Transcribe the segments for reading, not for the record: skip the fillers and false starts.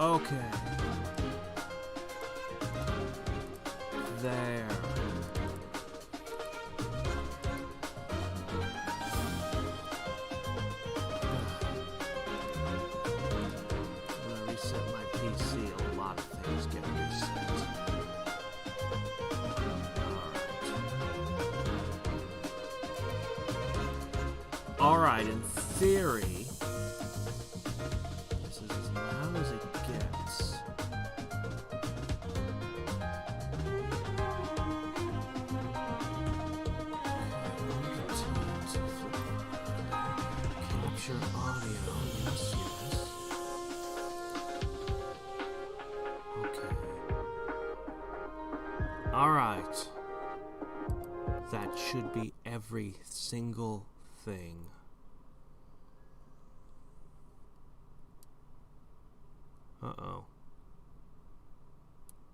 Okay. There. When I reset my PC, a lot of things get reset. Alright, in theory, this is as loud as it gets. Capture audio, yes, yes. Okay. Alright. That should be every single thing. Uh-oh.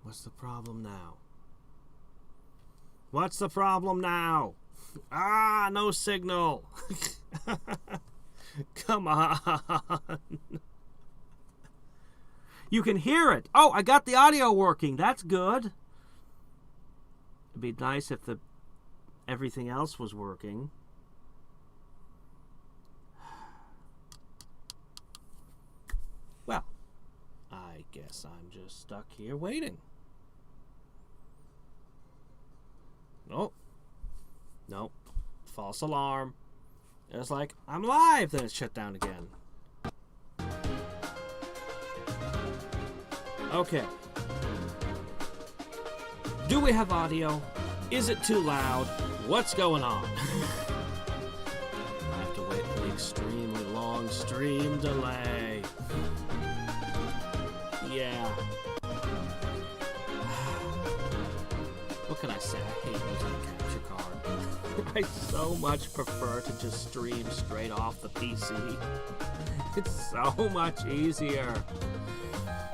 What's the problem now? What's the problem now? Ah, no signal. Come on. You can hear it. Oh, I got the audio working. That's good. It'd be nice if everything else was working. Well, I guess I'm just stuck here waiting. Oh. Nope. False alarm. It's like, I'm live, then it's shut down again. Okay. Do we have audio? Is it too loud? What's going on? I have to wait for the extremely long stream delay. Yeah. What can I say? I hate using a capture card. I so much prefer to just stream straight off the PC. It's so much easier.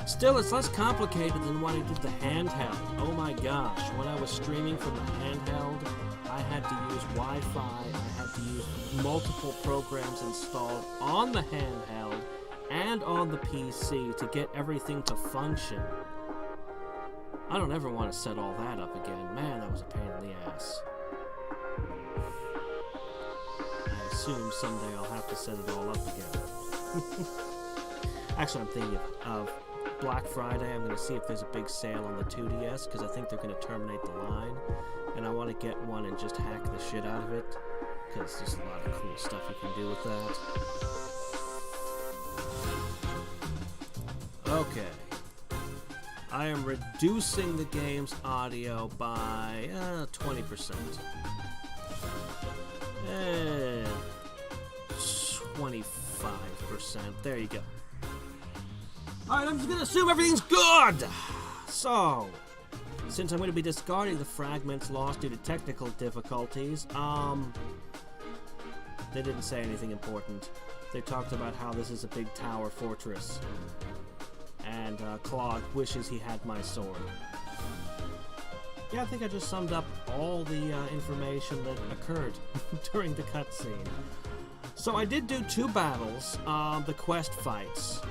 Still, it's less complicated than when I did the handheld. Oh my gosh, when I was streaming from the handheld, I had to use Wi-Fi, I had to use multiple programs installed on the handheld and on the PC to get everything to function. I don't ever want to set all that up again. Man, that was a pain in the ass. I assume someday I'll have to set it all up again. Actually, I'm thinking of Black Friday. I'm going to see if there's a big sale on the 2DS, because I think they're going to terminate the line. And I want to get one and just hack the shit out of it, because there's a lot of cool stuff you can do with that. Okay. I am reducing the game's audio by 20%. 25%. There you go. Alright, I'm just going to assume everything's good! So, since I'm going to be discarding the fragments lost due to technical difficulties, they didn't say anything important. They talked about how this is a big tower fortress. And Claude wishes he had my sword. Yeah, I think I just summed up all the information that occurred during the cutscene. So I did do 2 battles, the quest fights.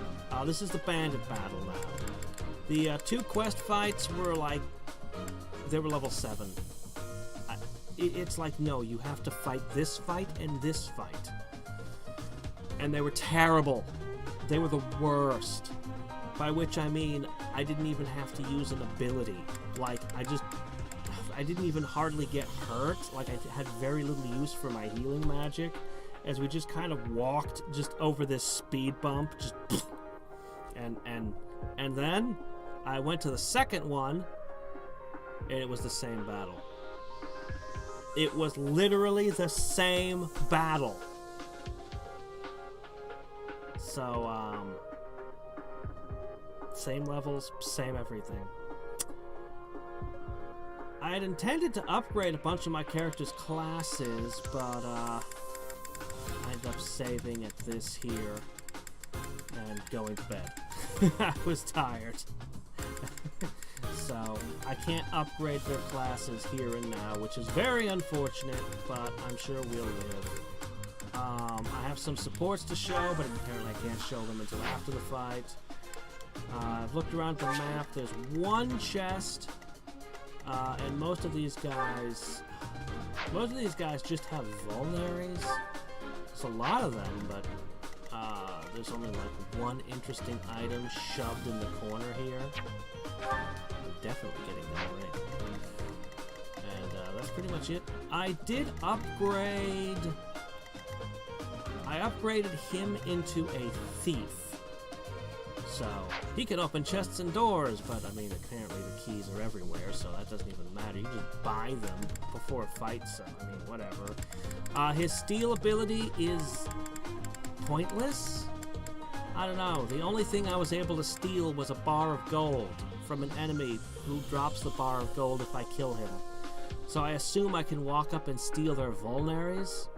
This is the bandit battle now. The 2 quest fights were like, they were level 7. It's like, no, you have to fight this fight and this fight. And they were terrible. They were the worst. By which I mean, I didn't even have to use an ability. Like, I didn't even hardly get hurt. Like, I had very little use for my healing magic, as we just kind of walked just over this speed bump, just and then I went to the second one, and it was the same battle. It was literally the same battle. So, same levels, same everything. I had intended to upgrade a bunch of my character's classes, but I ended up saving at this here and going to bed. I was tired. So I can't upgrade their classes here and now, which is very unfortunate, but I'm sure we'll live. I have some supports to show, but apparently I can't show them until after the fight. I've looked around the map. There's one chest, and most of these guys just have vulneraries. There's a lot of them, but there's only like one interesting item shoved in the corner here. I'm definitely getting that right. And that's pretty much it. I did upgrade. I upgraded him into a thief. So, he can open chests and doors, but I mean, apparently the keys are everywhere, so that doesn't even matter. You just buy them before a fight, so I mean, whatever. His steal ability is pointless? I don't know. The only thing I was able to steal was a bar of gold from an enemy who drops the bar of gold if I kill him. So I assume I can walk up and steal their vulneraries,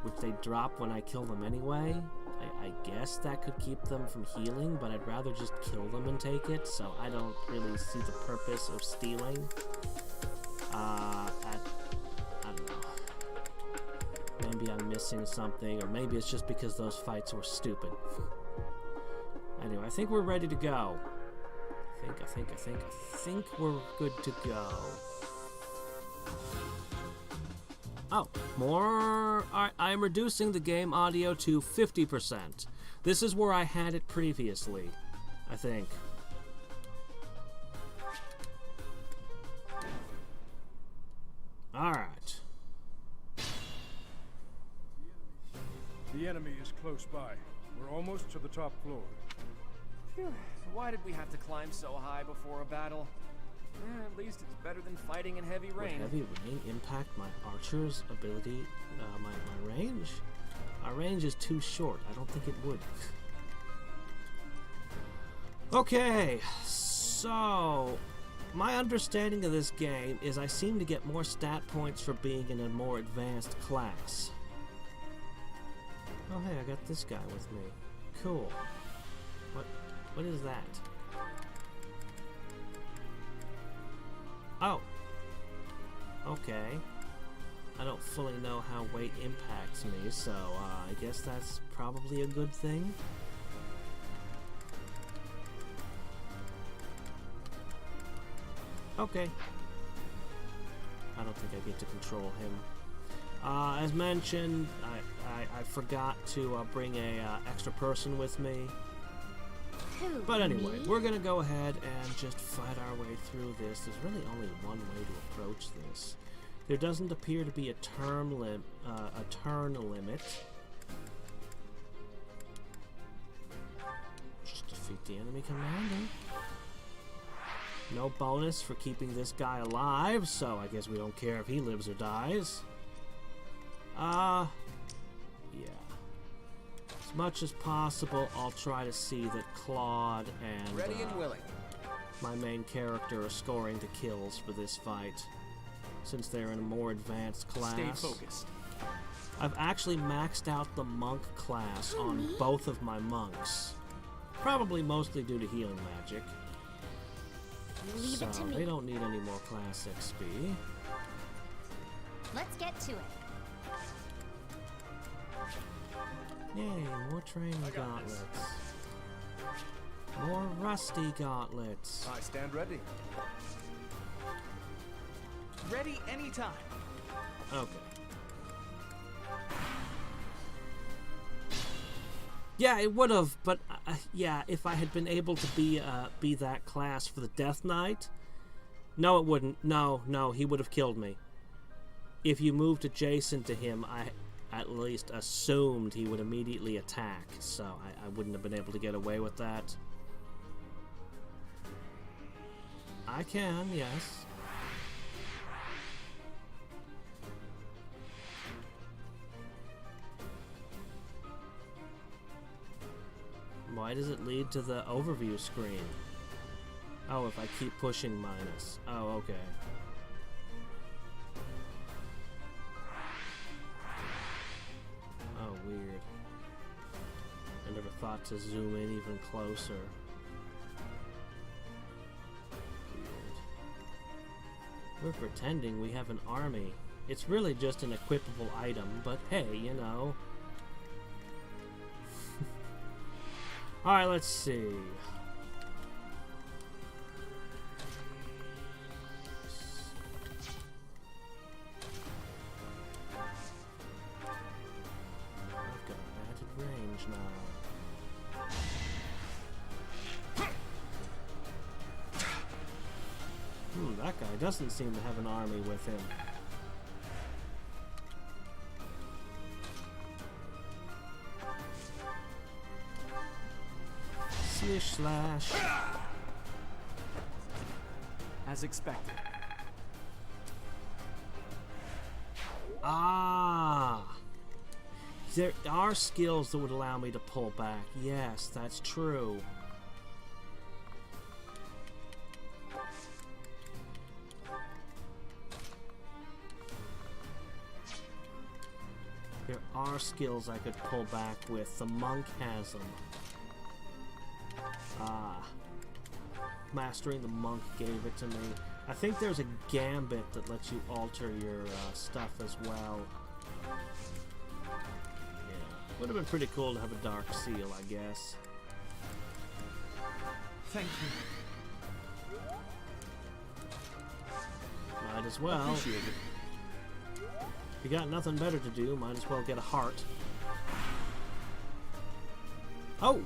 which they drop when I kill them anyway. I guess that could keep them from healing, but I'd rather just kill them and take it, so I don't really see the purpose of stealing. I don't know. Maybe I'm missing something, or maybe it's just because those fights were stupid. Anyway, I think we're ready to go. I think we're good to go. Oh, more... Alright, I'm reducing the game audio to 50%. This is where I had it previously, I think. Alright. The enemy is close by. We're almost to the top floor. Phew. Why did we have to climb so high before a battle? At least it's better than fighting in heavy rain. Would heavy rain impact my archer's ability, my range? Our range is too short. I don't think it would. Okay, so my understanding of this game is I seem to get more stat points for being in a more advanced class. Oh hey, I got this guy with me. Cool. What is that? Oh. Okay. I don't fully know how weight impacts me, so I guess that's probably a good thing. Okay. I don't think I get to control him. As mentioned, I forgot to bring a extra person with me. But anyway, we're gonna go ahead and just fight our way through this. There's really only one way to approach this. There doesn't appear to be a turn limit. Just defeat the enemy commander. No bonus for keeping this guy alive, so I guess we don't care if he lives or dies. Yeah. As much as possible, I'll try to see that Claude and, Ready and willing. My main character are scoring the kills for this fight, since they're in a more advanced class. Stay focused. I've actually maxed out the monk class on both of my monks. Probably mostly due to healing magic. Leave it to me. They don't need any more class XP. Let's get to it. Yay, more training gauntlets. More rusty gauntlets. I stand ready. Ready anytime. Okay. Yeah, it would have, but yeah, if I had been able to be that class for the Death Knight, no, it wouldn't. No, he would have killed me. If you moved adjacent to him, I at least assumed he would immediately attack, so I wouldn't have been able to get away with that. I can, yes. Why does it lead to the overview screen? Oh, if I keep pushing minus. Oh, okay. Oh, weird. I never thought to zoom in even closer. Weird. We're pretending we have an army. It's really just an equipable item, but hey, you know. Alright, let's see. I've got added range now. That guy doesn't seem to have an army with him. Slish slash. As expected. Ah! There are skills that would allow me to pull back. Yes, that's true. There are skills I could pull back with. The monk has them. Ah. Mastering the monk gave it to me. I think there's a gambit that lets you alter your stuff as well. Yeah. Would have been pretty cool to have a dark seal, I guess. Thank you. Might as well. Appreciate it. If you got nothing better to do, might as well get a heart. Oh!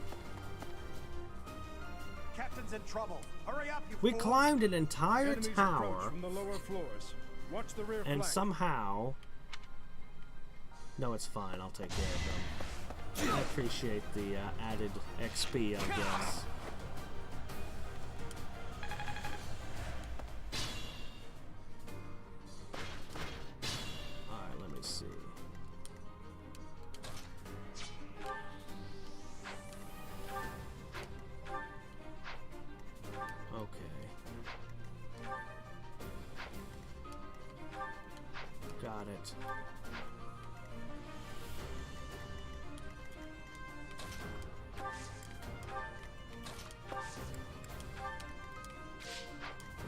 Captain's in trouble. Hurry up, you We fools. climbed an entire Enemies approach tower, from the lower floors. Watch the rear and flank. somehow... No, it's fine. I'll take care of them. I appreciate the added XP, I guess. Alright, let me see. Okay. Got it.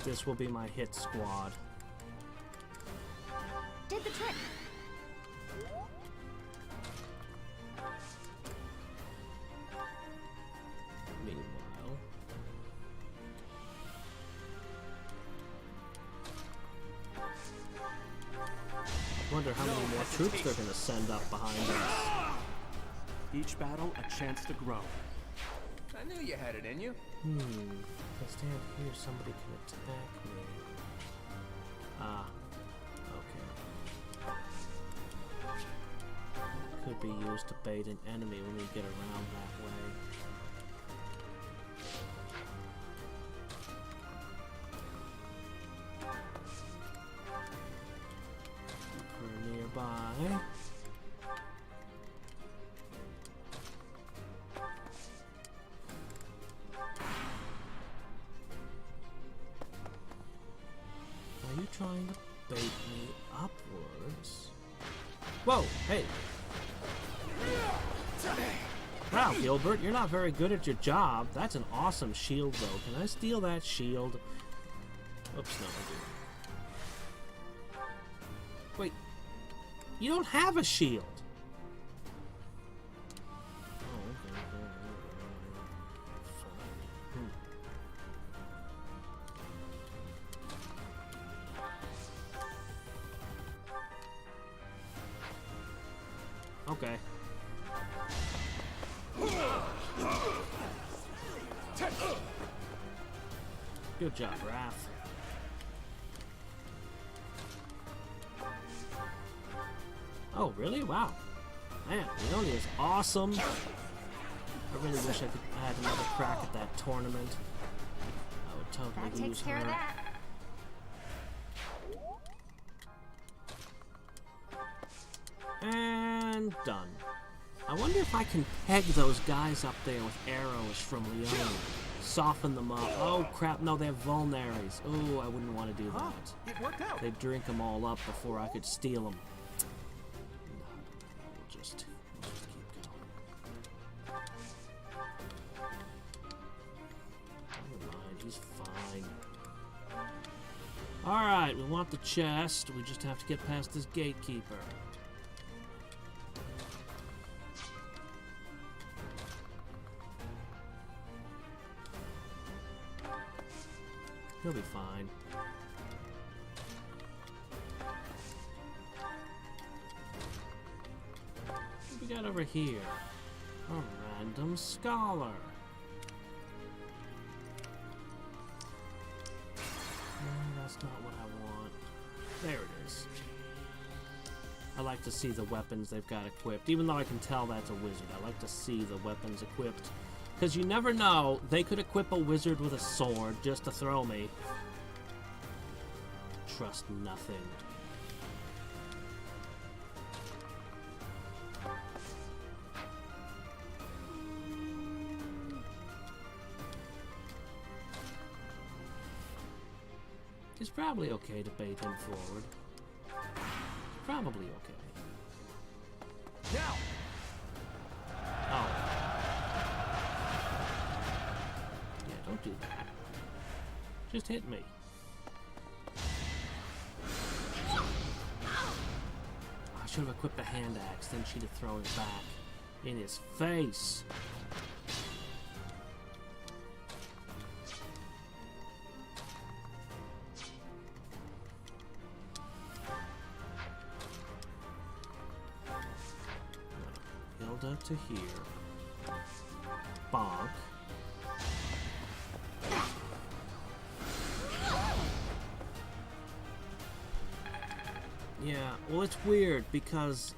This will be my hit squad. Did the trick. Meanwhile, wonder how many more troops they're gonna send up behind us. Each battle a chance to grow. I knew you had it in you. If I stand here, somebody can attack me. Ah, okay. Could be used to bait an enemy when we get around that way. We're nearby. Are you trying to bait me upwards? Whoa, hey! Wow, Gilbert, you're not very good at your job. That's an awesome shield, though. Can I steal that shield? Oops, no, I didn't. Wait, you don't have a shield! Oh, okay. Fine. Okay. Good job, Raph. Oh, really? Wow. Man, Leone is awesome. I really wish I could have another crack at that tournament. I would totally That lose takes care her. of that. And done. I wonder if I can peg those guys up there with arrows from Leone. Soften them up. Oh crap, no, they have vulneraries. Oh, I wouldn't want to do that. It worked out. They'd drink them all up before I could steal them. We'll just keep going. Never mind, he's fine. Alright, we want the chest. We just have to get past this gatekeeper. He'll be fine. What we got over here? A random scholar. No, that's not what I want. There it is. I like to see the weapons they've got equipped. Even though I can tell that's a wizard, I like to see the weapons equipped. Because you never know, they could equip a wizard with a sword just to throw me. Trust nothing. It's probably okay to bait him forward. Probably okay. Now! Oh. Yeah, don't do that. Just hit me. I should have equipped a hand axe, then she'd have thrown it back in his face. Hilda to here. Bonk. Yeah, well, it's weird because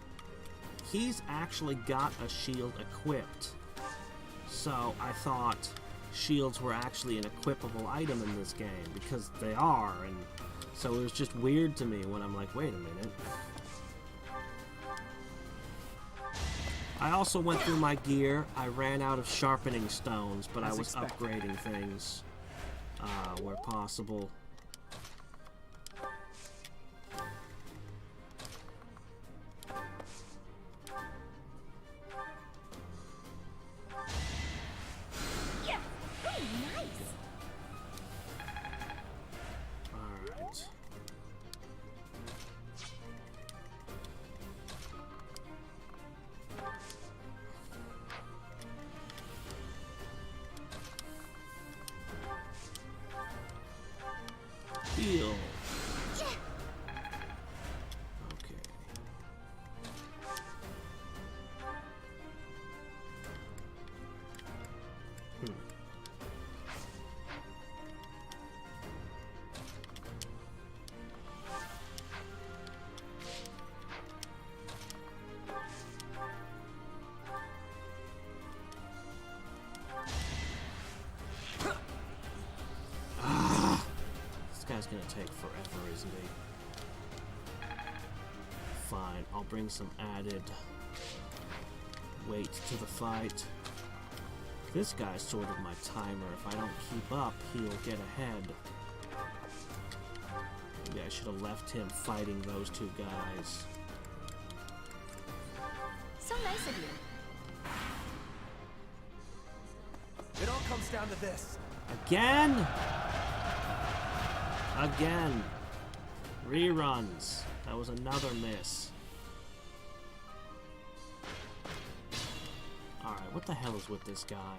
he's actually got a shield equipped. So I thought shields were actually an equipable item in this game because they are, and so it was just weird to me when I'm like, wait a minute. I also went through my gear. I ran out of sharpening stones, but I was upgrading things where possible. Yeah. Oh, nice. Alright. Heal. Okay. This guy's gonna take forever, isn't he? Fine, I'll bring some added weight to the fight. This guy's sort of my timer. If I don't keep up, he'll get ahead. Maybe I should have left him fighting those two guys. So nice of you. It all comes down to this. Again? Again. Reruns. That was another miss. Alright, what the hell is with this guy?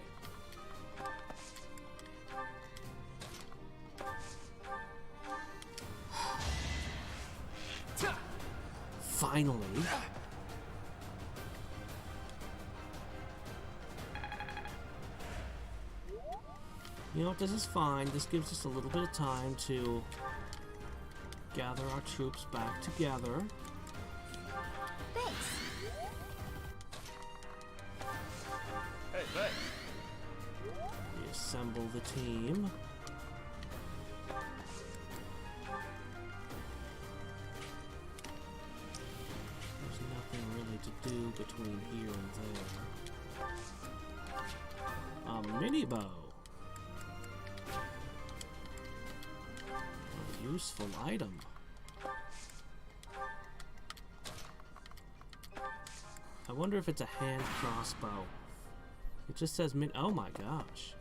Finally. You know what, this is fine. This gives us a little bit of time to gather our troops back together. Thanks. Hey, thanks. Reassemble the team. There's nothing really to do between here and there. A mini bow. A useful item. I wonder if it's a hand crossbow. It just says min. Oh my gosh.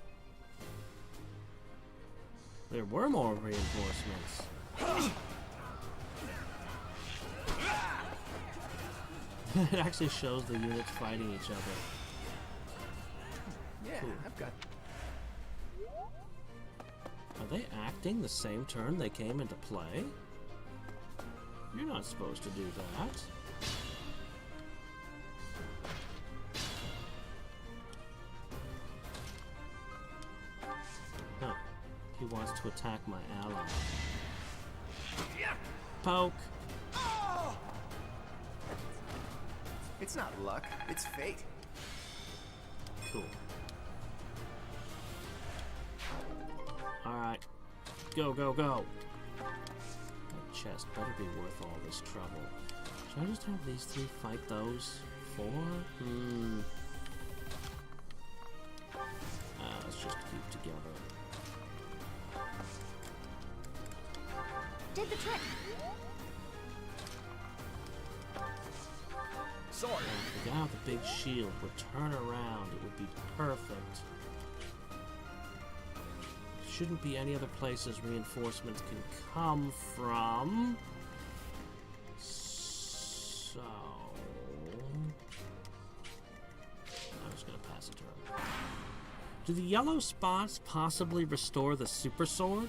There were more reinforcements. It actually shows the units fighting each other. Yeah, Cool. I've got. Are they acting the same turn they came into play? You're not supposed to do that. Huh. He wants to attack my ally. Poke. It's not luck, it's fate. Cool. Alright. Go, go, go. That chest better be worth all this trouble. Should I just have these three fight those? 4? Let's just keep together. Did the trick. Sword. If the guy with the big shield would turn around, it would be perfect. Shouldn't be any other places reinforcements can come from. So I'm just gonna pass a turn. Do the yellow spots possibly restore the super sword?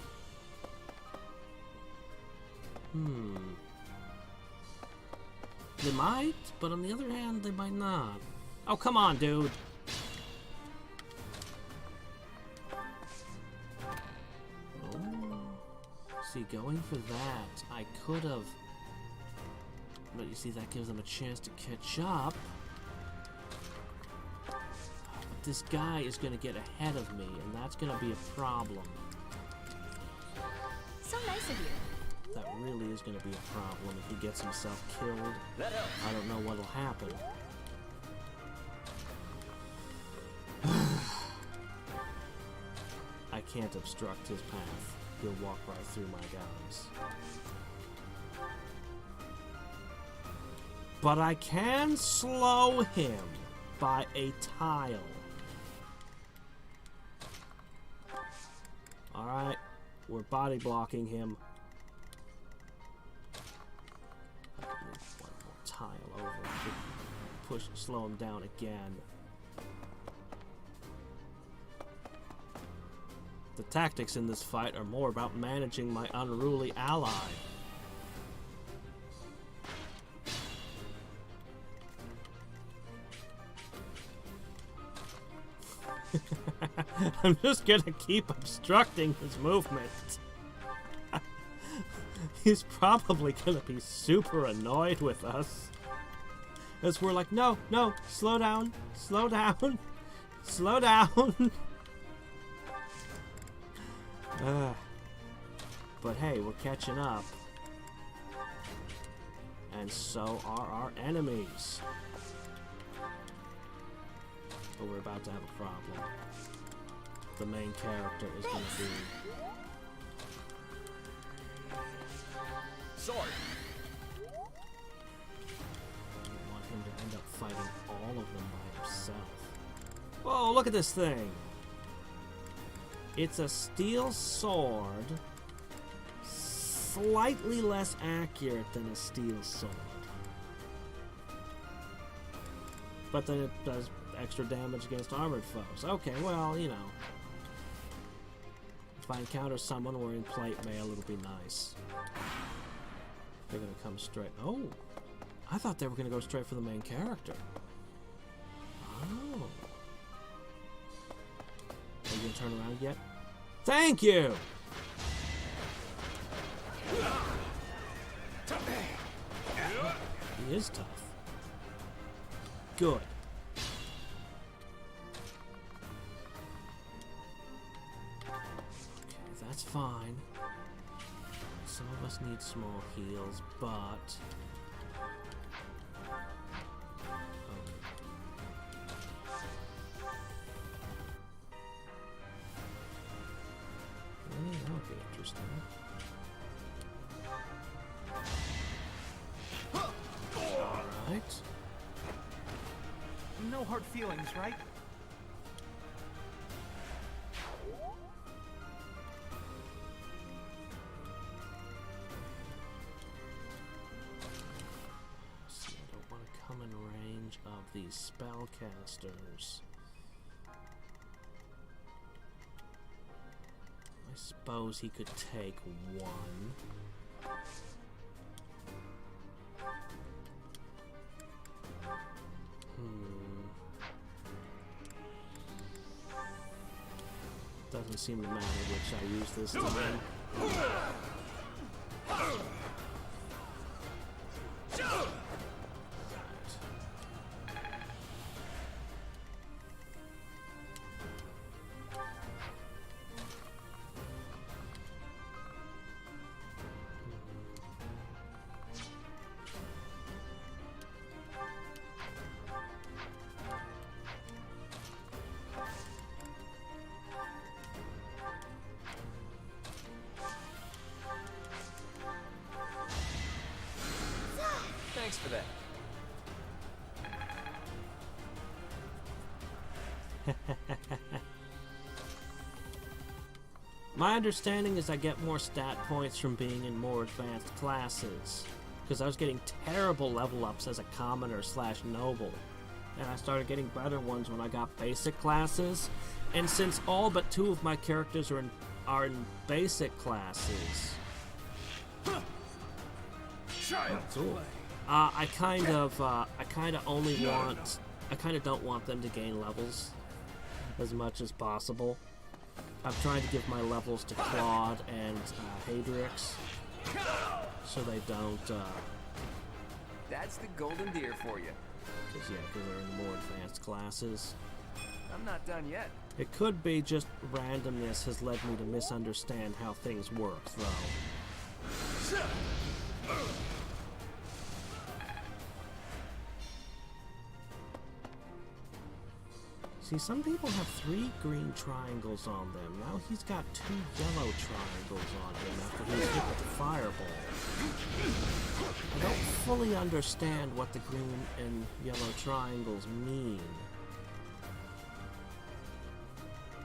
They might, but on the other hand, they might not. Oh, come on, dude. See, going for that, I could have. But you see, that gives them a chance to catch up. But this guy is going to get ahead of me, and that's going to be a problem. So nice of you. That really is going to be a problem if he gets himself killed. That helps. I don't know what'll happen. I can't obstruct his path. He'll walk right through my guys. But I can slow him by a tile. Alright, we're body blocking him. I can move one more tile over to push, slow him down again. The tactics in this fight are more about managing my unruly ally. I'm just gonna keep obstructing his movement. He's probably gonna be super annoyed with us. As we're like, no, no, slow down, slow down, slow down. But hey, we're catching up. And so are our enemies. But we're about to have a problem. The main character is going to be... Sword. I don't want him to end up fighting all of them by himself. Whoa, look at this thing! It's a steel sword, slightly less accurate than a steel sword. But then it does extra damage against armored foes. Okay, well, you know. If I encounter someone wearing plate mail, it'll be nice. They're gonna come straight. Oh! I thought they were gonna go straight for the main character. Oh. Are you gonna turn around yet? Thank you! He is tough. Good. Okay, that's fine. Some of us need small heals, but... that would be interesting. Alright. No hard feelings, right? See, I don't want to come in range of these spellcasters. My Suppose he could take one. Doesn't seem to matter which I use this time. Thanks for that. My understanding is I get more stat points from being in more advanced classes, because I was getting terrible level ups as a commoner / noble, and I started getting better ones when I got basic classes. And since all but 2 of my characters are in basic classes, cool. I kind of don't want them to gain levels as much as possible. I'm trying to give my levels to Claude and Hadriex, so they don't. That's the golden deer for you. Because they're in more advanced classes. I'm not done yet. It could be just randomness has led me to misunderstand how things work, though. See, some people have 3 green triangles on them. Now he's got 2 yellow triangles on him after he's hit with the fireball. I don't fully understand what the green and yellow triangles mean.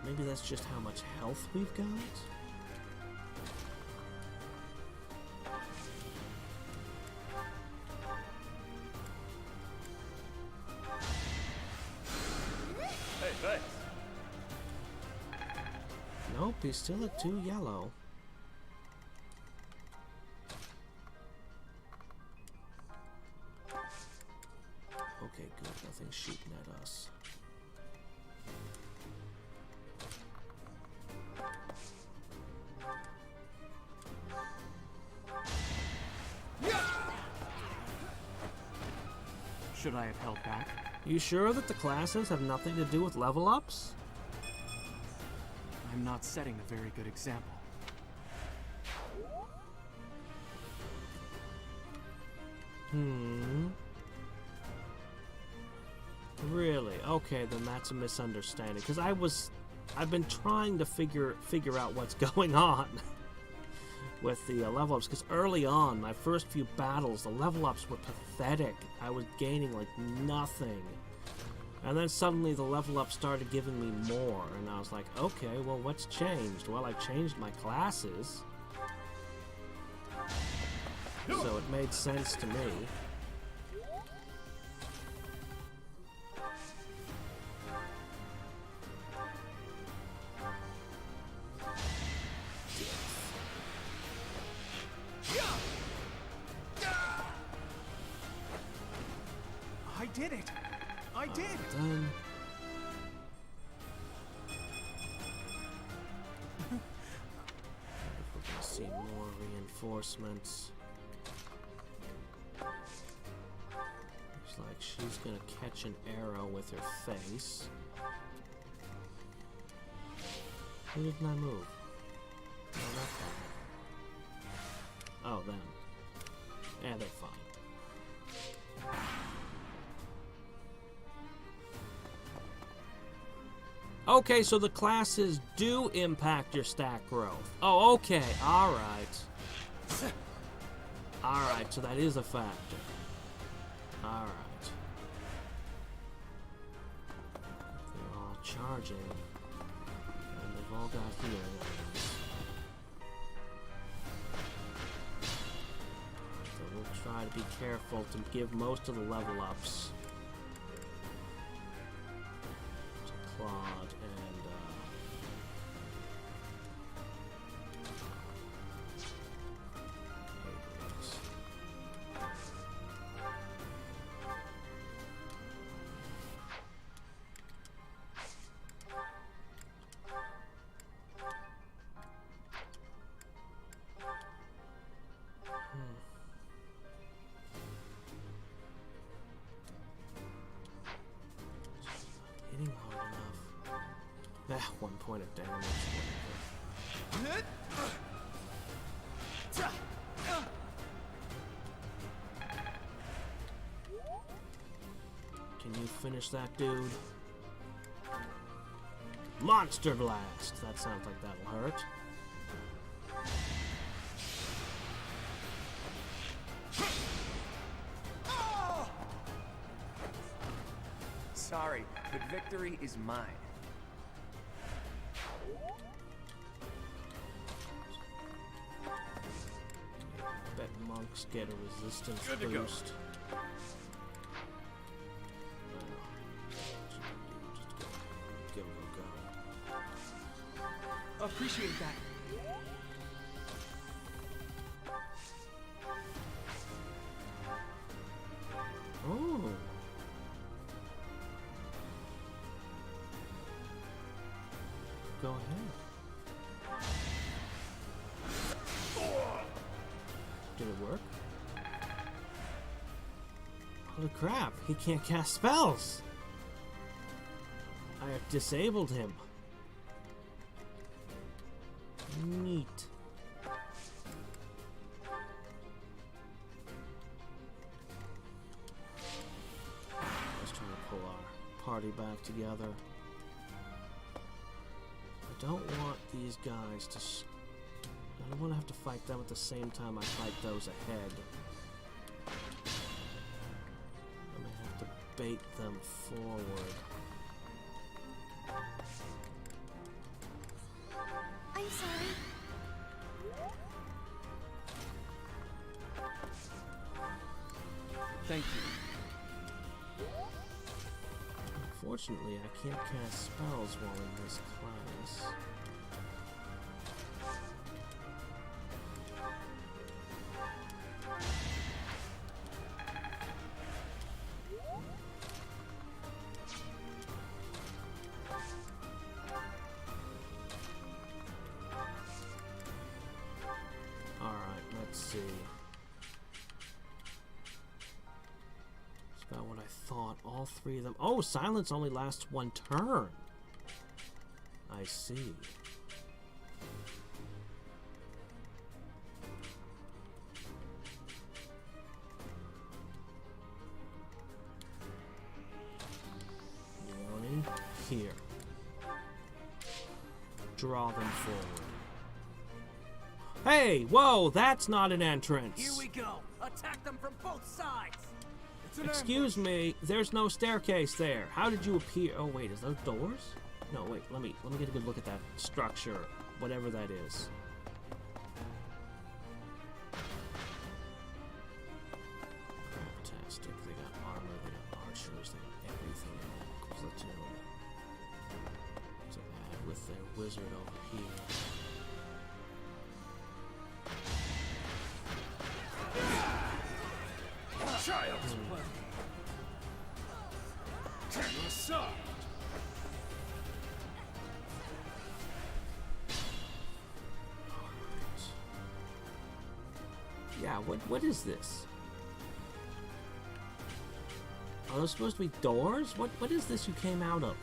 Maybe that's just how much health we've got? Nope, he's still at 2 yellow. Okay, good. Nothing's shooting at us. Should I have held back? You sure that the classes have nothing to do with level ups? I'm not setting a very good example. Really? Okay, then that's a misunderstanding. Because I've been trying to figure out what's going on with the level ups. Because early on, my first few battles, the level ups were pathetic. I was gaining like nothing. And then suddenly the level up started giving me more, and I was like, okay, well, what's changed? Well, I changed my classes. So it made sense to me. I did it! I did! Done. If we're gonna see more reinforcements. Looks like she's gonna catch an arrow with her face. Who didn't I move? No, not that. Oh, them. Yeah, they're fine. Okay, so the classes do impact your stat growth. Oh, okay. Alright. Alright, so that is a factor. Alright. They're all charging. And they've all got healers. So we'll try to be careful to give most of the level ups to Claude and 1 point of damage. Can you finish that dude? Monster Blast! That sounds like that'll hurt. Sorry, but victory is mine. Bet monks get a resistance Good to go. boost. Just give him a go. Appreciate that. Oh. Go ahead. Did it work? Holy crap, he can't cast spells! I have disabled him. Neat. Let's try to pull our party back together. I don't want these guys to... I don't want to have to fight them at the same time I fight those ahead. I may have to bait them forward. I'm sorry. Thank you. Unfortunately, I can't cast spells while in this class. Alright, let's see. That's about what I thought. All three of them. Oh, silence only lasts 1 turn. I see. Warning. Here. Draw them forward. Hey, whoa, that's not an entrance. Here we go. Attack them from both sides. It's an Excuse me, there's no staircase there. How did you appear? Oh wait, is those doors? No, wait, let me get a good look at that structure, whatever that is. Fantastic. They got armor, they got archers, they got everything in that platoon. To add with their wizard over here. child's play. What's up? Yeah, what is this? Are those supposed to be doors? What is this you came out of?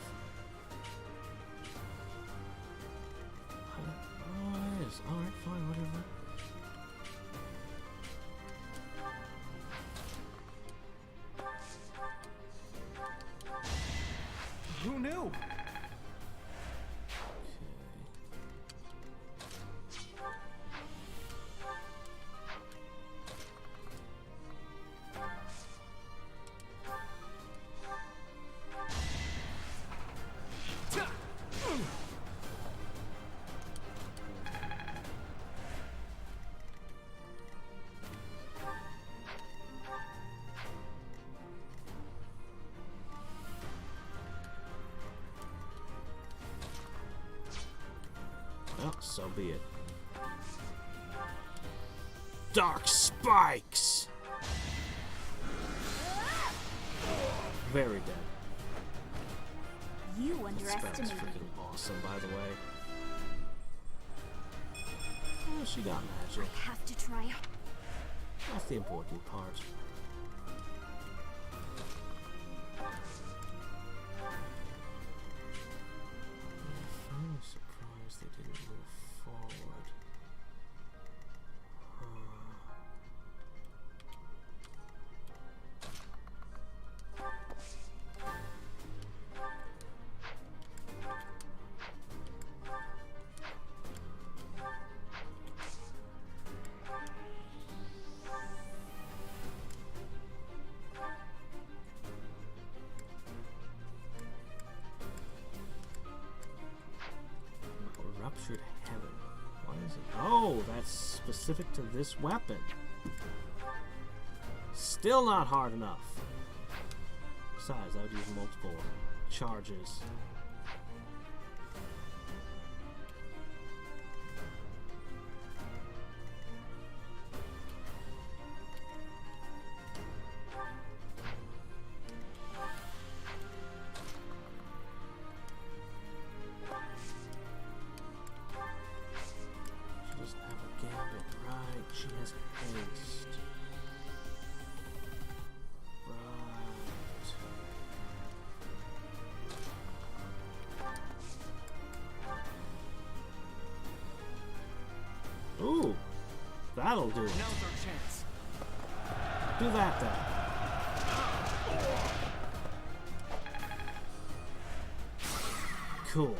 Oh, it is. Alright, fine, whatever. Who knew? Well, so be it. Dark spikes! Very dead. You That spell's underestimated me. freaking awesome, by the way. Oh, she got magic. I have to try. That's the important part. Captured heaven. What is it? Oh, that's specific to this weapon. Still not hard enough. Besides, I would use multiple charges. She doesn't have a gambit, right? She has haste. Ooh, that'll do it. Now's our chance. Do that then. Cool.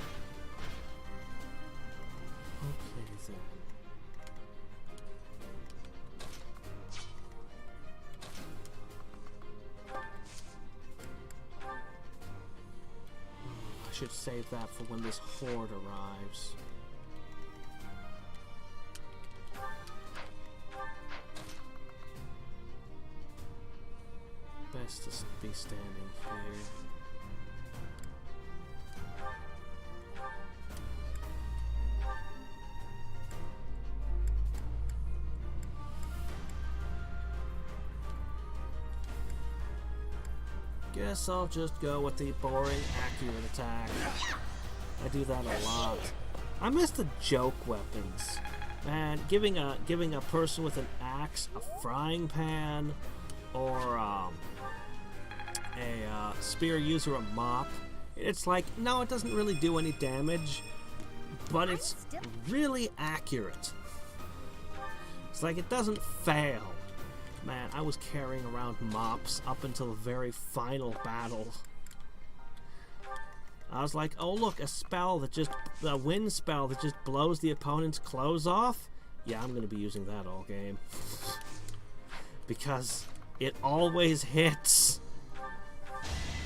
Okay then. I should save that for when this horde arrives. Best to be standing here. Guess I'll just go with the boring, accurate attack. I do that a lot. I miss the joke weapons. Man, giving a person with an axe a frying pan, or a spear user a mop. It's like, no, it doesn't really do any damage, but it's really accurate. It's like it doesn't fail. Man, I was carrying around mops up until the very final battle. I was like, oh look, a wind spell that just blows the opponent's clothes off? Yeah, I'm gonna be using that all game. Because it always hits.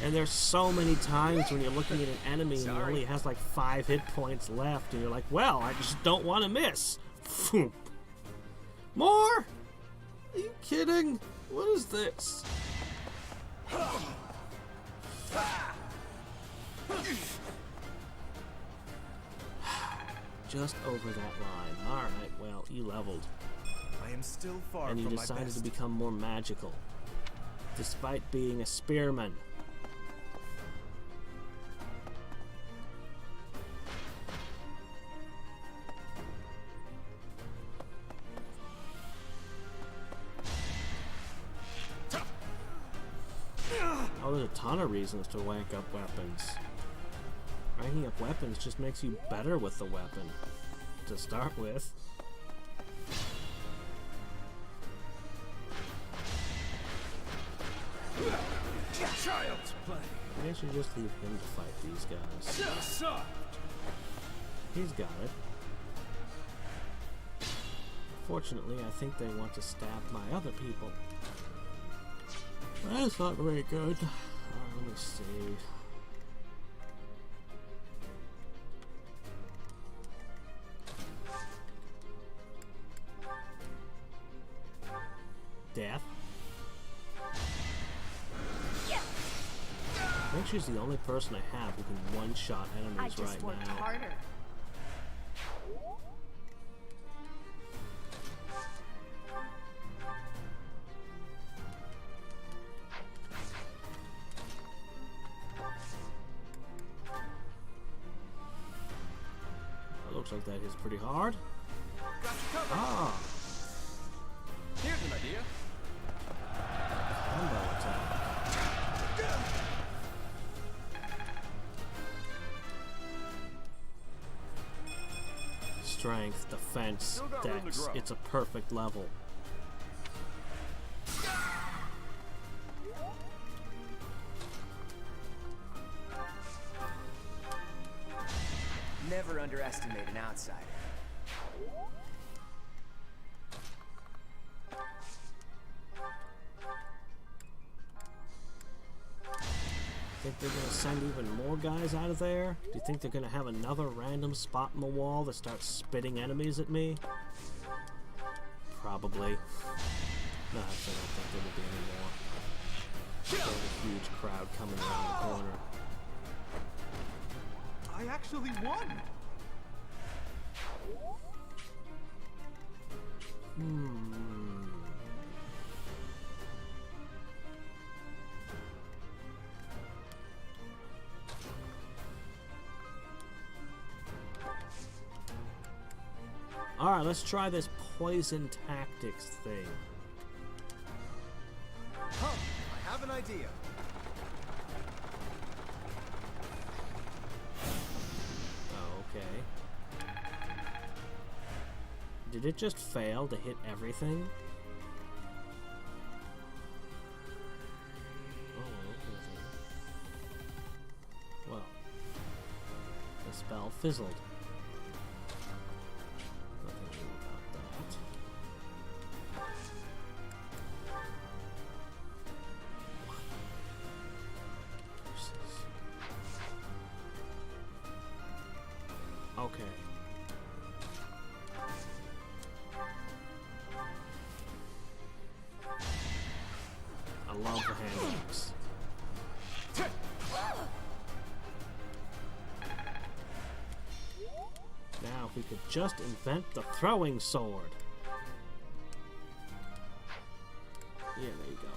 And there's so many times when you're looking at an enemy and he only has like 5 hit points left, and you're like, well, I just don't want to miss. More? Are you kidding? What is this? Just over that line. Alright, well, you leveled. I am still far And you from my decided best. to become more magical. Despite being a spearman. Oh, there's a ton of reasons to rank up weapons. Ranking up weapons just makes you better with the weapon. To start with. Child's play. Maybe I should just leave him to fight these guys. He's got it. Fortunately, I think they want to stab my other people. That's not very good. Let me see. Death. I think she's the only person I have who can one-shot I enemies just right worked now. harder. That looks like that hits pretty hard. Got you covered. Ah, Here's an idea. combo attack. Strength, defense, Still got room to dex. grow. It's a perfect level. Never underestimate an outsider. Think they're gonna send even more guys out of there? Do you think they're gonna have another random spot in the wall that starts spitting enemies at me? Probably. No, actually, I don't think there will be any more. There's a huge crowd coming around the corner. I actually won! Alright, let's try this poison tactics thing. Come, I have an idea. Oh, okay. Did it just fail to hit everything? Oh, okay. Well, the spell fizzled. Nothing new about that. Okay. I love the Hadriex. Now, if we could just invent the throwing sword. Yeah, there you go.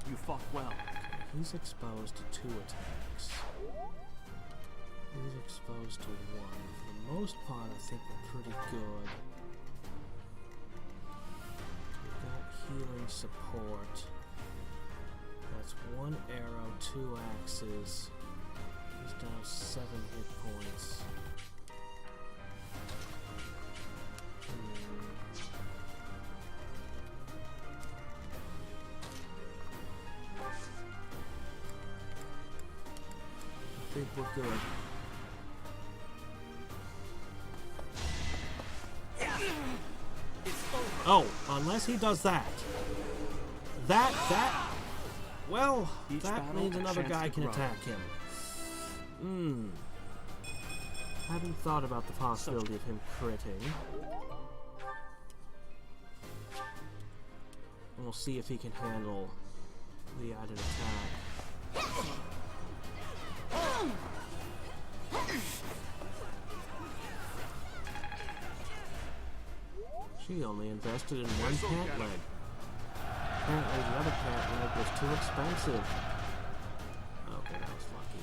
You fought well. He's exposed to 2 attacks. He's exposed to 1. For the most part, I think we're pretty good. We've got healing support. That's 1 arrow, 2 axes. He's down 7 hit points. I think we're good. Oh, unless he does that. Well, Each that battle, means a another chance guy to can grow. attack him. Haven't thought about the possibility of him critting. And we'll see if he can handle the added attack. She only invested in 1 pant leg. Apparently the other pant leg was too expensive. Okay, that was lucky.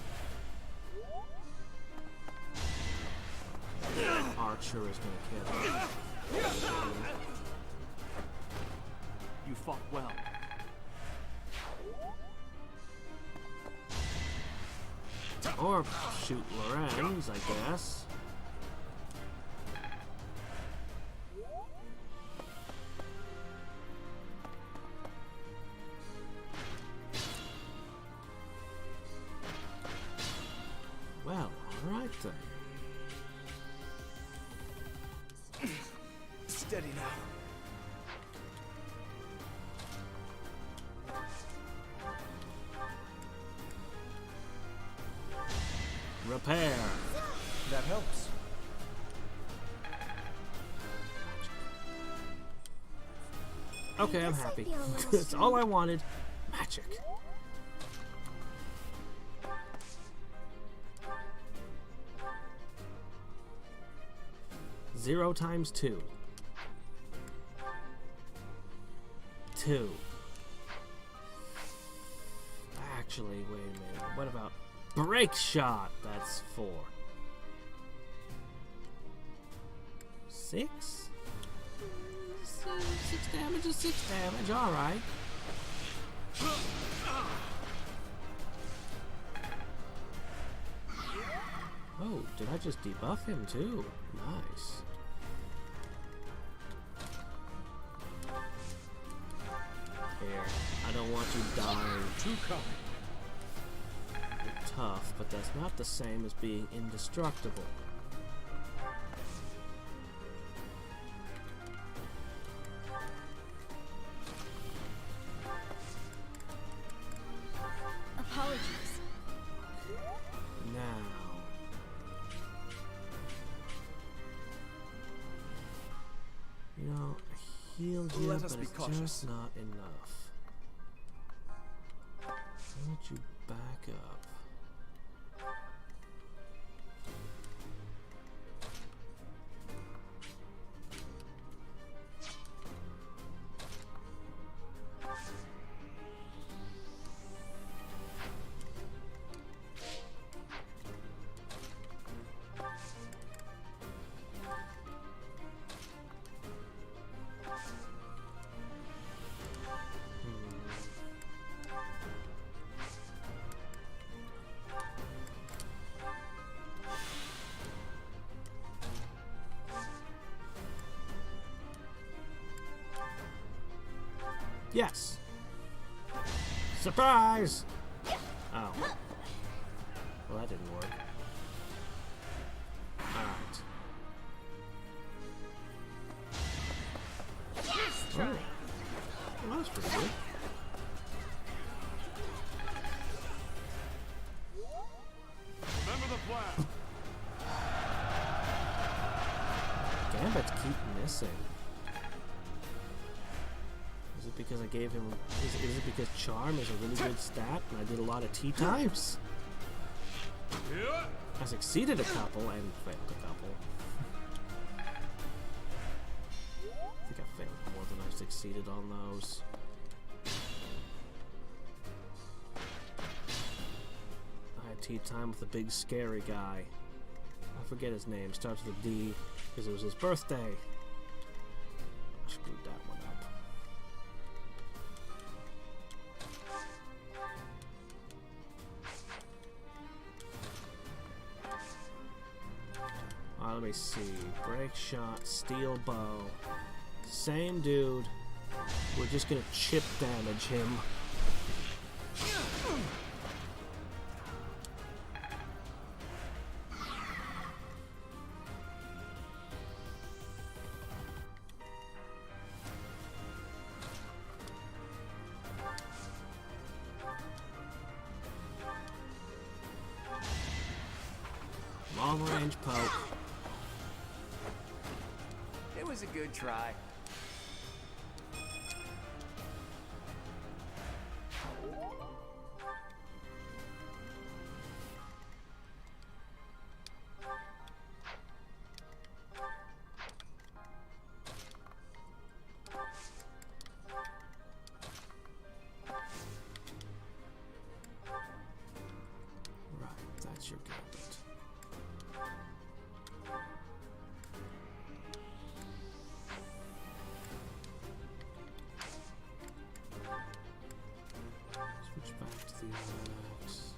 Archer is gonna kill him. You fought well. Or shoot Lorenz, I guess. Well, alright then. Steady now. Repair. That helps. Okay, I'm happy. That's all I wanted. Magic. Zero times 2. 2. Actually, wait a minute. What about break shot? That's 4. 6? 6 damage is 6 damage, alright. Oh, did I just debuff him too? Nice. Here, I don't want you dying. Too kind. You're tough, but that's not the same as being indestructible. healed you, Let us but be it's cautious. just not enough. Why don't you back up? Yes! Surprise! Oh. Well, that didn't work. Alright. Oh. Well, that was pretty good. Remember the plan. Gambits keep missing. Is it because I gave him... Is it because Charm is a really good stat and I did a lot of tea times? Yeah. I succeeded a couple and failed a couple. I think I failed more than I succeeded on those. I had tea time with the big scary guy. I forget his name. Starts with a D because it was his birthday. I screwed that one up. Let me see. Break shot, steel bow. Same dude. We're just gonna chip damage him. Long range poke. It was a good try. Right, that's your gambit. Switch back to the Hadriex.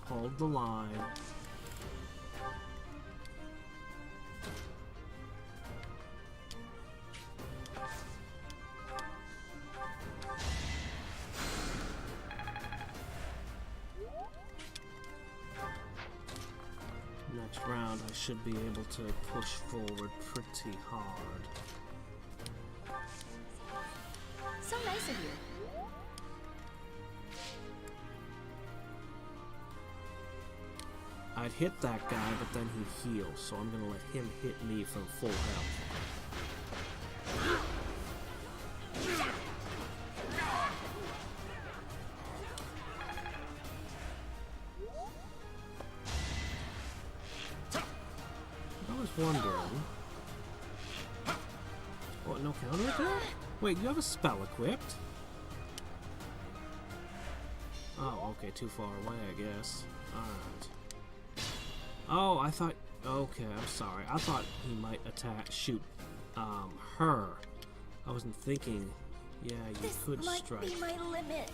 Hold the line. Next round, I should be able to push forward pretty hard. So nice of you. I'd hit that guy, but then he heals, so I'm gonna let him hit me from full health. I was wondering... What, no counter attack? Wait, you have a spell equipped? Oh, okay, too far away, I guess. Alright. Oh, I thought... Okay, I'm sorry. I thought he might shoot, her. I wasn't thinking... Yeah, you This could might strike. be my limit.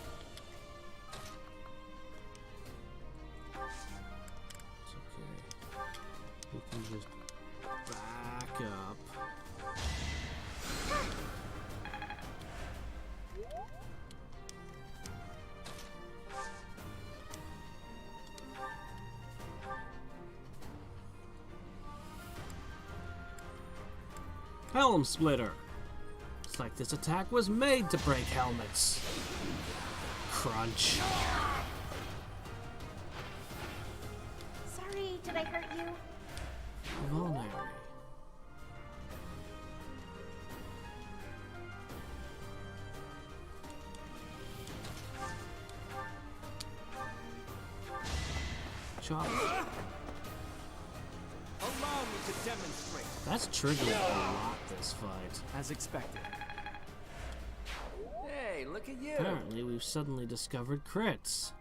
It's okay. We can just back up. Helm Splitter! It's like this attack was made to break helmets. Crunch. Sorry, did I hurt you? Vulnerary. chop. Allow me to demonstrate. That's triggering a lot this fight. As expected. Hey, look at you. Apparently, we've suddenly discovered crits.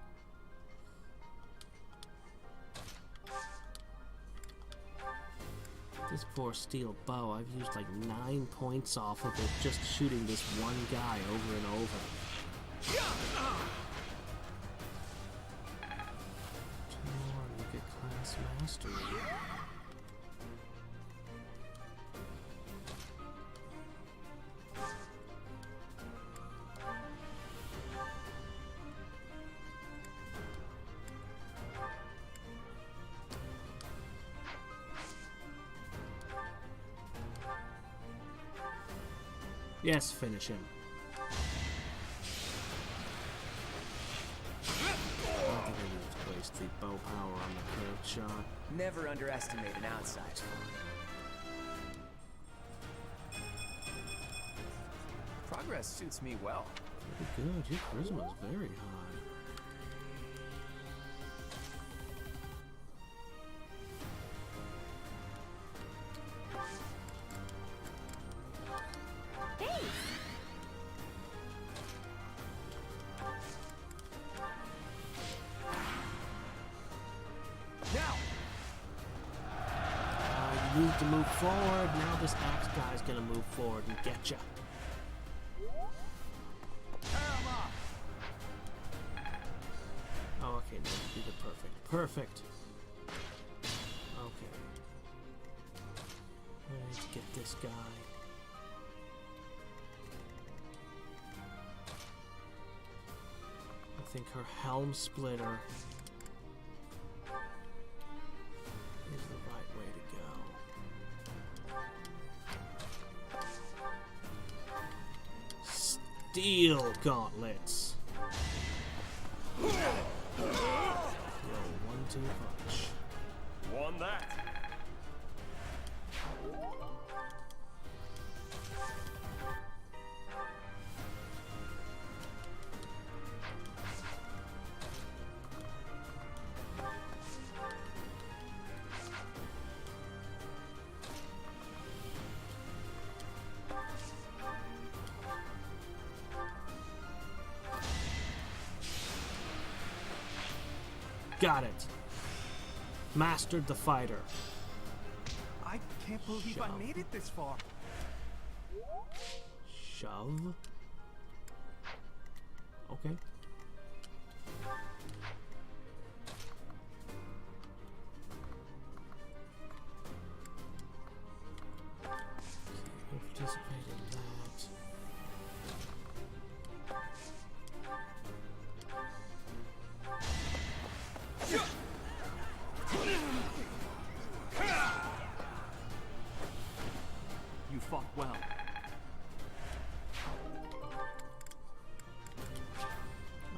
This poor steel bow, I've used like 9 points off of it just shooting this one guy over and over. 2 more, look at class mastery. Yes, finish him. I don't think I need to waste the bow power on the curved shot. Never underestimate an outside foe. Progress suits me well. Very good. Your charisma is very high. You need to move forward. Now this axe guy's gonna move forward and get ya. Oh, okay, no, you did perfect. Perfect. Okay. I need to get this guy. I think her helm splitter is the right way to go. Steel gauntlets. Yo, 1-2 punch. Won that. Got it. Mastered the fighter. I can't believe I Shove. made it this far. Shove. Okay. We'll participate in that. You fought well.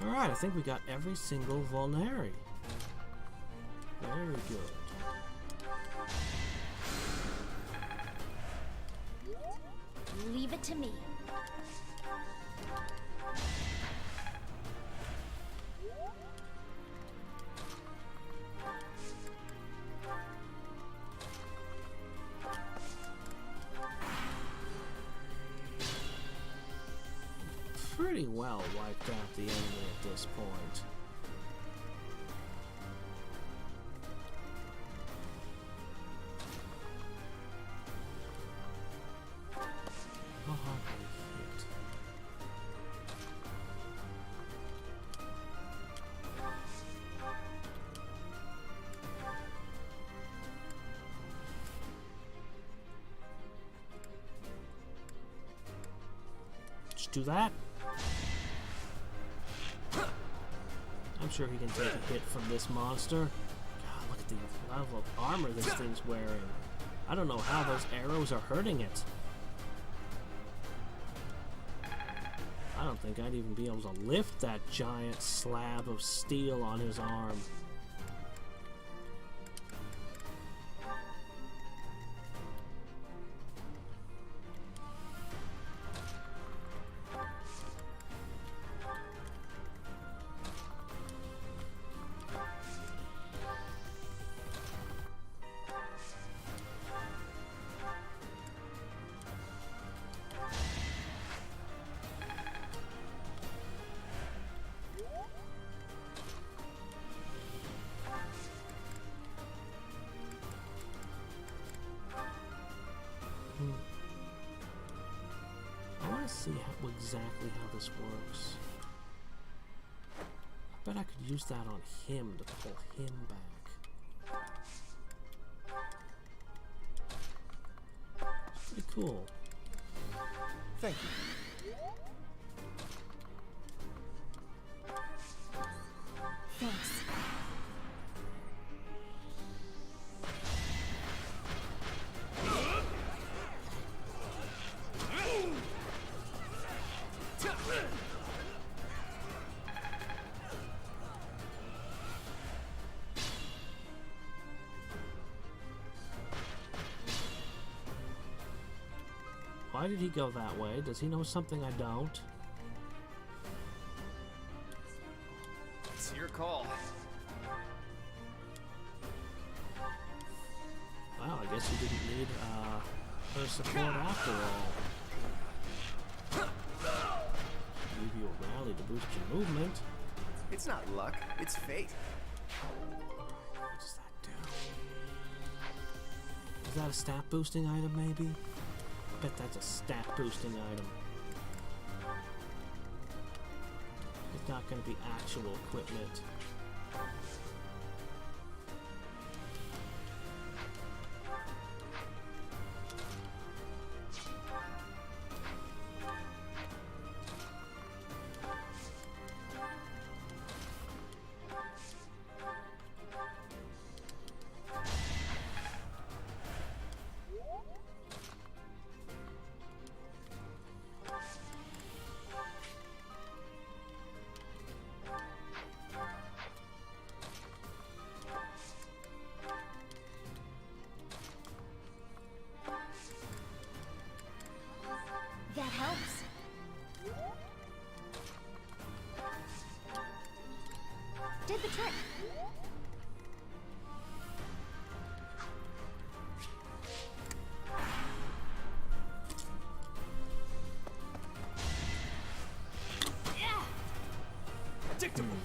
Alright, I think we got every single vulnerary. Very good. Leave it to me. Pretty well wiped out the enemy at this point. How hard can we hit? Just do that. I'm sure he can take a hit from this monster. God, look at the level of armor this thing's wearing. I don't know how those arrows are hurting it. I don't think I'd even be able to lift that giant slab of steel on his arm. see exactly how this works. I bet I could use that on him to pull him back. It's pretty cool. Thank you. Thanks. Why did he go that way? Does he know something I don't? It's your call. Wow, I guess you didn't need her support after all. Give you a rally to boost your movement. It's not luck, it's fate. What does that do? Is that a stat boosting item, maybe? I bet that's a stat boosting item. It's not going to be actual equipment. That helps. Did the trick. Predictable.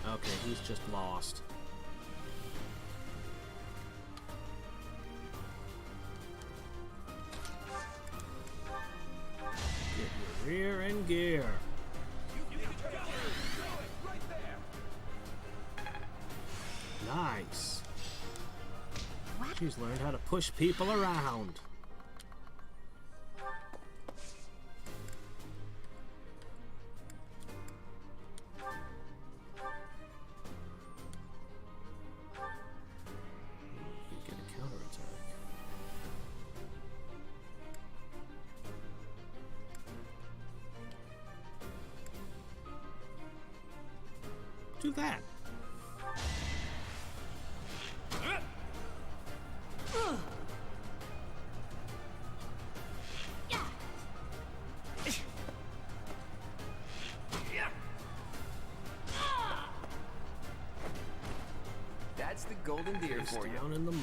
Okay, he's just lost. Get your rear in gear. Nice. She's learned how to push people around. You get a counterattack. Do that. That's the golden deer He's for you. down in the mud.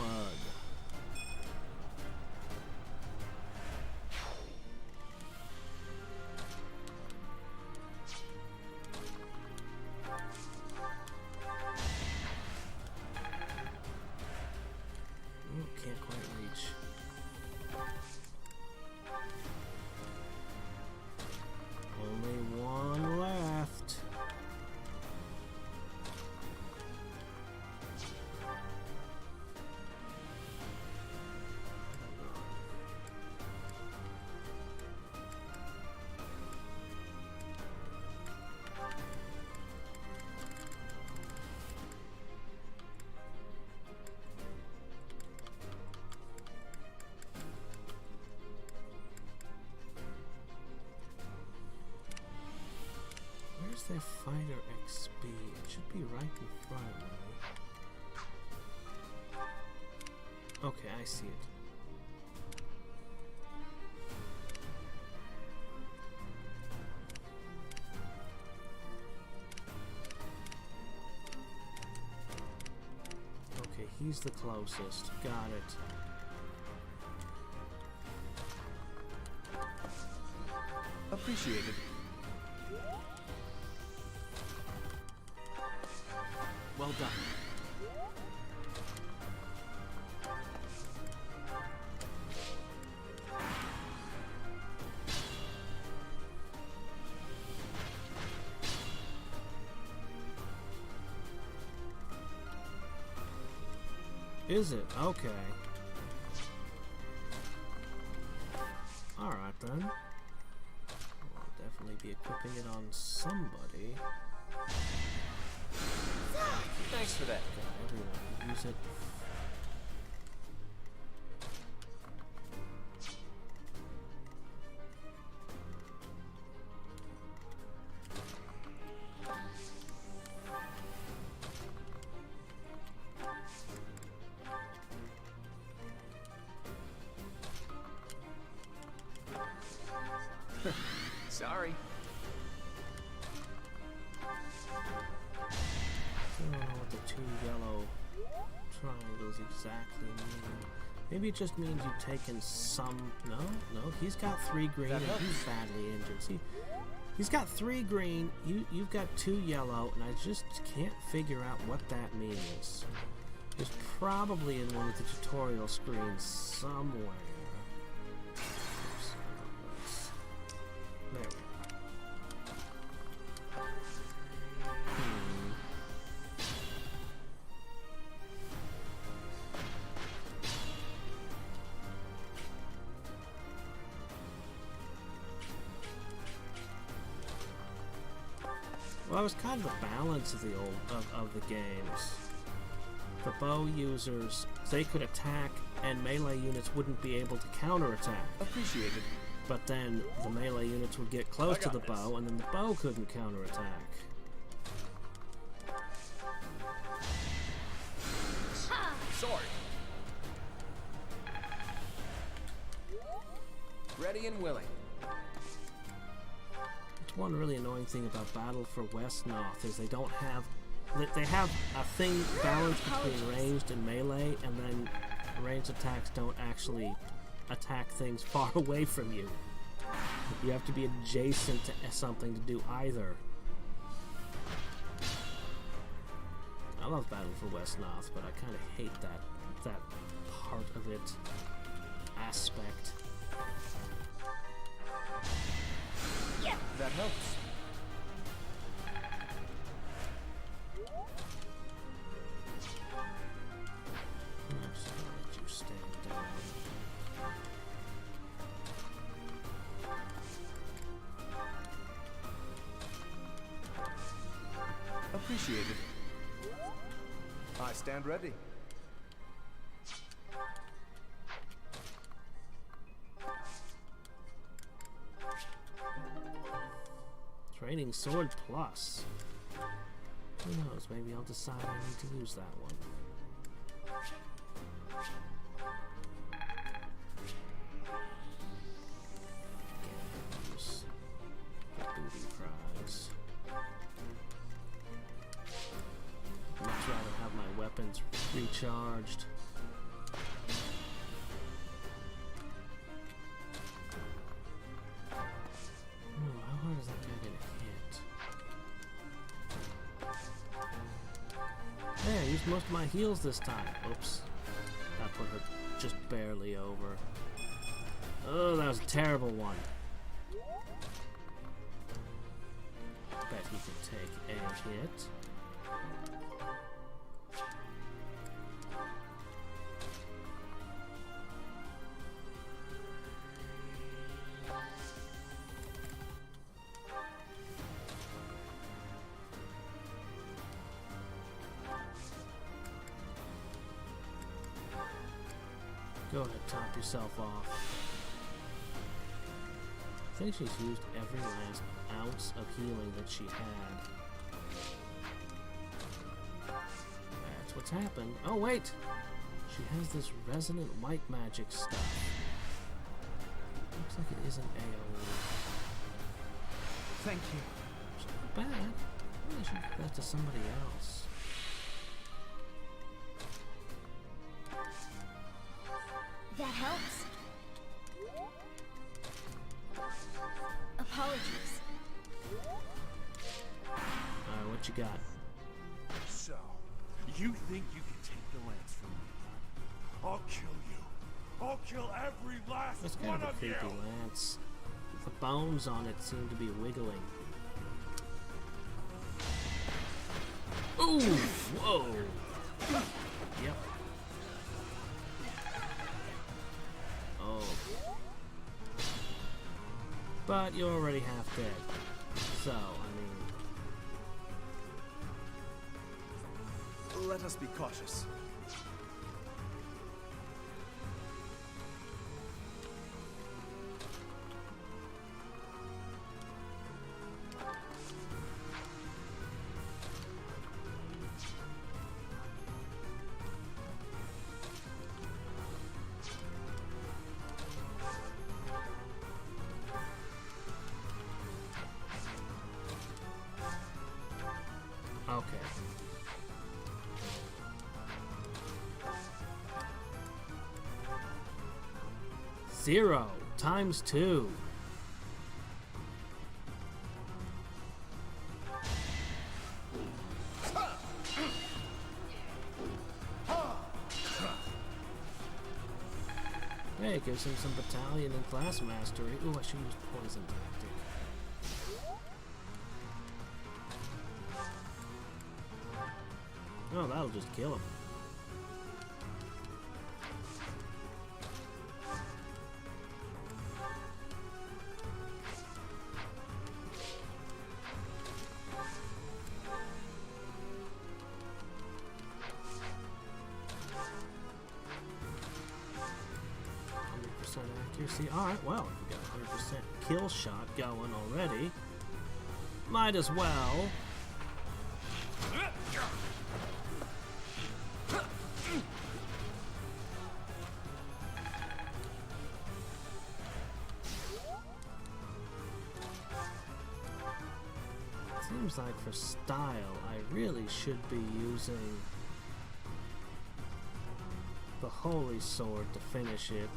Can't quite reach. Only one left. Where's their fighter XP? It should be right in front of me. Okay, I see it. Okay, he's the closest. Got it. Appreciated. Well done. is it? Okay. Alright then. I'll definitely be equipping it on somebody. Thanks for that. Everyone can use it. Sorry. I don't know what the two yellow triangles exactly mean. Maybe it just means you've taken some... No, he's got 3 green and he's badly injured. See, he's got 3 green, you've got 2 yellow, and I just can't figure out what that means. It's probably in one of the tutorial screens somewhere. There we go. Well, it was kind of the balance of the of the games. The bow users, they could attack, and melee units wouldn't be able to counterattack. Appreciated. But then the melee units would get close to the bow, and then the bow couldn't counterattack. Sword. Ready and willing. One really annoying thing about Battle for West North is they don't have... They have a thing balanced between ranged and melee, and then ranged attacks don't actually attack things far away from you. You have to be adjacent to something to do either. I love Battle for West North, but I kind of hate that part of it aspect. That helps. I'm just gonna let you stand down. Appreciated. I stand ready. Training Sword Plus. Who knows, maybe I'll decide I need to use that one. Again, use the booty prize. I'd much rather have my weapons recharged. How hard is that guy gonna hit? Yeah, I used most of my heals this time. Oops. That put her just barely over. Oh, that was a terrible one. Bet he can take a hit. Go ahead, top yourself off. I think she's used every last ounce of healing that she had. That's what's happened. Oh, wait! She has this resonant white magic stuff. Looks like it isn't AoE. Thank you. It's not bad. Maybe I should give that to somebody else. That helps. Apologies. Alright, what you got? So, you think you can take the lance from me, huh? I'll kill you. I'll kill every last That's one kind of a of you. creepy lance. The bones on it seem to be wiggling. Ooh! Whoa! Yep. Oh. But you're already half dead. So, I mean... Let us be cautious. Okay. Zero times 2. Hey, it gives him some battalion and class mastery. Ooh, I should use poison tactic. Oh, that'll just kill him. Accuracy. Alright, well, we got 100% kill shot going already. Might as well. Seems like for style, I really should be using the Holy Sword to finish it.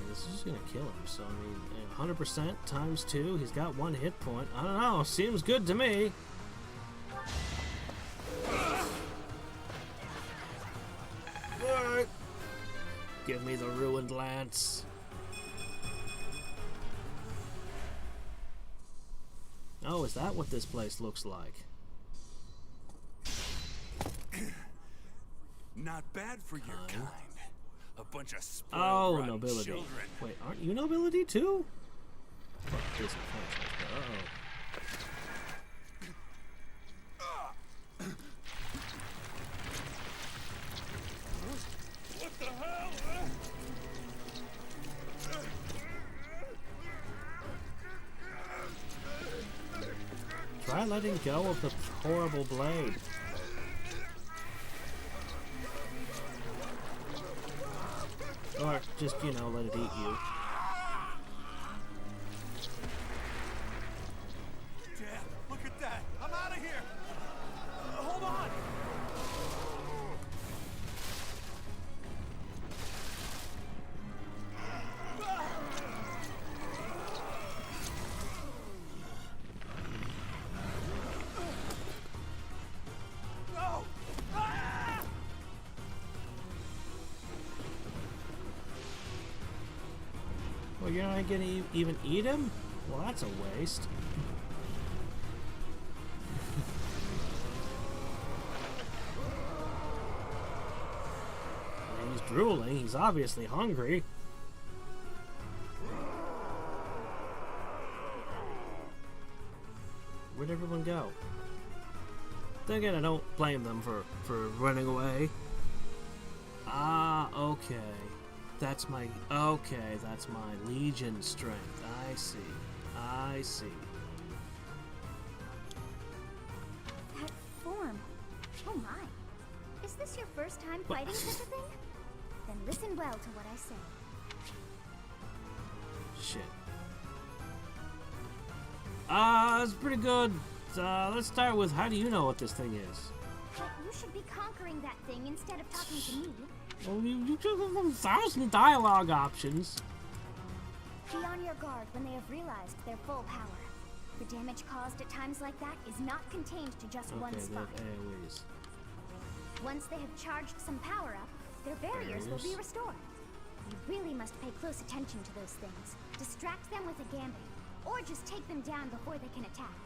This is just gonna kill him, so I mean, 100% times 2, he's got 1 hit point. I don't know, seems good to me. Alright. Give me the ruined lance. Oh, is that what this place looks like? Not bad for your kind. A bunch of spoiled rotten nobility. children. Wait, aren't you nobility too? Fuck, disenfranchised. What the hell? Try letting go of the horrible blade. Or just, you know, let it eat you. Dad, look at that! I'm out of here! Hold on! No! Ah! Well, you're not gonna even eat him? Well, that's a waste. I mean, he's drooling. He's obviously hungry. Where'd everyone go? Then again, I don't blame them for running away. Ah, okay. That's my Legion strength. I see. That form. Oh my. Is this your first time fighting such a thing? Then listen well to what I say. Shit. It's pretty good. Let's start with, how do you know what this thing is? But you should be conquering that thing instead of talking to me. Well, you took 1,000 dialogue options. Be on your guard when they have realized their full power. The damage caused at times like that is not contained to just one Okay, they spot. have AoEs. Once they have charged some power up, their barriers will be restored. You really must pay close attention to those things. Distract them with a gambit, or just take them down before they can attack.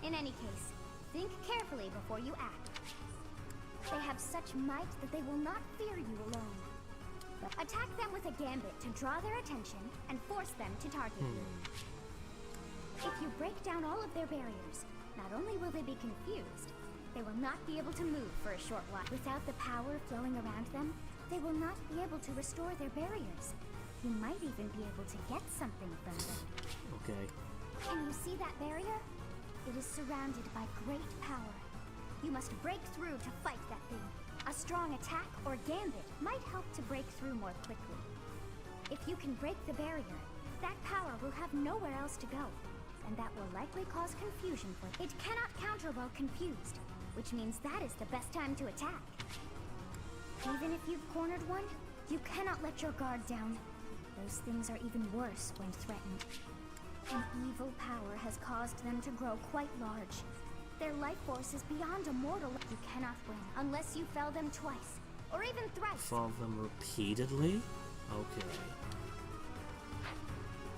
In any case, think carefully before you act. They have such might that they will not fear you alone. Attack them with a gambit to draw their attention and force them to target you. If you break down all of their barriers, not only will they be confused, they will not be able to move for a short while. Without the power flowing around them, they will not be able to restore their barriers. You might even be able to get something from them. Okay. Can you see that barrier? It is surrounded by great power. You must break through to fight that thing. A strong attack or gambit might help to break through more quickly. If you can break the barrier, that power will have nowhere else to go, and that will likely cause confusion for it. It cannot counter while confused, which means that is the best time to attack. Even if you've cornered one, you cannot let your guard down. Those things are even worse when threatened. An evil power has caused them to grow quite large. Their life force is beyond a mortal. You cannot win unless you fell them twice, or even thrice. Fall them repeatedly? Okay.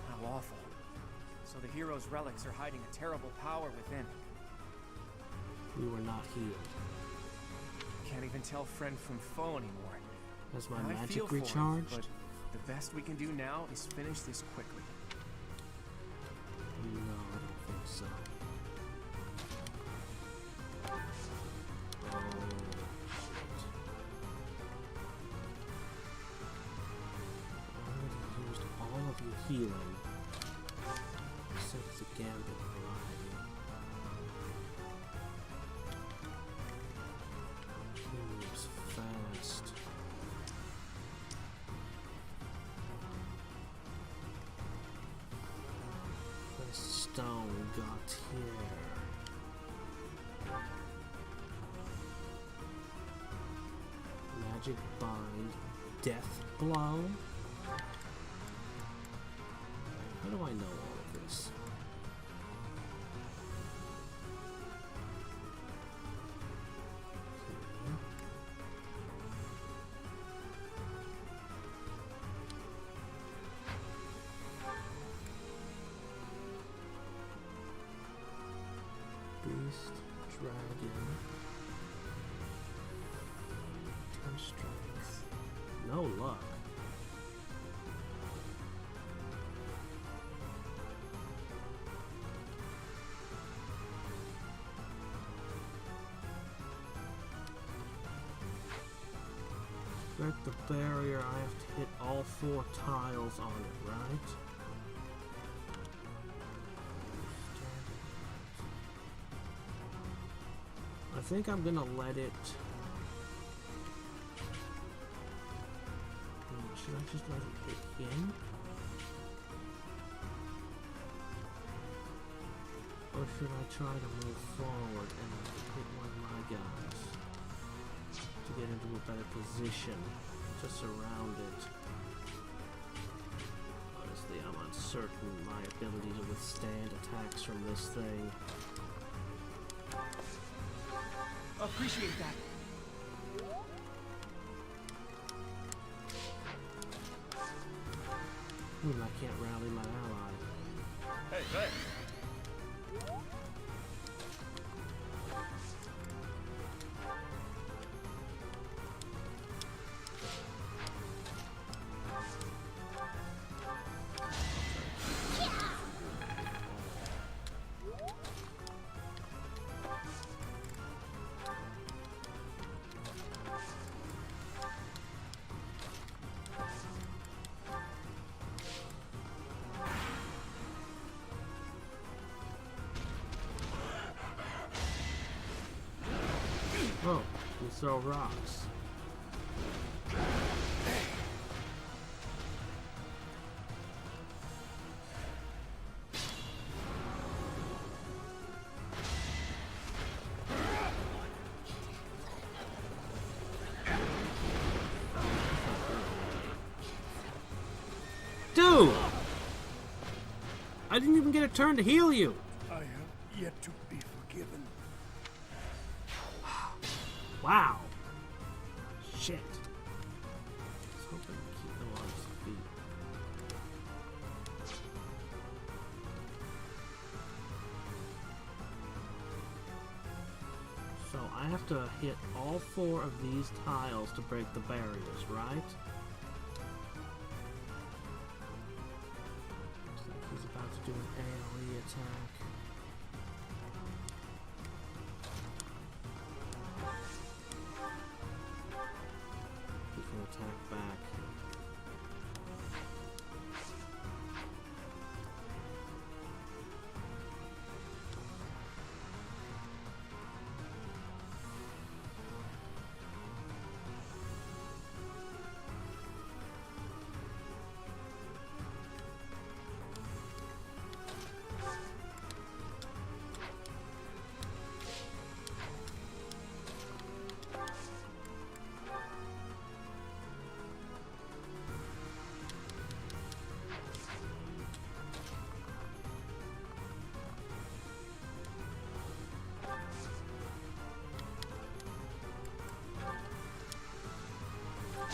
How awful. So the hero's relics are hiding a terrible power within. We were not healed. Can't even tell friend from foe anymore. Has my I feel magic for it, recharged? but the best we can do now is finish this quickly. No, I don't think so. Oh, shit. I already used all of your healing. Except it's a gambit variety. Moves fast. The stone got here. Magic bind, death blow. How do I know all of this? Beast, dragon, 10 strength, no luck. Break the barrier, I have to hit all 4 tiles on it, right? I think I'm gonna let it... Should I just let it hit in? Or should I try to move forward and hit one of my guys? To get into a better position to surround it. Honestly, I'm uncertain my ability to withstand attacks from this thing. Appreciate that. I can't rally my ally. Hey, hey! Oh, you throw rocks. Dude! I didn't even get a turn to heal you! I have yet to be forgiven. Wow. Shit. I was hoping to keep them on his feet. So I have to hit all 4 of these tiles to break the barriers, right? Looks like he's about to do an AoE attack. He can attack back.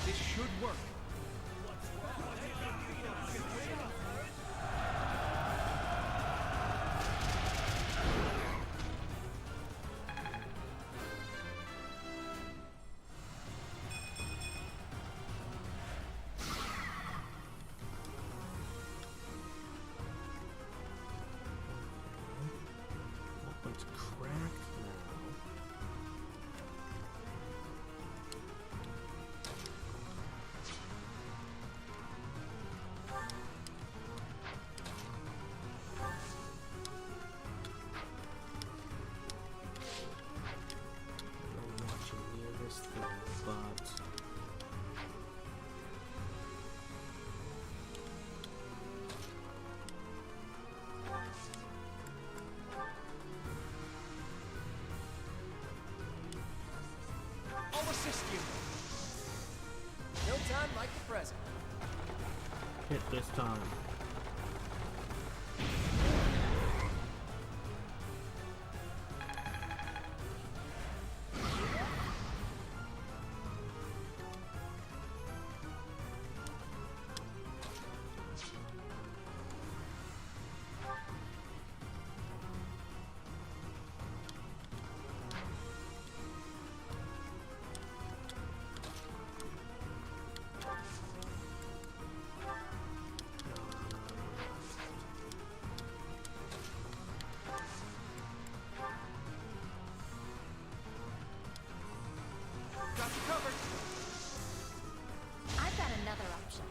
This should work. That one's cracked now. I'm watching near this thing, but I'll assist you. No time like the present. hit this time. Got you covered. I've got another option.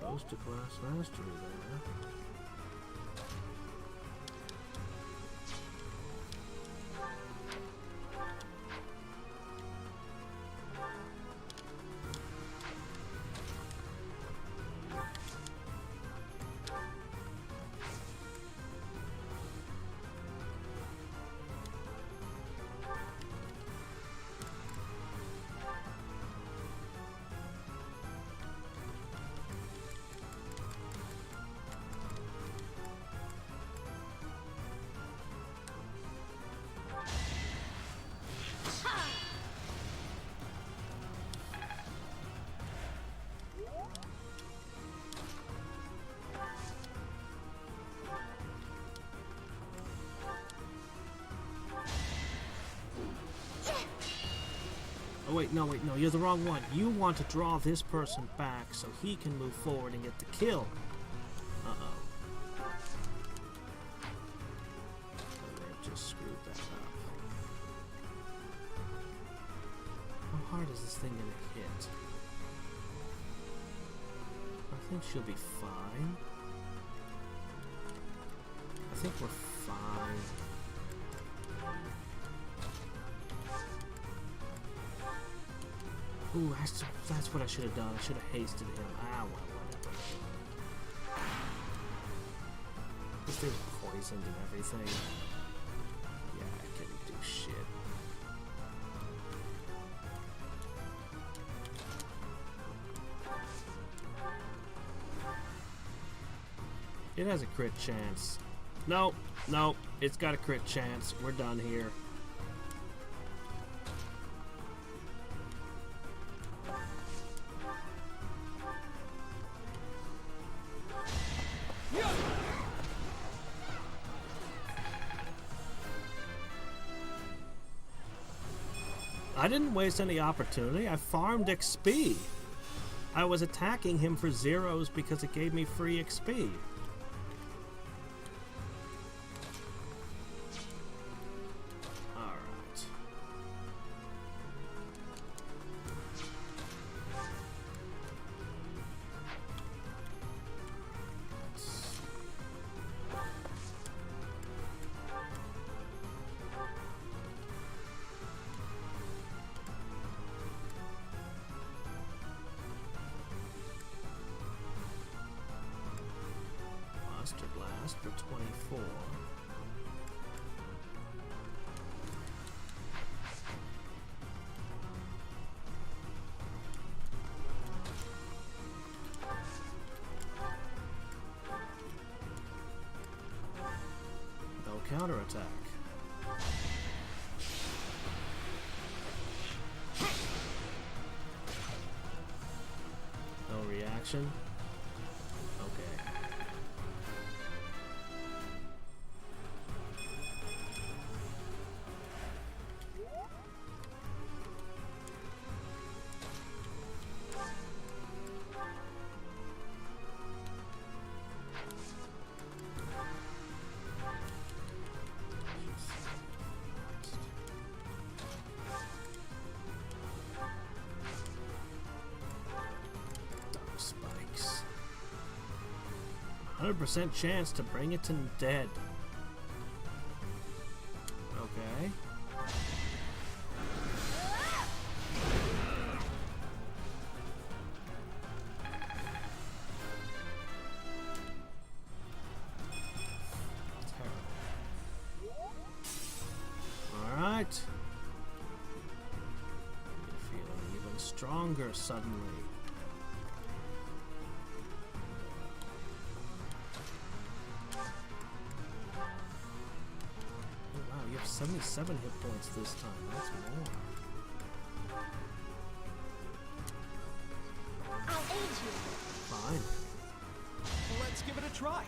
Close to class mastery there. Oh wait, no, you're the wrong one. You want to draw this person back so he can move forward and get the kill. hard is this thing gonna hit? I think she'll be fine. I think we're fine. Ooh, that's what I should have done. I should have hasted him. Ah, well, whatever. This thing's poisoned and everything. Yeah, I couldn't do shit. It has a crit chance. No, no, it's got a crit chance. We're done here. I didn't waste any opportunity. I farmed XP. I was attacking him for zeros because it gave me free XP. Alright. Monster Blast for 24. No counterattack. No reaction. Okay. Spikes. 100% chance to bring it to dead. Okay. Terrible. Alright. Feeling even stronger suddenly. Oh, wow, you have 77 hit points this time. That's more. I'll aid you. Fine. Let's give it a try.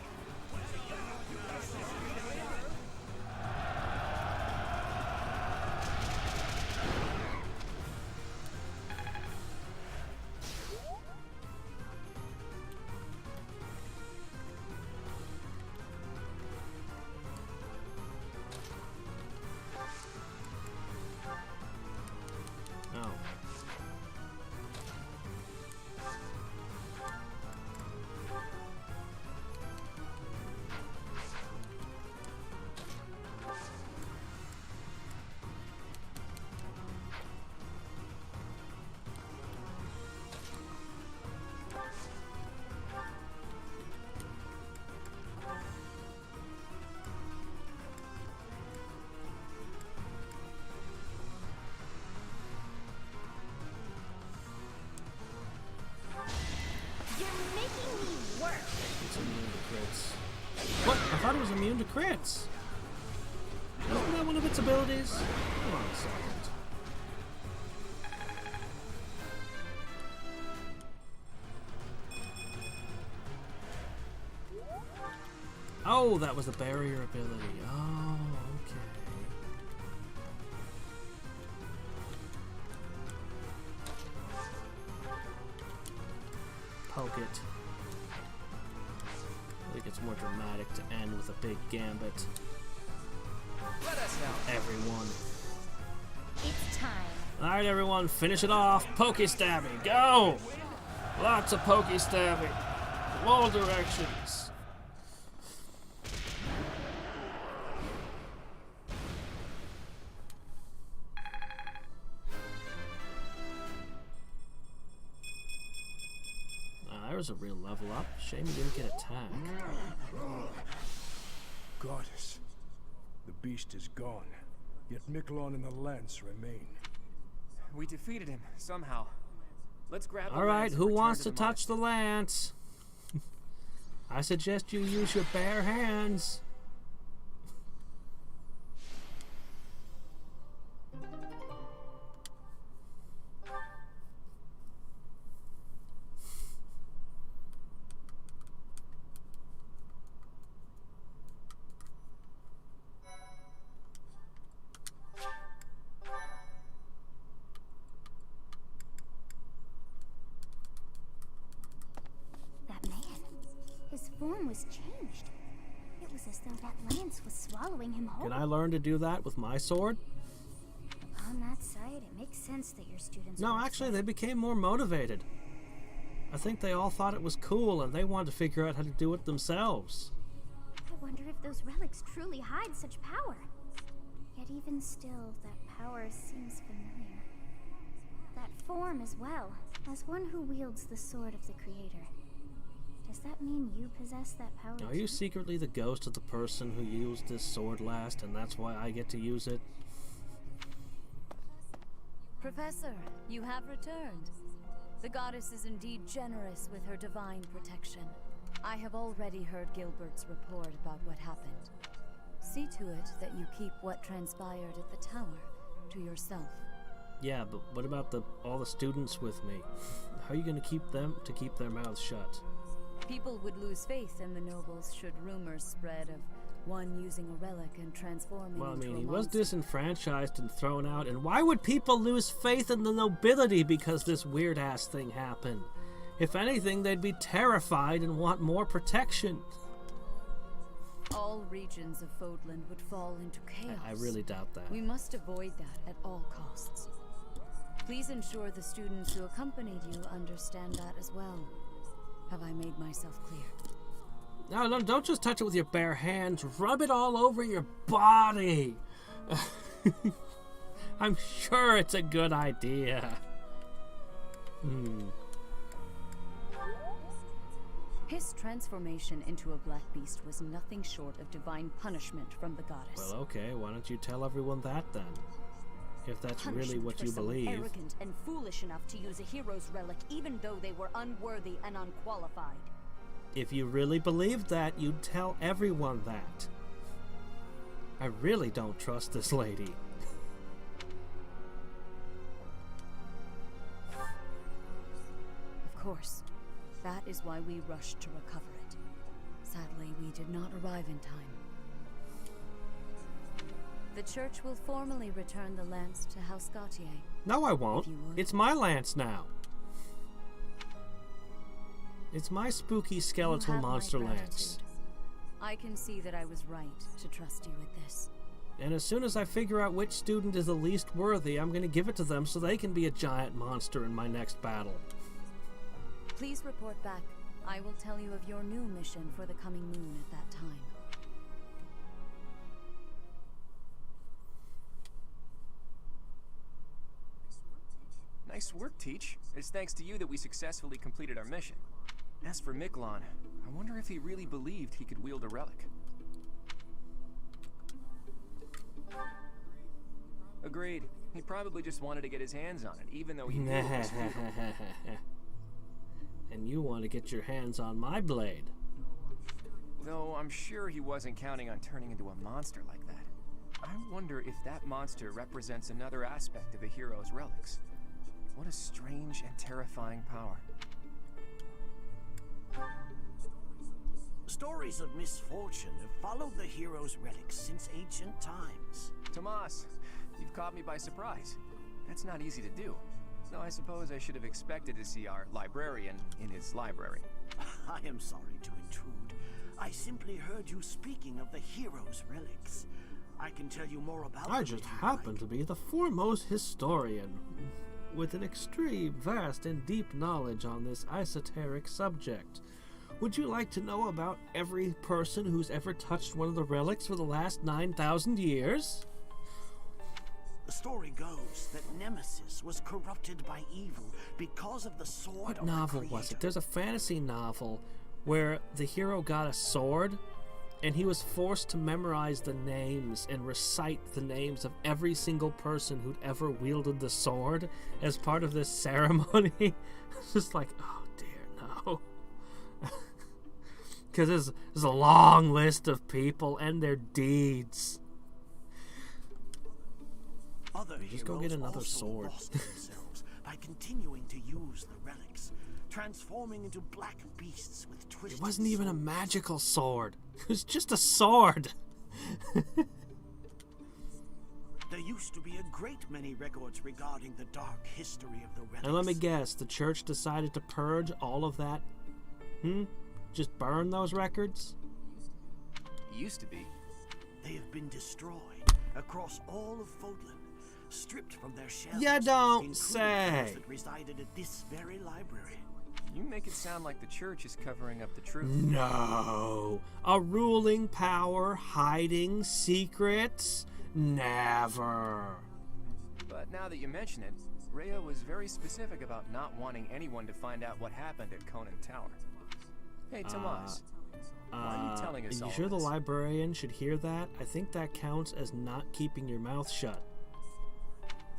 No. You're making me work. It's immune to crits. What? I thought it was immune to crits. Isn't that one of its abilities? Hold on a second. Oh, that was the barrier ability. Oh, okay. Poke it. I think it's more dramatic to end with a big gambit. Let us help. Everyone. It's time. Alright, everyone, finish it off. Pokey stabbing, go! Lots of pokey stabbing. From all directions. There's a real level up. Shame he didn't get attacked. Goddess. The beast is gone. Yet Miquelon and the lance remain. We defeated him, somehow. Let's grab the Alright, lance and who return wants to to the touch the lance? I suggest you use your bare hands. Form was changed. It was as though that lance was swallowing him whole. Can I learn to do that with my sword? On that side, it makes sense that your students... No, actually, they became more motivated. I think they all thought it was cool and they wanted to figure out how to do it themselves. I wonder if those relics truly hide such power. Yet even still, that power seems familiar. That form as well, as one who wields the sword of the Creator. Does that mean you possess that power? Are you secretly the ghost of the person who used this sword last, and that's why I get to use it? Professor, you have returned. The goddess is indeed generous with her divine protection. I have already heard Gilbert's report about what happened. See to it that you keep what transpired at the tower to yourself. Yeah, but what about all the students with me? How are you going to keep them to keep their mouths shut? People would lose faith in the nobles should rumors spread of one using a relic and transforming well, I into mean, a he was monster. disenfranchised and thrown out, and why would people lose faith in the nobility because this weird-ass thing happened? If anything, they'd be terrified and want more protection. All regions of Fodland would fall into chaos. I really doubt that. We must avoid that at all costs. Please ensure the students who accompanied you understand that as well. Have I made myself clear? No, don't just touch it with your bare hands. Rub it all over your body. I'm sure it's a good idea. His transformation into a black beast was nothing short of divine punishment from the goddess. Well, okay, why don't you tell everyone that then? If that's really what you believe. Arrogant and foolish enough to use a hero's relic even though they were unworthy and unqualified. If you really believed that, you'd tell everyone that. I really don't trust this lady. Of course. That is why we rushed to recover it. Sadly, we did not arrive in time. The church will formally return the lance to House Gautier. No, I won't. It's my lance now. It's my spooky skeletal monster lance. I can see that I was right to trust you with this. And as soon as I figure out which student is the least worthy, I'm going to give it to them so they can be a giant monster in my next battle. Please report back. I will tell you of your new mission for the coming moon at that time. Nice work, Teach. It's thanks to you that we successfully completed our mission. As for Miquelon, I wonder if he really believed he could wield a relic. Agreed. He probably just wanted to get his hands on it, even though he knew it was futile. And you want to get your hands on my blade. Though I'm sure he wasn't counting on turning into a monster like that. I wonder if that monster represents another aspect of a hero's relics. What a strange and terrifying power. Stories of misfortune have followed the hero's relics since ancient times. Tomas, you've caught me by surprise. That's not easy to do. Though I suppose I should have expected to see our librarian in his library. I am sorry to intrude. I simply heard you speaking of the hero's relics. I can tell you more about I them just if you'd happen like. to be the foremost historian, with an extreme, vast, and deep knowledge on this esoteric subject. Would you like to know about every person who's ever touched one of the relics for the last 9,000 years? The story goes that Nemesis was corrupted by evil because of the sword What of the novel Creator. was it? There's a fantasy novel where the hero got a sword, and he was forced to memorize the names and recite the names of every single person who'd ever wielded the sword as part of this ceremony. It's just like, oh dear, no. Because there's a long list of people and their deeds. Other Just go heroes get another also sword. lost themselves by continuing to use the relics, transforming into black beasts with twisted It wasn't even a swords. magical sword. It was just a sword. There used to be a great many records regarding the dark history of the relics. And let me guess, the church decided to purge all of that? Just burn those records? Used to be. They have been destroyed across all of Fodlan, stripped from their shells. You don't including say. those that resided at this very library. You make it sound like the church is covering up the truth. No. A ruling power hiding secrets? Never. But now that you mention it, Rhea was very specific about not wanting anyone to find out what happened at Conan Tower. Hey, Tomas, why are you telling us Are all you sure the this? librarian should hear that? I think that counts as not keeping your mouth shut.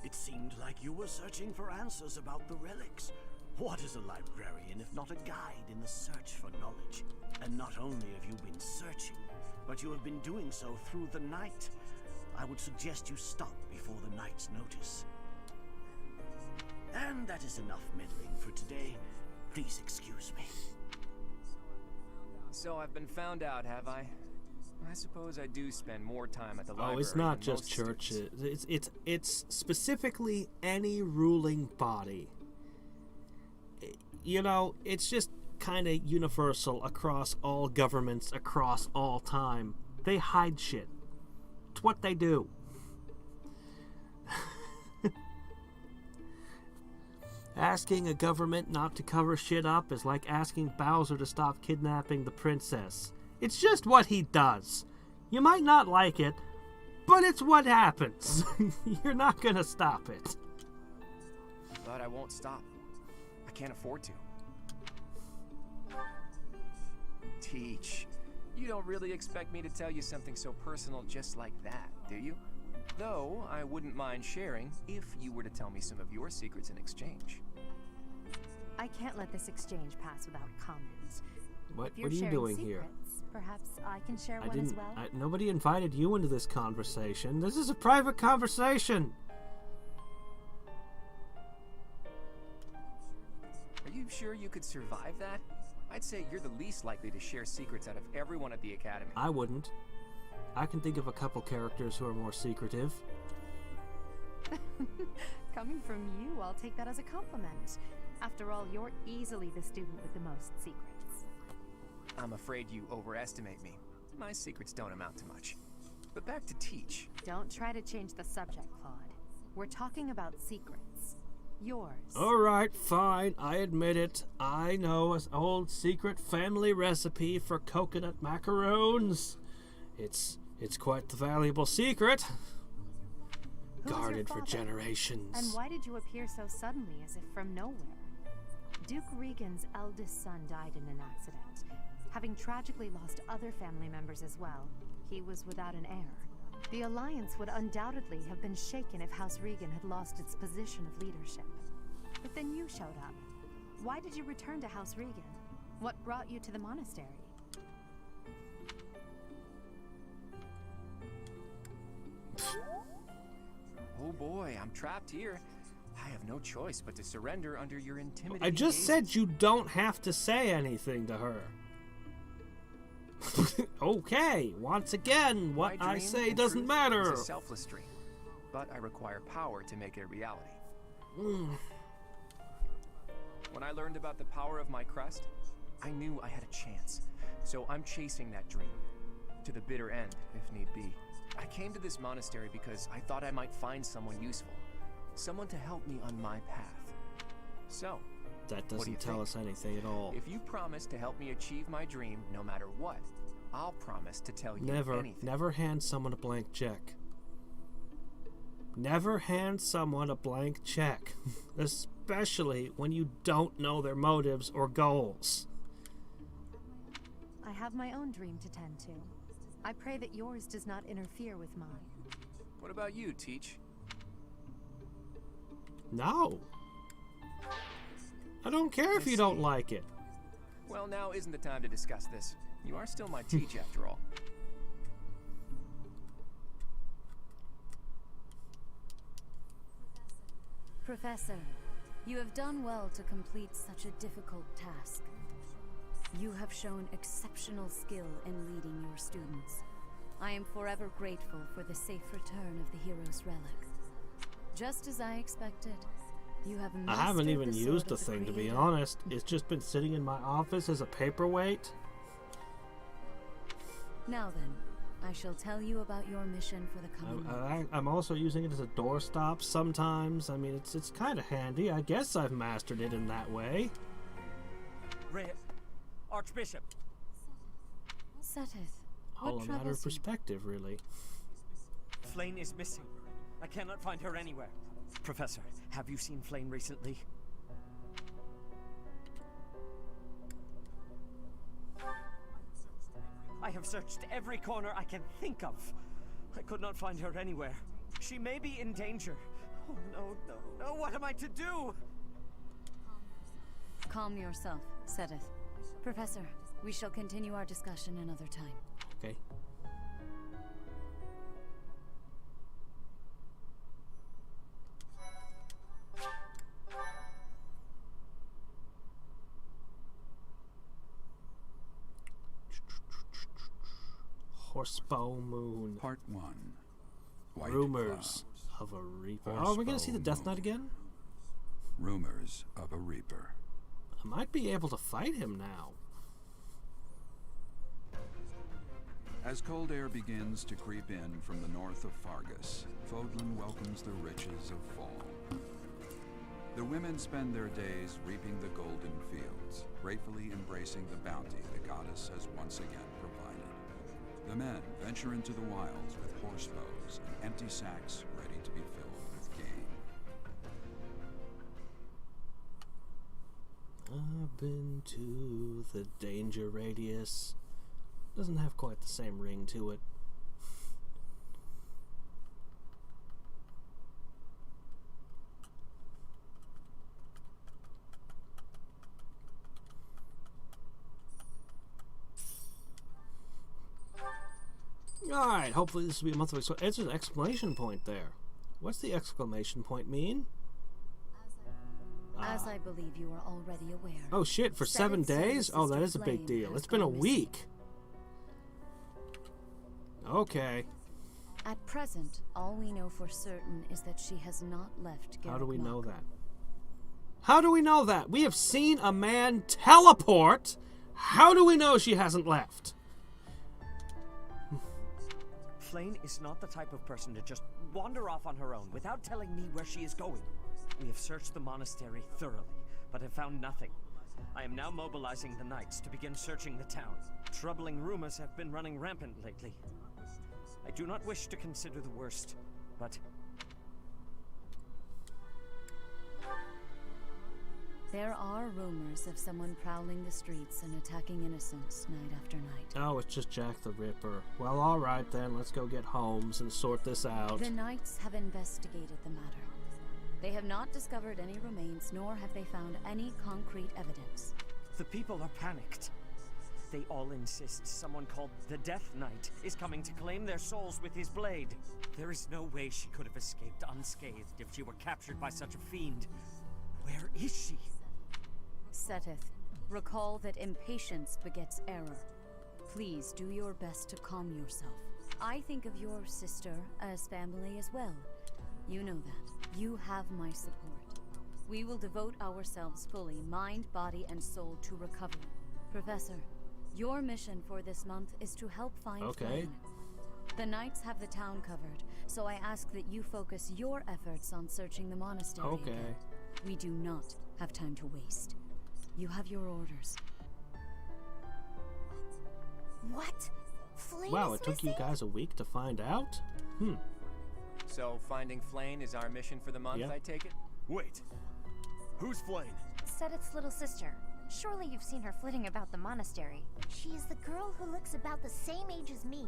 It seemed like you were searching for answers about the relics. What is a librarian if not a guide in the search for knowledge? And not only have you been searching, but you have been doing so through the night. I would suggest you stop before the night's notice. And that is enough meddling for today. Please excuse me. So I've been found out, have I? I suppose I do spend more time at the library. Oh, it's not than just most churches. students. It's specifically any ruling body. You know, it's just kind of universal across all governments, across all time. They hide shit. It's what they do. Asking a government not to cover shit up is like asking Bowser to stop kidnapping the princess. It's just what he does. You might not like it, but it's what happens. You're not gonna stop it. But I won't stop. I can't afford to. Teach. You don't really expect me to tell you something so personal just like that, do you? Though, I wouldn't mind sharing if you were to tell me some of your secrets in exchange. I can't let this exchange pass without comment. What If you're are you sharing doing here? secrets, perhaps I can share I one as didn't. well. Nobody invited you into this conversation. This is a private conversation. Are you sure you could survive that? I'd say you're the least likely to share secrets out of everyone at the academy. I wouldn't. I can think of a couple characters who are more secretive. Coming from you, I'll take that as a compliment. After all, you're easily the student with the most secrets. I'm afraid you overestimate me. My secrets don't amount to much. But back to Teach. Don't try to change the subject, Claude. We're talking about secrets. Yours. Alright, fine, I admit it. I know an old secret family recipe for coconut macaroons. It's quite the valuable secret. Who was your Guarded for father? generations. And why did you appear so suddenly, as if from nowhere? Duke Regan's eldest son died in an accident. Having tragically lost other family members as well, he was without an heir. The Alliance would undoubtedly have been shaken if House Regan had lost its position of leadership. But then you showed up. Why did you return to House Regan? What brought you to the monastery? Oh boy, I'm trapped here. I have no choice but to surrender under your intimidating I just gaze. said you don't have to say anything to her. Okay, once again, what My I dream, say in doesn't truth, matter. is a selfless dream, but I require power to make it a reality. When I learned about the power of my crest, I knew I had a chance. So I'm chasing that dream. to the bitter end, if need be. I came to this monastery because I thought I might find someone useful. Someone to help me on my path. So, That what do you doesn't tell think? us anything at all. If you promise to help me achieve my dream no matter what, I'll promise to tell you anything. Never hand someone a blank check. Never hand someone a blank check. Especially when you don't know their motives or goals. I have my own dream to tend to. I pray that yours does not interfere with mine. What about you, Teach? No. I don't care if you don't like it. Well, now isn't the time to discuss this. You are still my Teach after all. Professor, you have done well to complete such a difficult task. You have shown exceptional skill in leading your students. I am forever grateful for the safe return of the hero's relic. Just as I expected, you have I haven't mastered even the used sword the of thing, to be Creator. honest. It's just been sitting in my office as a paperweight. Now then, I shall tell you about your mission for the coming month. I'm also using it as a doorstop sometimes. I mean, it's kind of handy. I guess I've mastered it in that way. Archbishop. Seteth, All what a matter of troubles you? perspective, really. Flame is missing. I cannot find her anywhere. Professor, have you seen Flame recently? I have searched every corner I can think of. I could not find her anywhere. She may be in danger. Oh no, no, no, what am I to do? Calm yourself, Seteth. Professor, we shall continue our discussion another time. Okay. Horsebow Moon. Part 1. White Rumors Clouds. of a Reaper. Oh, are we going to see the Death Knight again? Rumors of a Reaper. I might be able to fight him now. As cold air begins to creep in from the north of Fargus, Fodlan welcomes the riches of fall. The women spend their days reaping the golden fields, gratefully embracing the bounty the goddess has once again provided. The men venture into the wilds with horse bows and empty sacks ready to be filled with game. I've been to the danger radius. Doesn't have quite the same ring to it. Alright, hopefully this will be a month of expo. It's an exclamation point there. What's the exclamation point mean? As I believe you are already aware. Oh shit, for 7 days? Oh, that is a big Flame deal. has It's been a gone week. Okay. At present, all we know for certain is that she has not left How do we know Garrett that? How do we know that? We have seen a man teleport. How do we know she hasn't left? Flame is not the type of person to just wander off on her own without telling me where she is going. We have searched the monastery thoroughly, but have found nothing. I am now mobilizing the knights to begin searching the town. Troubling rumors have been running rampant lately. I do not wish to consider the worst, but... There are rumors of someone prowling the streets and attacking innocents night after night. Oh, it's just Jack the Ripper. Well, alright then, let's go get Holmes and sort this out. The knights have investigated the matter. They have not discovered any remains, nor have they found any concrete evidence. The people are panicked. They all insist someone called the Death Knight is coming to claim their souls with his blade. There is no way she could have escaped unscathed if she were captured by such a fiend. Where is she? Seteth, recall that impatience begets error. Please do your best to calm yourself. I think of your sister as family as well. You know that. You have my support. We will devote ourselves fully, mind, body, and soul, to recovery. Professor, Your mission for this month is to help find Flame. The knights have the town covered, so I ask that you focus your efforts on searching the monastery. Okay. We do not have time to waste. You have your orders. What? Flame Wow, is it took missing? you guys a week to find out? So finding Flame is our mission for the month, Yep. I take it? Wait. Who's Flame? Setit's little sister. Surely you've seen her flitting about the monastery. She is the girl who looks about the same age as me,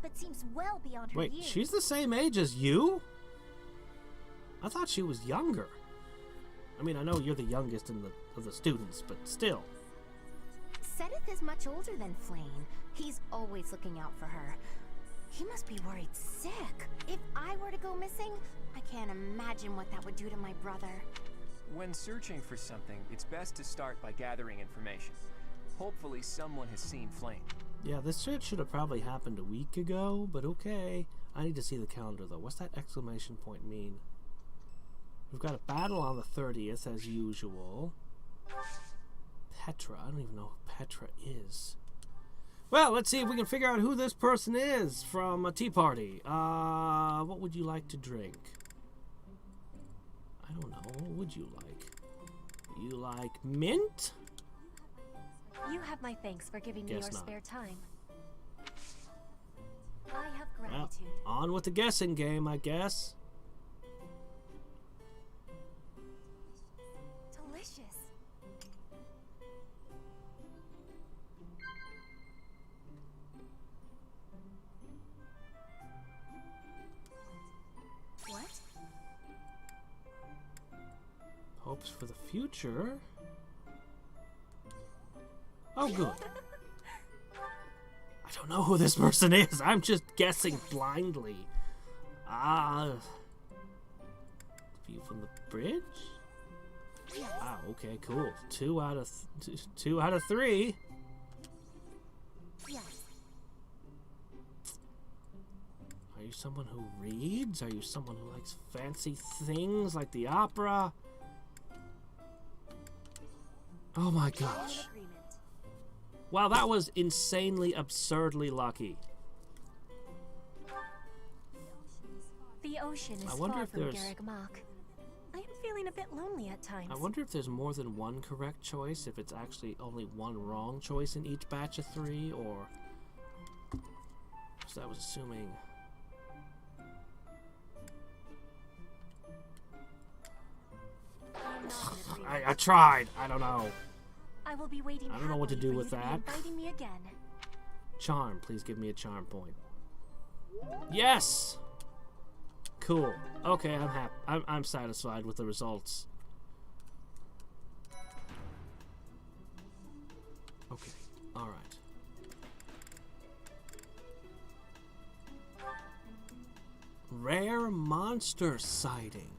but seems well beyond her Wait, years. she's the same age as you? I thought she was younger. I mean, I know you're the youngest of the students, but still. Setith is much older than Flame. He's always looking out for her. He must be worried sick. If I were to go missing, I can't imagine what that would do to my brother. When searching for something, it's best to start by gathering information. Hopefully someone has seen Flame. Yeah, this shit should have probably happened a week ago, but okay. I need to see the calendar, though. What's that exclamation point mean? We've got a battle on the 30th, as usual. Petra. I don't even know who Petra is. Well, let's see if we can figure out who this person is from a tea party. What would you like to drink? I don't know. What would you like? You like mint? You have my thanks for giving me Guess your not. spare time. I have Well, gratitude. on with the guessing game, I guess. Delicious. What? Hopes for the future. Oh, good. I don't know who this person is. I'm just guessing blindly. View from the bridge? Wow, okay, cool. 2 out of 2 out of 3. Yes. Are you someone who reads? Are you someone who likes fancy things like the opera? Oh my gosh. Wow, that was insanely, absurdly lucky. The ocean is I wonder far if from there's- Garreg Mach. I am feeling a bit lonely at times. I wonder if there's more than one correct choice, if it's actually only one wrong choice in each batch of 3, or... So I was assuming... I tried. I don't know. I will be waiting. I don't know what to do happily with for you to be that. Inviting me again. Charm. Please give me a charm point. Yes! Cool. Okay, I'm happy. I'm satisfied with the results. Okay. Alright. Rare monster sighting.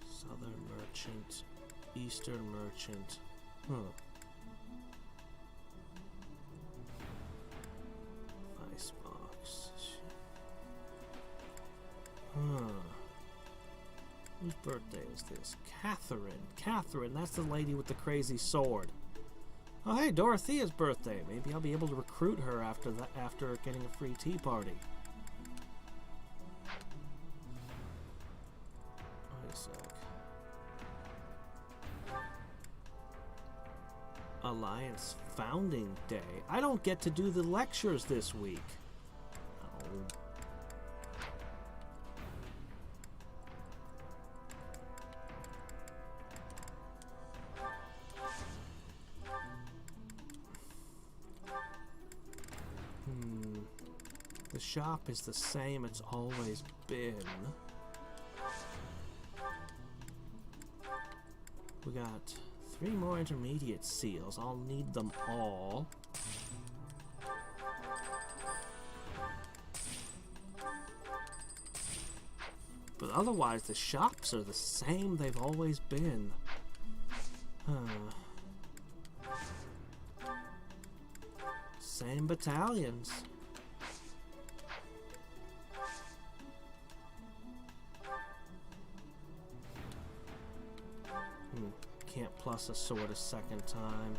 Southern merchant. Eastern merchant. Icebox. Whose birthday is this? Catherine. Catherine, that's the lady with the crazy sword. Oh, hey, Dorothea's birthday. Maybe I'll be able to recruit her after getting a free tea party. Wait a sec. Alliance Founding Day. I don't get to do the lectures this week. Oh. The shop is the same it's always been. We got 3 more intermediate seals. I'll need them all. But otherwise, the shops are the same they've always been. Same battalions. Can't plus a sword a second time.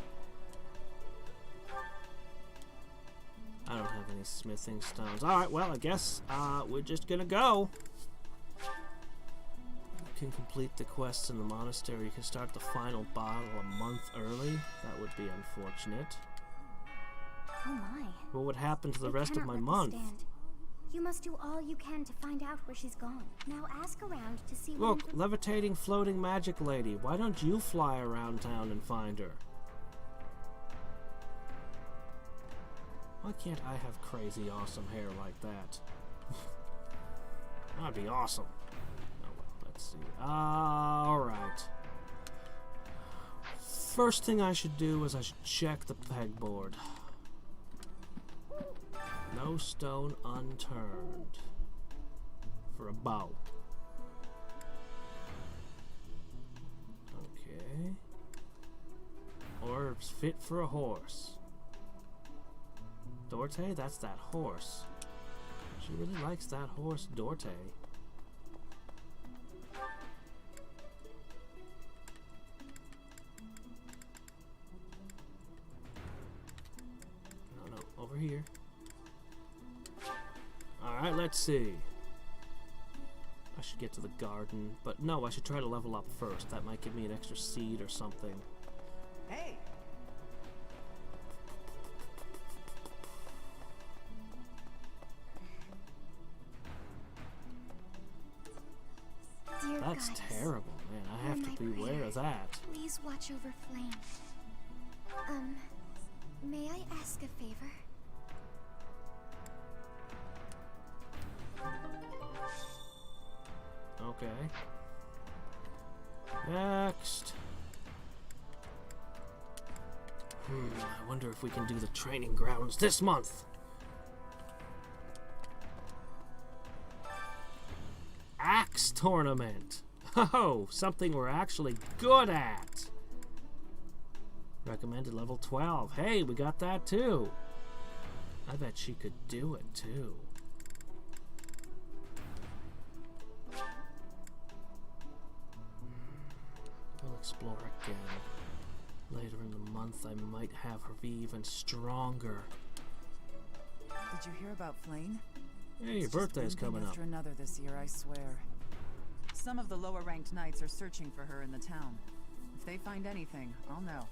I don't have any smithing stones. Alright, well, I guess we're just gonna go. You can complete the quests in the monastery. You can start the final battle a month early. That would be unfortunate. Oh my. What would happen to the We rest of cannot my let this month? stand. You must do all you can to find out where she's gone. Now ask around to see Look, what levitating floating magic lady. Why don't you fly around town and find her? Why can't I have crazy awesome hair like that? That'd be awesome. Oh well, let's see. Alright. First thing I should do is I should check the pegboard. No stone unturned. For a bow. Okay. Orbs fit for a horse. Dorte? That's that horse. She really likes that horse, Dorte. No, over here. Alright, let's see. I should get to the garden, but no, I should try to level up first. That might give me an extra seed or something. Hey! Dear That's goddess, terrible, man. I have hear to my beware prayer. of that. Please watch over Flame. May I ask a favor? Okay. Next. I wonder if we can do the training grounds this month. Axe tournament. Oh, something we're actually good at. Recommended level 12. Hey, we got that too. I bet she could do it too. We'll explore again. Later in the month, I might have her be even stronger. Did you hear about Flame? Hey, your birthday's coming up. After another this year, I swear. Some of the lower-ranked knights are searching for her in the town. If they find anything, I'll know.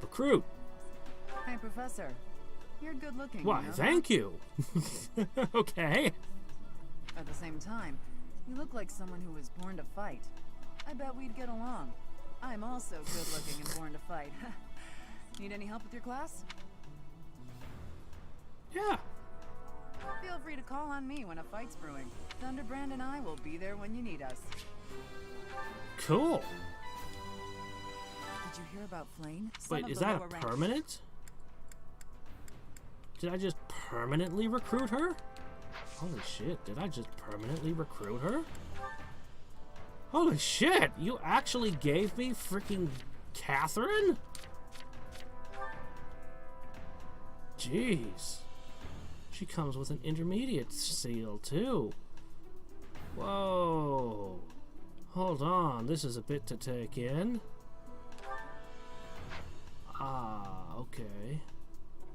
Recruit. Hey, Professor. You're good-looking. Why, you know thank you. Okay. At the same time, you look like someone who was born to fight. I bet we'd get along. I'm also good-looking and born to fight. Need any help with your class? Yeah. Feel free to call on me when a fight's brewing. Thunderbrand and I will be there when you need us. Cool. Did you hear about Flame? Wait, is that a permanent? Did I just permanently recruit her? Holy shit, did I just permanently recruit her? Holy shit, you actually gave me freaking Catherine? Jeez. She comes with an intermediate seal, too. Whoa. Hold on, this is a bit to take in. Ah, okay.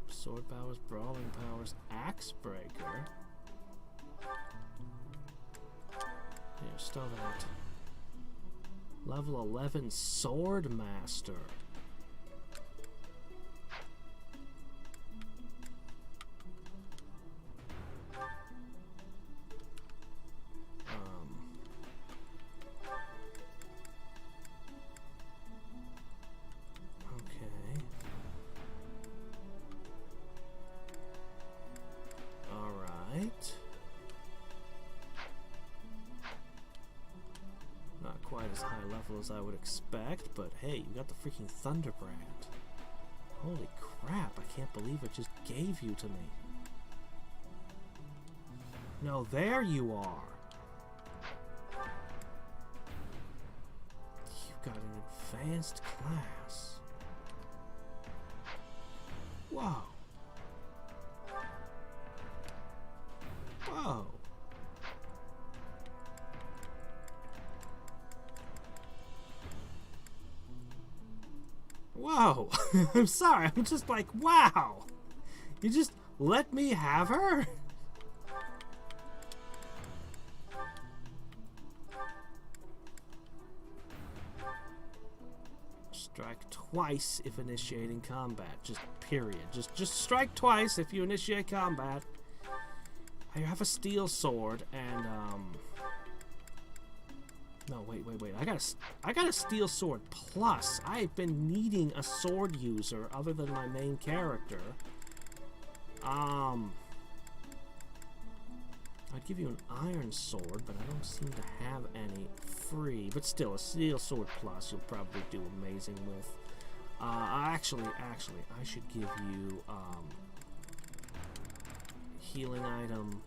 Sword powers, brawling powers, axe breaker. Here, stow that. Level 11 sword master. Okay. Alright. Not quite as high level as I would expect, but hey, you got the freaking Thunderbrand. Holy crap, I can't believe it just gave you to me. No, there you are. You've got an advanced class. Whoa. Whoa. Whoa. I'm sorry. I'm just like, wow. You just let me have her? Strike twice if initiating combat. Just period. Just strike twice if you initiate combat. I have a steel sword and no, wait. I got a steel sword plus. I've been needing a sword user other than my main character. I'd give you an iron sword, but I don't seem to have any free. But still, a steel sword plus you'll probably do amazing with. Actually, I should give you healing item.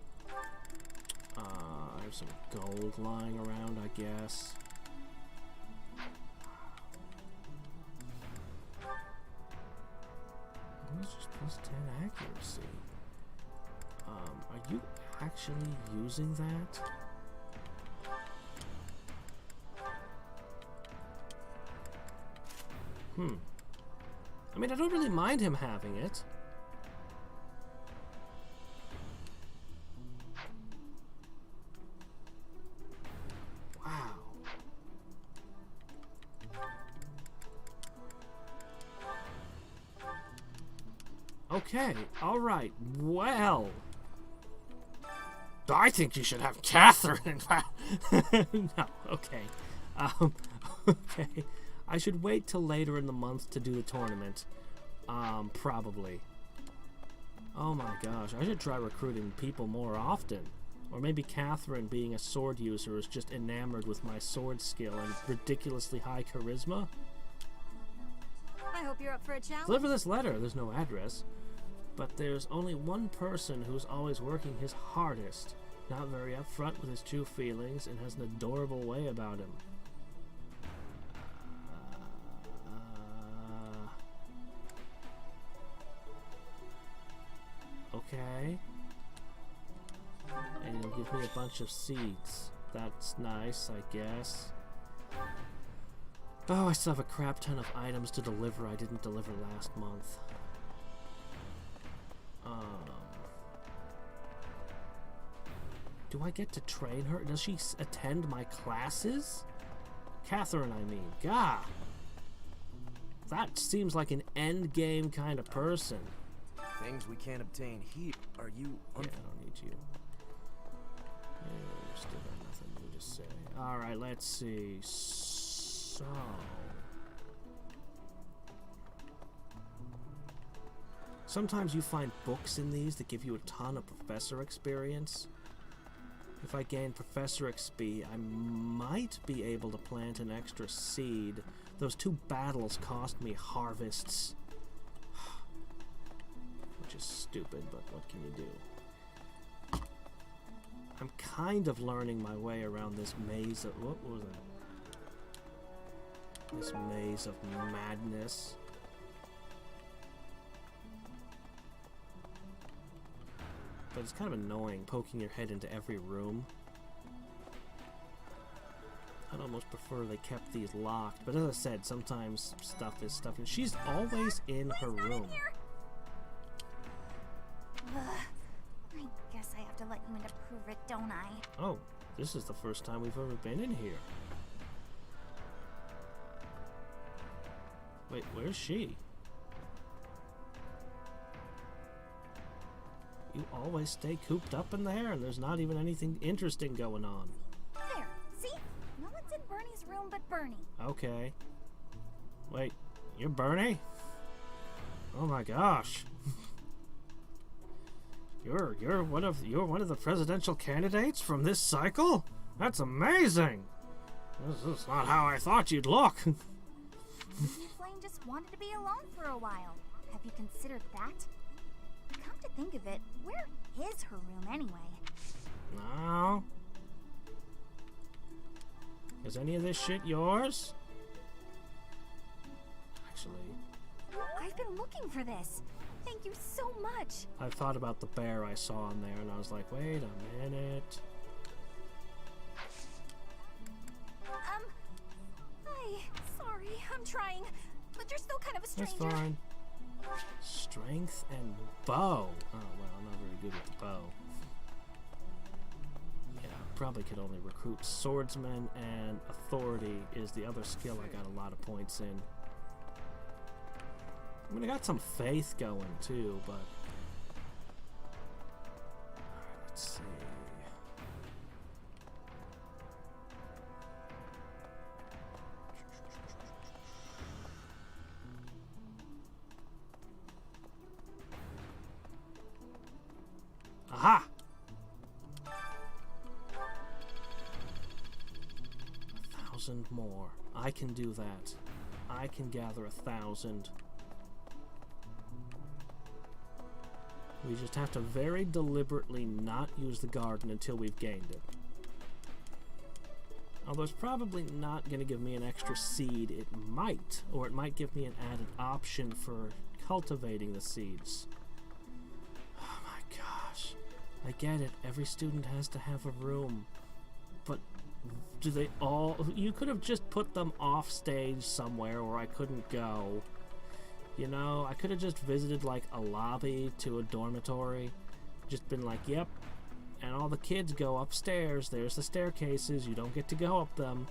I have some gold lying around, I guess. It's just plus 10 accuracy. Are you actually using that? I mean, I don't really mind him having it. Wow. Okay, alright, well. I think you should have Catherine, in fact. No, okay. Okay. I should wait till later in the month to do the tournament. Probably. Oh my gosh, I should try recruiting people more often. Or maybe Catherine, being a sword user, is just enamored with my sword skill and ridiculously high charisma. I hope you're up for a challenge. Deliver this letter. There's no address. But there's only one person who's always working his hardest. Not very upfront with his true feelings and has an adorable way about him. Okay. And he'll give me a bunch of seeds. That's nice, I guess. Oh, I still have a crap ton of items to deliver I didn't deliver last month. Do I get to train her? Does she attend my classes? Catherine, I mean. Gah! That seems like an end game kind of person. Things we can't obtain here. Are you? Yeah, I don't need you. Yeah, still got nothing new to say. All right, let's see. So, sometimes you find books in these that give you a ton of professor experience. If I gain professor XP, I might be able to plant an extra seed. Those 2 battles cost me harvests. Which is stupid, but what can you do? I'm kind of learning my way around this maze of... What was it? This maze of madness. But it's kind of annoying poking your head into every room. I'd almost prefer they kept these locked. But as I said, sometimes stuff is stuff. And she's always in her room. I guess I have to let you in to prove it, don't I? Oh, this is the first time we've ever been in here. Wait, where's she? You always stay cooped up in there, and there's not even anything interesting going on. There, see? No one's in Bernie's room but Bernie. Okay. Wait, you're Bernie? Oh my gosh. You're one of the presidential candidates from this cycle? That's amazing. This is not how I thought you'd look. Maybe Flame just wanted to be alone for a while. Have you considered that? Come to think of it, where is her room anyway? No. Is any of this shit yours? Actually, I've been looking for this. Thank you so much. I thought about the bear I saw in there, and I was like, wait a minute. Sorry, I'm trying. but you're still kind of a That's stranger. fine. Strength and bow. Oh, well, I'm not very good with the bow. Yeah, probably could only recruit swordsman, and authority is the other skill I got a lot of points in. I mean, I got some faith going too, but... Alright, let's see. Aha! 1,000 more. I can do that. I can gather 1,000. We just have to very deliberately not use the garden until we've gained it. Although it's probably not going to give me an extra seed. It might, or it might give me an added option for cultivating the seeds. Oh my gosh. I get it. Every student has to have a room. But do they all... You could have just put them off stage somewhere where I couldn't go. You know, I could have just visited like a lobby to a dormitory. Just been like, yep. And all the kids go upstairs. There's the staircases. You don't get to go up them.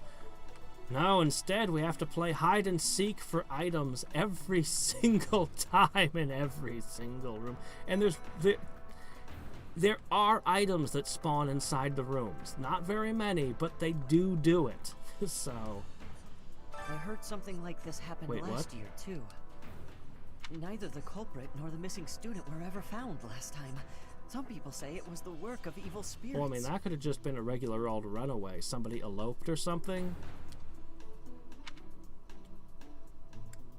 No, instead we have to play hide and seek for items every single time in every single room. And there are items that spawn inside the rooms. Not very many, but they do it. So... I heard something like this happen last year, too. Neither the culprit nor the missing student were ever found last time. Some people say it was the work of evil spirits. Well, I mean, that could have just been a regular old runaway. Somebody eloped or something.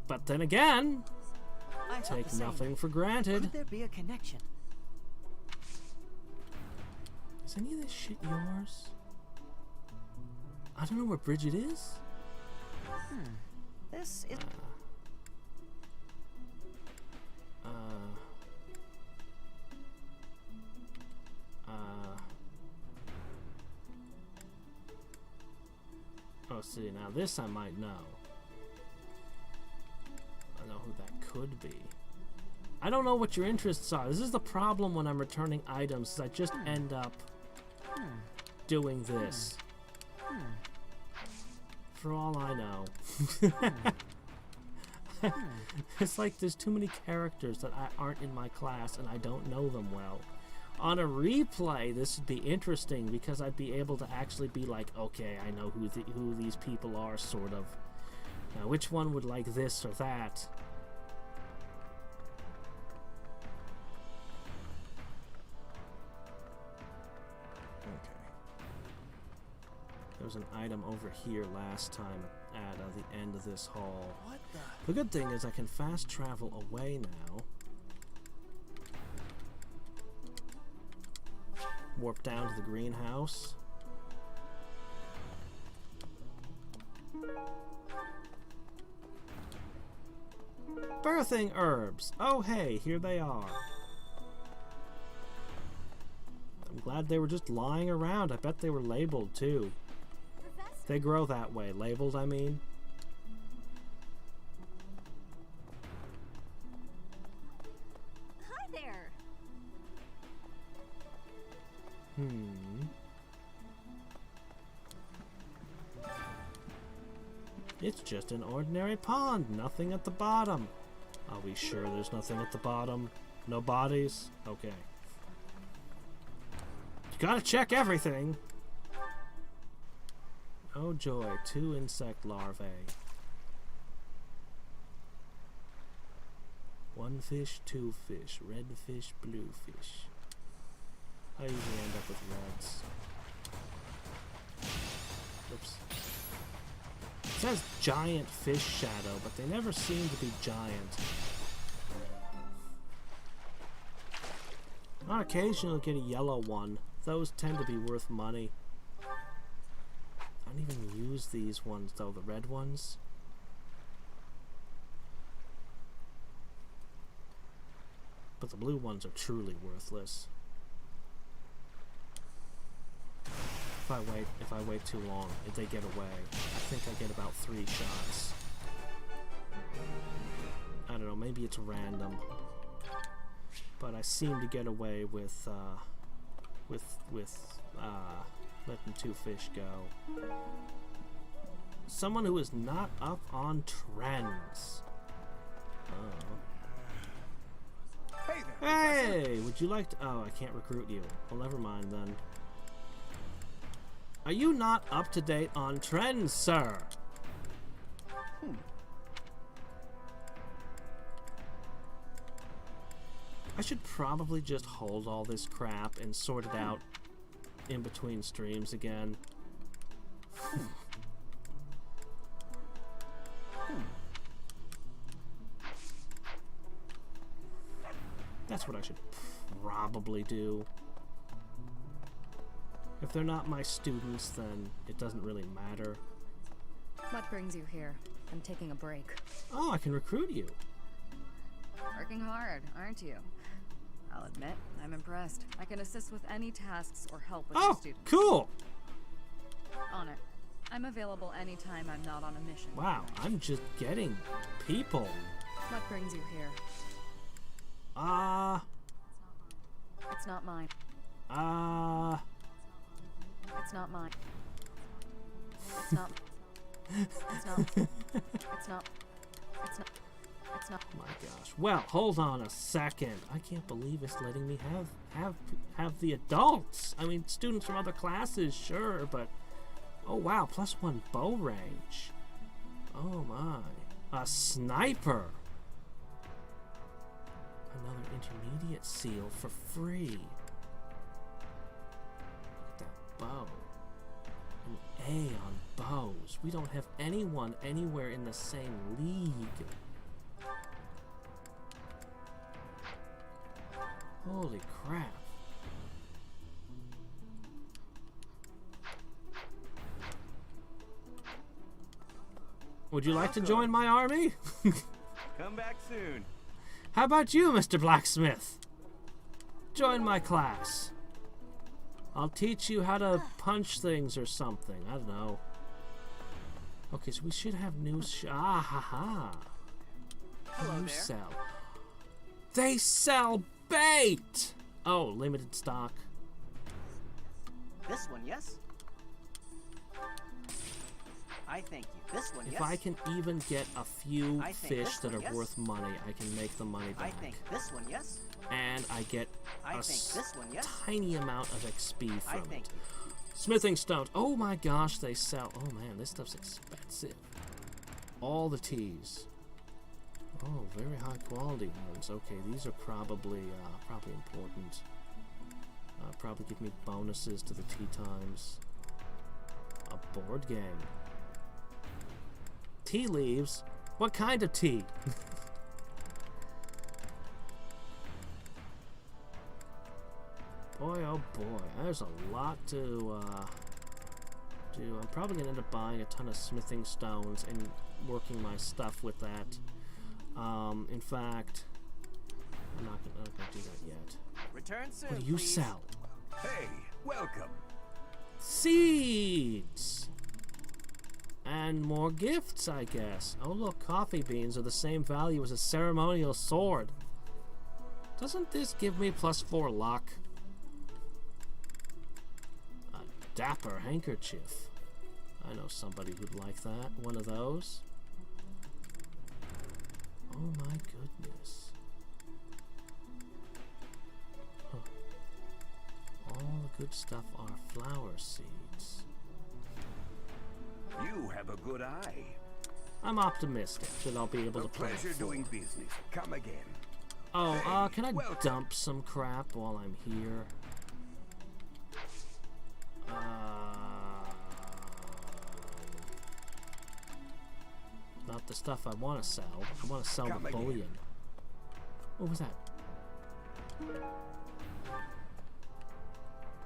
But then again, take nothing for granted. Could there be a connection? Is any of this shit yours? I don't know where Bridget is. This is... Oh, see, now this I might know. I know who that could be. I don't know what your interests are. This is the problem when I'm returning items, is I just end up doing this. For all I know. It's like there's too many characters that aren't in my class and I don't know them well. On a replay, this would be interesting because I'd be able to actually be like, okay, I know who these people are, sort of. Now, which one would like this or that? Okay. There was an item over here last time at the end of this hall. What the? The good thing is I can fast travel away now. Warp down to the greenhouse. Birthing herbs! Oh hey, here they are. I'm glad they were just lying around. I bet they were labeled too. They grow that way. Labeled, I mean. Hi there. It's just an ordinary pond. Nothing at the bottom. Are we sure there's nothing at the bottom? No bodies? Okay. You gotta check everything. Oh joy, 2 insect larvae. 1 fish, 2 fish. Red fish, blue fish. I usually end up with reds. Oops. It says giant fish shadow, but they never seem to be giant. On occasion you'll get a yellow one. Those tend to be worth money. I don't even use these ones though, the red ones. But the blue ones are truly worthless. If I wait too long, if they get away, I think I get about 3 shots. maybe it's random. But I seem to get away with letting 2 fish go. Someone who is not up on trends. Oh. Hey there. Hey, would you like to? Oh, I can't recruit you. Well, never mind then. Are you not up to date on trends, sir? I should probably just hold all this crap and sort it out in between streams again. That's what I should probably do. If they're not my students, then it doesn't really matter. What brings you here? I'm taking a break. Oh, I can recruit you. Working hard, aren't you? I'll admit, I'm impressed. I can assist with any tasks or help with your Oh, students. cool! On it. I'm available anytime I'm not on a mission. Wow, I'm just getting people. What brings you here? It's not mine. It's not mine. It's not. It's not. It's not. It's not. My gosh. Well, hold on a second. I can't believe it's letting me have the adults. I mean, students from other classes, sure, but oh wow, +1 bow range. Oh my. A sniper. Another intermediate seal for free. Look at that bow. An A on bows. We don't have anyone anywhere in the same league. Holy crap. Would you like to join my army? Come back soon. How about you, Mr. Blacksmith? Join my class. I'll teach you how to punch things or something. I don't know. Okay, so we should have new ha ha. Hello New there. sell. They sell bait! Oh, limited stock. This one, yes? I thank you. This one, yes? If I can even get a few I think fish this that one, are yes? worth money, I can make the money I back. think this one, yes? And I get I a think this one, yes? tiny amount of XP I from thank it. you. Smithing stones. Oh my gosh, they sell. Oh man, this stuff's expensive. All the teas. Oh, very high quality ones. Okay, these are probably important. Probably give me bonuses to the tea times. A board game. Tea leaves? What kind of tea? Boy, oh boy, there's a lot to do. I'm probably gonna end up buying a ton of smithing stones and working my stuff with that. In fact, I'm not gonna do that yet. Return soon, What do you please. sell? Hey, welcome. Seeds! And more gifts, I guess. Oh look, coffee beans are the same value as a ceremonial sword. Doesn't this give me +4 luck? A dapper handkerchief. I know somebody who'd like that. One of those. Oh my goodness. Huh. All the good stuff are flower seeds. You have a good eye. I'm optimistic that I'll be able A to play pleasure it doing full. business. Come again. Oh, Hey, can I welcome. dump some crap while I'm here? Not the stuff I want to sell. I want to sell Come the again. bullion. What was that?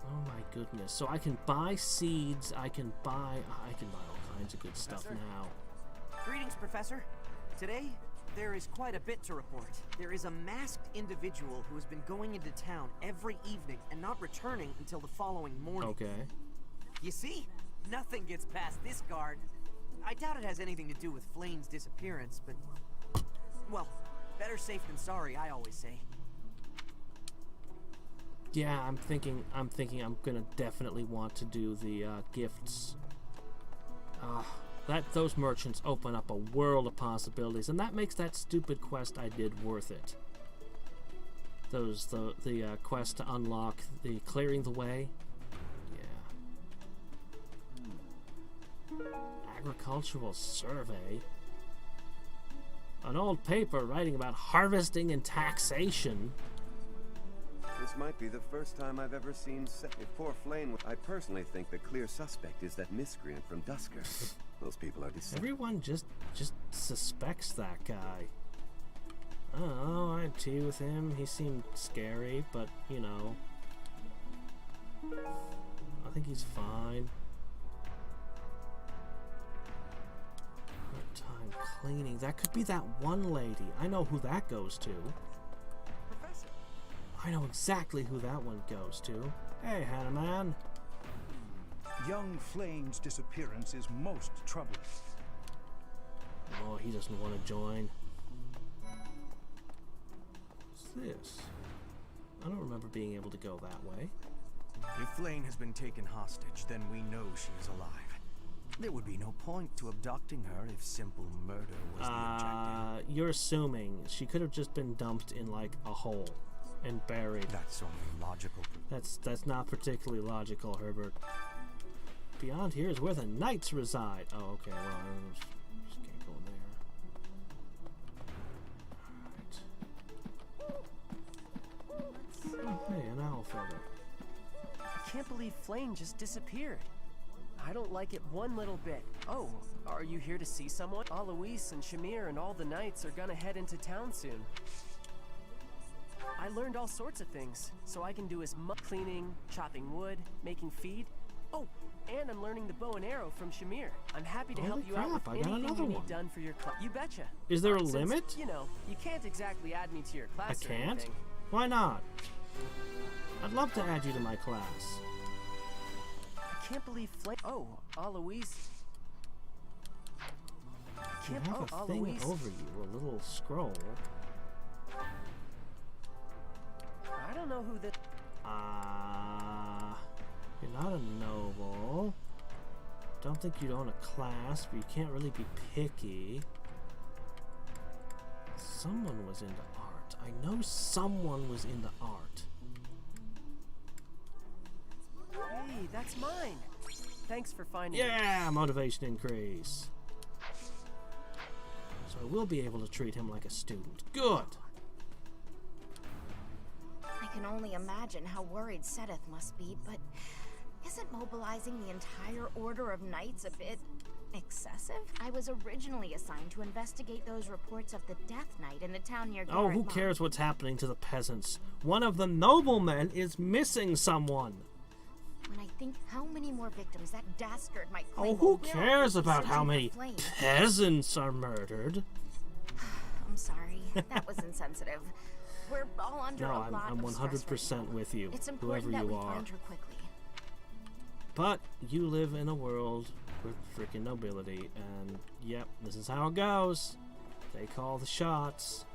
Oh my goodness. So I can buy seeds, I can buy all kinds of good stuff Professor? now. Greetings, Professor. Today, there is quite a bit to report. There is a masked individual who has been going into town every evening and not returning until the following morning. Okay. You see? Nothing gets past this guard. I doubt it has anything to do with Flane's disappearance, but... Well, Better safe than sorry, I always say. Yeah, I'm thinking I'm gonna definitely want to do the gifts. Those merchants open up a world of possibilities, and that makes that stupid quest I did worth it. The quest to unlock the clearing the way. Yeah. Agricultural survey. An old paper writing about harvesting and taxation. This might be the first time I've ever seen if poor Flame... I personally think the clear suspect is that miscreant from Dusker. Those people are deceived. Everyone just suspects that guy. I don't know, I had tea with him. He seemed scary, but, you know. I think he's fine. Hard time cleaning. That could be that one lady. I know who that goes to. Professor. I know exactly who that one goes to. Hey, Hannah Man. Young Flame's disappearance is most troubling. Oh, he doesn't want to join. What's this? I don't remember being able to go that way. If Flame has been taken hostage, then we know she is alive. There would be no point to abducting her if simple murder was the objective. You're assuming she could have just been dumped in like a hole and buried. That's only logical. That's not particularly logical, Herbert. Beyond here is where the knights reside. Oh, okay. Well, I just can't go in there. Alright. Oh, hey, an owl feather. I can't believe Flame just disappeared. I don't like it one little bit. Oh, are you here to see someone? Alois and Shamir and all the knights are gonna head into town soon. I learned all sorts of things, so I can do as much cleaning, chopping wood, making feed. Oh, and I'm learning the bow and arrow from Shamir. I'm happy to help you out with anything you need done for your class. You betcha. Is there a limit? You know, you can't exactly add me to your class. I can't? Why not? I'd love to add you to my class. I can't believe Flame. Oh, Alois. You have a thing over you, a little scroll. I don't know who this. You're not a noble. Don't think you'd own a class, but you can't really be picky. Someone was into art. I know someone was into art. Hey, that's mine. Thanks for finding it. Yeah, motivation increase. So I will be able to treat him like a student. Good. I can only imagine how worried Sedith must be, but isn't mobilizing the entire Order of Knights a bit excessive? I was originally assigned to investigate those reports of the Death Knight in the town near Oh, who cares what's happening to the peasants? One of the noblemen is missing someone. When I think how many more victims that dastard might claim. Oh, who cares about how many peasants are murdered? I'm sorry, that was insensitive. We're all under a lot I'm of stress 100% right now. with you, It's whoever important that you we are. find her quickly. But you live in a world with freaking nobility, and yep, this is how it goes. They call the shots.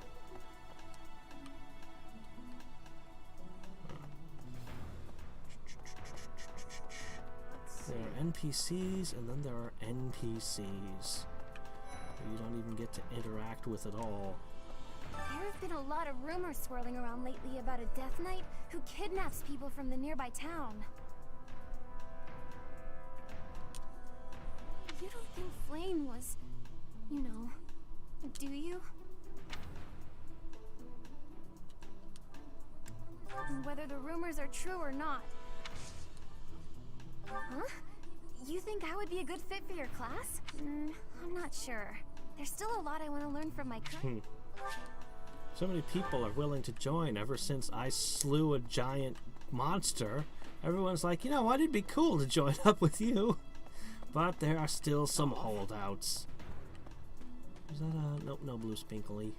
There are NPCs, and then there are NPCs. You don't even get to interact with at all. There have been a lot of rumors swirling around lately about a Death Knight who kidnaps people from the nearby town. You don't think Flame was, you know, do you? And whether the rumors are true or not. Huh? You think I would be a good fit for your class? I'm not sure. There's still a lot I want to learn from my current... So many people are willing to join ever since I slew a giant monster. Everyone's like, you know what, it'd be cool to join up with you. But there are still some holdouts. Is that a... Nope, no blue spinkly.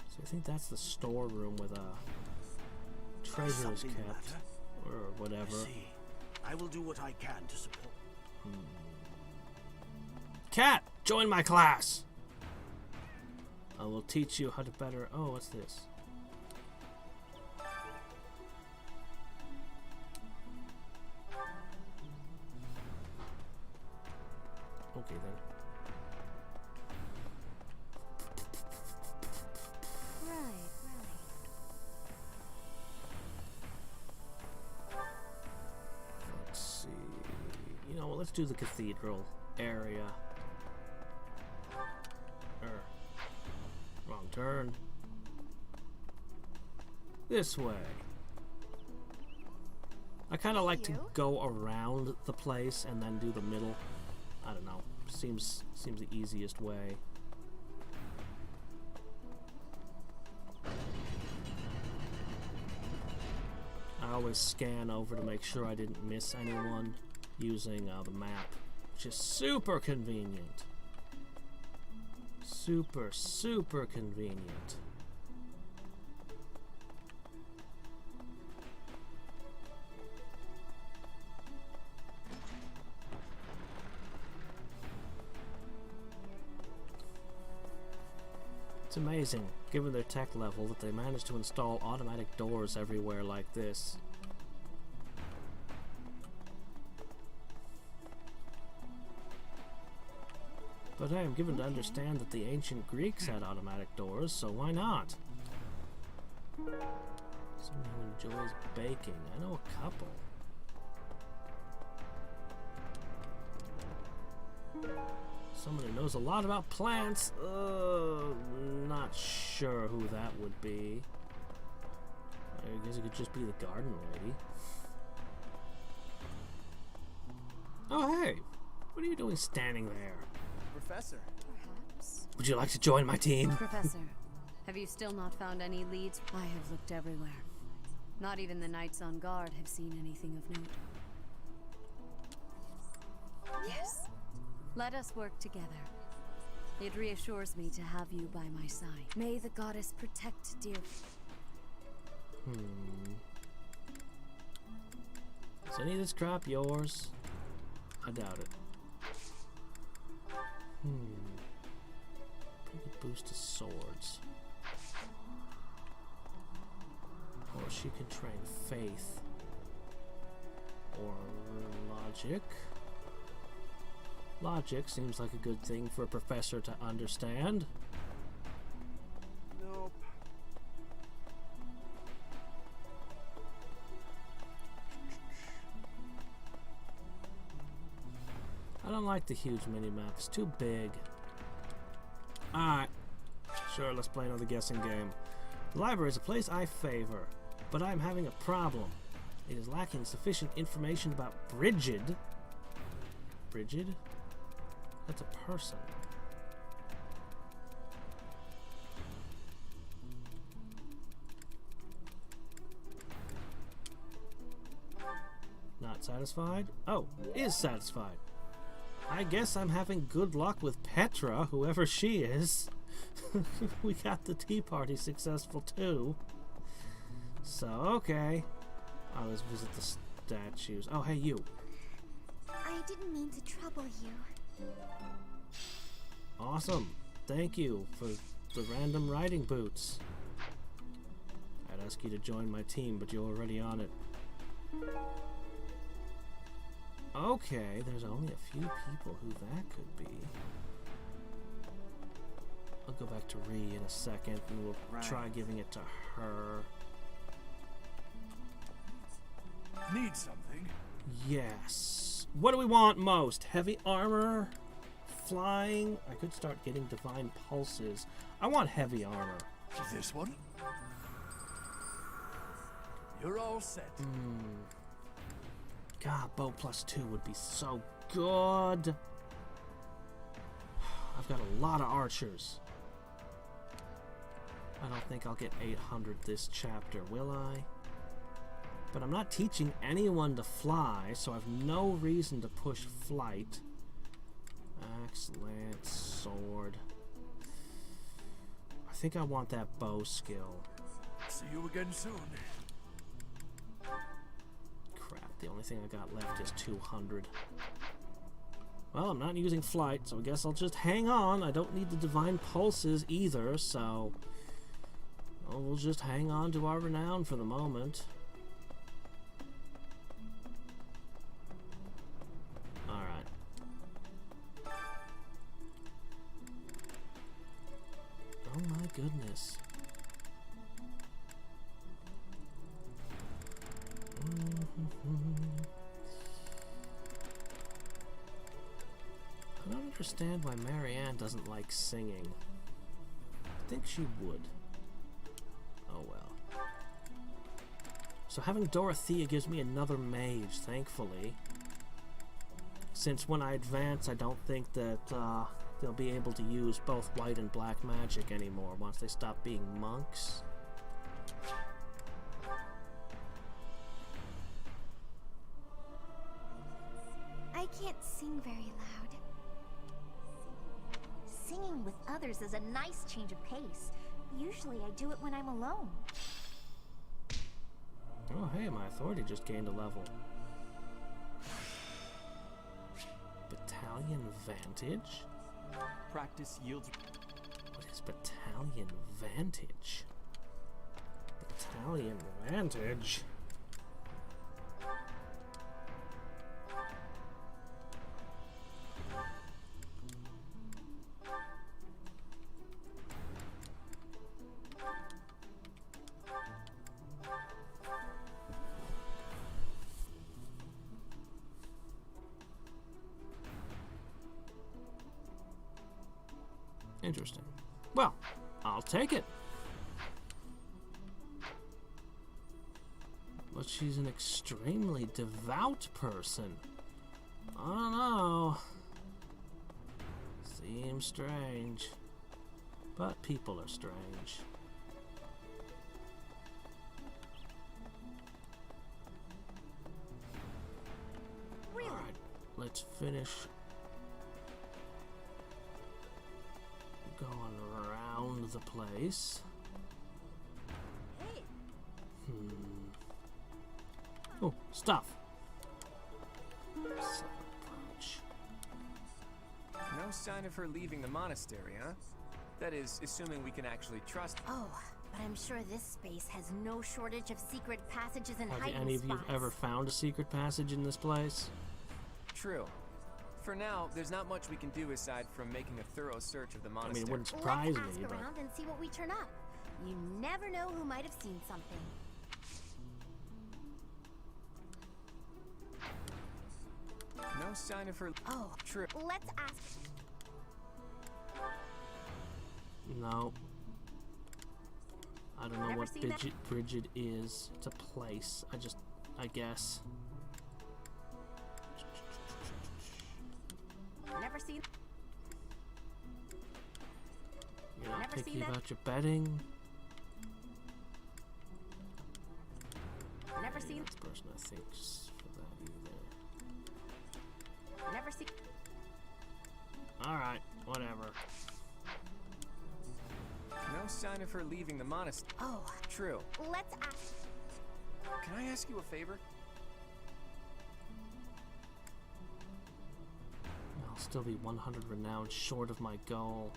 So I think that's the storeroom with a treasure is kept. Or whatever. I see. I will do what I can to support. Cat, join my class. I will teach you how to better... Oh, what's this? Okay, then. Let's see. You know what? Let's do the cathedral area. Wrong turn. This way. I kind of like to go around the place and then do the middle. I don't know. Seems the easiest way. I always scan over to make sure I didn't miss anyone using the map, which is super convenient. Super convenient. It's amazing, given their tech level, that they managed to install automatic doors everywhere like this. But I am given to understand that the ancient Greeks had automatic doors, so why not? Someone who enjoys baking. I know a couple. Someone who knows a lot about plants. Not sure who that would be. I guess it could just be the garden lady. Oh, hey! What are you doing standing there? Professor. Perhaps. Would you like to join my team? Professor, have you still not found any leads? I have looked everywhere. Not even the knights on guard have seen anything of note. Yes. Let us work together. It reassures me to have you by my side. May the goddess protect dear... Is any of this crap yours? I doubt it. Pretty boost to swords. Or she can train faith. Or logic. Logic seems like a good thing for a professor to understand. Nope. I don't like the huge mini-map. It's too big. Alright. Sure, let's play another guessing game. The library is a place I favor, but I'm having a problem. It is lacking sufficient information about Brigid. Brigid? That's a person. Not satisfied? Oh, is satisfied. I guess I'm having good luck with Petra, whoever she is. We got the tea party successful too. So, okay. Let's visit the statues. Oh, hey, you. I didn't mean to trouble you. Awesome. Thank you for the random riding boots. I'd ask you to join my team, but you're already on it. Okay, there's only a few people who that could be. I'll go back to Ree in a second, and we'll try giving it to her. Need something? Yes. What do we want most? Heavy armor? Flying? I could start getting divine pulses. I want heavy armor. This one? You're all set. God, bow +2 would be so good. I've got a lot of archers. I don't think I'll get 800 this chapter, will I? But I'm not teaching anyone to fly, so I've no reason to push flight. Axe, lance, sword. I think I want that bow skill. See you again soon. Crap, the only thing I got left is 200. Well, I'm not using flight, so I guess I'll just hang on. I don't need the divine pulses either, so... well, we'll just hang on to our renown for the moment. Alright. Oh my goodness. I don't understand why Marianne doesn't like singing. I think she would. Oh well. So having Dorothea gives me another mage, thankfully. Since when I advance, I don't think that they'll be able to use both white and black magic anymore once they stop being monks. I can't sing very loud. Singing with others is a nice change of pace. Usually I do it when I'm alone. Oh hey, my authority just gained a level. Battalion Vantage? Practice yields... What is Battalion Vantage? Battalion Vantage? Interesting. Well, I'll take it. But she's an extremely devout person. I don't know. Seems strange. But people are strange. Really? Alright, let's finish going around the place. Hey. Oh, stuff. Approach. No sign of her leaving the monastery, huh? That is, assuming we can actually trust her. Oh, but I'm sure this space has no shortage of secret passages and Have hiding any of you spots. ever found a secret passage in this place? True. For now, there's not much we can do aside from making a thorough search of the I monastery. mean, it wouldn't surprise Let's me, ask but... around and see what we turn up. You never know who might have seen something. No sign of her. Oh, true. Let's ask. No. I don't know Never what seen that? Bridget is. It's a place. I guess. Never seen. You're not Never picky seen that? about your betting. Never seen. This person, I think, for that either. Never seen. Alright, whatever. No sign of her leaving the monastery. Oh, true. Let's ask. Can I ask you a favor? I'll still be 100 renown short of my goal.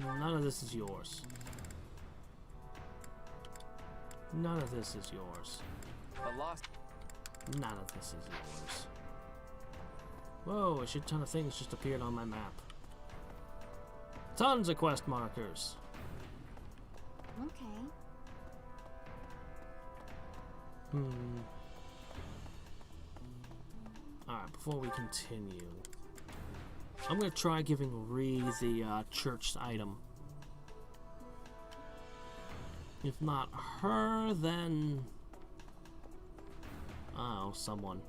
None of this is yours. None of this is yours. The lost. None of this is yours. Whoa, a shit ton of things just appeared on my map. Tons of quest markers. Okay. Alright, before we continue, I'm gonna try giving Ree the church item. If not her, then... oh, someone.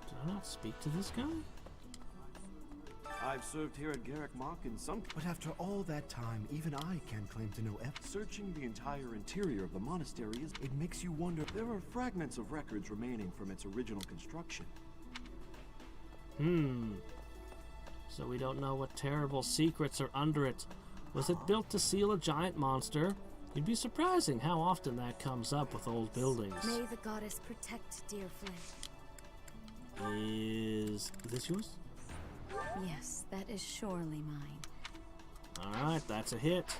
Did I not speak to this guy? I've served here at Garrick Mock in some... But after all that time, even I can't claim to know everything. Searching the entire interior of the monastery is... It makes you wonder. There are fragments of records remaining from its original construction. So we don't know what terrible secrets are under it. Was it built to seal a giant monster? You'd be surprising how often that comes up with old buildings. May the goddess protect dear Flame. Is this yours? Yes, that is surely mine. Alright, that's a hit.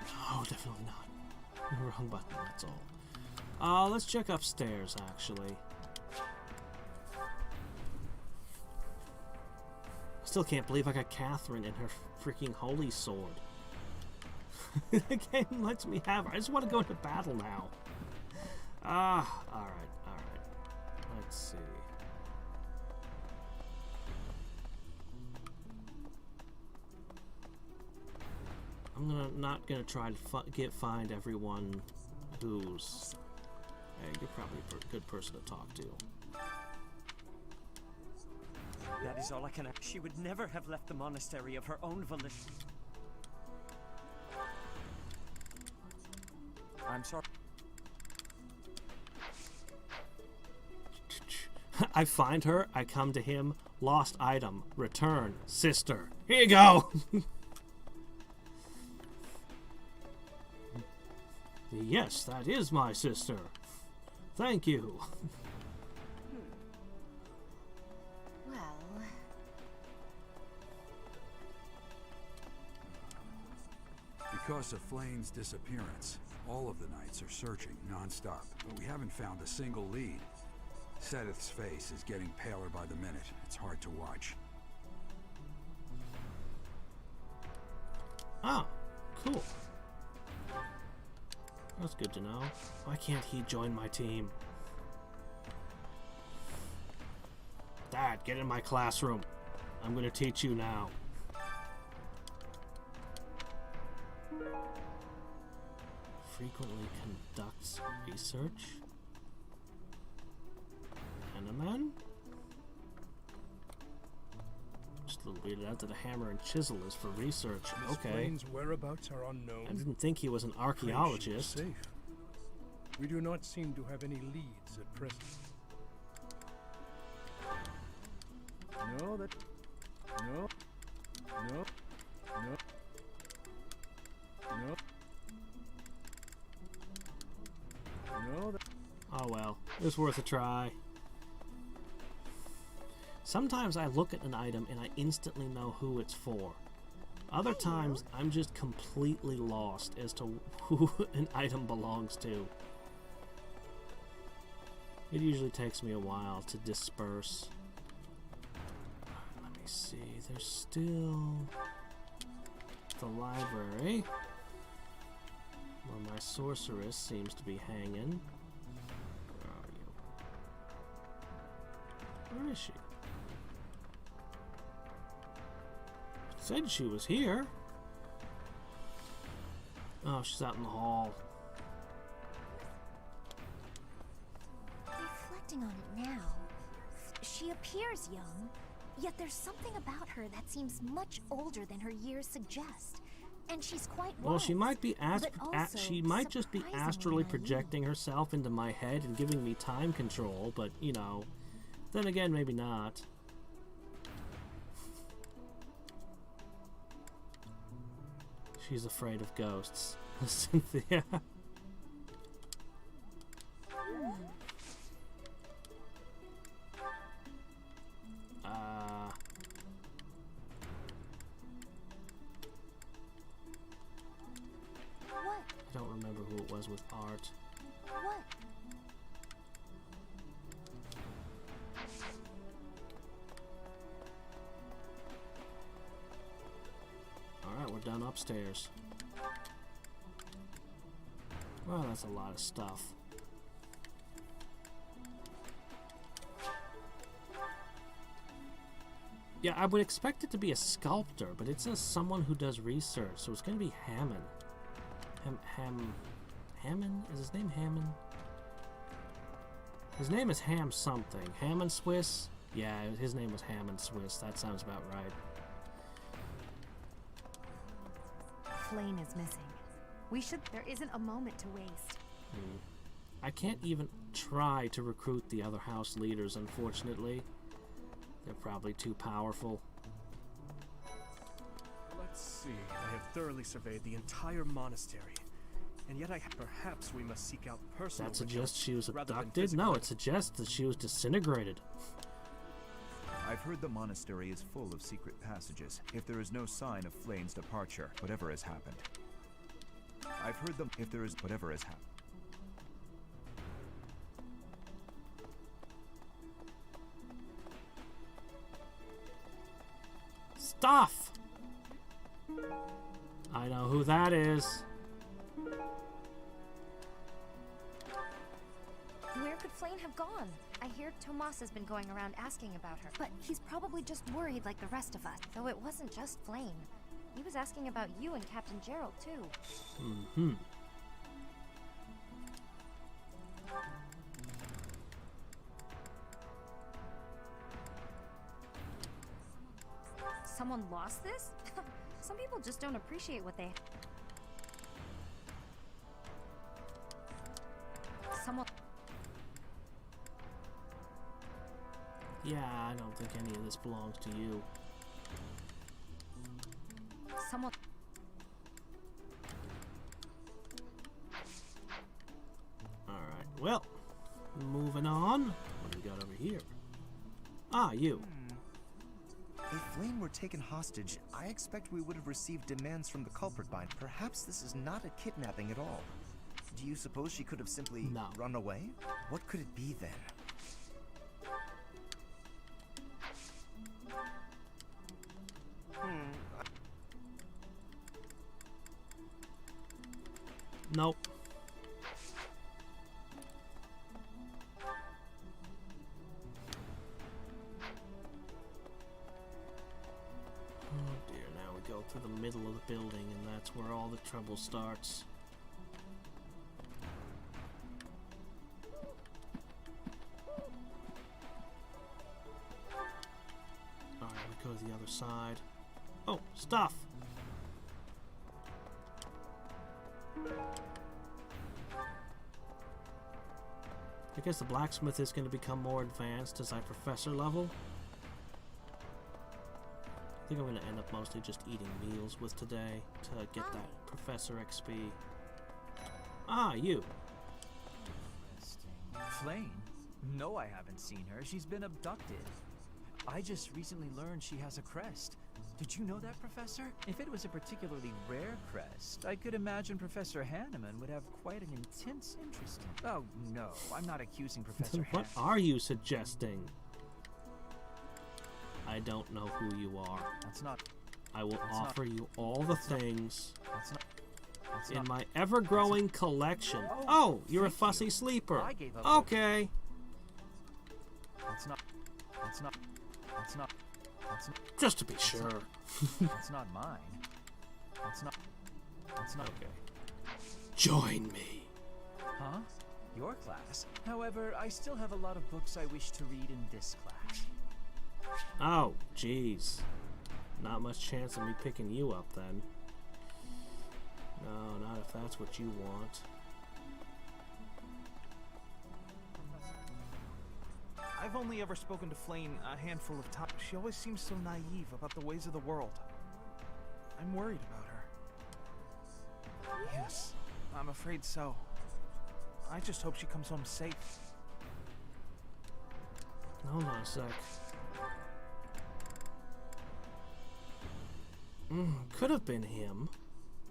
No, definitely not. Wrong button, that's all. Let's check upstairs, actually. Still can't believe I got Catherine and her freaking holy sword. The game lets me have her. I just want to go into battle now. Alright. Let's see. I'm not gonna try to find everyone who's... Hey, you're probably a good person to talk to. That is all I can... She would never have left the monastery of her own volition. I'm sorry. I find her, I come to him, lost item, return, sister. Here you go! Yes, that is my sister. Thank you. Well... Because of Flame's disappearance, all of the knights are searching non-stop, but we haven't found a single lead. Sedith's face is getting paler by the minute. It's hard to watch. Ah, cool. That's good to know. Why can't he join my team? Dad, get in my classroom. I'm gonna teach you now. Frequently conducts research. Hanneman? Just a little weirded out that a hammer and chisel is for research. Miss Okay. Flane's whereabouts are unknown. I didn't think he was an Pray she is archaeologist. safe. We do not seem to have any leads at present. No, that... No. No. No. No. No, that... Oh well, it was worth a try. Sometimes I look at an item and I instantly know who it's for. Other times I'm just completely lost as to who an item belongs to. It usually takes me a while to disperse. Let me see, there's still the library, where my sorceress seems to be hanging. Where are you? Where is she? Said she was here. Oh, she's out in the hall. Reflecting on it now, she appears young, yet there's something about her that seems much older than her years suggest. And she's quite Well, she might be also she might just be surprisingly astrally naive. projecting herself into my head and giving me time control, but you know, then again, maybe not. She's afraid of ghosts. Cynthia. What? I don't remember who it was with art. What? Alright, we're done upstairs. Well, that's a lot of stuff. Yeah, I would expect it to be a sculptor, but it says someone who does research, so it's going to be Hammond. Hammond? Is his name Hammond? His name is Ham something. Hammond Swiss? Yeah, his name was Hammond Swiss. That sounds about right. Flame is missing. There isn't a moment to waste. I can't even try to recruit the other house leaders, unfortunately. They're probably too powerful. Let's see. I have thoroughly surveyed the entire monastery. And yet perhaps we must seek out personal That suggests she was rather than abducted? physical No, it suggests that she was disintegrated. I've heard the monastery is full of secret passages. If there is no sign of Flayn's departure, whatever has happened. I've heard them if there is whatever has happened. Stuff! I know who that is. Where could Flayn have gone? I hear Tomas has been going around asking about her. But he's probably just worried like the rest of us. Though it wasn't just Flayn. He was asking about you and Captain Gerald, too. Mm-hmm. Someone lost this? Some people just don't appreciate what they... Someone... Yeah, I don't think any of this belongs to you. Someone... Alright, well, moving on. What do we got over here? Ah, you. If Flayn were taken hostage, I expect we would have received demands from the culprit by. Perhaps this is not a kidnapping at all. Do you suppose she could have simply run away? What could it be then? Nope. Oh dear, now we go to the middle of the building and that's where all the trouble starts. Alright, we go to the other side. Oh, stuff! I guess the blacksmith is going to become more advanced as I professor level. I think I'm going to end up mostly just eating meals with today to get that professor XP. Ah, you. Flayn? No, I haven't seen her. She's been abducted. I just recently learned she has a crest. Did you know that, Professor? If it was a particularly rare crest, I could imagine Professor Hanneman would have quite an intense interest in. Oh, no, I'm not accusing Professor What are you suggesting? I don't know who you are. That's not... I will that's offer not, you all the things that's in not, my ever-growing collection. Oh, you're a fussy sleeper. I gave up Okay. That's not... That's not... That's not... That's not... Just to be sure. That's not mine. That's not... That's not... Okay. Join me. Huh? Your class? However, I still have a lot of books I wish to read in this class. Oh, jeez. Not much chance of me picking you up then. No, not if that's what you want. I've only ever spoken to Flayn a handful of times. She always seems so naive about the ways of the world. I'm worried about her. Yes, I'm afraid so. I just hope she comes home safe. Hold on a sec. Could have been him,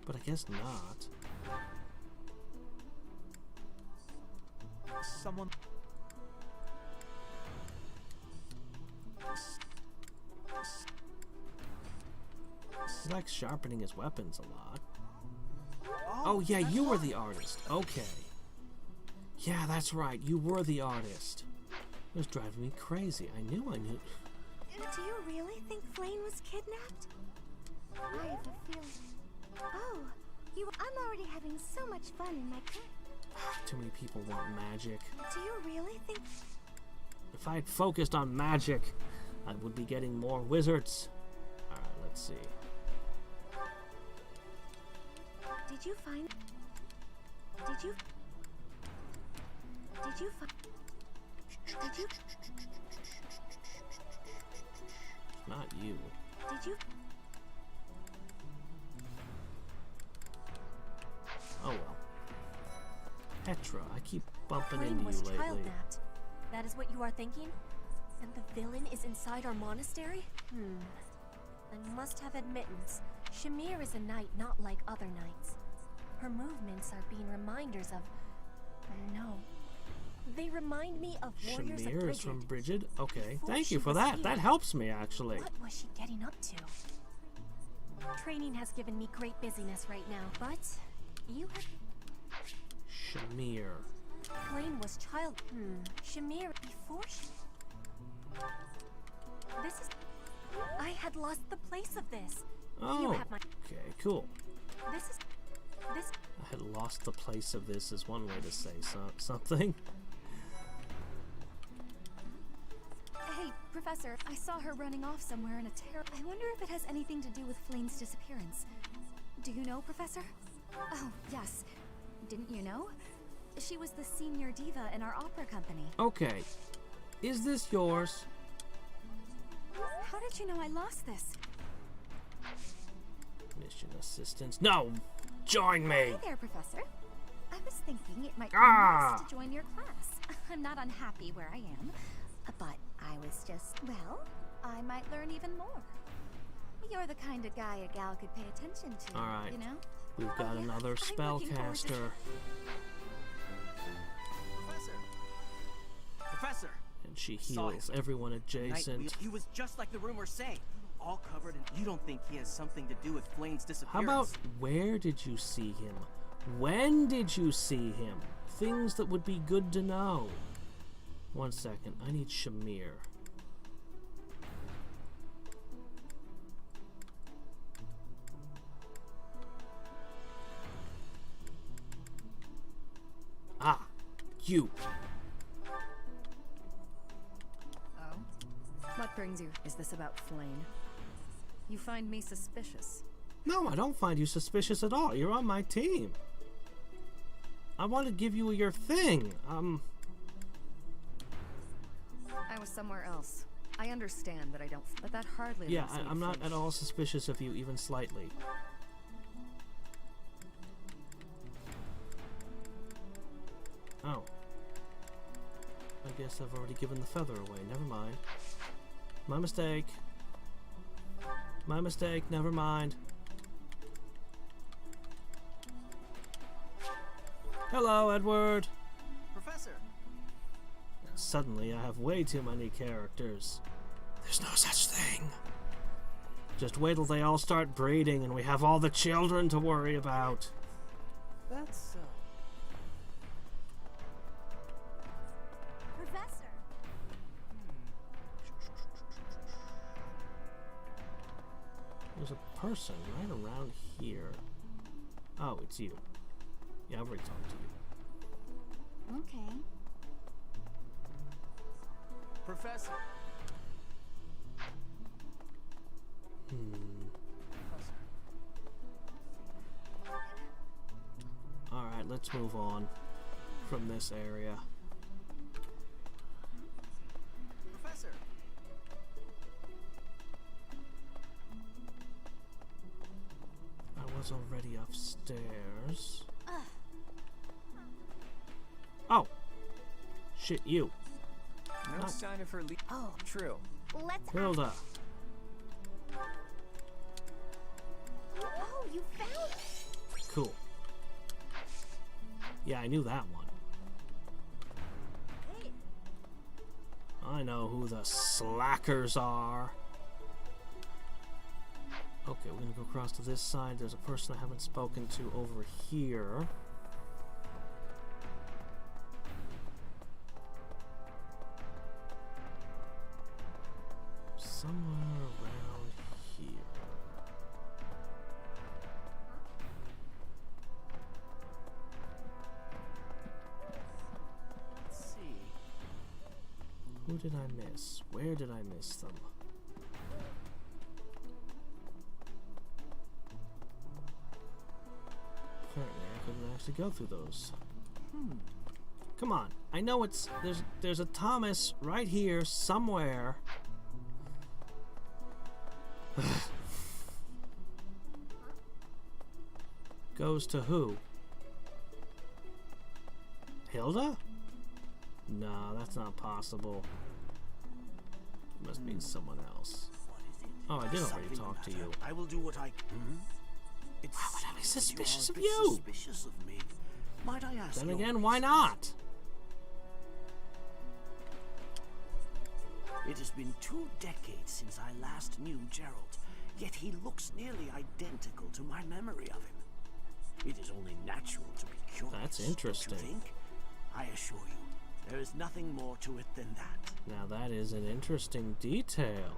but I guess not. Someone... He likes sharpening his weapons a lot. Oh yeah, you were the artist. Okay. Yeah, that's right. You were the artist. It was driving me crazy. I knew. Do you really think Flayn was kidnapped? I have a feeling... Oh, I'm already having so much fun in my crib. Too many people want magic. Do you really think... If I had focused on magic, I would be getting more wizards. Alright, let's see. Did you find... Did you... Did you find... Did you... It's not you. Did you... Petra. I keep bumping Flame into was you lately. child-napped. That is what you are thinking? And the villain is inside our monastery? I must have admittance. Shamir is a knight not like other knights. Her movements are being reminders of... No. They remind me of warriors of Shamir Bridget. is from Bridget? Okay. Before Thank she you for was that. here. That helps me, actually. What was she getting up to? Training has given me great busyness right now, but you have... Shamir. Flame was child... Shamir, before she... This is... I had lost the place of this. You Oh, have my... okay, cool. This is... This... I had lost the place of this is one way to say something. Hey, Professor, I saw her running off somewhere in a terror. I wonder if it has anything to do with Flame's disappearance. Do you know, Professor? Oh, yes. Didn't you know? She was the senior diva in our opera company. Okay. Is this yours? How did you know I lost this? Mission assistance. No! Join me! Hey there, Professor. I was thinking it might be Ah! nice to join your class. I'm not unhappy where I am, but I was just, well, I might learn even more. You're the kind of guy a gal could pay attention to, Alright. you know? We've got another spellcaster. Professor! And she Saw heals him. everyone Night adjacent. wheel. He was just like the rumors say. All covered in... You don't think he has something to do with Flame's How disappearance? about where did you see him? When did you see him? Things that would be good to know. 1 second. I need Shamir. Ah, you. Oh? What brings you? Is this about Flame? You find me suspicious. No, I don't find you suspicious at all. You're on my team. I want to give you your thing. I was somewhere else. I understand that I don't, but that hardly Yeah, lets me I'm not finish. at all suspicious of you, even slightly. Oh. I guess I've already given the feather away. Never mind. My mistake. My mistake. Never mind. Hello, Edward. Professor! Suddenly, I have way too many characters. There's no such thing. Just wait till they all start breeding and we have all the children to worry about. That's so. Professor! There's a person right around here. Oh, it's you. Yeah, I've already talked to you. Okay. Professor! Alright, let's move on from this area. Professor! I was already upstairs. Oh! Shit, you. No Ah. sign of her Oh. True. Let's Hilda. Oh, you found it! Cool. Yeah, I knew that one. Hey. I know who the slackers are. Okay, we're gonna go across to this side. There's a person I haven't spoken to over here. Somewhere around here. Let's see. Who did I miss? Where did I miss them? Apparently I couldn't actually go through those. Come on. I know it's... There's a Thomas right here somewhere. Goes to who? Hilda? No, that's not possible. It must mean someone else. Oh, I did already talk to you. I will do what I. It's why would I be suspicious of you? Are a you? bit suspicious of me. Might I ask? Then your again, why not? It has been 2 decades since I last knew Gerald, yet he looks nearly identical to my memory of him. It is only natural to be curious. That's interesting. Don't you think? I assure you, there is nothing more to it than that. Now that is an interesting detail.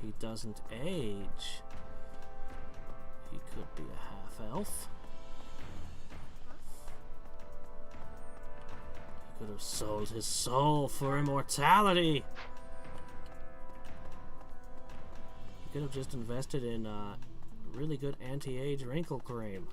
He doesn't age. He could be a half-elf. He could have sold his soul for immortality. He could have just invested in really good anti-age wrinkle cream.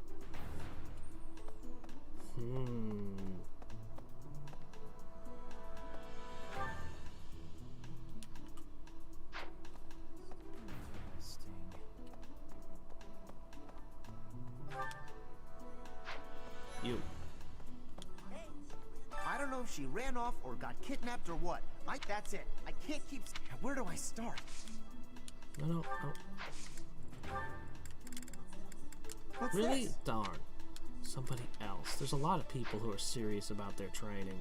You. I don't know if she ran off or got kidnapped or what. That's it. I can't keep. Where do I start? No. What's really? this? Darn. Somebody else. There's a lot of people who are serious about their training.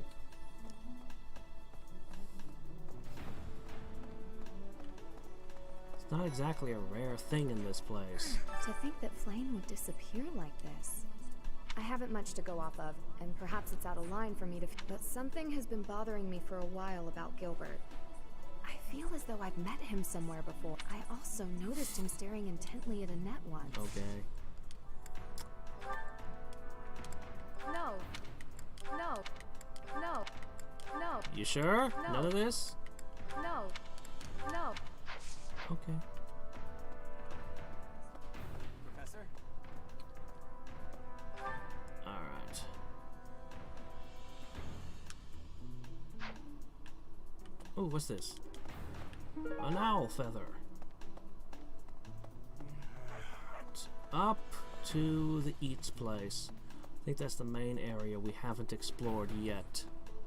It's not exactly a rare thing in this place. To think that Flayn would disappear like this. I haven't much to go off of, and perhaps it's out of line for me to... But something has been bothering me for a while about Gilbert. I feel as though I've met him somewhere before. I also noticed him staring intently at Annette once. Okay. No. You sure? No. None of this? No. Okay. Professor? Alright. Oh, what's this? An owl feather. Up to the Eats place. I think that's the main area we haven't explored yet.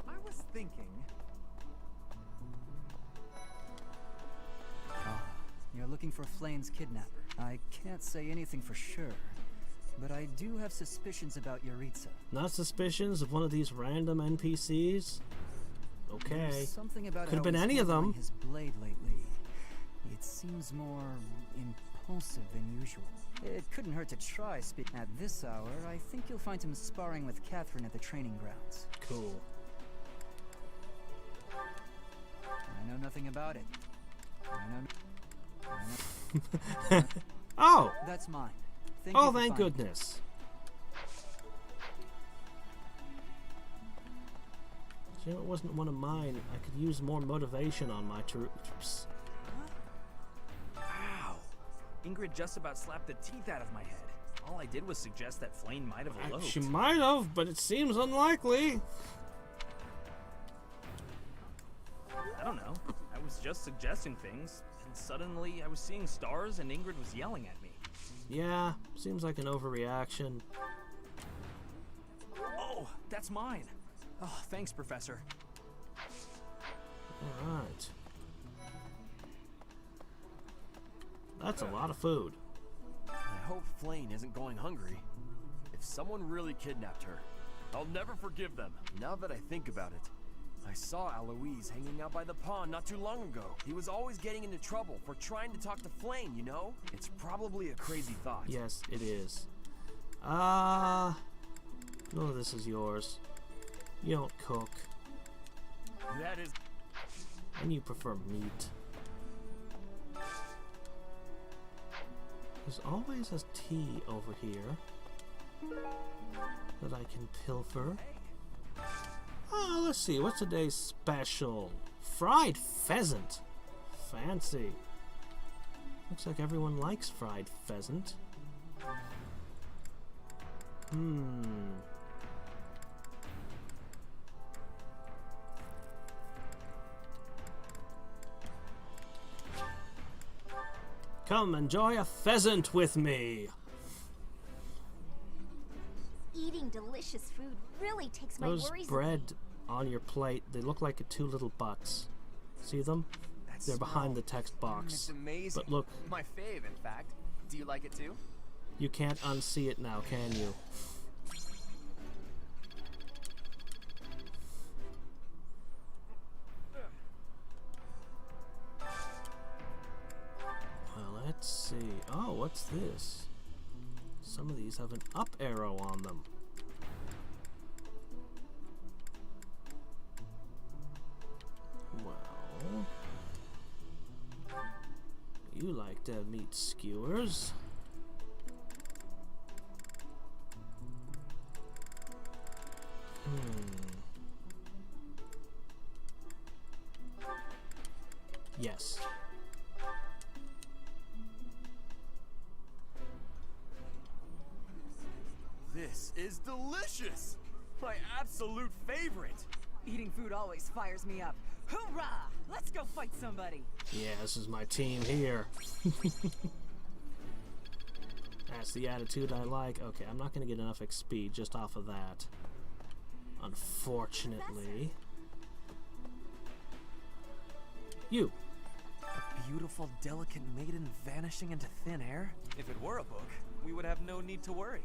I was thinking... You're looking for Flayn's kidnapper. I can't say anything for sure, but I do have suspicions about Yaritza. Not suspicions of one of these random NPCs? Okay. There's something about Could have how been he's any of them. handling his blade lately. It seems more impulsive than usual. It couldn't hurt to try. At this hour, I think you'll find him sparring with Catherine at the training grounds. Cool. I know nothing about it. Oh! That's mine. Oh, you for thank finding it. goodness. You know, it wasn't one of mine. I could use more motivation on my troops. Ow! Ingrid just about slapped the teeth out of my head. All I did was suggest that Flayn might have eloped. She might have, but it seems unlikely. I don't know. I was just suggesting things, and suddenly I was seeing stars and Ingrid was yelling at me. Yeah, seems like an overreaction. Oh, that's mine. Oh, thanks, Professor. Alright. That's a lot of food. I hope Flayn isn't going hungry. If someone really kidnapped her, I'll never forgive them. Now that I think about it, I saw Aloise hanging out by the pond not too long ago. He was always getting into trouble for trying to talk to Flayn, you know? It's probably a crazy thought. Yes, it is. None of this is yours. You don't cook. That is... And you prefer meat. There's always a tea over here that I can pilfer. Oh, let's see. What's today's special? Fried pheasant. Fancy. Looks like everyone likes fried pheasant. Come enjoy a pheasant with me. Eating Eating delicious food really takes my Those worries bread on your plate, they look like two little butts. See them? They're behind the text box. It's amazing. But look, My fave, in fact. Do you like it too? you can't unsee it now, can you? Well, let's see. Oh, what's this? Some of these have an up arrow on them. Well, you like to meat skewers. Yes. This is delicious! My absolute favorite! Eating food always fires me up. Hoorah! Let's go fight somebody! Yeah, this is my team here. That's the attitude I like. Okay, I'm not going to get enough XP just off of that. Unfortunately. You. A beautiful, delicate maiden vanishing into thin air? If it were a book, we would have no need to worry.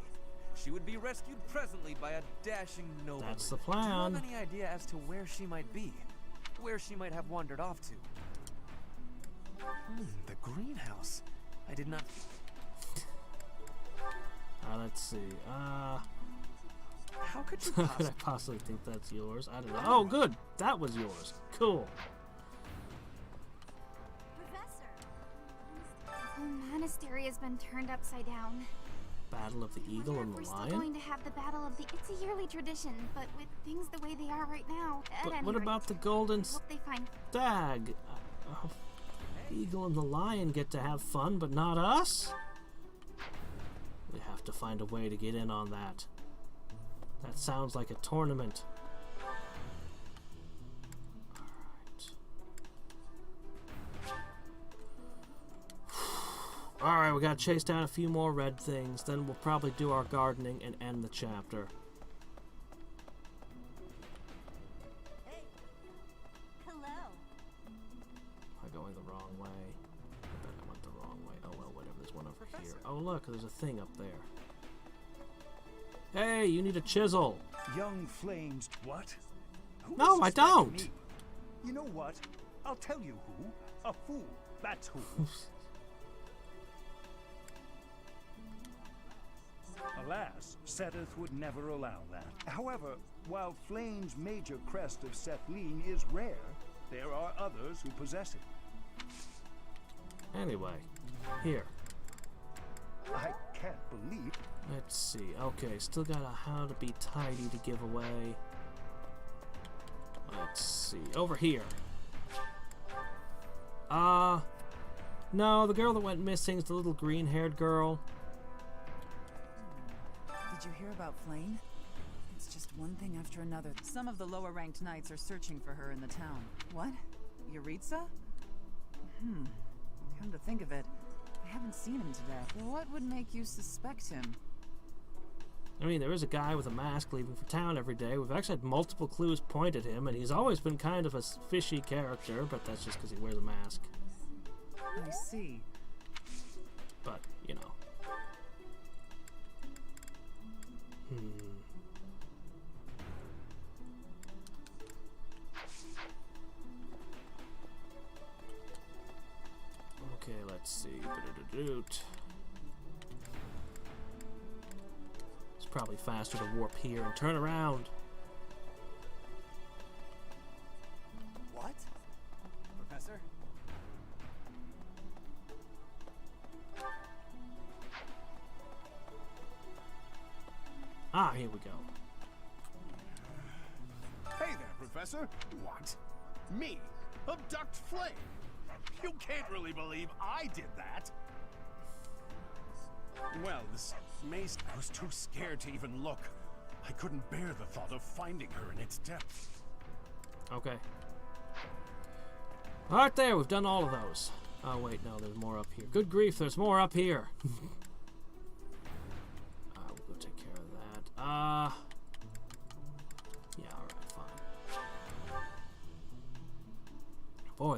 She would be rescued presently by a dashing nobleman. That's the Do you plan. have any idea as to where she might be? Where she might have wandered off to? The greenhouse. I did not... Let's see. How could you How could I possibly think that's yours? I don't know. Oh, good. That was yours. Cool. Professor! The whole monastery has been turned upside down. Battle of the Eagle and the We're still Lion? going to have the battle of the... It's a yearly tradition, but with things the way they are right now... But what about the golden hope they find... stag? The Eagle and the Lion get to have fun, but not us? We have to find a way to get in on that. That sounds like a tournament. Alright, we gotta chase down a few more red things, then we'll probably do our gardening and end the chapter. Hello. Am I going the wrong way? I bet I went the wrong way. Oh well, whatever. There's one over here. Oh look, there's a thing up there. Hey, you need a chisel. Young flames. What? Who No, I suspects don't. me? You know what? I'll tell you who. A fool. That's who. Alas, Seteth would never allow that. However, while Flame's major crest of Sethlene is rare, there are others who possess it. Anyway, here. I can't believe... Let's see. Okay, still got a how to be tidy to give away. Let's see. Over here. No, the girl that went missing is the little green-haired girl. Did you hear about Flame? It's just one thing after another. Some of the lower-ranked knights are searching for her in the town. What? Yuritsa? Come to think of it, I haven't seen him today. What would make you suspect him? I mean, there is a guy with a mask leaving for town every day. We've actually had multiple clues pointed at him, and he's always been kind of a fishy character, but that's just because he wears a mask. I see. But, you know. Okay, let's see. It's probably faster to warp here and turn around. What? Professor? Ah, here we go. Hey there, Professor. What? Me? Abduct Flame? You can't really believe I did that. Well, this maze... I was too scared to even look. I couldn't bear the thought of finding her in its depths. Okay. Alright, there, we've done all of those. Oh, wait, no, there's more up here. Good grief, there's more up here. We'll go take care of that.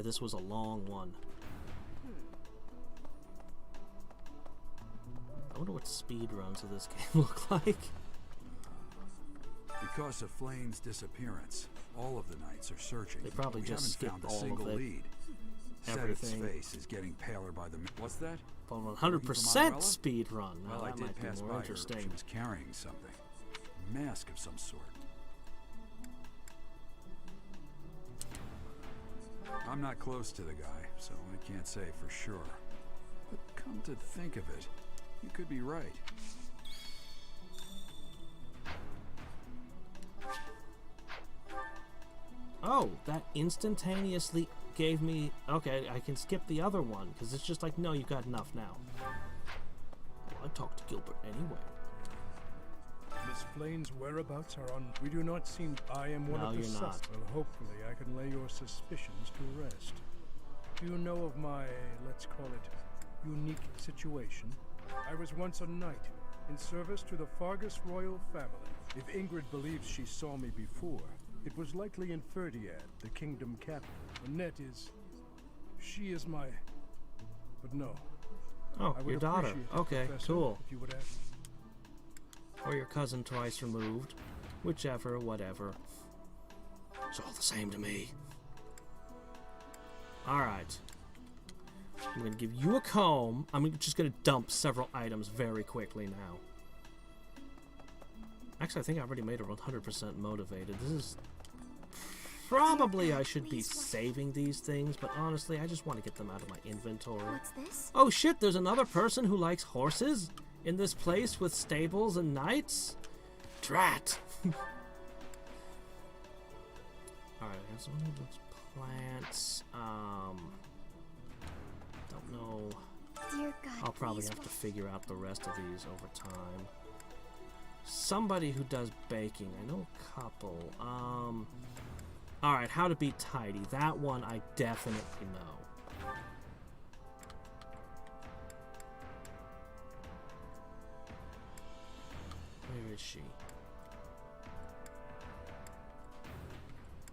this was a long one. I wonder what speed runs of this game look like. Because of Flame's disappearance, all of the knights are searching. They probably we just haven't found skipped a all single of it. lead. Everything. Set's face is getting paler by the minute. What's that? 100% speed run. Now, Well, I that did might be pass more by interesting. her. She was carrying something. A mask of some sort. I'm not close to the guy, so I can't say for sure. But come to think of it, you could be right. Oh, that instantaneously gave me... Okay, I can skip the other one, because it's just like, no, you've got enough now. Well, I talked to Gilbert anyway. Miss Flane's whereabouts are on... We do not seem... I am one No, of the you're not. sus. Well, hopefully I can lay your suspicions to rest. Do you know of my, let's call it, unique situation? I was once a knight, in service to the Fargus royal family. If Ingrid believes she saw me before, it was likely in Ferdiad, the kingdom capital. Annette is... She is my... But no. Oh, I would your daughter. appreciate it, Okay, Professor, cool. If you would ask. Or your cousin twice removed. Whichever, whatever. It's all the same to me. Alright. I'm going to give you a comb. I'm just going to dump several items very quickly now. Actually, I think I already made her 100% motivated. This is... Probably I should be saving these things, but honestly, I just want to get them out of my inventory. What's this? Oh shit, there's another person who likes horses in this place with stables and knights? Drat! Alright, I got some of those plants. Don't know. Dear God, I'll probably please have to figure out the rest of these over time. Somebody who does baking. I know a couple. Alright, how to be tidy. That one I definitely know. Where is she?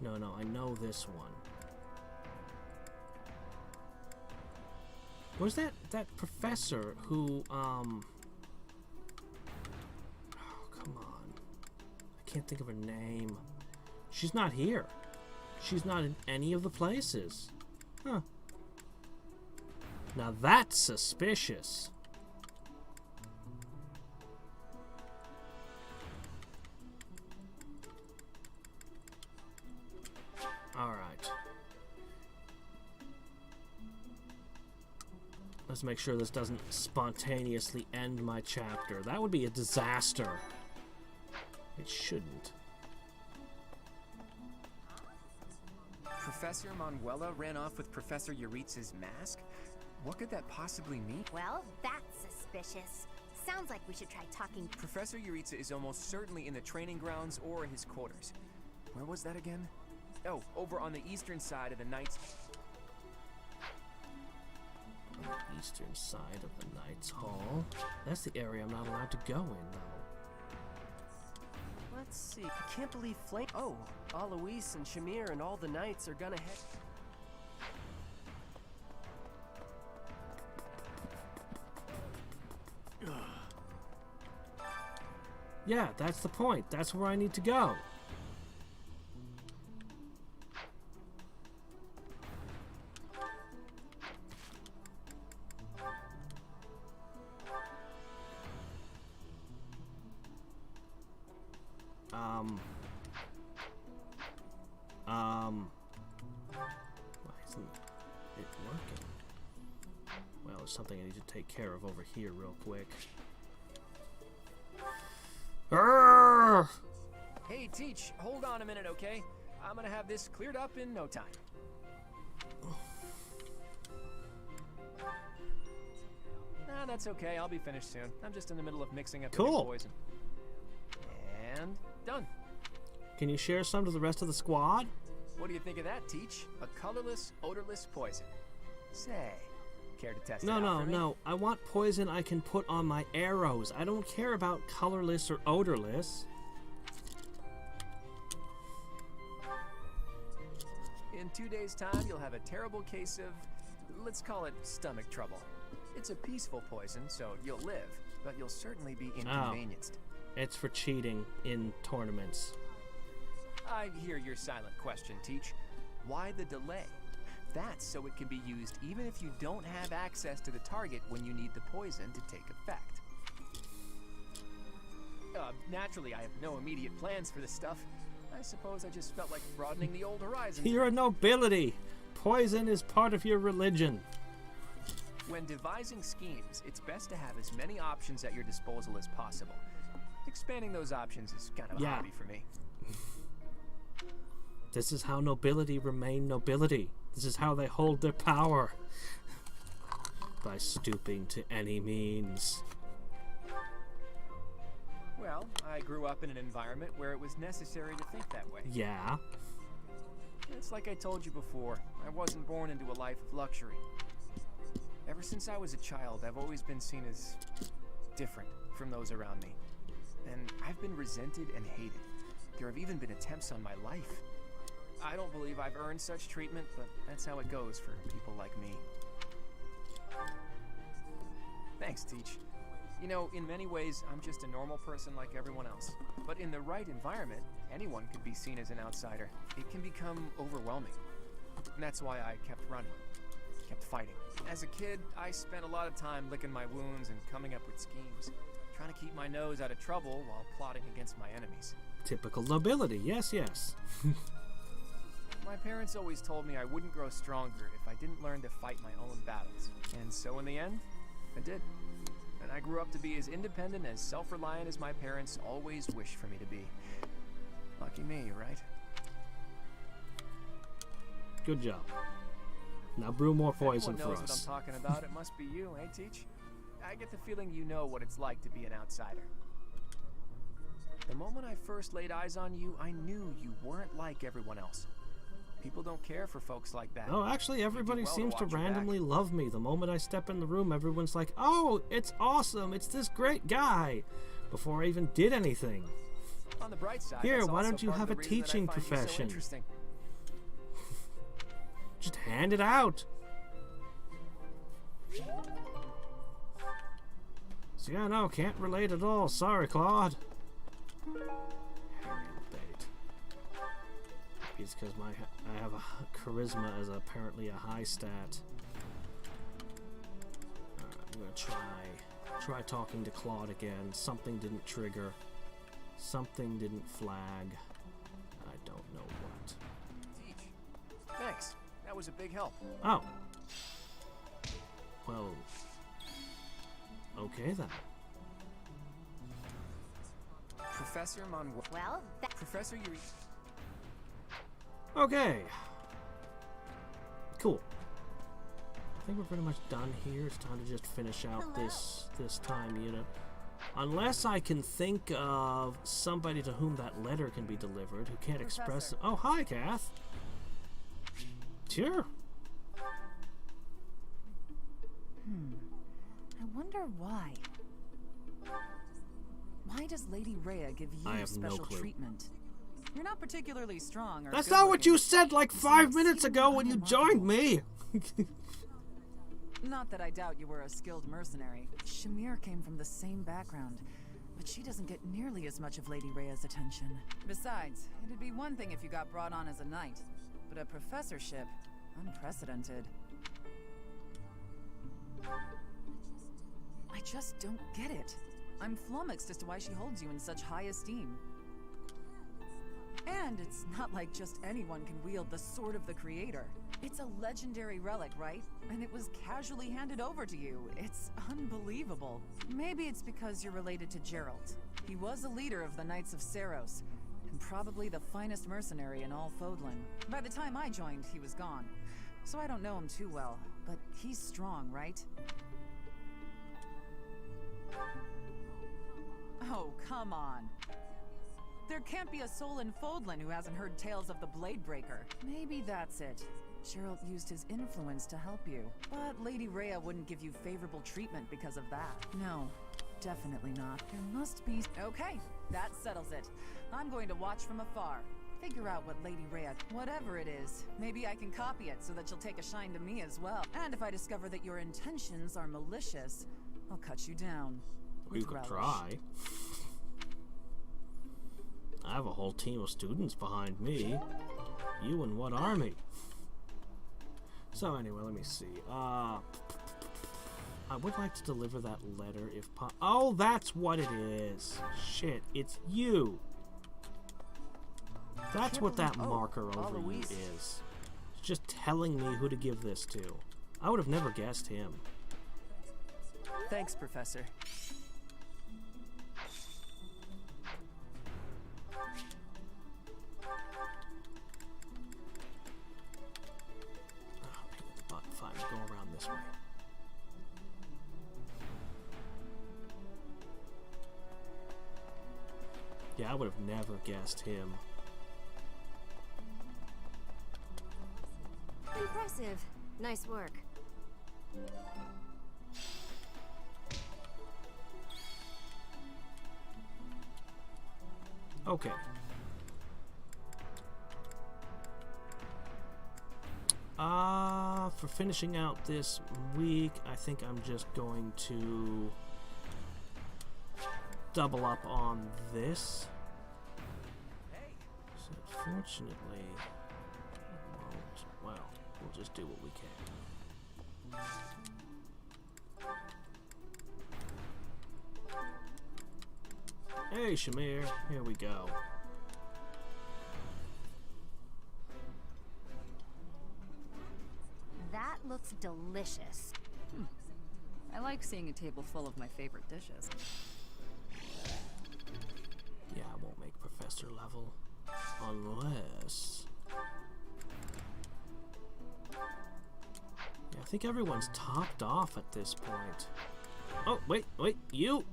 No, I know this one. Where's that professor who, oh, come on. I can't think of her name. She's not here. She's not in any of the places. Huh. Now that's suspicious. Alright. Let's make sure this doesn't spontaneously end my chapter. That would be a disaster. It shouldn't. Professor Manuela ran off with Professor Yuritz's mask? What could that possibly mean? Well, that's suspicious. Sounds like we should try talking. Professor Yuritsa is almost certainly in the training grounds or his quarters. Where was that again? Oh, over on the eastern side of the Knights... On the eastern side of the Knights Hall. That's the area I'm not allowed to go in, though. Let's see. I can't believe Flame. Oh, Alois and Shamir and all the knights are gonna head. Yeah, that's the point. That's where I need to go. Why isn't it working? Well, there's something I need to take care of over here real quick. Arrgh! Hey, Teach, hold on a minute, okay? I'm gonna have this cleared up in no time. Nah, that's okay. I'll be finished soon. I'm just in the middle of mixing up the new Cool. poison. And done. Can you share some to the rest of the squad? What do you think of that, Teach? A colorless, odorless poison. Say, care to test it out for me? No. I want poison I can put on my arrows. I don't care about colorless or odorless. In 2 days' time, you'll have a terrible case of, let's call it stomach trouble. It's a peaceful poison, so you'll live, but you'll certainly be inconvenienced. It's for cheating in tournaments. I hear your silent question, Teach. Why the delay? That's so it can be used even if you don't have access to the target when you need the poison to take effect. Naturally, I have no immediate plans for this stuff. I suppose I just felt like broadening the old horizons. You're a nobility. Poison is part of your religion. When devising schemes, it's best to have as many options at your disposal as possible. Expanding those options is kind of a hobby for me. This is how nobility remain nobility. This is how they hold their power. By stooping to any means. Well, I grew up in an environment where it was necessary to think that way. Yeah. It's like I told you before, I wasn't born into a life of luxury. Ever since I was a child, I've always been seen as different from those around me. And I've been resented and hated. There have even been attempts on my life. I don't believe I've earned such treatment, but that's how it goes for people like me. Thanks, Teach. You know, in many ways, I'm just a normal person like everyone else. But in the right environment, anyone could be seen as an outsider. It can become overwhelming. And that's why I kept running, kept fighting. As a kid, I spent a lot of time licking my wounds and coming up with schemes, trying to keep my nose out of trouble while plotting against my enemies. Typical nobility, yes, yes. My parents always told me I wouldn't grow stronger if I didn't learn to fight my own battles. And so in the end, I did. And I grew up to be as independent, as self-reliant as my parents always wished for me to be. Lucky me, right? Good job. Now brew more poison for us. If anyone knows what I'm talking about, it must be you, eh, Teach? I get the feeling you know what it's like to be an outsider. The moment I first laid eyes on you, I knew you weren't like everyone else. People don't care for folks like that. Oh, actually, everybody seems to randomly love me. The moment I step in the room, everyone's like, oh, it's awesome. It's this great guy. Before I even did anything. On the bright side, here, why don't you have a teaching profession? Just hand it out. So yeah, no, can't relate at all. Sorry, Claude. It's because I have a charisma as apparently a high stat. I'm gonna try talking to Claude again. Something didn't trigger. Something didn't flag. I don't know what. Teach. Thanks. That was a big help. Oh. Well. Okay then. Professor Manuel. Well, Professor Yuri. Okay. Cool. I think we're pretty much done here. It's time to just finish out this time unit. Unless I can think of somebody to whom that letter can be delivered who can't express... Oh, hi, Kath. Sure. I wonder why. Why does Lady Rhea give you special treatment? You're not particularly strong or That's not what you said like 5 minutes ago when you joined me! Not that I doubt you were a skilled mercenary. Shamir came from the same background, but she doesn't get nearly as much of Lady Rhea's attention. Besides, it'd be one thing if you got brought on as a knight, but a professorship, unprecedented. I just don't get it. I'm flummoxed as to why she holds you in such high esteem. And it's not like just anyone can wield the Sword of the Creator. It's a legendary relic, right? And it was casually handed over to you. It's unbelievable. Maybe it's because you're related to Geralt. He was a leader of the Knights of Seiros, and probably the finest mercenary in all Fodlan. By the time I joined, he was gone. So I don't know him too well, but he's strong, right? Oh, come on. There can't be a soul in Fodlan who hasn't heard tales of the Bladebreaker. Maybe that's it. Geralt used his influence to help you. But Lady Rhea wouldn't give you favorable treatment because of that. No, definitely not. There must be... Okay, that settles it. I'm going to watch from afar. Figure out what Lady Rhea, whatever it is, maybe I can copy it so that she'll take a shine to me as well. And if I discover that your intentions are malicious, I'll cut you down. You could try. I have a whole team of students behind me. You and what army? So anyway, let me see. I would like to deliver that letter if oh, that's what it is. Shit, it's you. That's what that marker over you is. It's just telling me who to give this to. I would have never guessed him. Thanks, Professor. Fine, go around this way. Yeah, I would have never guessed him. Impressive. Nice work. Okay. For finishing out this week, I think I'm just going to double up on this. So fortunately, well, we'll just do what we can. Hey, Shamir, here we go. That looks delicious. I like seeing a table full of my favorite dishes. Yeah, I won't make professor level unless... Yeah, I think everyone's topped off at this point. Oh, wait, you!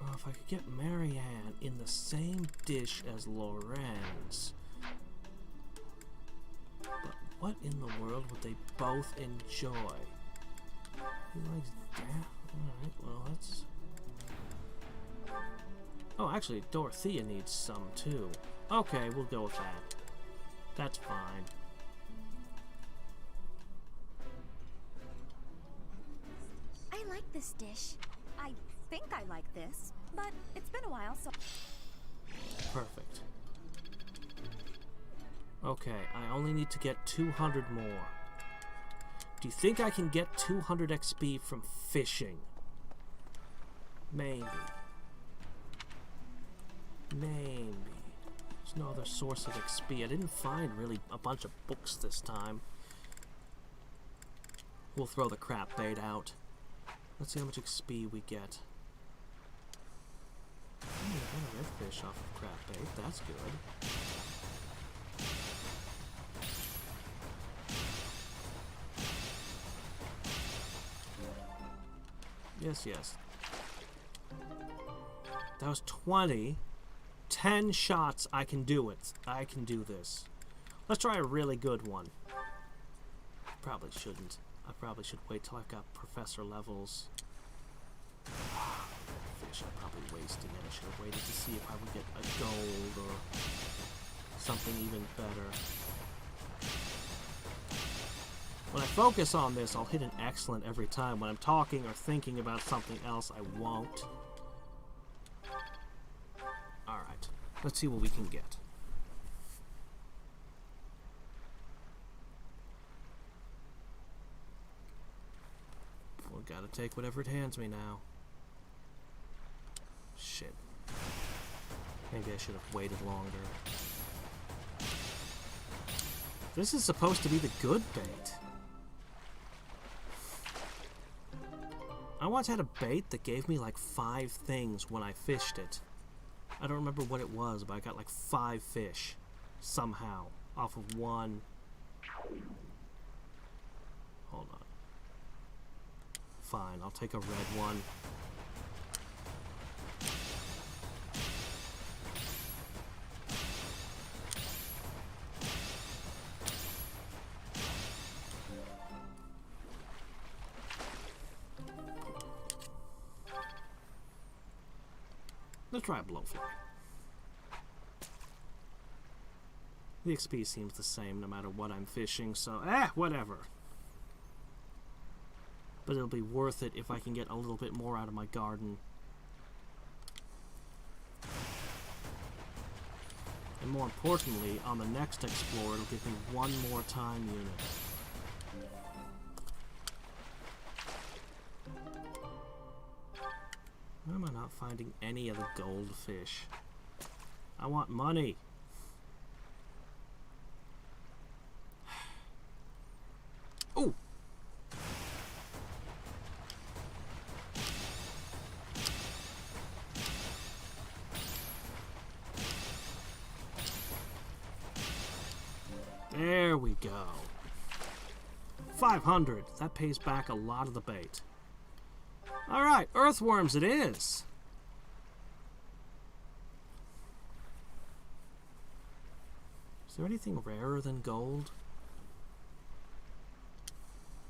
Oh, if I could get Marianne in the same dish as Lorenz. But what in the world would they both enjoy? He likes that. Alright, well, that's... Oh, actually, Dorothea needs some, too. Okay, we'll go with that. That's fine. I like this dish. I think I like this, but it's been a while, so... Perfect. Okay, I only need to get 200 more. Do you think I can get 200 XP from fishing? Maybe. Maybe. There's no other source of XP. I didn't find really a bunch of books this time. We'll throw the crap bait out. Let's see how much XP we get. Oh, I got a redfish off of crap bait. That's good. Yes. That was 20. 10 shots, I can do it. I can do this. Let's try a really good one. Probably shouldn't. I probably should wait till I've got professor levels. Fish, I'm probably wasting it. I should have waited to see if I would get a gold or something even better. When I focus on this, I'll hit an excellent every time. When I'm talking or thinking about something else, I won't. Alright, let's see what we can get. Well, gotta take whatever it hands me now. Shit. Maybe I should have waited longer. This is supposed to be the good bait. I once had a bait that gave me like 5 things when I fished it. I don't remember what it was, but I got like 5 fish somehow off of one. Hold on. Fine, I'll take a red one. Let's try a blowfly. The XP seems the same no matter what I'm fishing, so whatever. But it'll be worth it if I can get a little bit more out of my garden. And more importantly, on the next explore, it'll give me one more time unit. Why am I not finding any of the goldfish? I want money. Ooh! There we go. 500. That pays back a lot of the bait. Alright, earthworms it is. Is there anything rarer than gold?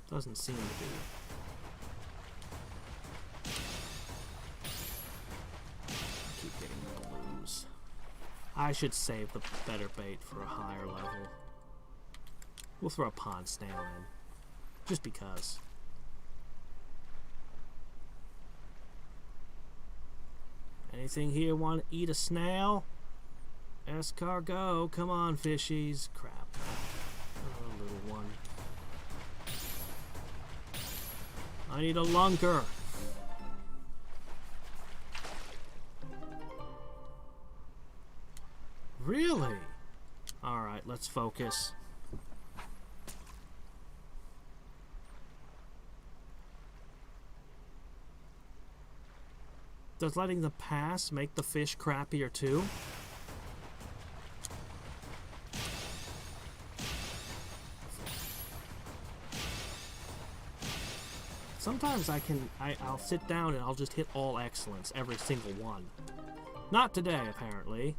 Doesn't seem to be. I keep getting the blues. I should save the better bait for a higher level. We'll throw a pond snail in. Just because. Anything here want to eat a snail? Escargot, come on, fishies. Crap. Oh, little one. I need a lunker. Really? Alright, let's focus. Does letting them pass make the fish crappier too? Sometimes I'll sit down and I'll just hit all excellence, every single one. Not today, apparently.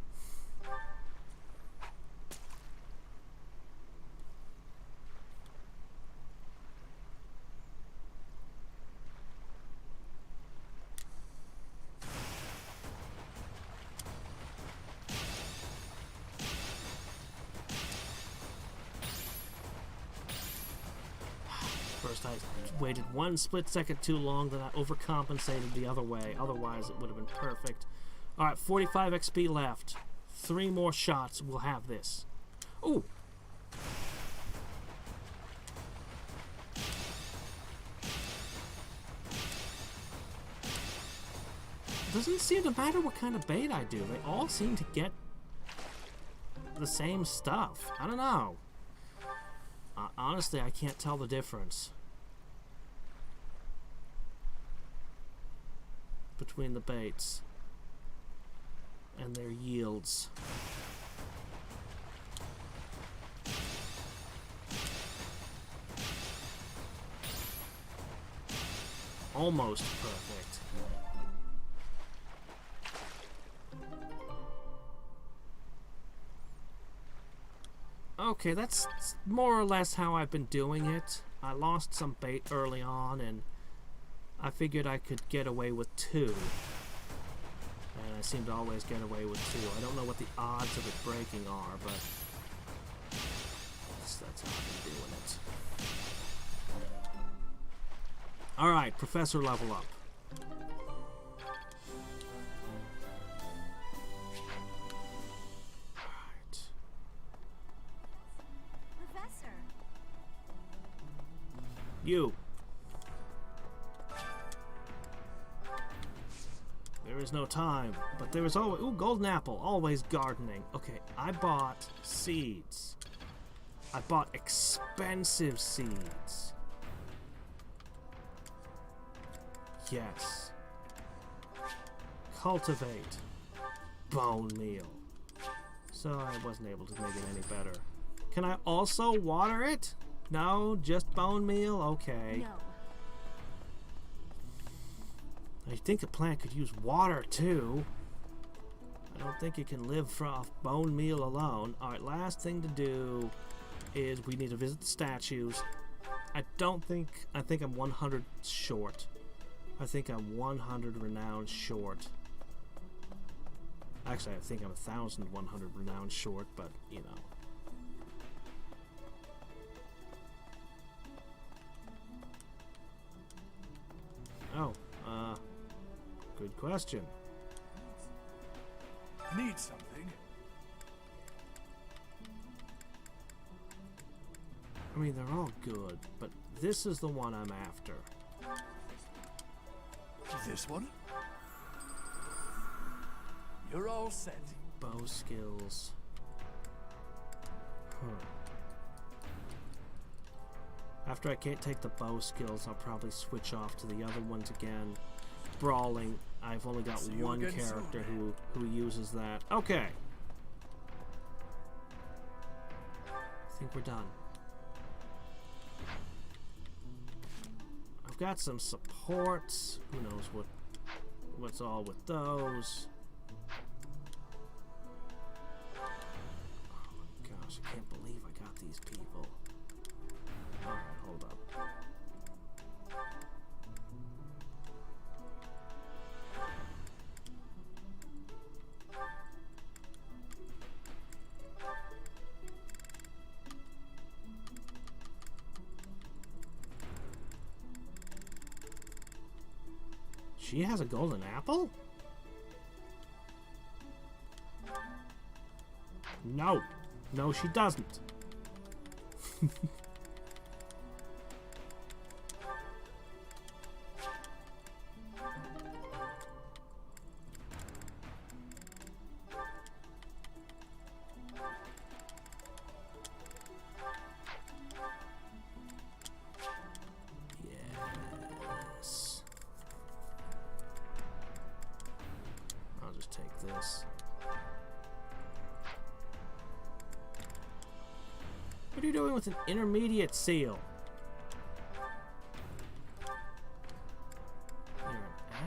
First I waited 1 split second too long, then I overcompensated the other way. Otherwise it would have been perfect. Alright, 45 XP left. 3 more shots, we'll have this. Ooh! Doesn't seem to matter what kind of bait I do. They all seem to get the same stuff. I don't know. Honestly, I can't tell the difference between the baits and their yields. Almost perfect. Okay, that's more or less how I've been doing it. I lost some bait early on, and I figured I could get away with 2. And I seem to always get away with 2. I don't know what the odds of it breaking are, but that's how I've been doing it. Alright, Professor level up. You. There is no time, but there is always... Ooh, golden apple. Always gardening. Okay, I bought seeds. I bought expensive seeds. Yes. Cultivate. Bone meal. So I wasn't able to make it any better. Can I also water it? No, just bone meal? Okay. No. I think a plant could use water too. I don't think it can live off bone meal alone. Alright, last thing to do is we need to visit the statues. I think I'm 100 short. I think I'm 100 renown short. Actually, I think I'm 1,100 renown short, but, you know. Oh, good question. Need something? I mean, they're all good, but this is the one I'm after. This one? You're all set. Bow skills. Huh. After I can't take the bow skills, I'll probably switch off to the other ones again. Brawling, I've only got one character who uses that. Okay. I think we're done. I've got some supports. Who knows what's all with those. Oh my gosh, I can't believe I got these people. Alright, hold up. She has a golden apple? No. No, she doesn't. Yes. I'll just take this. What are you doing with an intermediate seal? You're an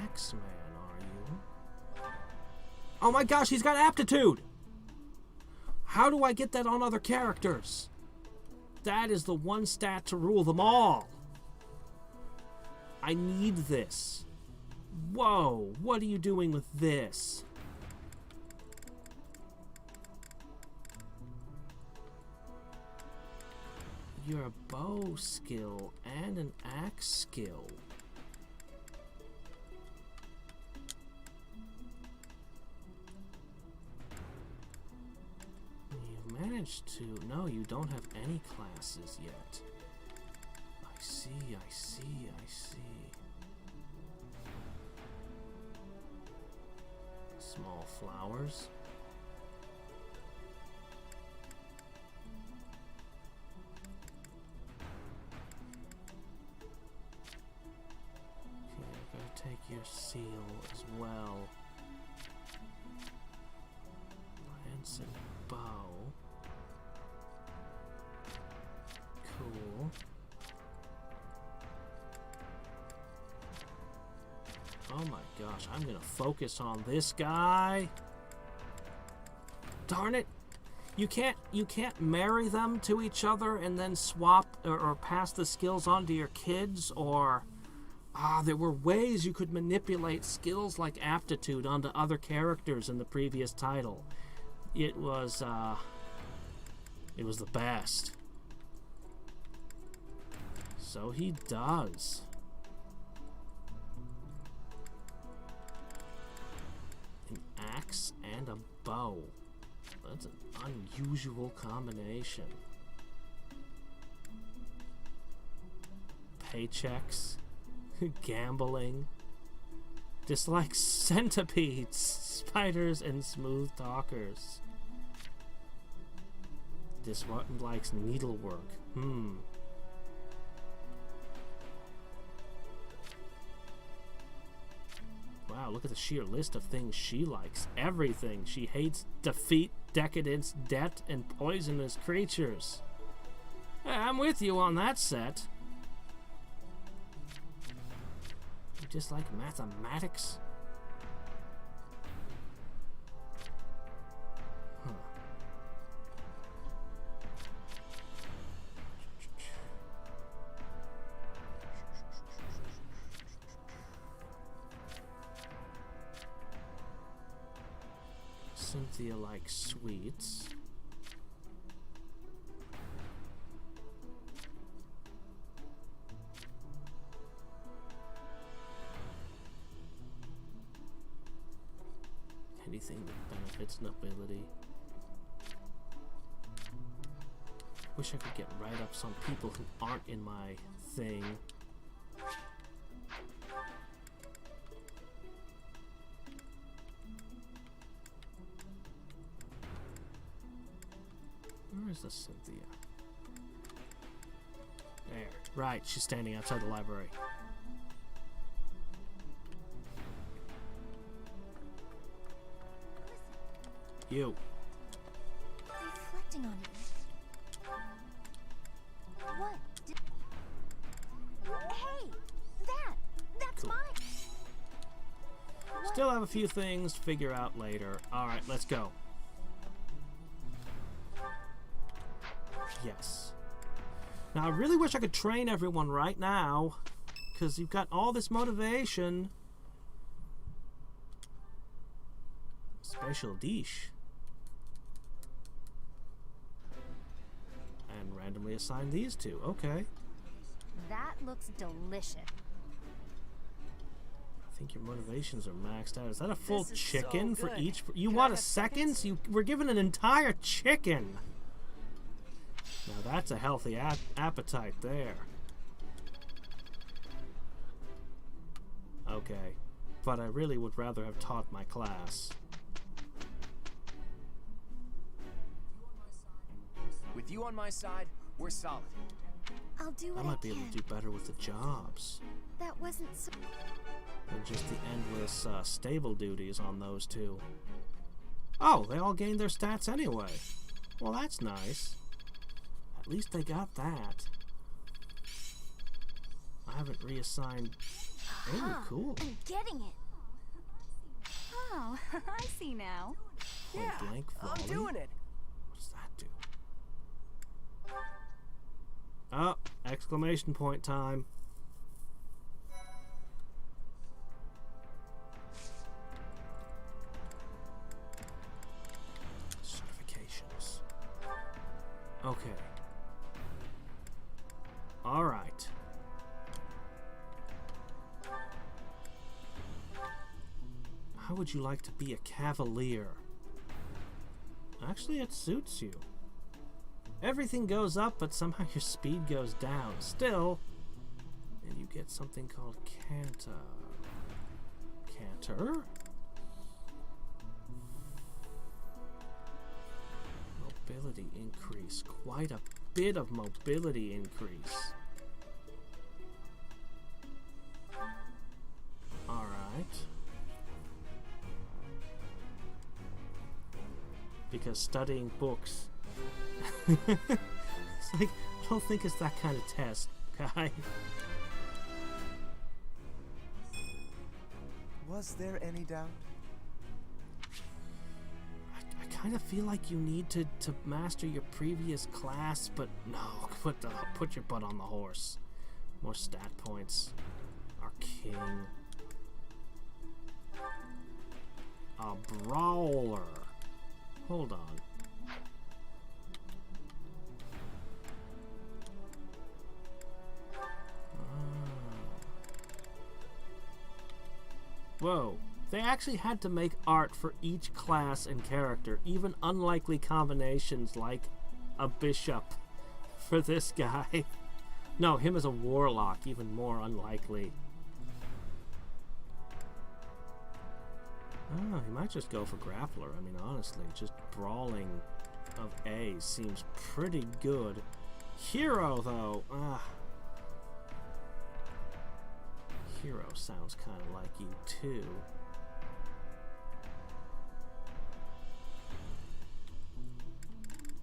axeman, are you? Oh my gosh, he's got aptitude! How do I get that on other characters? That is the one stat to rule them all. I need this. Whoa, what are you doing with this? You're a bow skill and an axe skill. You've managed to... No, you don't have any classes yet. I see, I see, I see. Small flowers. Take your seal as well. Lance and bow. Cool. Oh my gosh, I'm gonna focus on this guy. Darn it. You can't marry them to each other and then swap or pass the skills on to your kids, or there were ways you could manipulate skills like aptitude onto other characters in the previous title. It was the best. So he does. An axe and a bow. That's an unusual combination. Paychecks. Gambling. Dislikes centipedes, spiders, and smooth talkers. This one likes needlework. Wow, look at the sheer list of things she likes. Everything. She hates defeat, decadence, debt, and poisonous creatures. I'm with you on that set. You just like mathematics? Huh. Cynthia likes sweets. Anything that benefits nobility. Wish I could get right up some people who aren't in my thing. Where is the Cynthia? There. Right, she's standing outside the library. You. Reflecting on it. What? Hey! That's Cool. mine! What? Still have a few things to figure out later. Alright, let's go. Yes. Now, I really wish I could train everyone right now, because you've got all this motivation. Special dish. And randomly assign these two. Okay. That looks delicious. I think your motivations are maxed out. Is that a full This is chicken so for good. each? You Can I want a have second? seconds? You were given an entire chicken. Now that's a healthy appetite there. Okay, but I really would rather have taught my class. With you on my side, we're solid. I'll do what I might be able to do better with the jobs That wasn't so... than just the endless stable duties on those two. Oh, they all gained their stats anyway. Well, that's nice. At least they got that. I haven't reassigned... Oh, cool. I'm getting it. Oh, I see now. Point blank volley? I'm doing it. What does that do? Oh, exclamation point time. Certifications. Okay. All right. How would you like to be a cavalier? Actually, it suits you. Everything goes up, but somehow your speed goes down. Still, and you get something called Canter. Mobility increase. Quite a bit of mobility increase. Alright. Because studying books. It's like, I don't think it's that kind of test, guy. Was there any doubt? I kind of feel like you need to master your previous class, but no, put your butt on the horse. More stat points. Our king. A brawler. Hold on. Whoa. They actually had to make art for each class and character, even unlikely combinations like a bishop for this guy. No, him as a warlock, even more unlikely. Oh, he might just go for grappler. I mean, honestly, just brawling of A seems pretty good. Hero, though, Hero sounds kind of like you, too.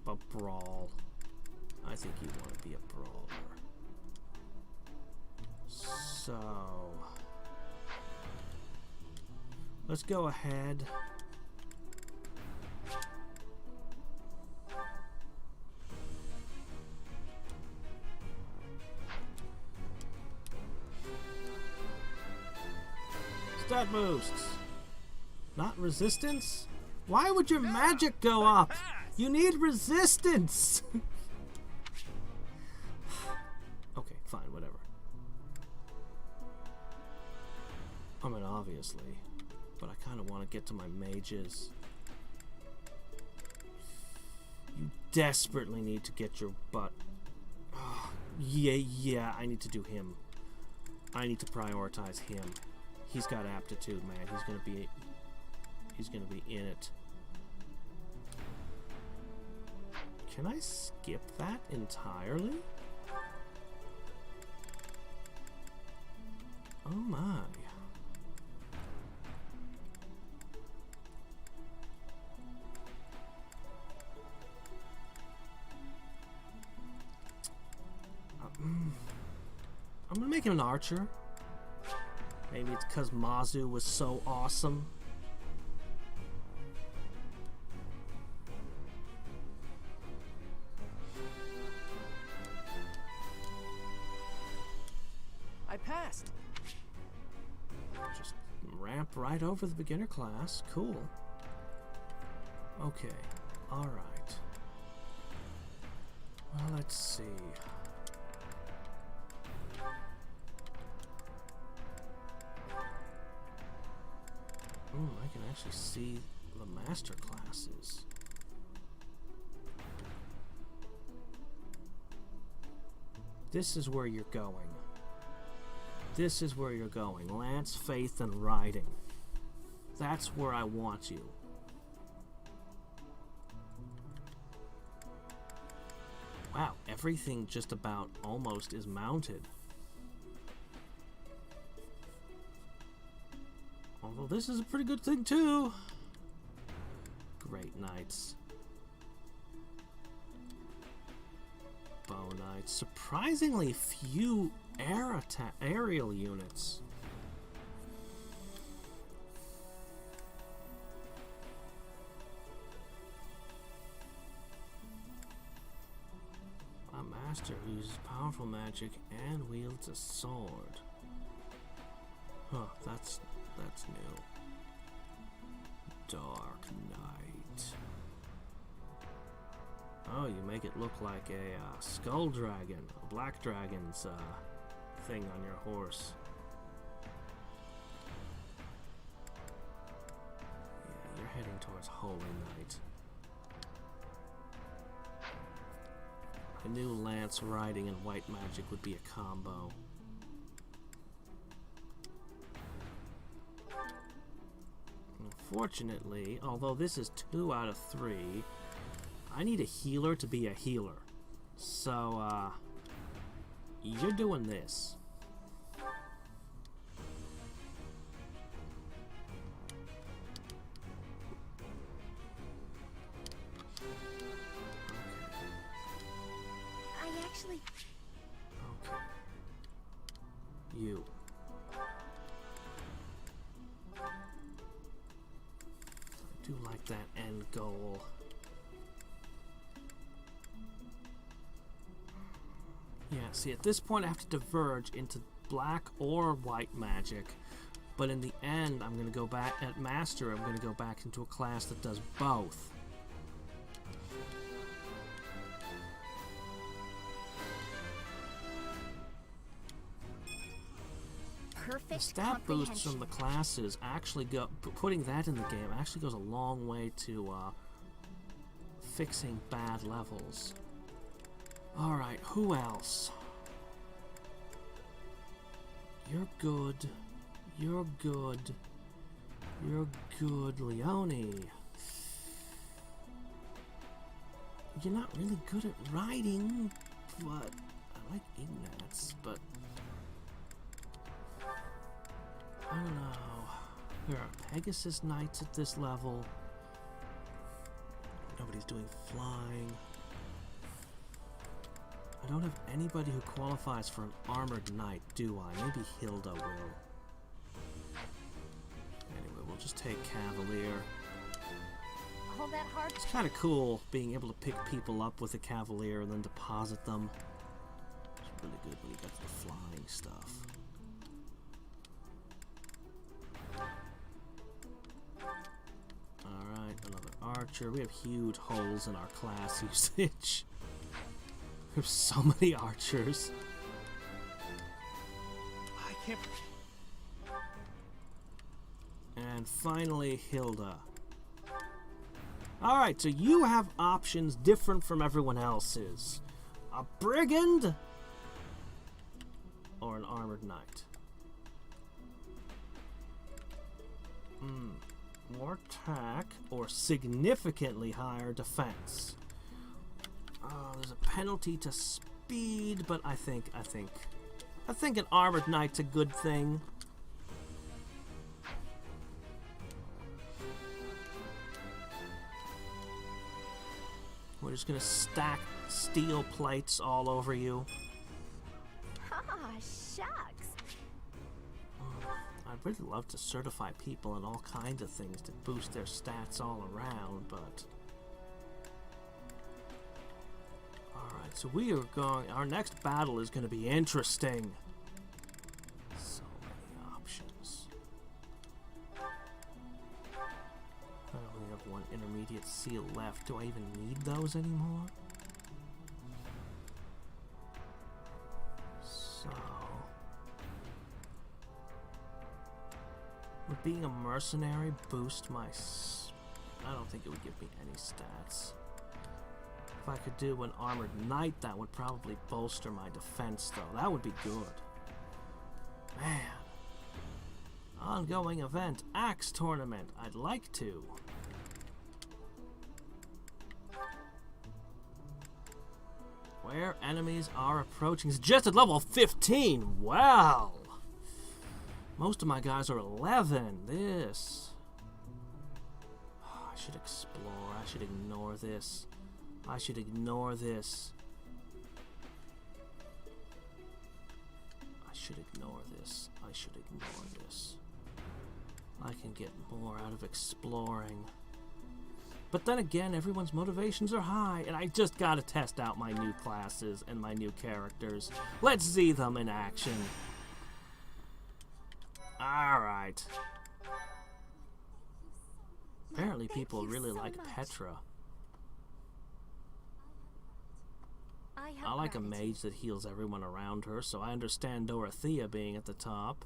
But brawl. I think you want to be a brawler. So... let's go ahead. Stat boosts. Not resistance? Why would your magic go up? You need resistance! Okay, fine, whatever. I mean, obviously. But I kind of want to get to my mages. You desperately need to get your butt... Oh, yeah, I need to do him. I need to prioritize him. He's got aptitude, man. He's gonna be in it. Can I skip that entirely? Oh my. I'm gonna make him an archer. Maybe it's because Mazu was so awesome. I passed. Just ramp right over the beginner class. Cool. Okay. Alright. Well, let's see. I can actually see the master classes. This is where you're going. This is where you're going. Lance, Faith, and Riding. That's where I want you. Wow, everything just about almost is mounted. Although this is a pretty good thing too. Great Knights. Bow Knights. Surprisingly few aerial units. A master who uses powerful magic and wields a sword. Huh, that's new. Dark Knight. Oh, you make it look like a skull dragon, a black dragon's thing on your horse. Yeah, you're heading towards Holy Knight. A new Lance Riding and white magic would be a combo. Unfortunately, although this is 2 out of 3, I need a healer to be a healer. So, you're doing this. I actually... Okay. You. I do like that end goal. Yeah, see, at this point I have to diverge into black or white magic, but in the end I'm going to go back, at Master, I'm going to go back into a class that does both. Perfect Stat boosts from the classes actually go, putting that in the game actually goes a long way to fixing bad levels. Alright, who else? You're good. You're good. You're good, Leone. You're not really good at riding, but I like Ignatz, but I don't know. There are Pegasus Knights at this level. Nobody's doing flying. I don't have anybody who qualifies for an armored knight, do I? Maybe Hilda will. Anyway, we'll just take Cavalier. All that hard. It's kind of cool being able to pick people up with a Cavalier and then deposit them. It's really good when you get to the flying stuff. Alright, another archer. We have huge holes in our class usage. There's so many archers. I can't. And finally, Hilda. Alright, so you have options different from everyone else's. A brigand or an armored knight. More attack or significantly higher defense. There's a penalty to speed, but I think an armored knight's a good thing. We're just gonna stack steel plates all over you. Ah, shucks. I'd really love to certify people in all kinds of things to boost their stats all around, but... Alright, so we are going... Our next battle is going to be interesting. So many options. I only have one intermediate seal left. Do I even need those anymore? So... Would being a mercenary boost my... I don't think it would give me any stats. If I could do an armored knight, that would probably bolster my defense, though. That would be good. Man. Ongoing event. Axe tournament. I'd like to. Where enemies are approaching. Suggested level 15. Wow. Most of my guys are 11. This. Oh, I should explore. I should ignore this. I should ignore this. I should ignore this. I should ignore this. I can get more out of exploring. But then again, everyone's motivations are high, and I just gotta test out my new classes and my new characters. Let's see them in action. Alright. Apparently people really like Petra. I like a mage that heals everyone around her, so I understand Dorothea being at the top.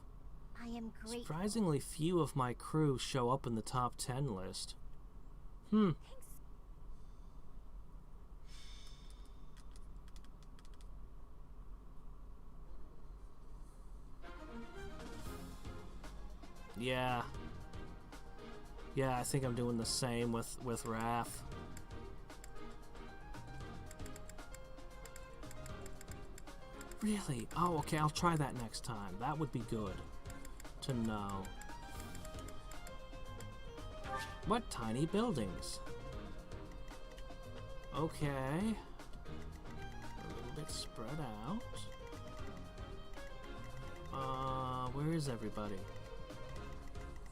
I am great. Surprisingly few of my crew show up in the top 10 list. Yeah. Yeah, I think I'm doing the same with Wrath. Really? Oh, okay, I'll try that next time. That would be good to know. What tiny buildings? Okay. A little bit spread out. Where is everybody?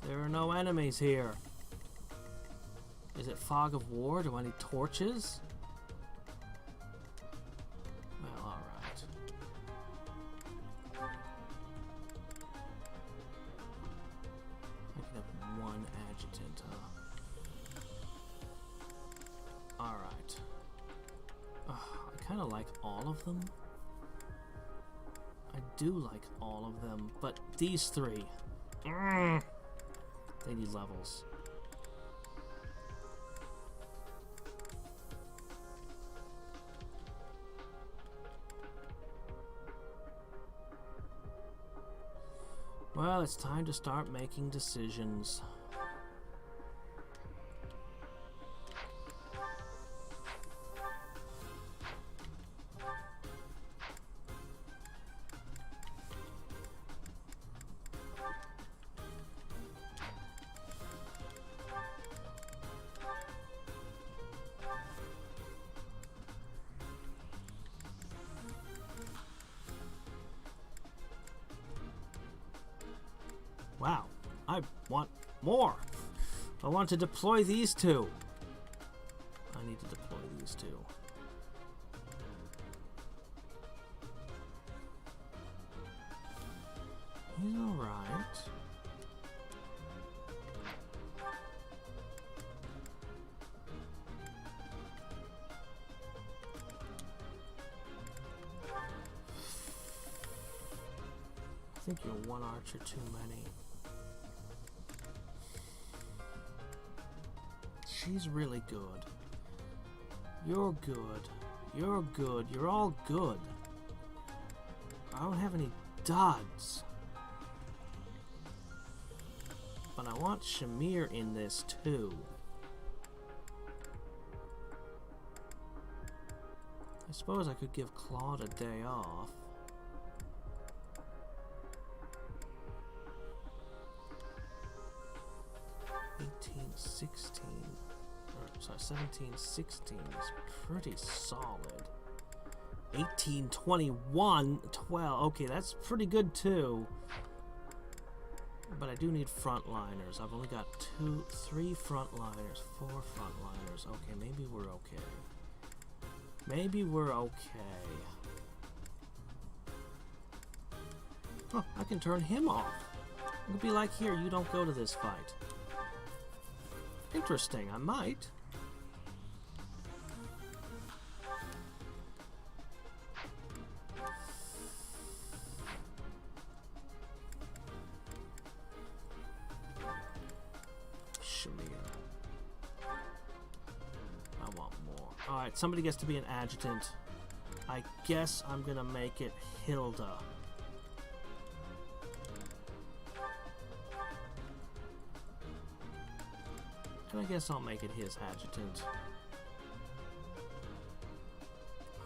There are no enemies here. Is it fog of war? Do I need torches? Well, alright. I can have one adjutant, huh? Alright. I kind of like all of them. I do like all of them, but these three. They need levels. Well, it's time to start making decisions. Wow, I want more. I want to deploy these two. I need to deploy these two. He's alright. think you're one archer too many. She's really good. You're good. You're good. You're all good. I don't have any duds. But I want Shamir in this too. I suppose I could give Claude a day off. Sorry, 1716 is pretty solid. 1821, 12. Okay, that's pretty good too. But I do need frontliners. I've only got 3 frontliners, 4 frontliners. Okay, maybe we're okay. Maybe we're okay. Huh, I can turn him off. It could be like, here, you don't go to this fight. Interesting, I might. Alright, somebody gets to be an adjutant. I guess I'm gonna make it Hilda. And I guess I'll make it his adjutant.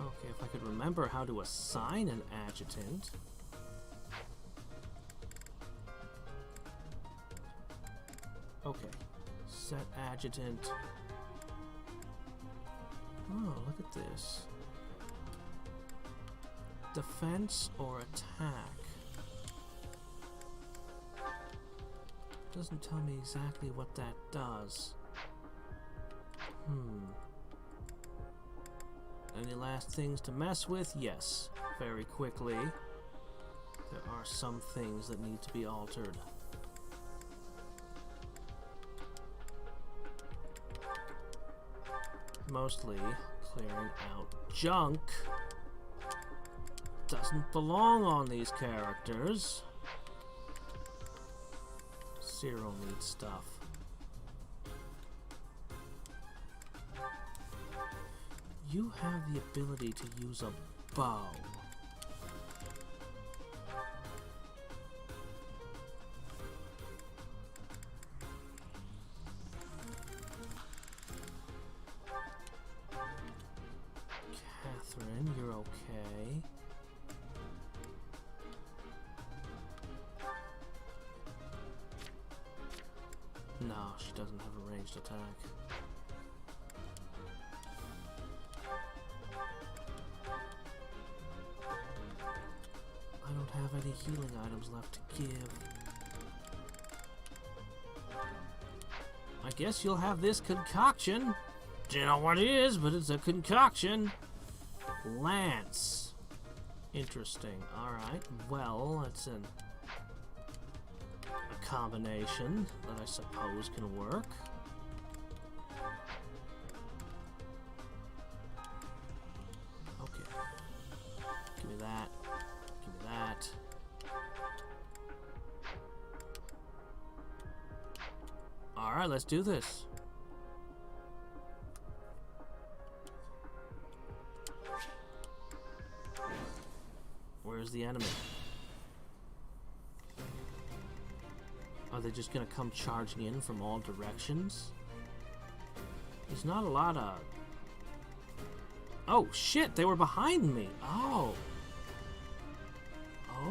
Okay, if I could remember how to assign an adjutant. Okay, set adjutant. Oh, look at this. Defense or attack? Doesn't tell me exactly what that does. Any last things to mess with? Yes, very quickly. There are some things that need to be altered. Mostly clearing out junk. Doesn't belong on these characters. Cyril needs stuff. You have the ability to use a bow. Catherine, you're okay. No, she doesn't have a ranged attack. I don't have any healing items left to give. I guess you'll have this concoction. Don't know what it is, but it's a concoction. Lance. Interesting. Alright, well, it's a combination that I suppose can work. Okay. Give me that. Give me that. Alright, let's do this. Where's the enemy? Are they just gonna come charging in from all directions? There's not a lot of... Oh, shit! They were behind me! Oh!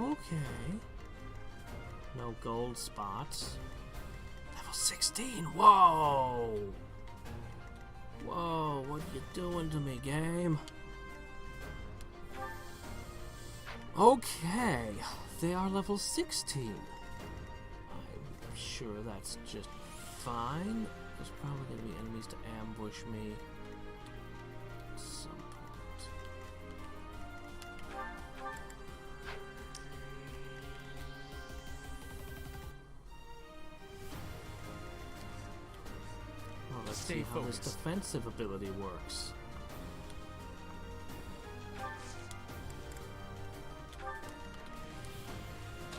Okay. No gold spots. Level 16! Whoa! Whoa, what you doing to me, game? Okay, they are level 16. I'm sure that's just fine. There's probably going to be enemies to ambush me at some point. Well, let's see how this defensive ability works.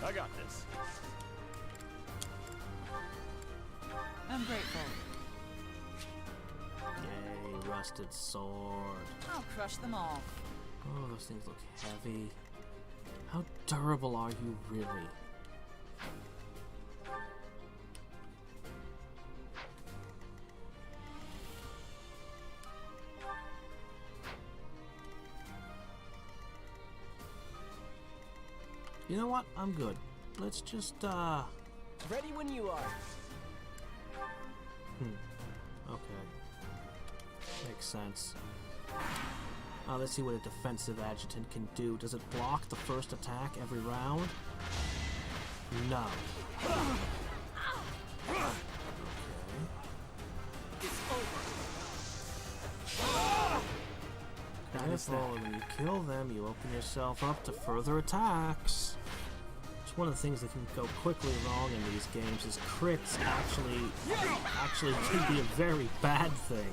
I got blasted sword. I'll crush them all. Oh, those things look heavy. How durable are you really? You know what? I'm good. Let's just, Ready when you are. Okay. Makes sense. Let's see what a defensive adjutant can do. Does it block the first attack every round? No. Okay. It's over. When you kill them, you open yourself up to further attacks. It's one of the things that can go quickly wrong in these games is crits actually can be a very bad thing.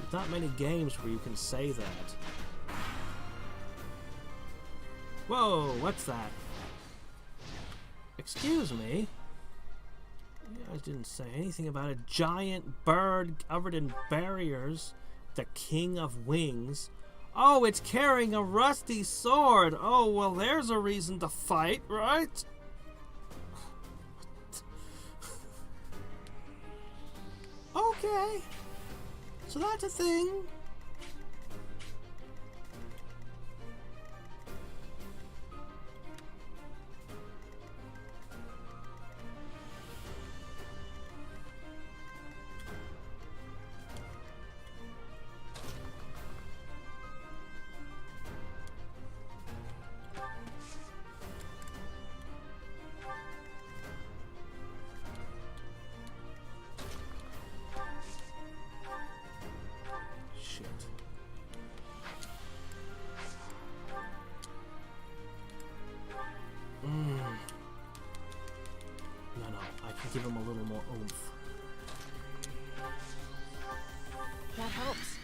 There's not many games where you can say that. Whoa, what's that? Excuse me? You guys didn't say anything about a giant bird covered in barriers, the King of Wings. Oh, it's carrying a rusty sword. Oh, well, there's a reason to fight, right? Okay. So that's a thing. Give him a little more oomph. That helps.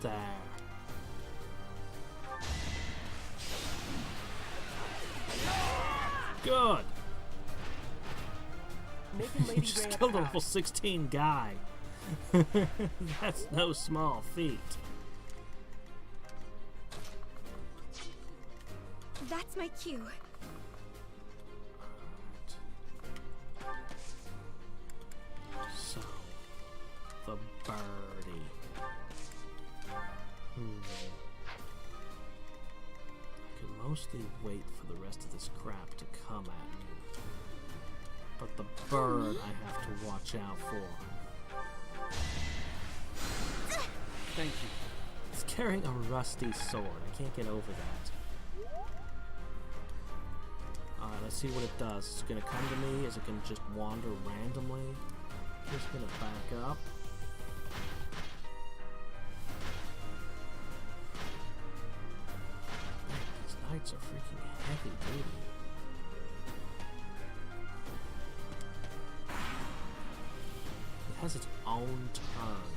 There. Good. You just killed a level 16 guy. That's no small feat. That's my cue. So, the birdie. I can mostly wait for the rest of this crap to come at me. But the bird I have to watch out for. Thank you. It's carrying a rusty sword. I can't get over that. Let's see what it does. Is it going to come to me? Is it going to just wander randomly? Just going to back up. Man, these knights are freaking heavy duty. It has its own turn.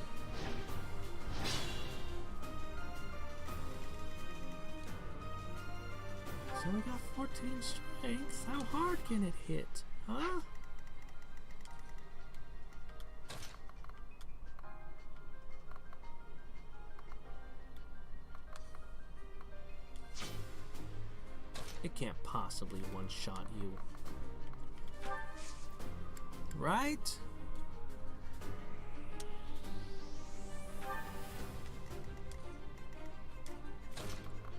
It's only got 14 strength. How hard can it hit? Huh? It can't possibly one-shot you. Right?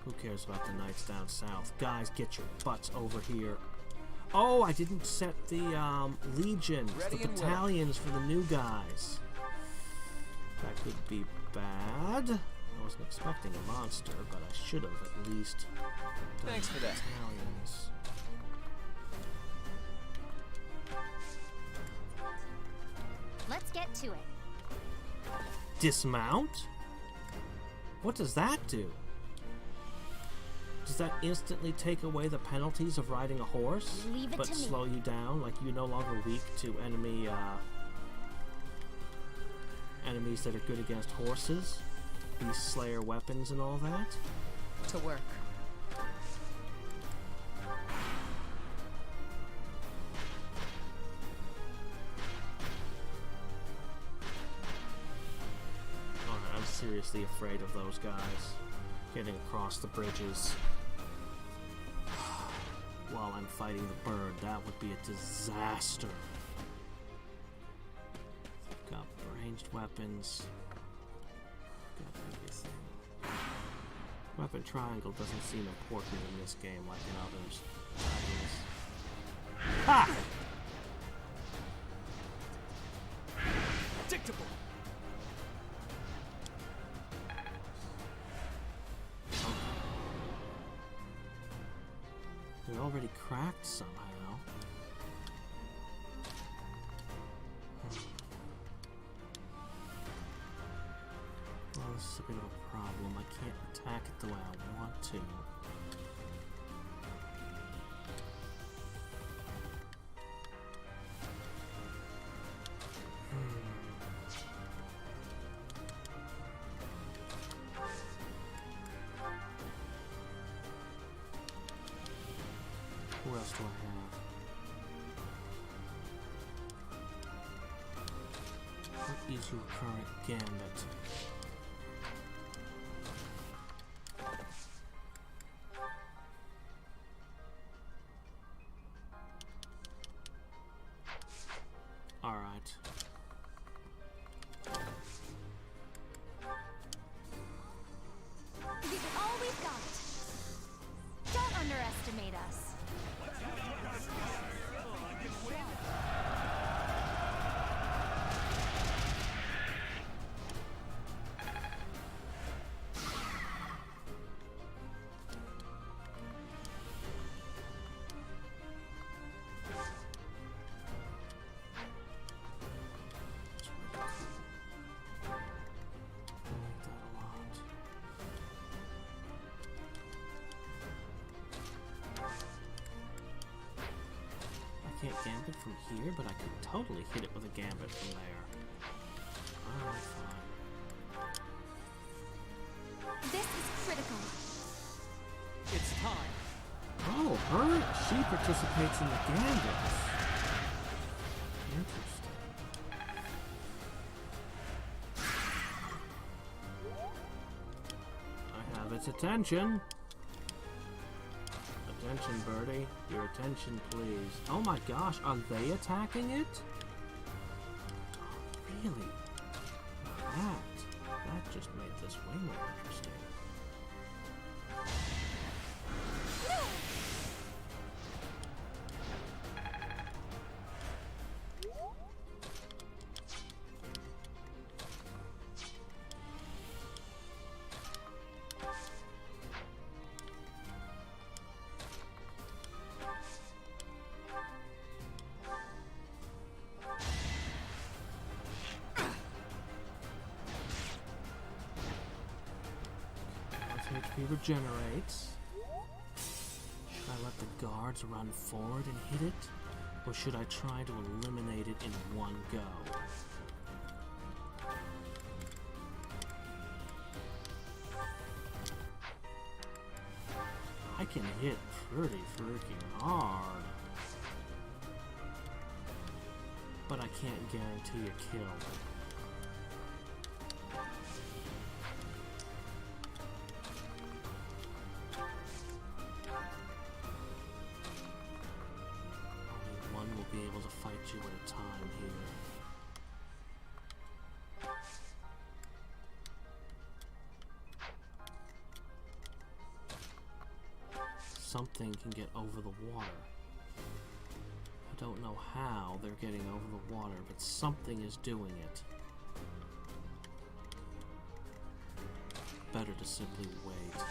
Who cares about the knights down south? Guys, get your butts over here. Oh, I didn't set the legions, the battalions for the new guys. That could be bad. I wasn't expecting a monster, but I should have at least done Thanks for that. battalions. Let's get to it. Dismount? What does that do? Does that instantly take away the penalties of riding a horse? Leave it but to me. slow you down, like you're no longer weak to enemies that are good against horses? Beast Slayer weapons and all that? To work. seriously afraid of those guys. Getting across the bridges while I'm fighting the bird, that would be a disaster. Got ranged weapons. Got everything. Weapon triangle doesn't seem important in this game like in others. Ha! Predictable. They're already cracked somehow. Well, this is a bit of a problem. I can't attack it the way I want to. Who else do I have? What is your current gambit? Alright. Give it all we've got. Don't underestimate us. I can't gambit from here, but I could totally hit it with a gambit from there. Alright, fine. This is critical. It's time. Oh, her! She participates in the gambits. Interesting. I have its attention. Attention, birdie. Your attention, please. Oh my gosh, are they attacking it? Oh, really? That just made this way more interesting. HP regenerates. Should I let the guards run forward and hit it? Or should I try to eliminate it in one go? I can hit pretty freaking hard. But I can't guarantee a kill. Be able to fight you at a time here. Something can get over the water. I don't know how they're getting over the water, but something is doing it. Better to simply wait.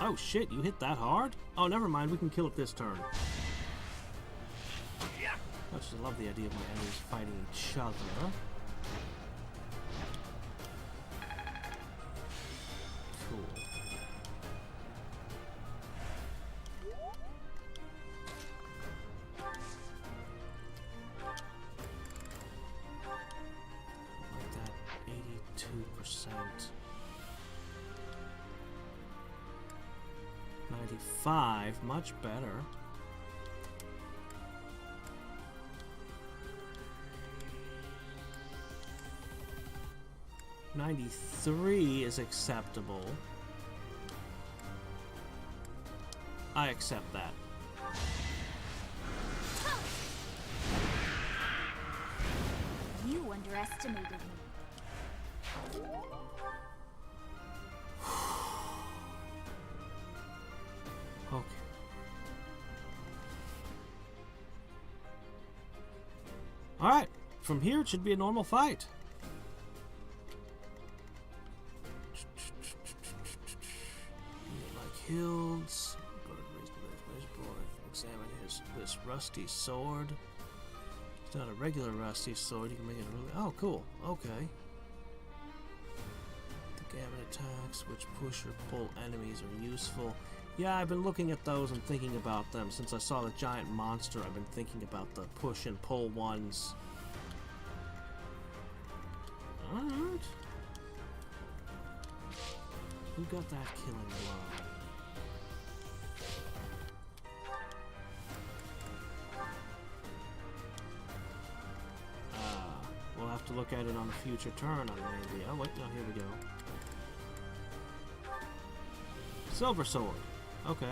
Oh shit, you hit that hard? Oh, never mind, we can kill it this turn. I just love the idea of my enemies fighting each other. Cool. Like that, 82%. 95, much better. 93 is acceptable. I accept that. You underestimated me. Okay. Alright, from here it should be a normal fight. Like Hills. Examine this rusty sword. It's not a regular rusty sword, you can make it really... Oh, cool. Okay. The gamut attacks, which push or pull enemies, are useful. Yeah, I've been looking at those and thinking about them. Since I saw the giant monster, I've been thinking about the push and pull ones. Alright. Who got that killing blow? We'll have to look at it on a future turn, maybe. Oh, wait, no, here we go. Silver sword. Okay.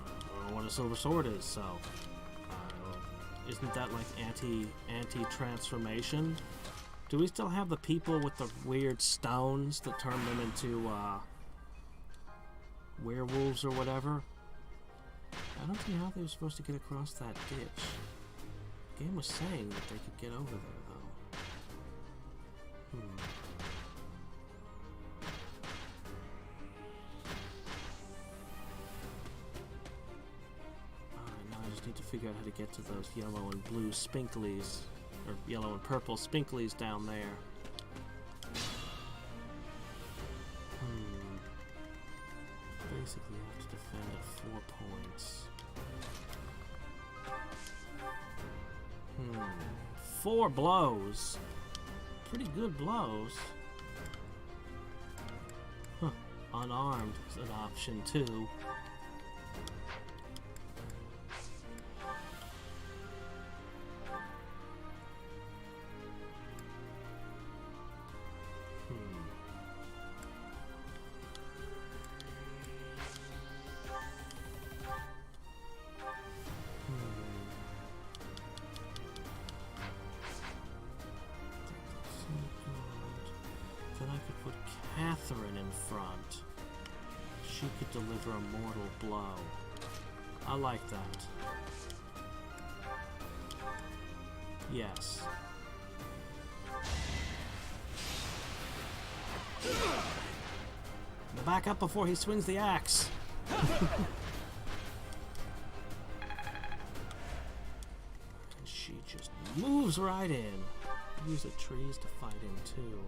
I don't know what a silver sword is, so... isn't that like anti-transformation? Do we still have the people with the weird stones that turn them into, werewolves or whatever? I don't see how they were supposed to get across that ditch. The game was saying that they could get over there, though. Alright, now I just need to figure out how to get to those yellow and blue spinklies. Or yellow and purple spinklies down there. Basically, you have to defend at 4 points. 4 blows. Pretty good blows. Huh. Unarmed is an option too. She could deliver a mortal blow. I like that. Yes. Now back up before he swings the axe. And she just moves right in. Use the trees to fight him too.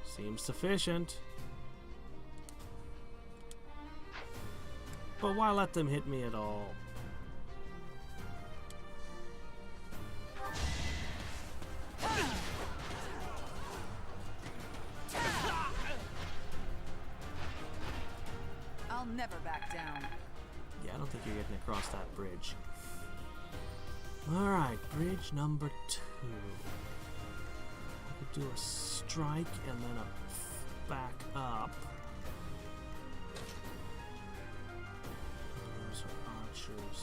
Seems sufficient. But why let them hit me at all? I'll never back down. Yeah, I don't think you're getting across that bridge. Alright, bridge number 2. Do a strike and then a back up. Those are archers.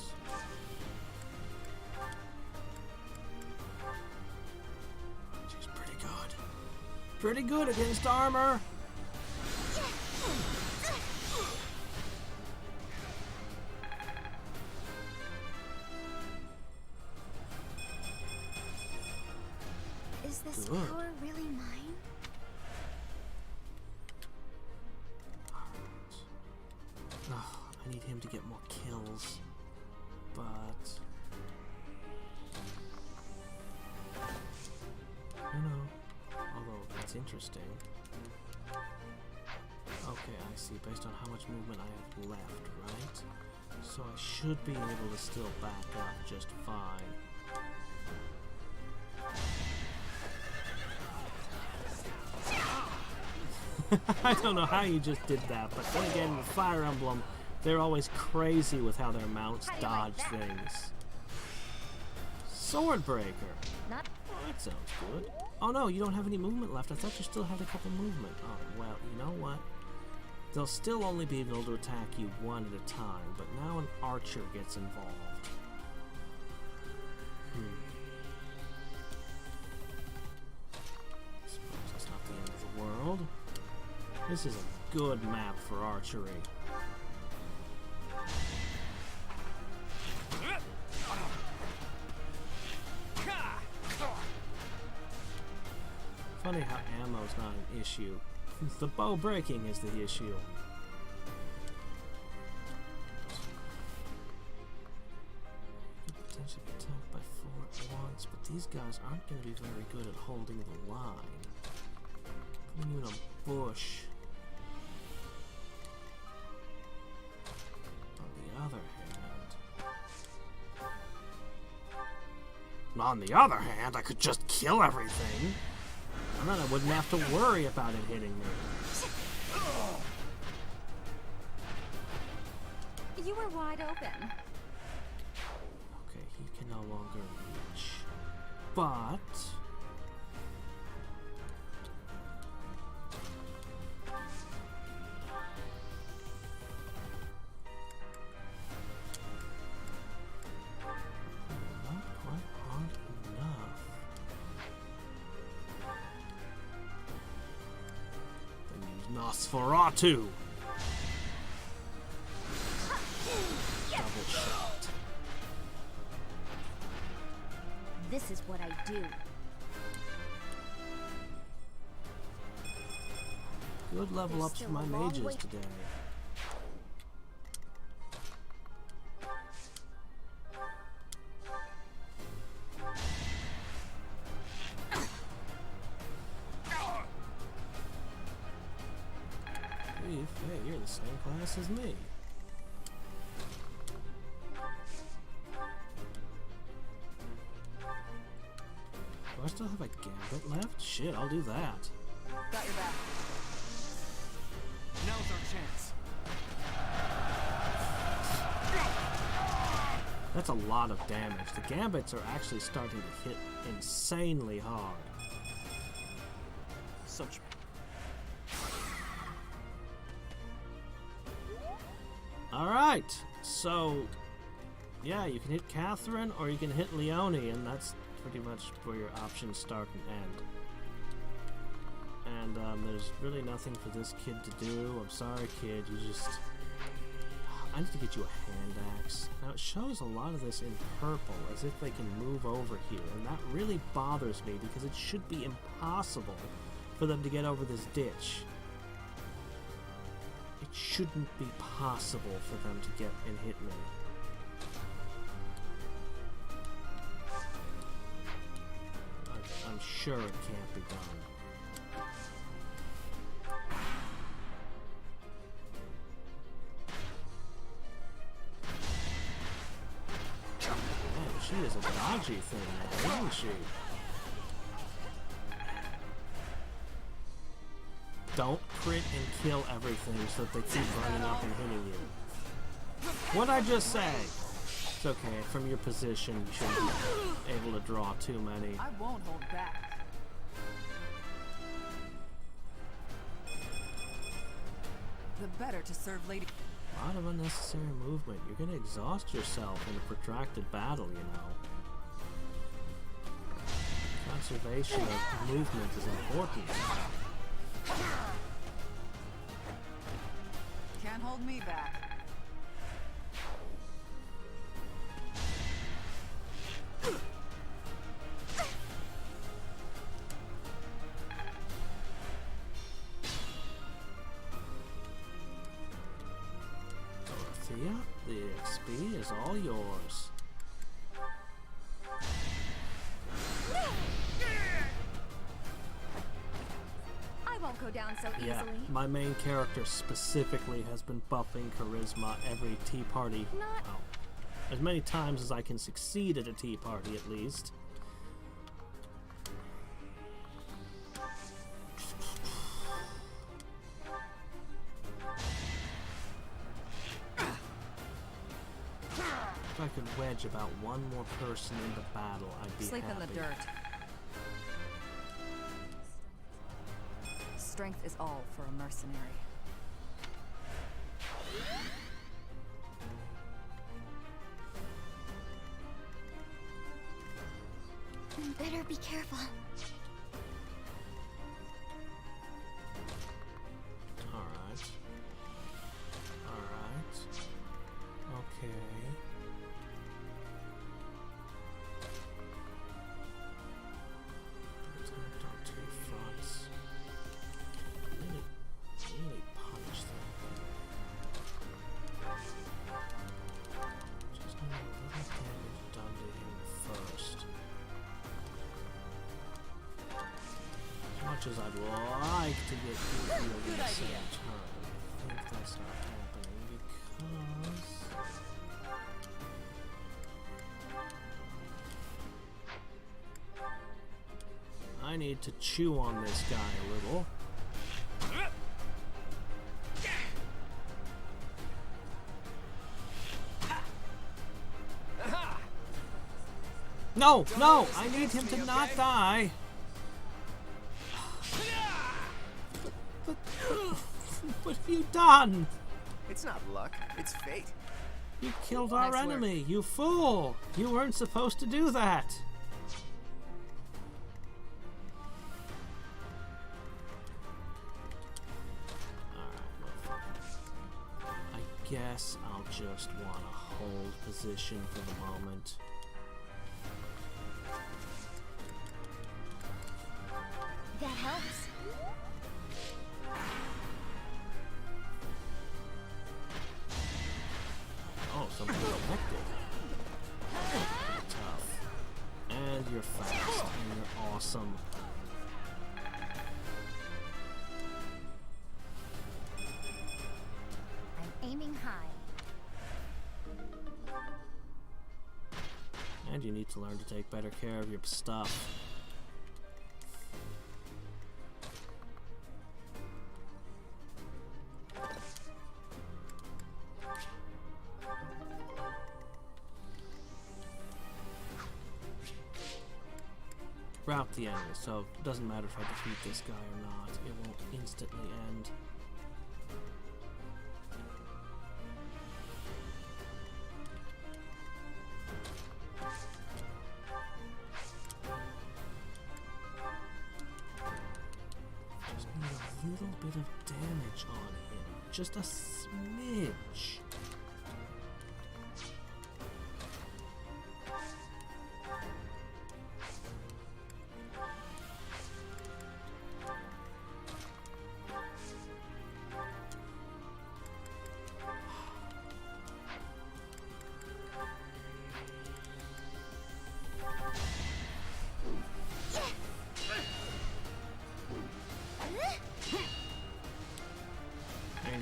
She's pretty good. Pretty good against armor. Is this Good. power really mine? Oh, I need him to get more kills. But... I don't know. Although, that's interesting. Okay, I see. Based on how much movement I have left, right? So I should be able to still back up just fine. I don't know how you just did that, but then again, with Fire Emblem, they're always crazy with how their mounts dodge things. Sword breaker. Not. Oh, that sounds good. Oh no, you don't have any movement left. I thought you still had a couple movement. Oh, well, you know what? They'll still only be able to attack you one at a time, but now an archer gets involved. I suppose it's not the end of the world. This is a good map for archery. Funny how ammo's not an issue. The bow breaking is the issue. You could potentially be attacked by 4 at once, but these guys aren't going to be very good at holding the line. Putting you in a bush. On the other hand, I could just kill everything, and then I wouldn't have to worry about it hitting me. You were wide open. Okay, he can no longer reach. But... Nosferatu! Double shot. This is what I do. Good level ups for my mages today. Hey, you're the same class as me. Do I still have a gambit left? Shit, I'll do that. Got your back. Now's our chance. That's a lot of damage. The gambits are actually starting to hit insanely hard. Such. Alright, so yeah, you can hit Catherine or you can hit Leone, and that's pretty much where your options start and end. And there's really nothing for this kid to do. I'm sorry, kid, I need to get you a hand axe. Now it shows a lot of this in purple, as if they can move over here, and that really bothers me because it should be impossible for them to get over this ditch. It shouldn't be possible for them to get and hit me. I'm sure it can't be done. Man, she is a dodgy thing, isn't she? Don't crit and kill everything so that they keep running up and hitting you. What'd I just say? It's okay, from your position you shouldn't be able to draw too many. I won't hold back. The better to serve Lady... A lot of unnecessary movement. You're gonna exhaust yourself in a protracted battle, you know. Conservation of movement is important. Can't hold me back. Dorothea, the XP is all yours. Won't go down so easily. Yeah, my main character specifically has been buffing charisma every tea party. Well, as many times as I can succeed at a tea party, at least. If I could wedge about one more person into battle, I'd be Sleep happy. in the dirt. Strength is all for a mercenary. Better be careful. Alright. Alright. Okay. Don't two fronts. Really punish them. Just need a little damage done to him first. As much as I'd like to get you healed in the same turn, I think that's not happening because I need to chew on this guy a little. No, no, I need him to not die. What have you done? It's not luck, it's fate. You killed our enemy, you fool! You weren't supposed to do that! Alright, I guess I'll just want to hold position for the moment. That helps. Oh, something connected. Tough. And you're fast, and you're awesome. I'm aiming high. And you need to learn to take better care of your stuff. Rout the enemy, so it doesn't matter if I defeat this guy or not, it won't instantly end. Just need a little bit of damage on him, just a smidge.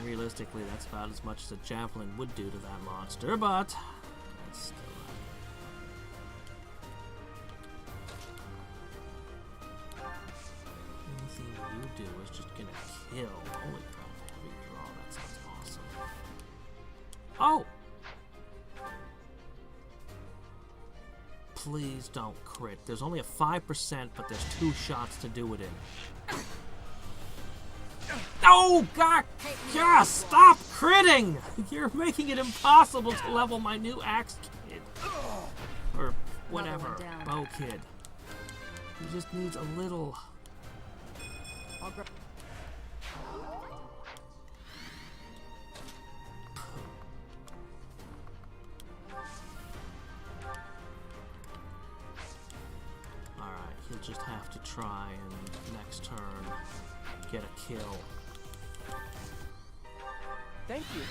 Realistically, that's about as much as a javelin would do to that monster, but that's still anything you do is just gonna kill. Holy crap, heavy draw, that sounds awesome. Oh! Please don't crit. There's only a 5%, but there's 2 shots to do it in. Oh, God! Yeah, stop critting! You're making it impossible to level my new axe kid. Or whatever, bow kid. He just needs a little... Alright, he'll just have to try and next turn get a kill. Thank you.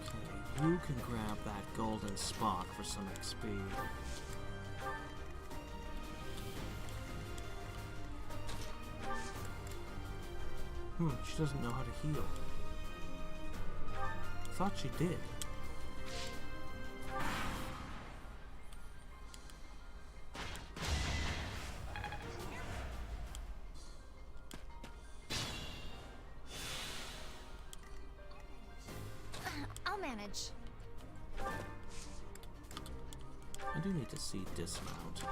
Okay, you can grab that golden spot for some XP. She doesn't know how to heal. Thought she did. I'll manage. I do need to see dismount.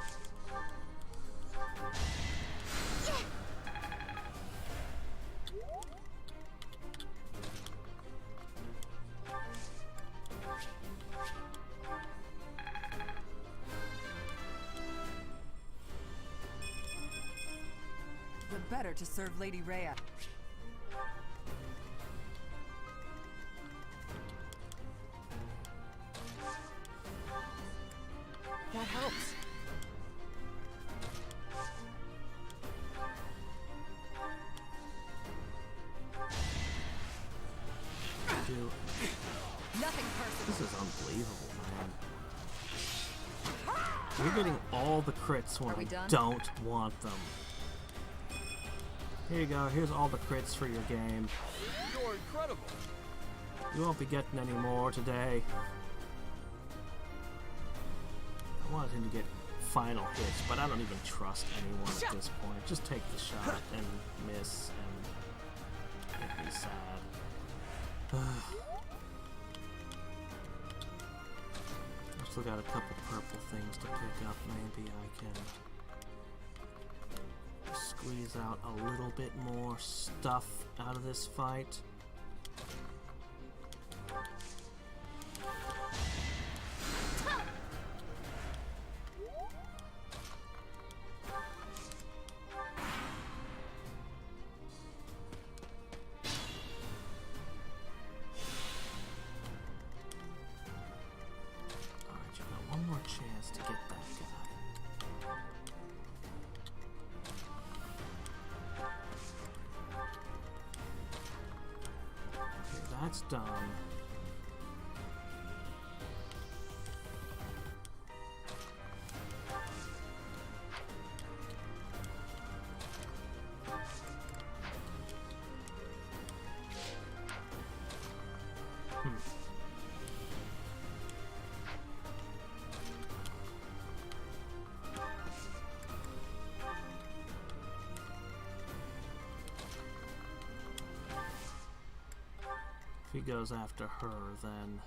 The better to serve Lady Rhea. That helps. Dude, Nothing personal. this is unbelievable, man. You're getting all the crits when Are we I done? don't want them. Here you go. Here's all the crits for your game. You're incredible. You won't be getting any more today. I wanted him to get final hits, but I don't even trust anyone at this point. Just take the shot and miss and make me sad. I've still got a couple purple things to pick up. Maybe I can squeeze out a little bit more stuff out of this fight. Chance to get that guy. Okay, that's done. If he goes after her, then...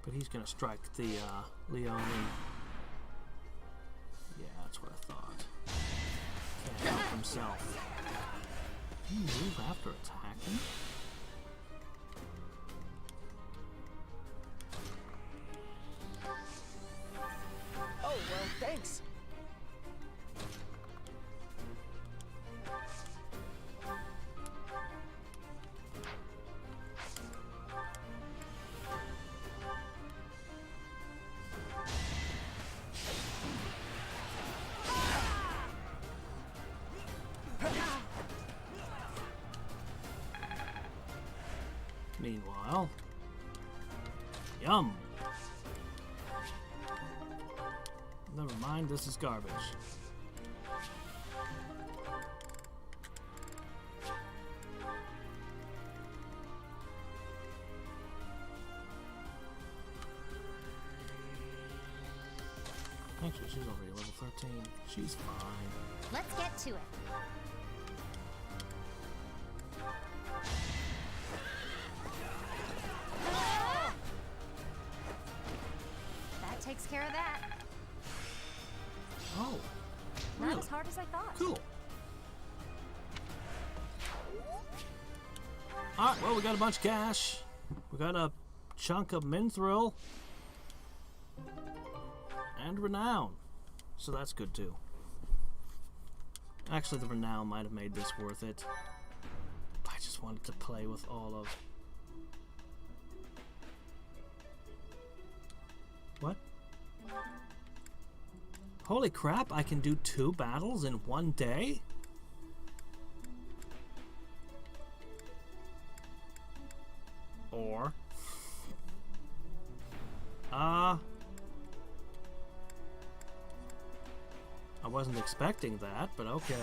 But he's gonna strike the, Leonin. Yeah, that's what I thought. Can't help himself. Can he move after attacking? Oh, well, thanks. Meanwhile... Yum! Never mind, this is garbage. Actually, she's already level 13. She's fine. Let's get to it. That takes care of that. Oh. Not Really? as hard as I thought. Cool. Alright, well, we got a bunch of cash. We got a chunk of Mithril. And renown. So that's good too. Actually, the renown might have made this worth it. I just wanted to play with all of... What? Holy crap, I can do 2 battles in 1 day? Or... I wasn't expecting that, but okay.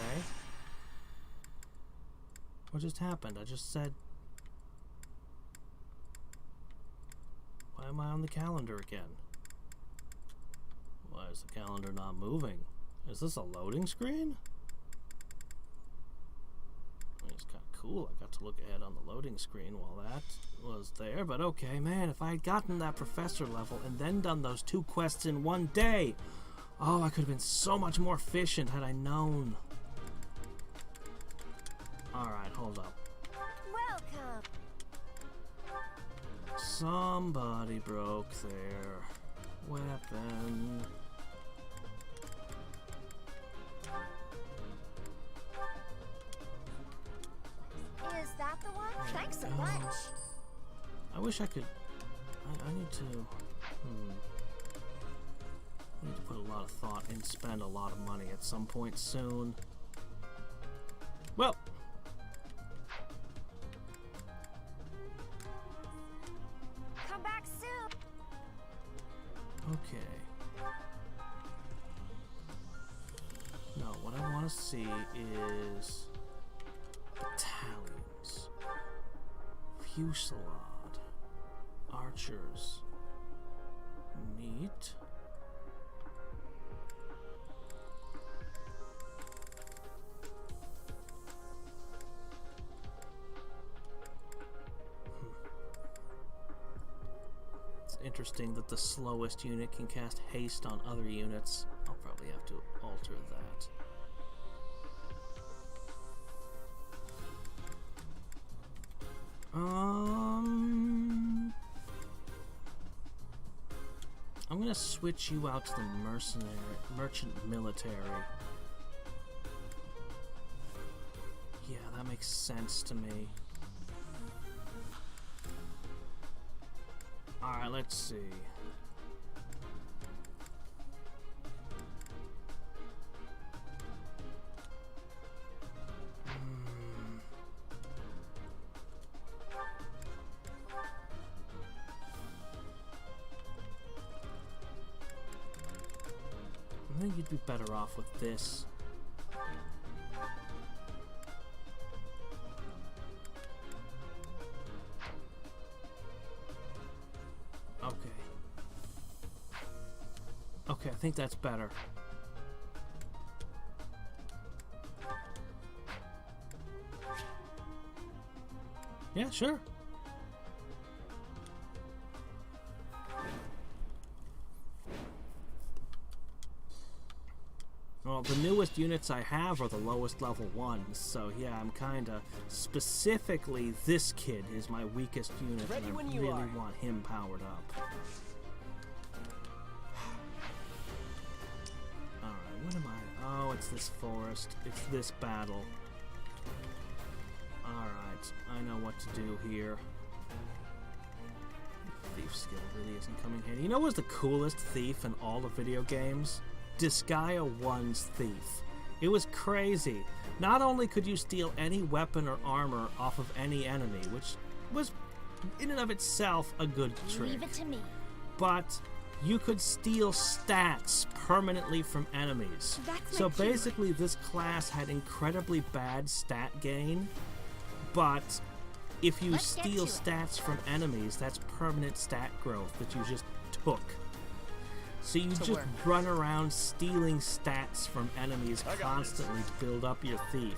What just happened? I just said... Why am I on the calendar again? Why is the calendar not moving? Is this a loading screen? It's kind of cool. cool. I got to look ahead on the loading screen while that was there. But okay, man, if I had gotten that professor level and then done those 2 quests in one day, oh, I could have been so much more efficient had I known. Alright, hold up. Welcome. Somebody broke their weapon. Is that the one? Thanks a bunch. I wish I could. I need to. I need to put a lot of thought and spend a lot of money at some point soon. Well. Come back soon. Okay. No, what I want to see is battalions, fusillade, archers, neat. It's interesting that the slowest unit can cast haste on other units. I'll probably have to alter that. I'm gonna switch you out to the merchant military. Yeah, that makes sense to me. Alright, let's see. I think you'd be better off with this. Okay. Okay, I think that's better. Yeah, sure. Well, the newest units I have are the lowest level ones, so yeah, I'm kinda... Specifically, this kid is my weakest unit, and I really want him powered up. Alright, what am I... Oh, it's this forest. It's this battle. Alright, I know what to do here. Thief skill really isn't coming handy. You know what's the coolest thief in all the video games? Disgaea 1's thief. It was crazy. Not only could you steal any weapon or armor off of any enemy, which was in and of itself a good trick. Leave it to me. But you could steal stats permanently from enemies. So basically this class had incredibly bad stat gain, but if you steal stats from enemies, that's permanent stat growth that you just took. So you just run around stealing stats from enemies constantly to build up your thief.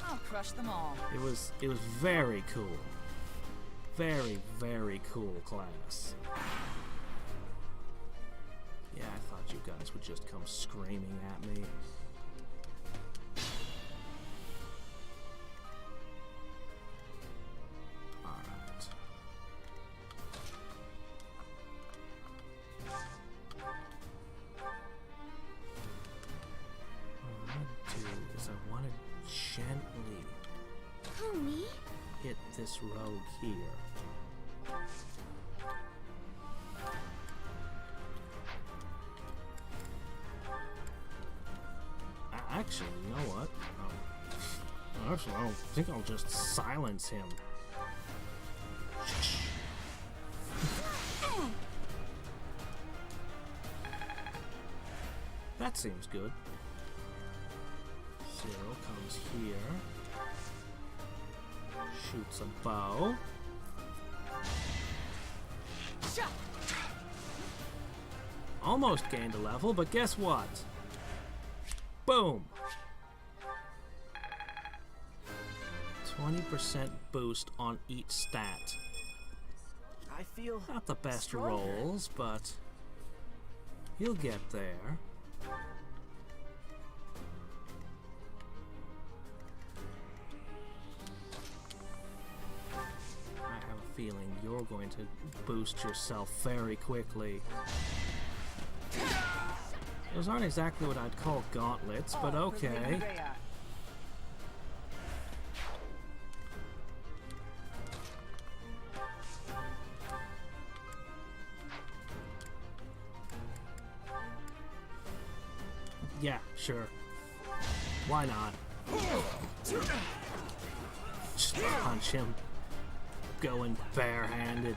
I'll crush them all. It was very cool. Very, very cool class. Yeah, I thought you guys would just come screaming at me. Hit this rogue here. Actually, you know what? Actually, I think I'll just silence him. That seems good. Zero comes here. Shoots a bow. Almost gained a level, but guess what? Boom! 20% boost on each stat. I feel not the best stronger. rolls, but he'll get there. I have a feeling you're going to boost yourself very quickly. Those aren't exactly what I'd call gauntlets, but okay. Yeah, sure. Why not? Just punch him. Going barehanded.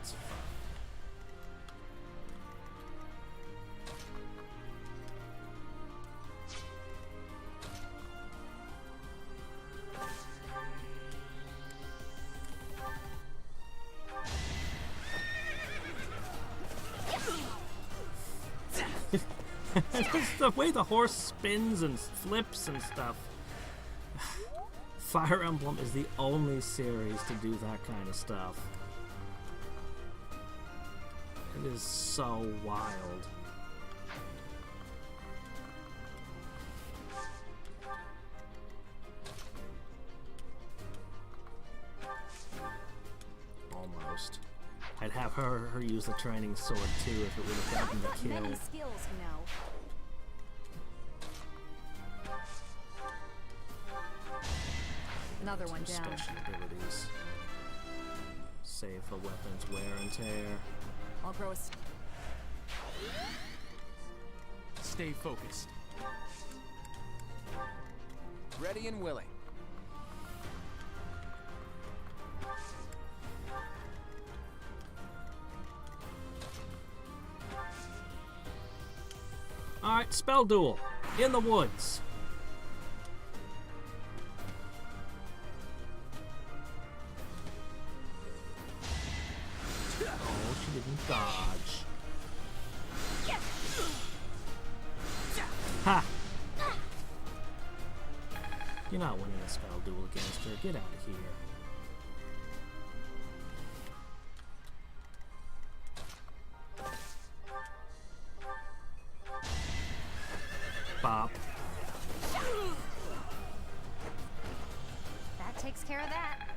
It's fun. Just the way the horse spins and flips and stuff. Fire Emblem is the only series to do that kind of stuff. It is so wild. Almost. I'd have her use the training sword too if it would have gotten the kill. Many skills, you know. Another one down. Special abilities. Save the weapon's wear and tear. I'll grow a... Stay focused. Ready and willing. Alright, spell duel. In the woods. Oh, she didn't dodge. Ha! You're not winning a spell duel against her. Get out of here. Bop. That takes care of that.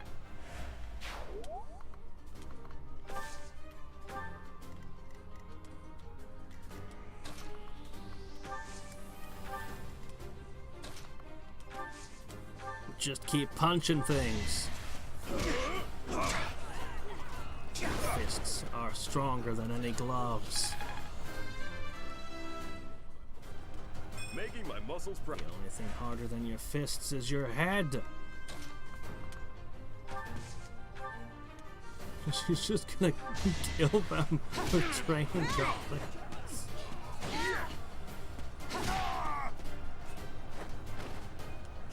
Just keep punching things. Fists are stronger than any gloves. Making my muscles proud. The only thing harder than your fists is your head. She's just gonna kill them with training gauntlets.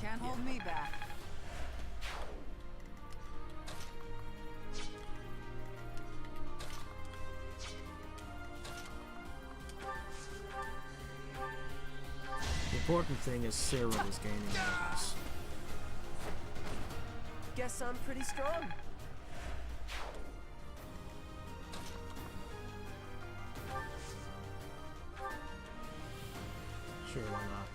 Can't hold me back. The important thing is Cyril is gaining levels. Guess I'm pretty strong. Sure, why not?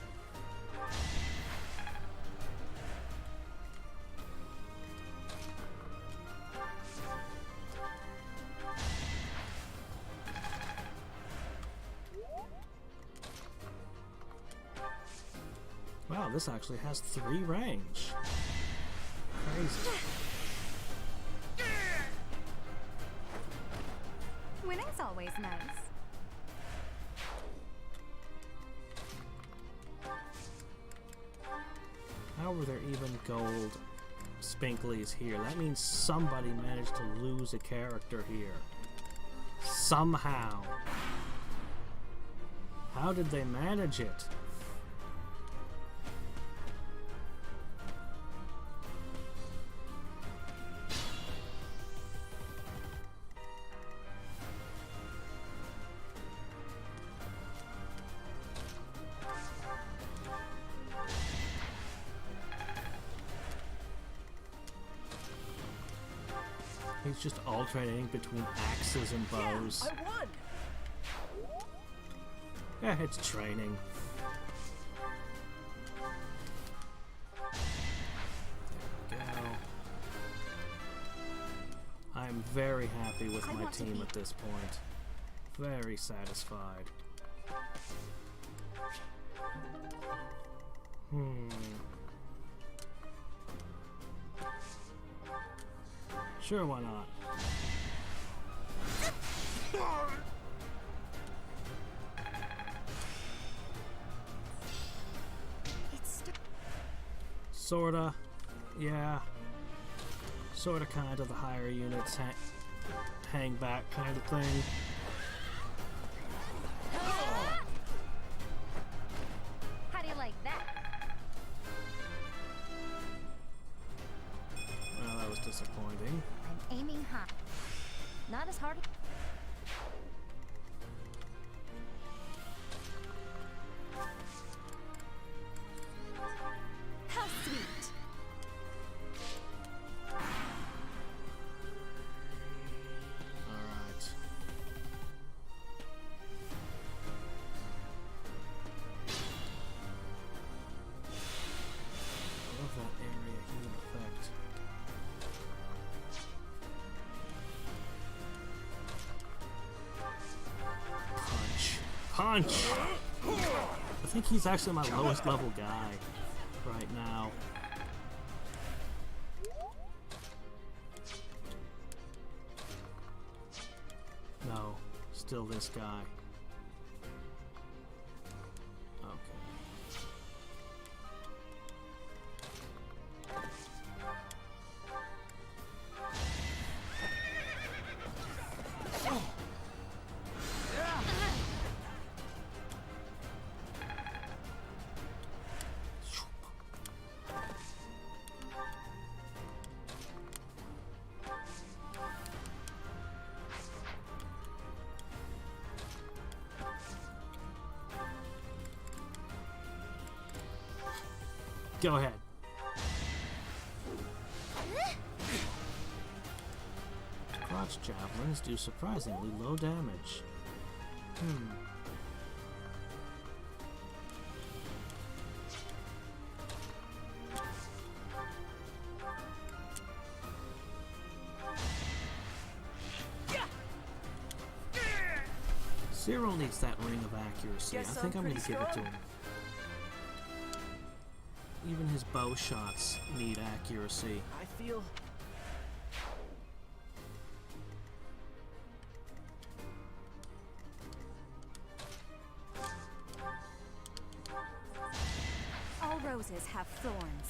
Wow, this actually has 3 range. Crazy. Winning's always nice. How were there even gold spinklies here? That means somebody managed to lose a character here. Somehow. How did they manage it? He's just alternating between axes and bows. I won. Yeah, it's training. There we go. I'm very happy with my team at this point. Very satisfied. Sure, why not? Sorta, yeah. Sorta, kinda, the higher units hang back kind of thing. How do you like that? Well, that was disappointing. I'm aiming high. Not as hard. How sweet. Alright. I love that area heal effect. Punch! I think he's actually my lowest level guy right now. No, still this guy. Okay. Go ahead. Crotch javelins do surprisingly low damage. Cyril needs that ring of accuracy. I think I'm going to give it to him. Even his bow shots need accuracy. I feel... All roses have thorns.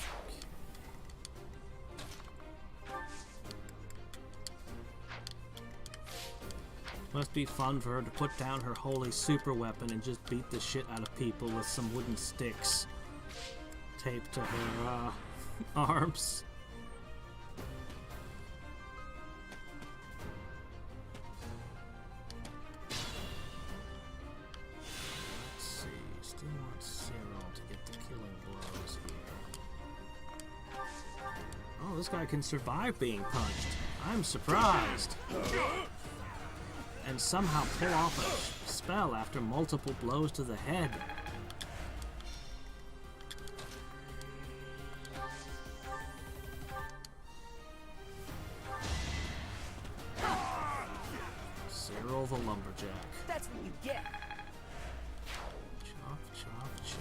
Must be fun for her to put down her holy super weapon and just beat the shit out of people with some wooden sticks taped to her arms. Let's see, still want Cyril to get the killing blows here. Oh, this guy can survive being punched. I'm surprised. And somehow pull off a spell after multiple blows to the head. Cyril the Lumberjack. That's what you get. Chop, chop, chop.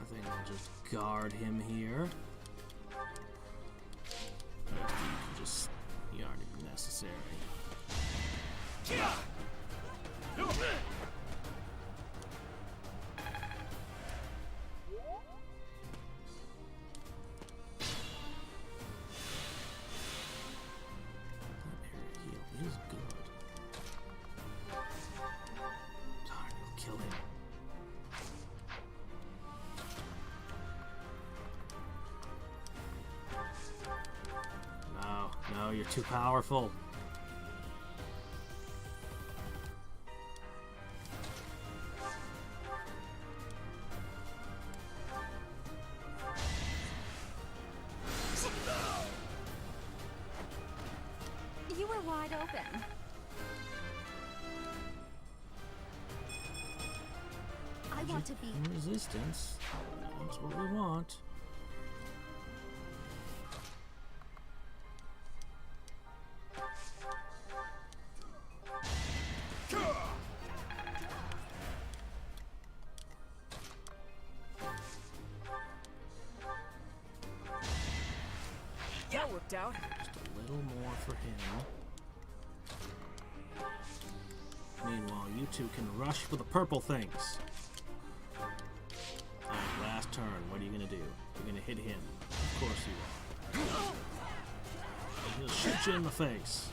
I think I'll just guard him here. Just, you aren't even necessary. Is good. Darn, you'll kill him. No, too powerful. You were wide open. I want to be Resistance. That's what we want. That worked out. Just a little more for him. Meanwhile, you two can rush for the purple things. Alright, last turn. What are you gonna do? You're gonna hit him. Of course you are. He'll shoot you in the face.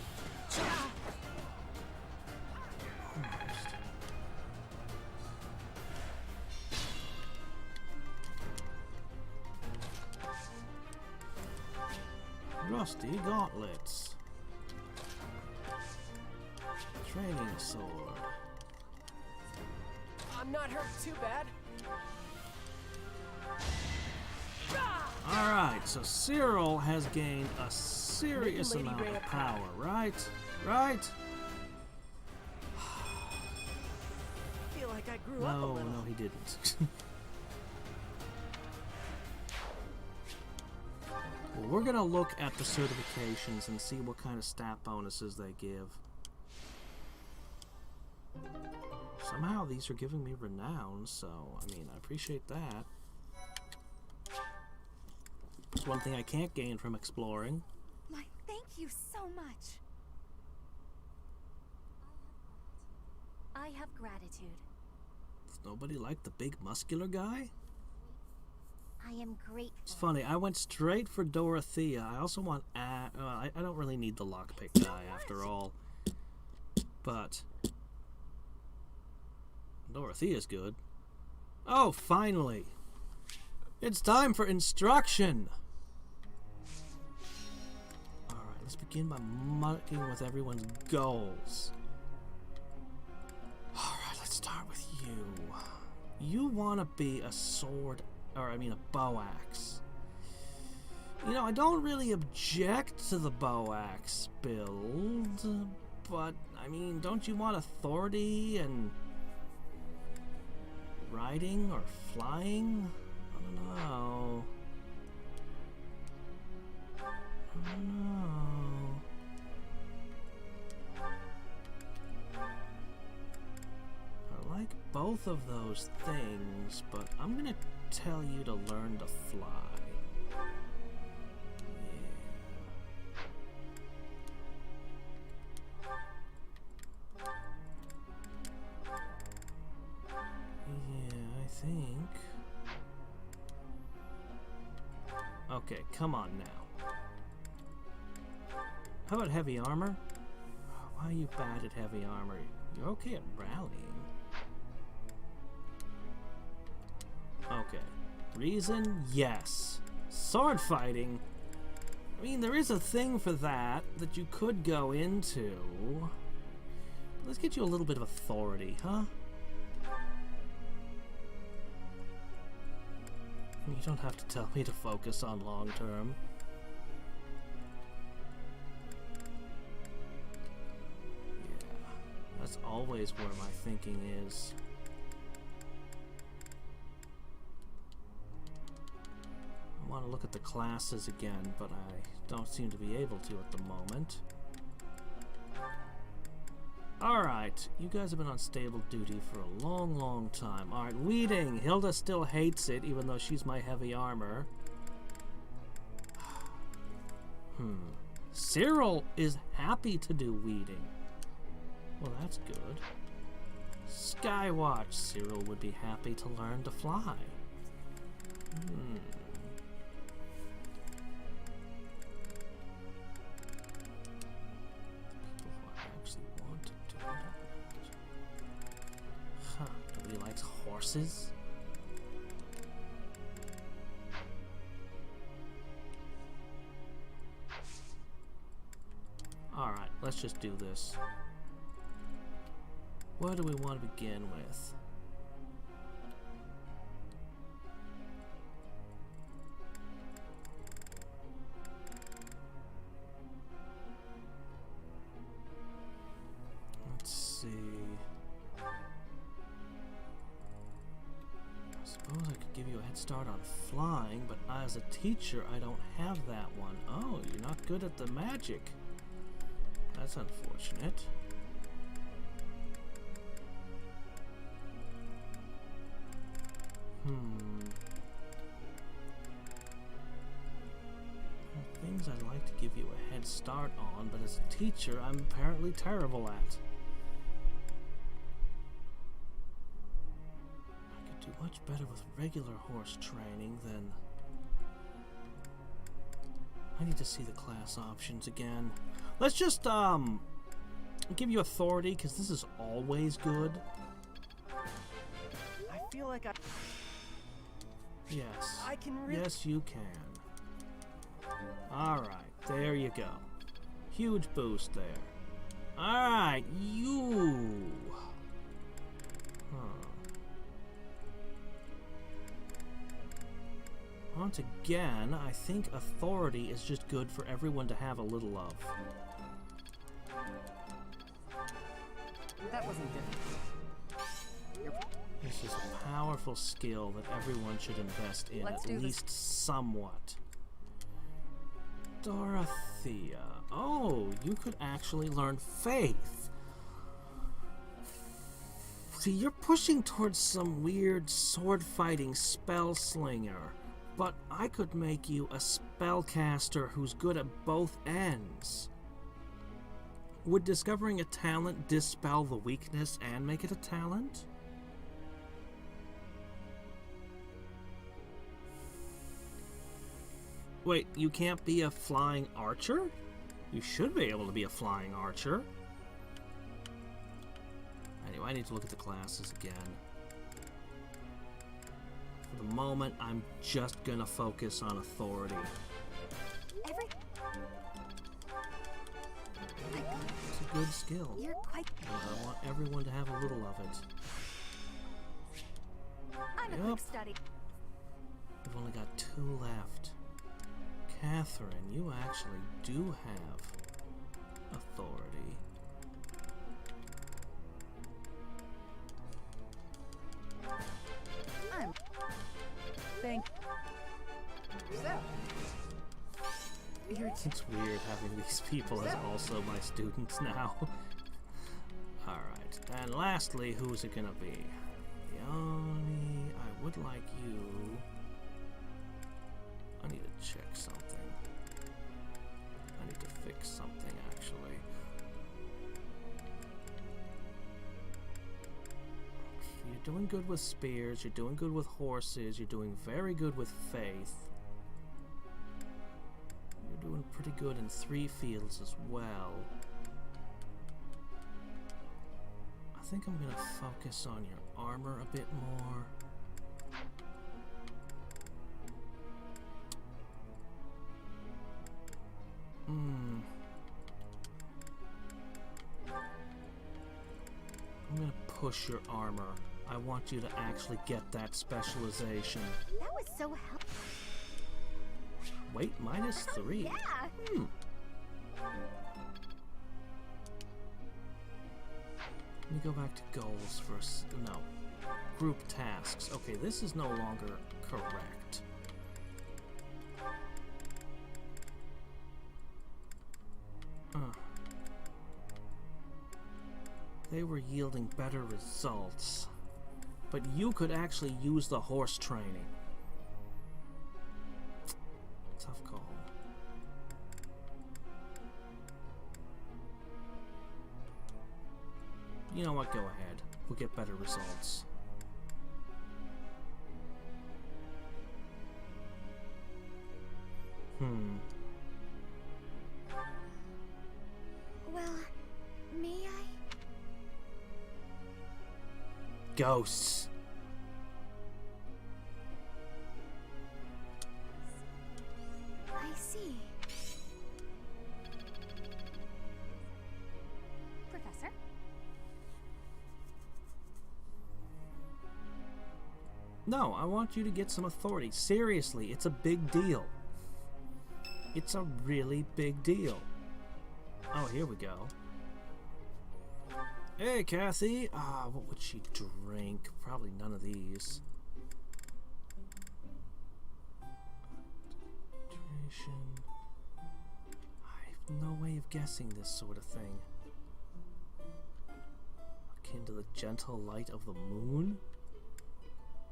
Rusty gauntlets. Training sword. I'm not hurt too bad. Alright, so Cyril has gained a serious amount of power, right? Right? Feel like I grew up a little. No, he didn't. Well, we're gonna look at the certifications and see what kind of stat bonuses they give. Somehow these are giving me renown, so, I mean, I appreciate that. It's one thing I can't gain from exploring. Why, thank you so much. I have gratitude. Does nobody like the big muscular guy? I am grateful. It's funny, I went straight for Dorothea. I also want I don't really need the lockpick guy after all. But Dorothea's good. Oh, finally! It's time for instruction! Alright, let's begin by mucking with everyone's goals. Alright, let's start with you. You want to be a sword, or I mean a bow axe. You know, I don't really object to the bow axe build, but I mean, don't you want authority and riding or flying? I don't know. I don't know. I like both of those things, but I'm gonna tell you to learn to fly. Yeah, I think. Okay, come on now. How about heavy armor? Why are you bad at heavy armor? You're okay at rallying. Okay. Reason? Yes. Sword fighting? I mean, there is a thing for that you could go into. Let's get you a little bit of authority, huh? You don't have to tell me to focus on long term. Yeah, that's always where my thinking is. I want to look at the classes again, but I don't seem to be able to at the moment. Alright, you guys have been on stable duty for a long, long time. Alright, weeding. Hilda still hates it, even though she's my heavy armor. Cyril is happy to do weeding. Well, that's good. Skywatch. Cyril would be happy to learn to fly. Huh, nobody likes horses? let's just do this. What do we want to begin with? Let's see. I suppose I could give you a head start on flying, but as a teacher, I don't have that one. Oh, you're not good at the magic. That's unfortunate. Things I'd like to give you a head start on, but as a teacher, I'm apparently terrible at. I could do much better with regular horse training than... I need to see the class options again. Let's just, give you authority, because this is always good. I feel like Yes. I can really... Yes, you can. Alright, there you go. Huge boost there. Alright, you... Once again, I think authority is just good for everyone to have a little of. That wasn't difficult. This is a powerful skill that everyone should invest in, Let's at do least somewhat. Dorothea. Oh, you could actually learn faith. See, you're pushing towards some weird sword-fighting spell slinger, but I could make you a spellcaster who's good at both ends. Would discovering a talent dispel the weakness and make it a talent? Wait, you can't be a flying archer? You should be able to be a flying archer. Anyway, I need to look at the classes again. For the moment, I'm just gonna focus on authority. It's a good skill. You're quite... And I want everyone to have a little of it. I'm a quick study. We've only got 2 left. Catherine, you actually do have authority. It's weird having these people as also my students now. Alright, and lastly, who's it gonna be? Yanni, I would like you... I need to check something. I need to fix something, actually. You're doing good with spears, you're doing good with horses, you're doing very good with faith. You're doing pretty good in 3 fields as well. I think I'm gonna focus on your armor a bit more. I'm gonna push your armor. I want you to actually get that specialization. That was so helpful. Wait, -3? Yeah. Let me go back to goals first. No. Group tasks. Okay, this is no longer correct. They were yielding better results. But you could actually use the horse training. Tough call. You know what? Go ahead. We'll get better results. Well, may I? Ghosts. I see. No, I want you to get some authority. Seriously, it's a big deal. It's a really big deal. Oh, here we go. Hey, Kathy. What would she drink? Probably none of these. I have no way of guessing this sort of thing. Akin to the gentle light of the moon?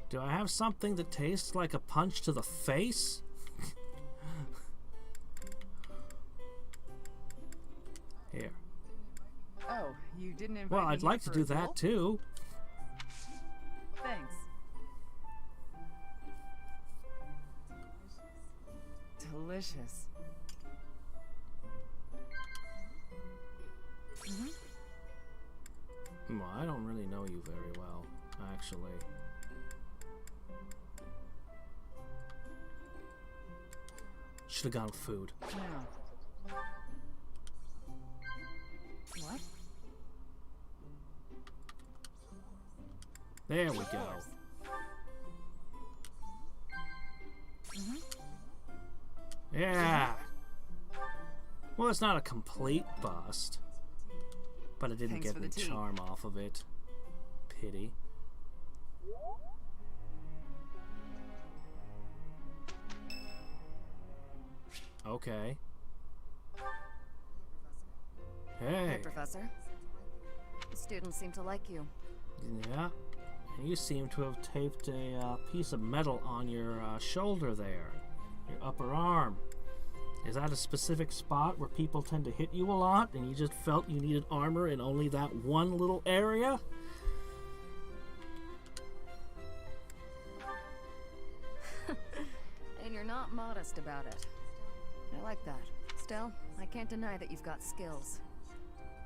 Do I have something that tastes like a punch to the face? Here. Oh, you didn't invite Well, me I'd here like to for do a that duel? too. Thanks. Delicious. Well, I don't really know you very well, actually. Should have gone with food. No. What? There we go. Yeah. Well, it's not a complete bust, but it didn't Thanks get for any the tea. charm off of it. Pity. Okay. Hey. Hey, Professor. The students seem to like you. Yeah. And you seem to have taped a piece of metal on your shoulder there. Your upper arm. Is that a specific spot where people tend to hit you a lot and you just felt you needed armor in only that one little area? And you're not modest about it. I like that. Still, I can't deny that you've got skills.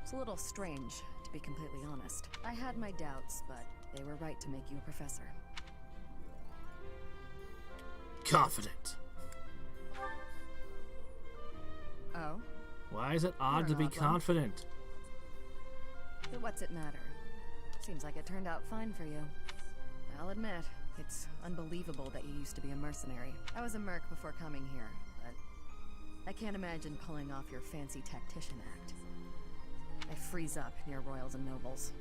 It's a little strange, to be completely honest. I had my doubts, but they were right to make you a professor. Confident. Oh? Why is it odd to You're be an odd one. confident? But what's it matter? Seems like it turned out fine for you. I'll admit, it's unbelievable that you used to be a mercenary. I was a merc before coming here, but I can't imagine pulling off your fancy tactician act. I freeze up near royals and nobles.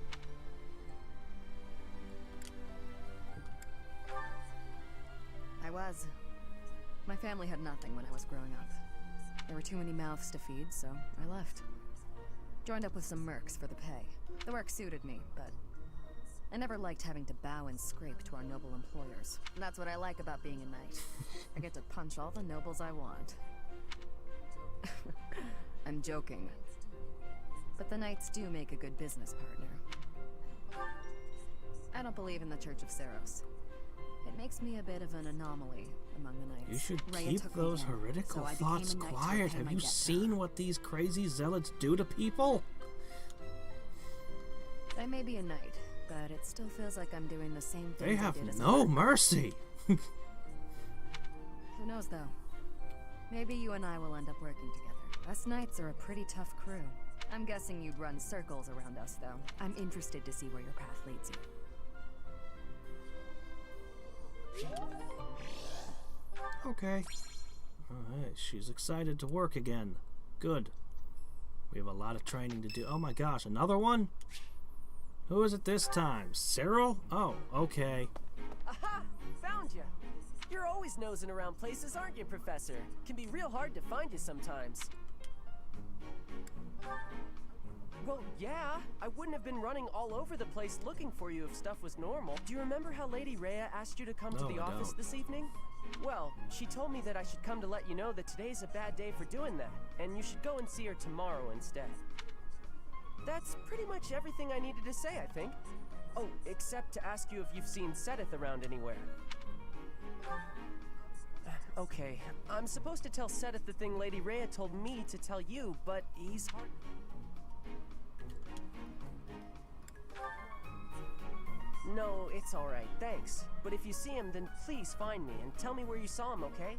I was. My family had nothing when I was growing up. There were too many mouths to feed, so I left. Joined up with some mercs for the pay. The work suited me, but I never liked having to bow and scrape to our noble employers. And that's what I like about being a knight. I get to punch all the nobles I want. I'm joking. But the knights do make a good business partner. I don't believe in the Church of Seros. It makes me a bit of an anomaly among the knights. You should Rhea keep took me those in, heretical so I became thoughts a knight to quiet. repay Have my you debt. seen what these crazy zealots do to people? I may be a knight, but it still feels like I'm doing the same thing. They have no mercy. Who knows, though? Maybe you and I will end up working together. Us knights are a pretty tough crew. I'm guessing you'd run circles around us, though. I'm interested to see where your path leads you. Okay. Alright, she's excited to work again. Good. We have a lot of training to do. Oh my gosh, another one? Who is it this time? Cyril? Oh, okay. Aha! Found you! You're always nosing around places, aren't you, Professor? Can be real hard to find you sometimes. Well, yeah. I wouldn't have been running all over the place looking for you if stuff was normal. Do you remember how Lady Rhea asked you to come to No, the I office don't. this evening? Well, she told me that I should come to let you know that today's a bad day for doing that, and you should go and see her tomorrow instead. That's pretty much everything I needed to say, I think. Oh, except to ask you if you've seen Sedith around anywhere. Okay, I'm supposed to tell Sedith the thing Lady Rhea told me to tell you, but he's hard. No, it's alright, thanks. But if you see him, then please find me and tell me where you saw him, okay?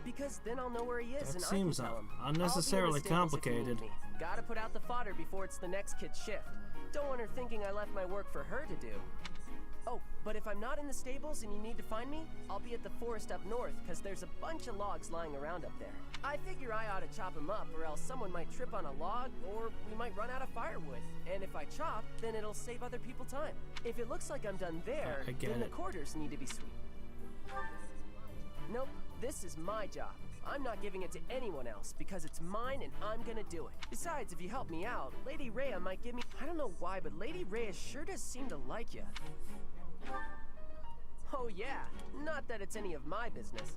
Because then I'll know where he is That and seems I can tell him. unnecessarily I'll be in the stables if you need complicated. me. Gotta put out the fodder before it's the next kid's shift. Don't want her thinking I left my work for her to do. Oh, But if I'm not in the stables and you need to find me, I'll be at the forest up north, because there's a bunch of logs lying around up there. I figure I ought to chop them up, or else someone might trip on a log, or we might run out of firewood. And if I chop, then it'll save other people time. If it looks like I'm done there, then the quarters need to be sweet. Nope, this is my job. I'm not giving it to anyone else, because it's mine and I'm gonna do it. Besides, if you help me out, Lady Rhea might give me... I don't know why, but Lady Rhea sure does seem to like you. Oh yeah, not that it's any of my business.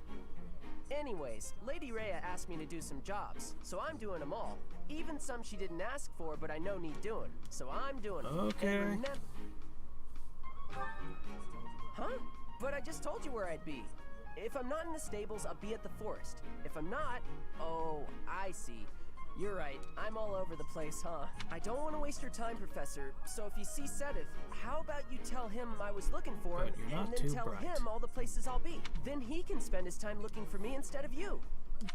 Anyways, Lady Rhea asked me to do some jobs, so I'm doing them all. Even some she didn't ask for, but I know need doing. So I'm doing them. Okay. Huh? But I just told you where I'd be. If I'm not in the stables, I'll be at the forest. If I'm not... Oh, I see. You're right, I'm all over the place, huh? I don't want to waste your time, Professor, so if you see Sedith, how about you tell him I was looking for him, and then tell him all the places I'll be. Then he can spend his time looking for me instead of you.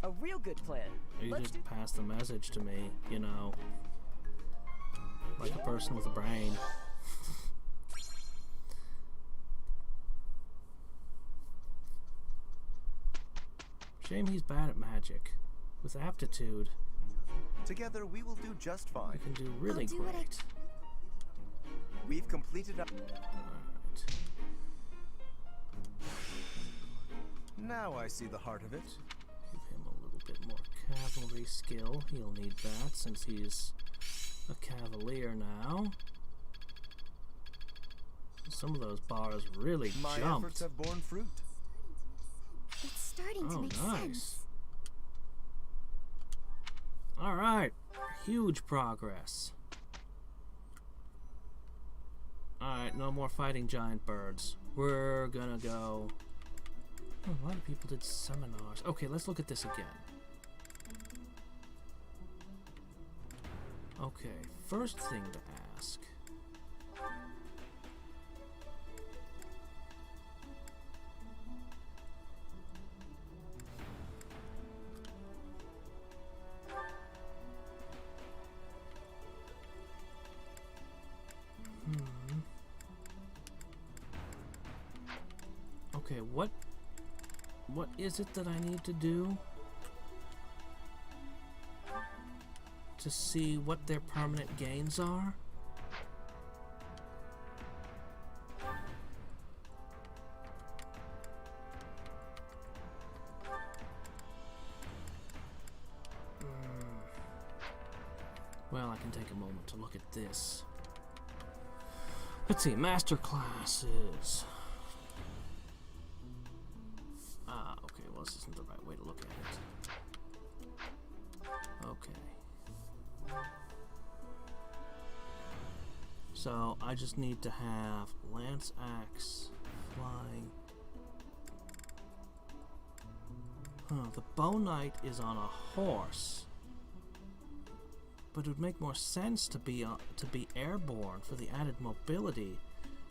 A real good plan. You just pass the message to me, you know. Like a person with a brain. Shame he's bad at magic. With aptitude. Together, we will do just fine. We can do really great. We've completed up. Right. Now I see the heart of it. Give him a little bit more cavalry skill. He'll need that since he's a cavalier now. Some of those bars really jumped. My efforts have borne fruit. It's starting to make sense. Alright, huge progress. Alright, no more fighting giant birds. We're gonna go... Oh, a lot of people did seminars. Okay, let's look at this again. Okay, first thing to ask. Okay, what is it that I need to do to see what their permanent gains are? Well, I can take a moment to look at this. Let's see, master classes. Okay, well, this isn't the right way to look at it. Okay. So, I just need to have lance axe, flying. The bow knight is on a horse. But it would make more sense to be airborne for the added mobility,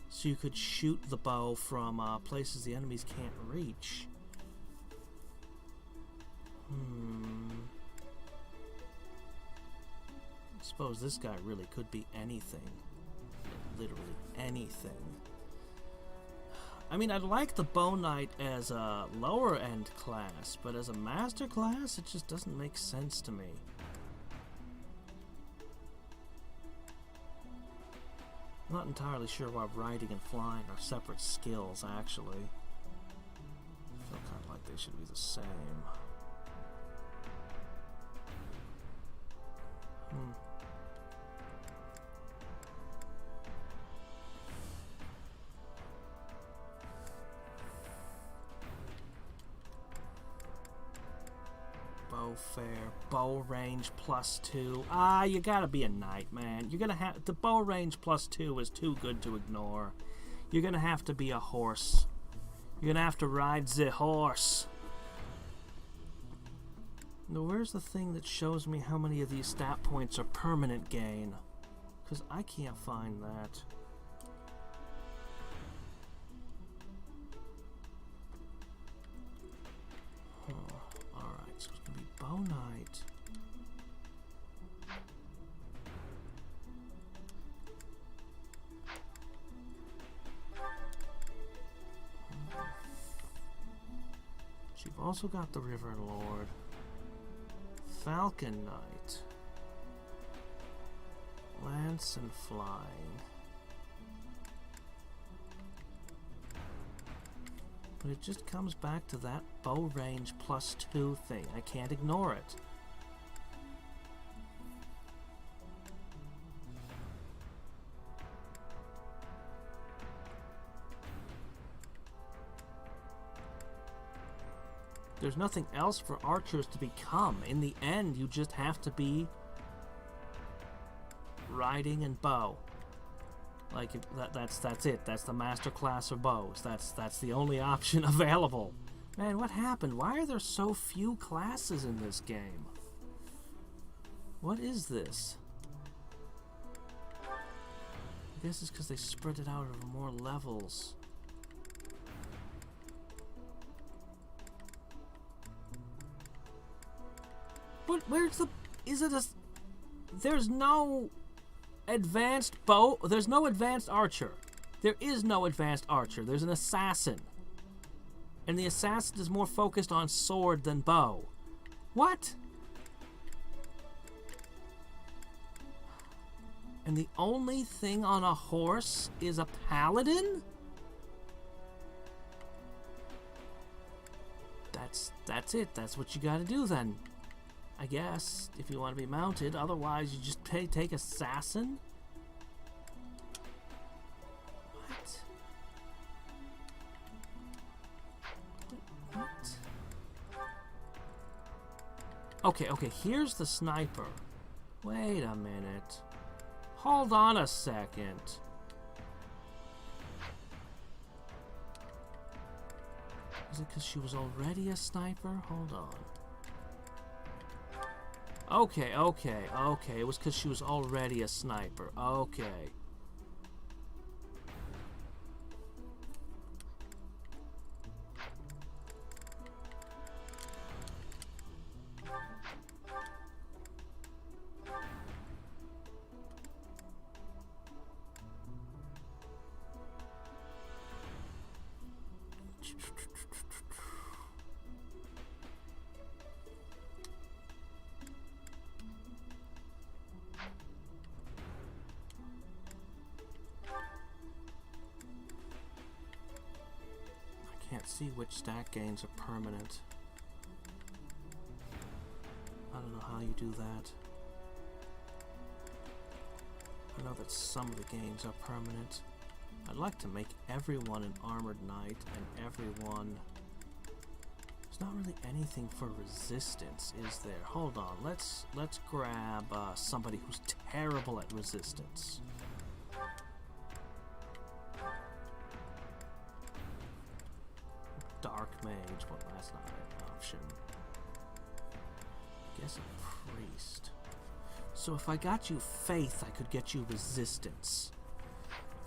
so you could shoot the bow from places the enemies can't reach. I suppose this guy really could be anything. Literally anything. I mean, I'd like the bow knight as a lower end class, but as a master class, it just doesn't make sense to me. I'm not entirely sure why riding and flying are separate skills, actually. I feel kind of like they should be the same. Bow fair, bow range +2. Ah, you gotta be a knight, man. You're gonna have the bow range +2 is too good to ignore. You're gonna have to be a horse. You're gonna have to ride the horse. Now, where's the thing that shows me how many of these stat points are permanent gain? Because I can't find that. Alright, so it's gonna be bow knight. You've also got the River Lord. Falcon Knight. Lance and Flying. But it just comes back to that bow range +2 thing. I can't ignore it. There's nothing else for archers to become. In the end, you just have to be riding and bow. Like that's it. That's the master class of bows. That's the only option available. Man, what happened? Why are there so few classes in this game? What is this? I guess it's because they spread it out over more levels. But where's the... Is it a... There's no advanced bow... There's no advanced archer. There is no advanced archer. There's an assassin. And the assassin is more focused on sword than bow. What? And the only thing on a horse is a paladin? That's it. That's what you gotta do then. I guess, if you want to be mounted. Otherwise, you just take assassin? What? What? Okay, here's the sniper. Wait a minute. Hold on a second. Is it because she was already a sniper? Hold on. Okay. It was because she was already a sniper. Okay. See which stat gains are permanent. I don't know how you do that. I know that some of the gains are permanent. I'd like to make everyone an armored knight and everyone... There's not really anything for resistance, is there? Hold on, let's grab somebody who's terrible at resistance. Dark Mage, but that's not an option. I guess a priest. So if I got you faith, I could get you resistance.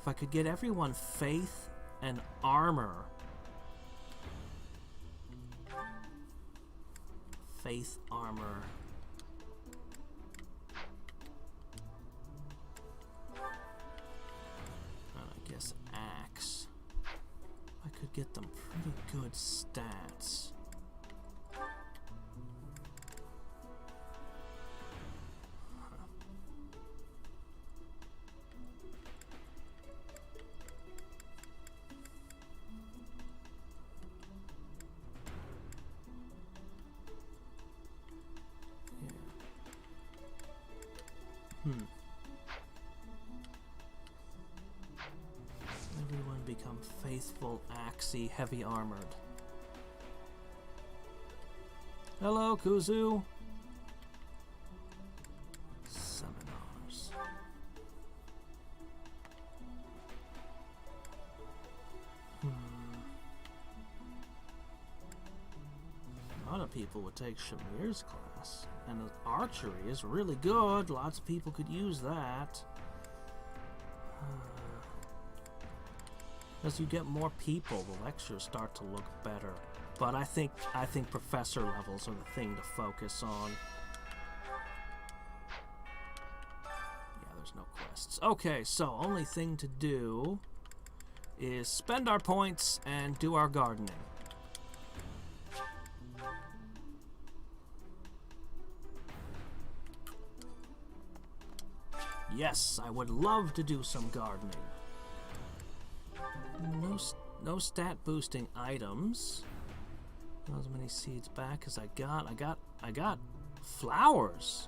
If I could get everyone faith and armor. Faith, armor. I guess axe. I could get them pretty good stats. Everyone become faithful, axey, heavy armored. Hello, Kuzu. Seminars. A lot of people would take Shamir's class, and archery is really good. Lots of people could use that. As you get more people, the lectures start to look better. But I think professor levels are the thing to focus on. Yeah, there's no quests. Okay, so only thing to do is spend our points and do our gardening. Yes, I would love to do some gardening. No stat boosting items. Not as many seeds back as I got flowers.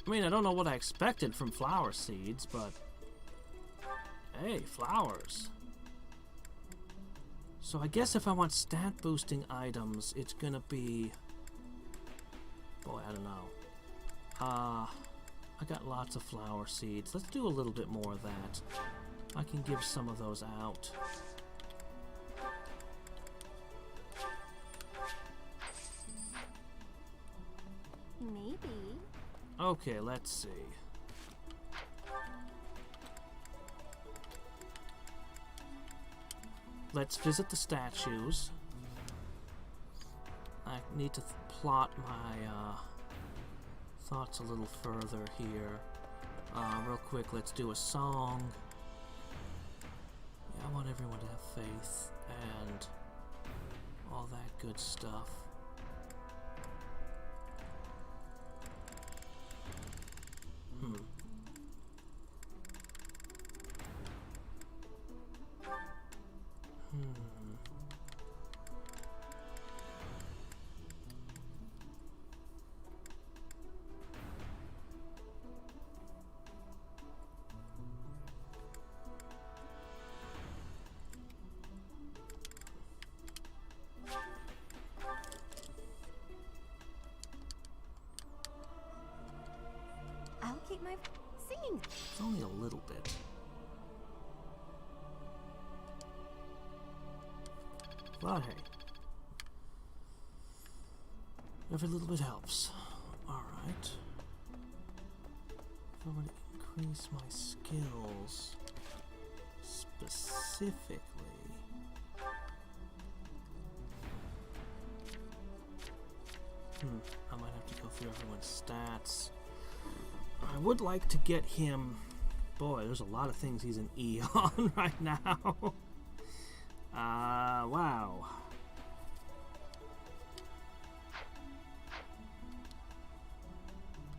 I mean, I don't know what I expected from flower seeds, but hey, flowers. So I guess if I want stat boosting items, it's gonna be, boy, I don't know. I got lots of flower seeds. Let's do a little bit more of that. I can give some of those out. Maybe. Okay, let's see. Let's visit the statues. I need to plot my thoughts a little further here. Real quick, let's do a song. Yeah, I want everyone to have faith and all that good stuff. I'll keep my singing. It's only a little bit. But hey, every little bit helps. Alright. If I were to increase my skills specifically, I might have to go through everyone's stats. I would like to get him. Boy, there's a lot of things he's an E on right now. Wow.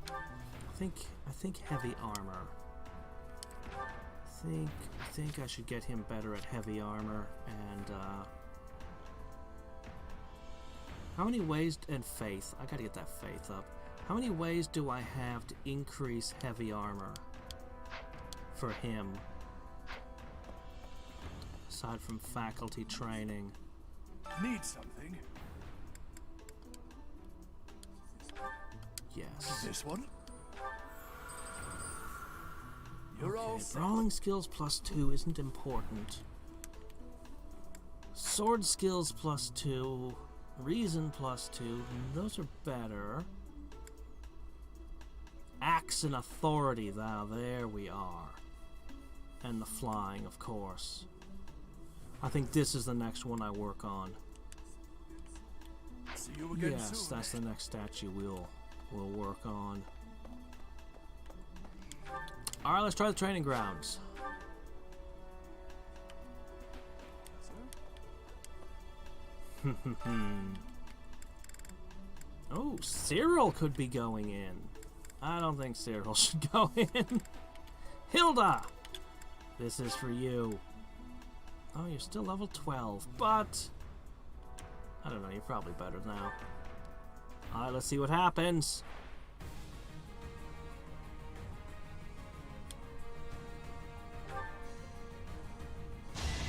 I think heavy armor. I think I should get him better at heavy armor and how many ways and faith? I gotta get that faith up. How many ways do I have to increase heavy armor for him? Aside from faculty training. Need something? Yes. This one? Okay, brawling skills +2 isn't important. Sword skills +2, reason +2, those are better. Axe and authority, there we are. And the flying, of course. I think this is the next one I work on. See you again yes, soon. that's the next statue we'll work on. Alright, let's try the training grounds. Oh, Cyril could be going in. I don't think Cyril should go in. Hilda! This is for you. Oh, you're still level 12, but I don't know, you're probably better now. Alright, let's see what happens.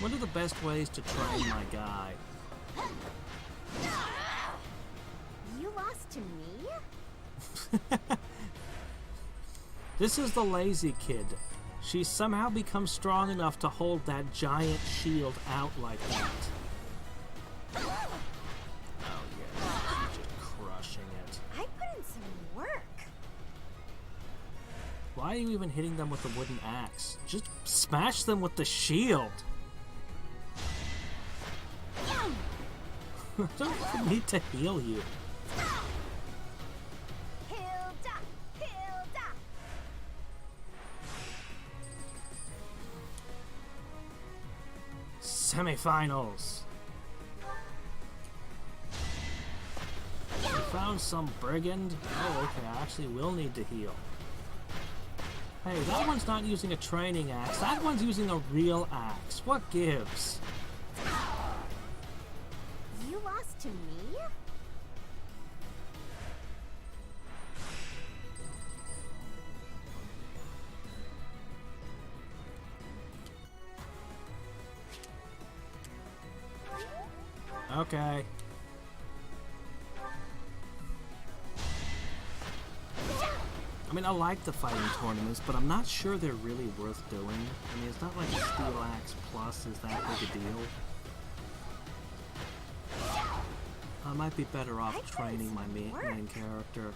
What are the best ways to train my guy? You lost to me? This is the lazy kid. She somehow becomes strong enough to hold that giant shield out like that. Oh yeah, she's just crushing it. I put in some work. Why are you even hitting them with the wooden axe? Just smash them with the shield. I don't need to heal you. Hilda! Hilda! Semifinals. I found some brigand. Oh, okay, I actually will need to heal. Hey, that one's not using a training axe. That one's using a real axe. What gives? You lost to me? Okay. I mean, I like the fighting tournaments, but I'm not sure they're really worth doing. I mean, it's not like a Steel Axe Plus is that big a deal. I might be better off training my main character.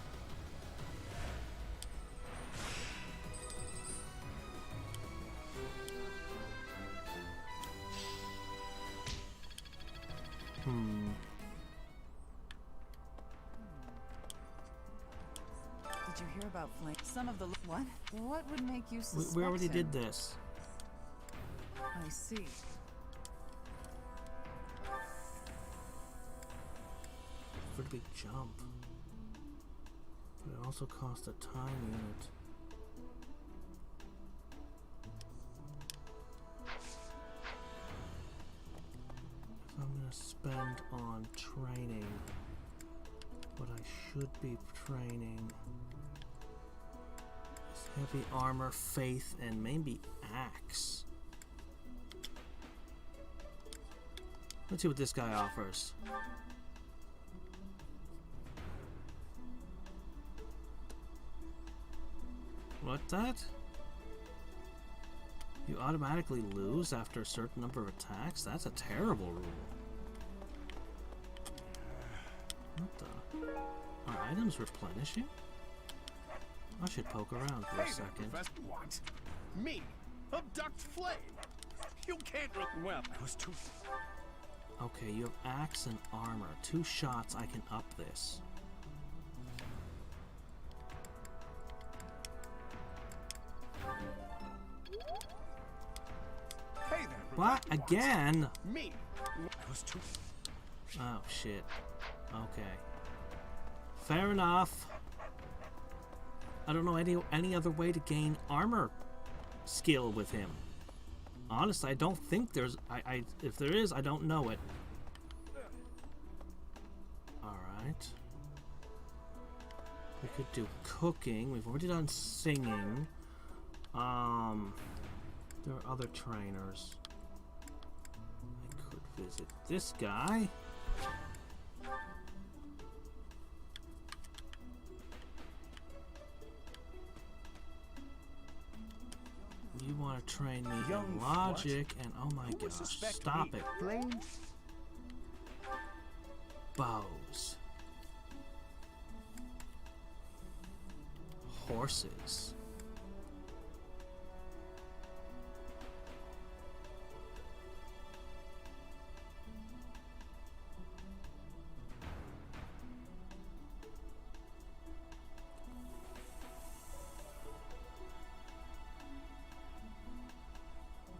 Did you hear about Flame? Some of the what? What would make you suspect We already him? did this. I see. For the big jump. But it also costs a time unit. So I'm gonna spend on training what I should be training. Is heavy armor, faith, and maybe axe. Let's see what this guy offers. What's that? You automatically lose after a certain number of attacks? That's a terrible rule. What the? Are items replenishing? I should poke around for a second. Professor. What? Me? Abduct Flame? You can't. Well, I was too. Okay, you have axe and armor. 2 shots, I can up this. Hey there. What? Again? Me? I was too. Oh, shit. Okay. Fair enough. I don't know any other way to gain armor skill with him. Honestly, I don't think there's... if there is, I don't know it. Alright. We could do cooking. We've already done singing. There are other trainers. I could visit this guy. You want to train me in logic and oh my gosh, stop it. Bows. Horses.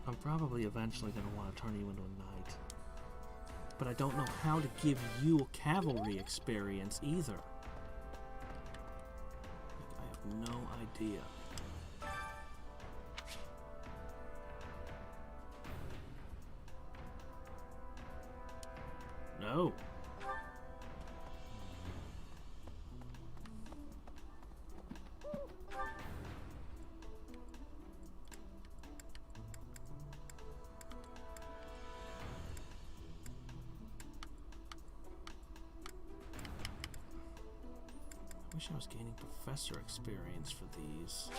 I'm probably eventually going to want to turn you into a knight. But I don't know how to give you cavalry experience either. I have no idea. No. I wish I was gaining professor experience for these.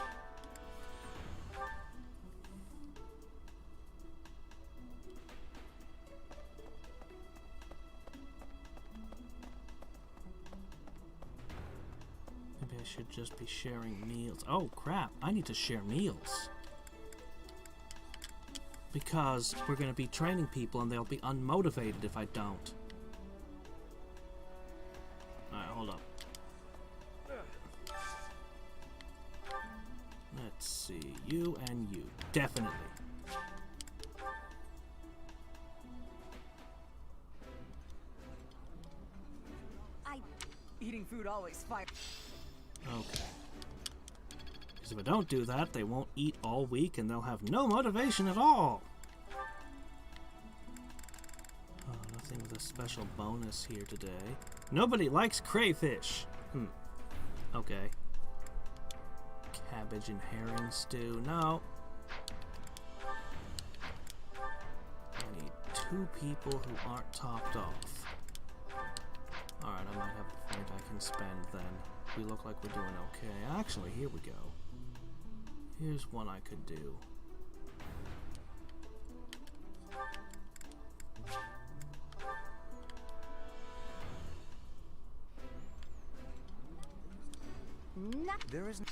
Maybe I should just be sharing meals. Oh crap, I need to share meals. Because we're going to be training people and they'll be unmotivated if I don't. Alright, hold up. Let's see, you and you. Definitely. eating food always fire. Okay. Because if I don't do that, they won't eat all week and they'll have no motivation at all. Oh, nothing with a special bonus here today. Nobody likes crayfish. Okay. Cabbage and herring stew. No. I need 2 people who aren't topped off. Alright, I might have a point I can spend then. We look like we're doing okay. Actually, here we go. Here's one I could do. There is.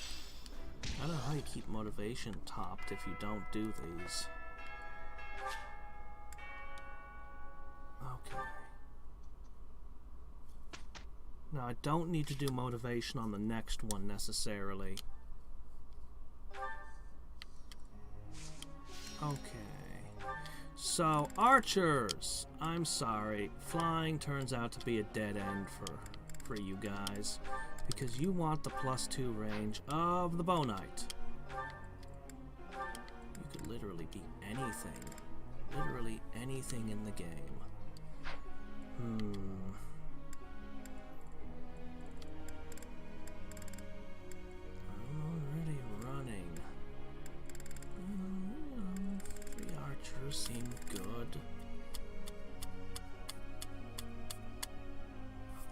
I don't know how you keep motivation topped if you don't do these. Okay. Now, I don't need to do motivation on the next one necessarily. Okay. So, archers! I'm sorry. Flying turns out to be a dead end for you guys. Because you want the +2 range of the bow knight. You could literally be anything. Literally anything in the game. I'm already running. 3 archers seem good. On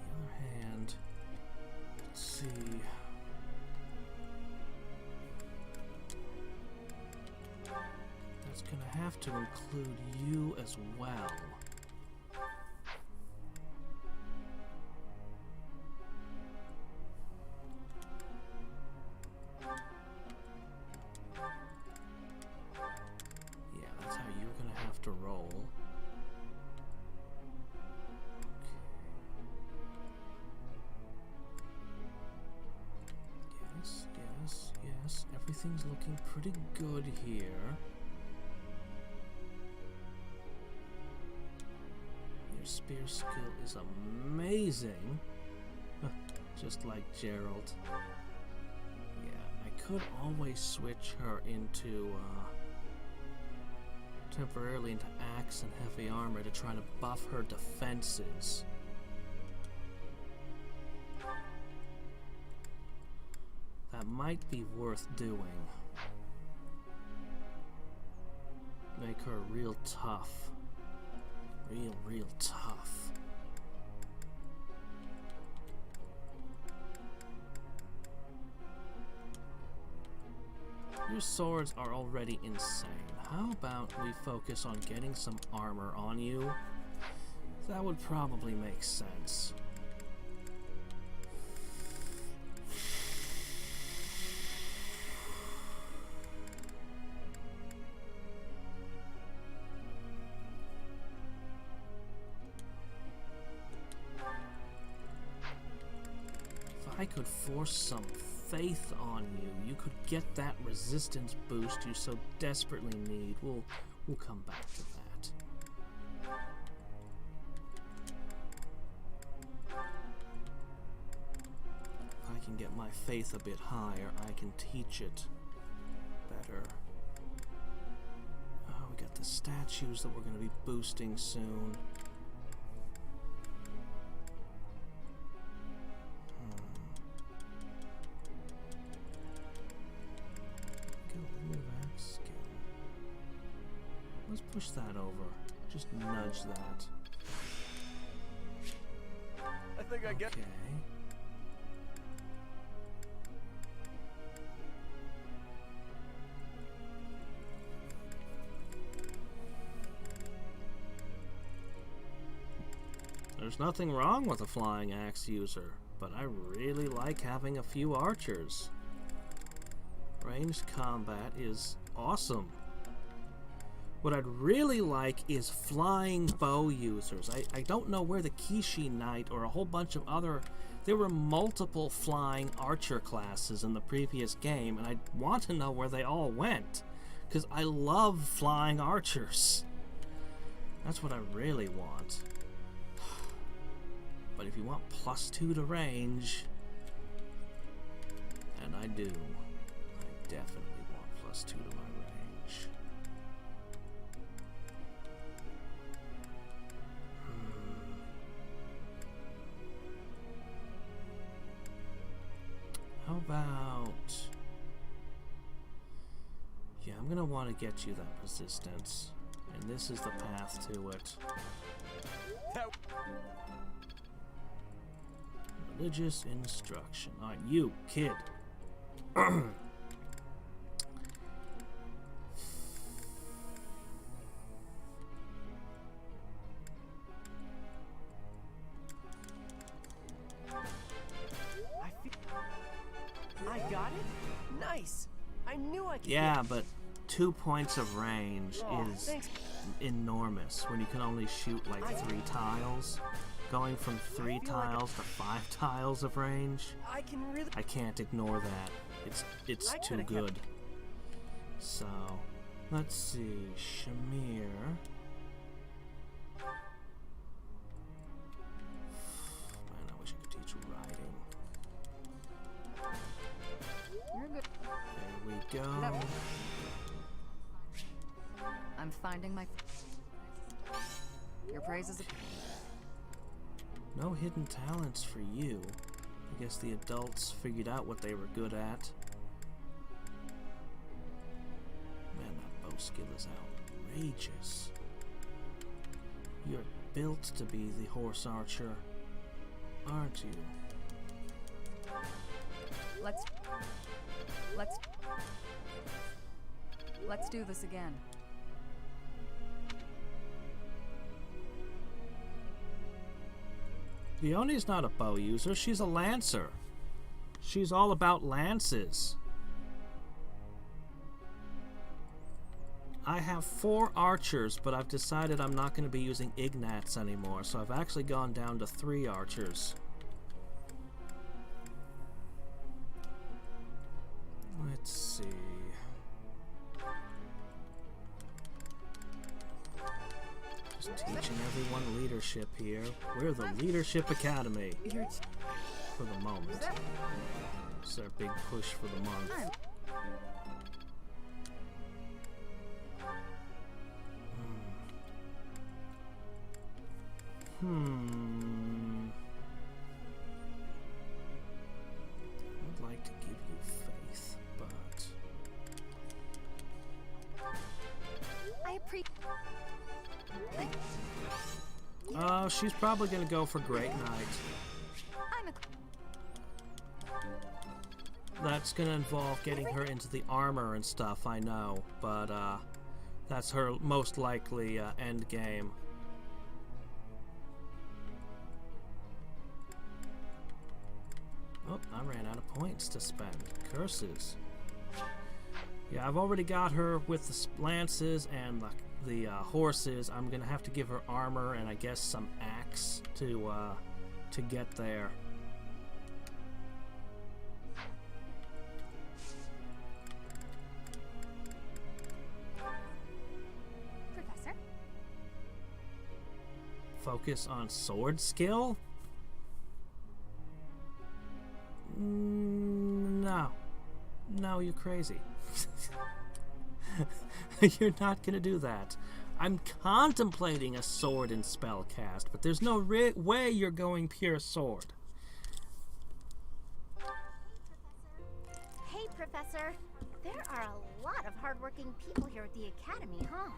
the other hand, let's see. That's gonna have to include you as well. Yeah, that's how you're gonna have to roll. Yes, yes, yes. Everything's looking pretty good here. Your spear skill is amazing. Just like Gerald. Yeah, I could always switch her into, temporarily into axe and heavy armor to try to buff her defenses. That might be worth doing. Make her real tough. Real tough. Your swords are already insane. How about we focus on getting some armor on you? That would probably make sense. I could force some faith on you. You could get that resistance boost you so desperately need. We'll come back to that. If I can get my faith a bit higher, I can teach it better. Oh, we got the statues that we're going to be boosting soon. Let's push that over. Just nudge that. I think I get. Okay. There's nothing wrong with a flying axe user, but I really like having a few archers. Ranged combat is awesome. What I'd really like is flying bow users. I don't know where the Kishi Knight or a whole bunch of other... There were multiple flying archer classes in the previous game, and I want to know where they all went. Because I love flying archers. That's what I really want. But if you want +2 to range, and I do, I definitely want +2 to my range. How about... Yeah, I'm gonna want to get you that resistance. And this is the path to it. Religious instruction. Alright, you, kid. I got it? Nice! I knew I could. Yeah, but 2 points of range is thanks. enormous when you can only shoot like 3 tiles. Going from 3 tiles to 5 tiles of range, I can't ignore that. It's too good. So, let's see, Shamir. Man, I wish I could teach riding. You're good. There we go. I'm finding my... Your praise is... No hidden talents for you. I guess the adults figured out what they were good at. Man, that bow skill is outrageous. You're built to be the horse archer, aren't you? Let's do this again. Leonie's not a bow user, she's a lancer. She's all about lances. I have 4 archers, but I've decided I'm not going to be using Ignats anymore, so I've actually gone down to 3 archers. Let's see. Just teaching everyone leadership here. We're the Leadership Academy. For the moment. It's our big push for the month. I'd like to give you faith, but... I appreciate... she's probably gonna go for Great Knight. That's gonna involve getting her into the armor and stuff, I know, but that's her most likely end game. Oh, I ran out of points to spend. Curses. Yeah, I've already got her with the lances and the horses. I'm gonna have to give her armor and I guess some axe to get there. Professor? Focus on sword skill? No. No, you're crazy. You're not gonna do that. I'm contemplating a sword and spell cast, but there's no way you're going pure sword. Hey, Professor. There are a lot of hardworking people here at the Academy, huh?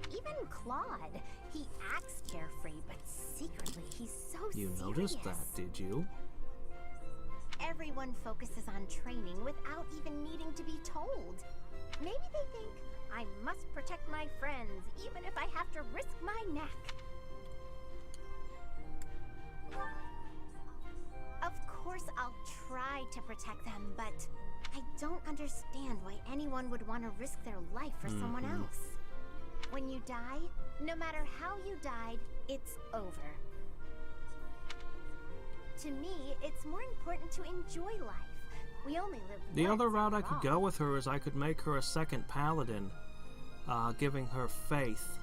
Even Claude. He acts carefree, but secretly he's so serious. You noticed that, did you? Everyone focuses on training without even needing to be told. Maybe they think, I must protect my friends, even if I have to risk my neck. Of course I'll try to protect them, but I don't understand why anyone would want to risk their life for someone else. When you die, no matter how you died, it's over. To me, it's more important to enjoy life. We only live once. The other route I could go with her is I could make her a second paladin, giving her faith.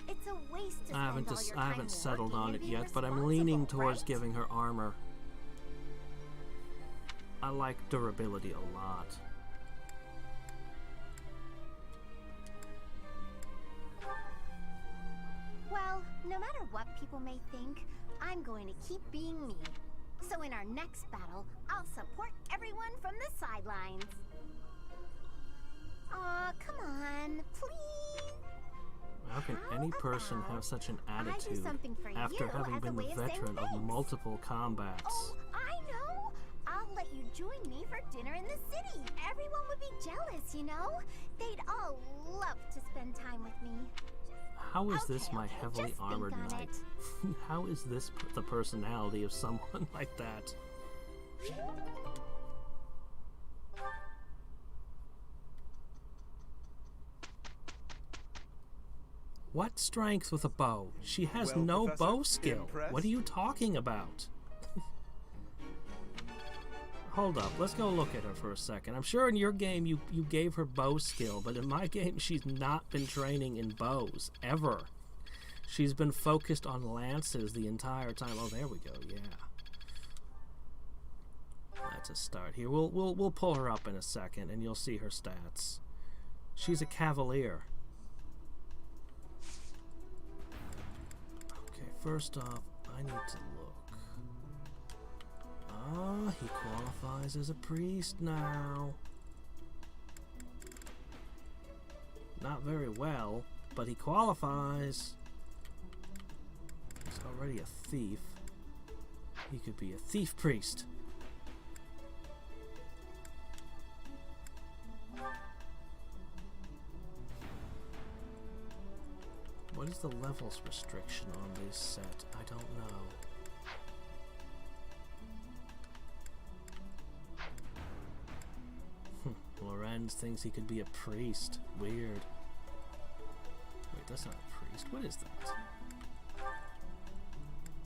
It's a waste to I spend all your haven't time settled working on and it be yet, but I'm leaning responsible, towards right? giving her armor. I like durability a lot. Well, no matter what people may think, I'm going to keep being me. So in our next battle, I'll support everyone from the sidelines. Aw, come on, please. How can any person have such an I do attitude something for after you having as a been way the of saying veteran of thanks. multiple combats? Oh, I know. I'll let you join me for dinner in the city. Everyone would be jealous, you know? They'd all love to spend time with me. How is this my heavily just think armored on knight? How is this the personality of someone like that? What strength with a bow? She has Well, no Professor, bow skill. impressed? What are you talking about? Hold up, let's go look at her for a second. I'm sure in your game you gave her bow skill, but in my game she's not been training in bows, ever. She's been focused on lances the entire time. Oh, there we go, yeah. That's a start here. We'll pull her up in a second and you'll see her stats. She's a cavalier. Okay, first off, I need to look. Ah, he qualifies as a priest now. Not very well, but he qualifies. He's already a thief. He could be a thief priest. What is the levels restriction on this set? I don't know. Lorenz thinks he could be a priest. Weird. Wait, that's not a priest. What is that?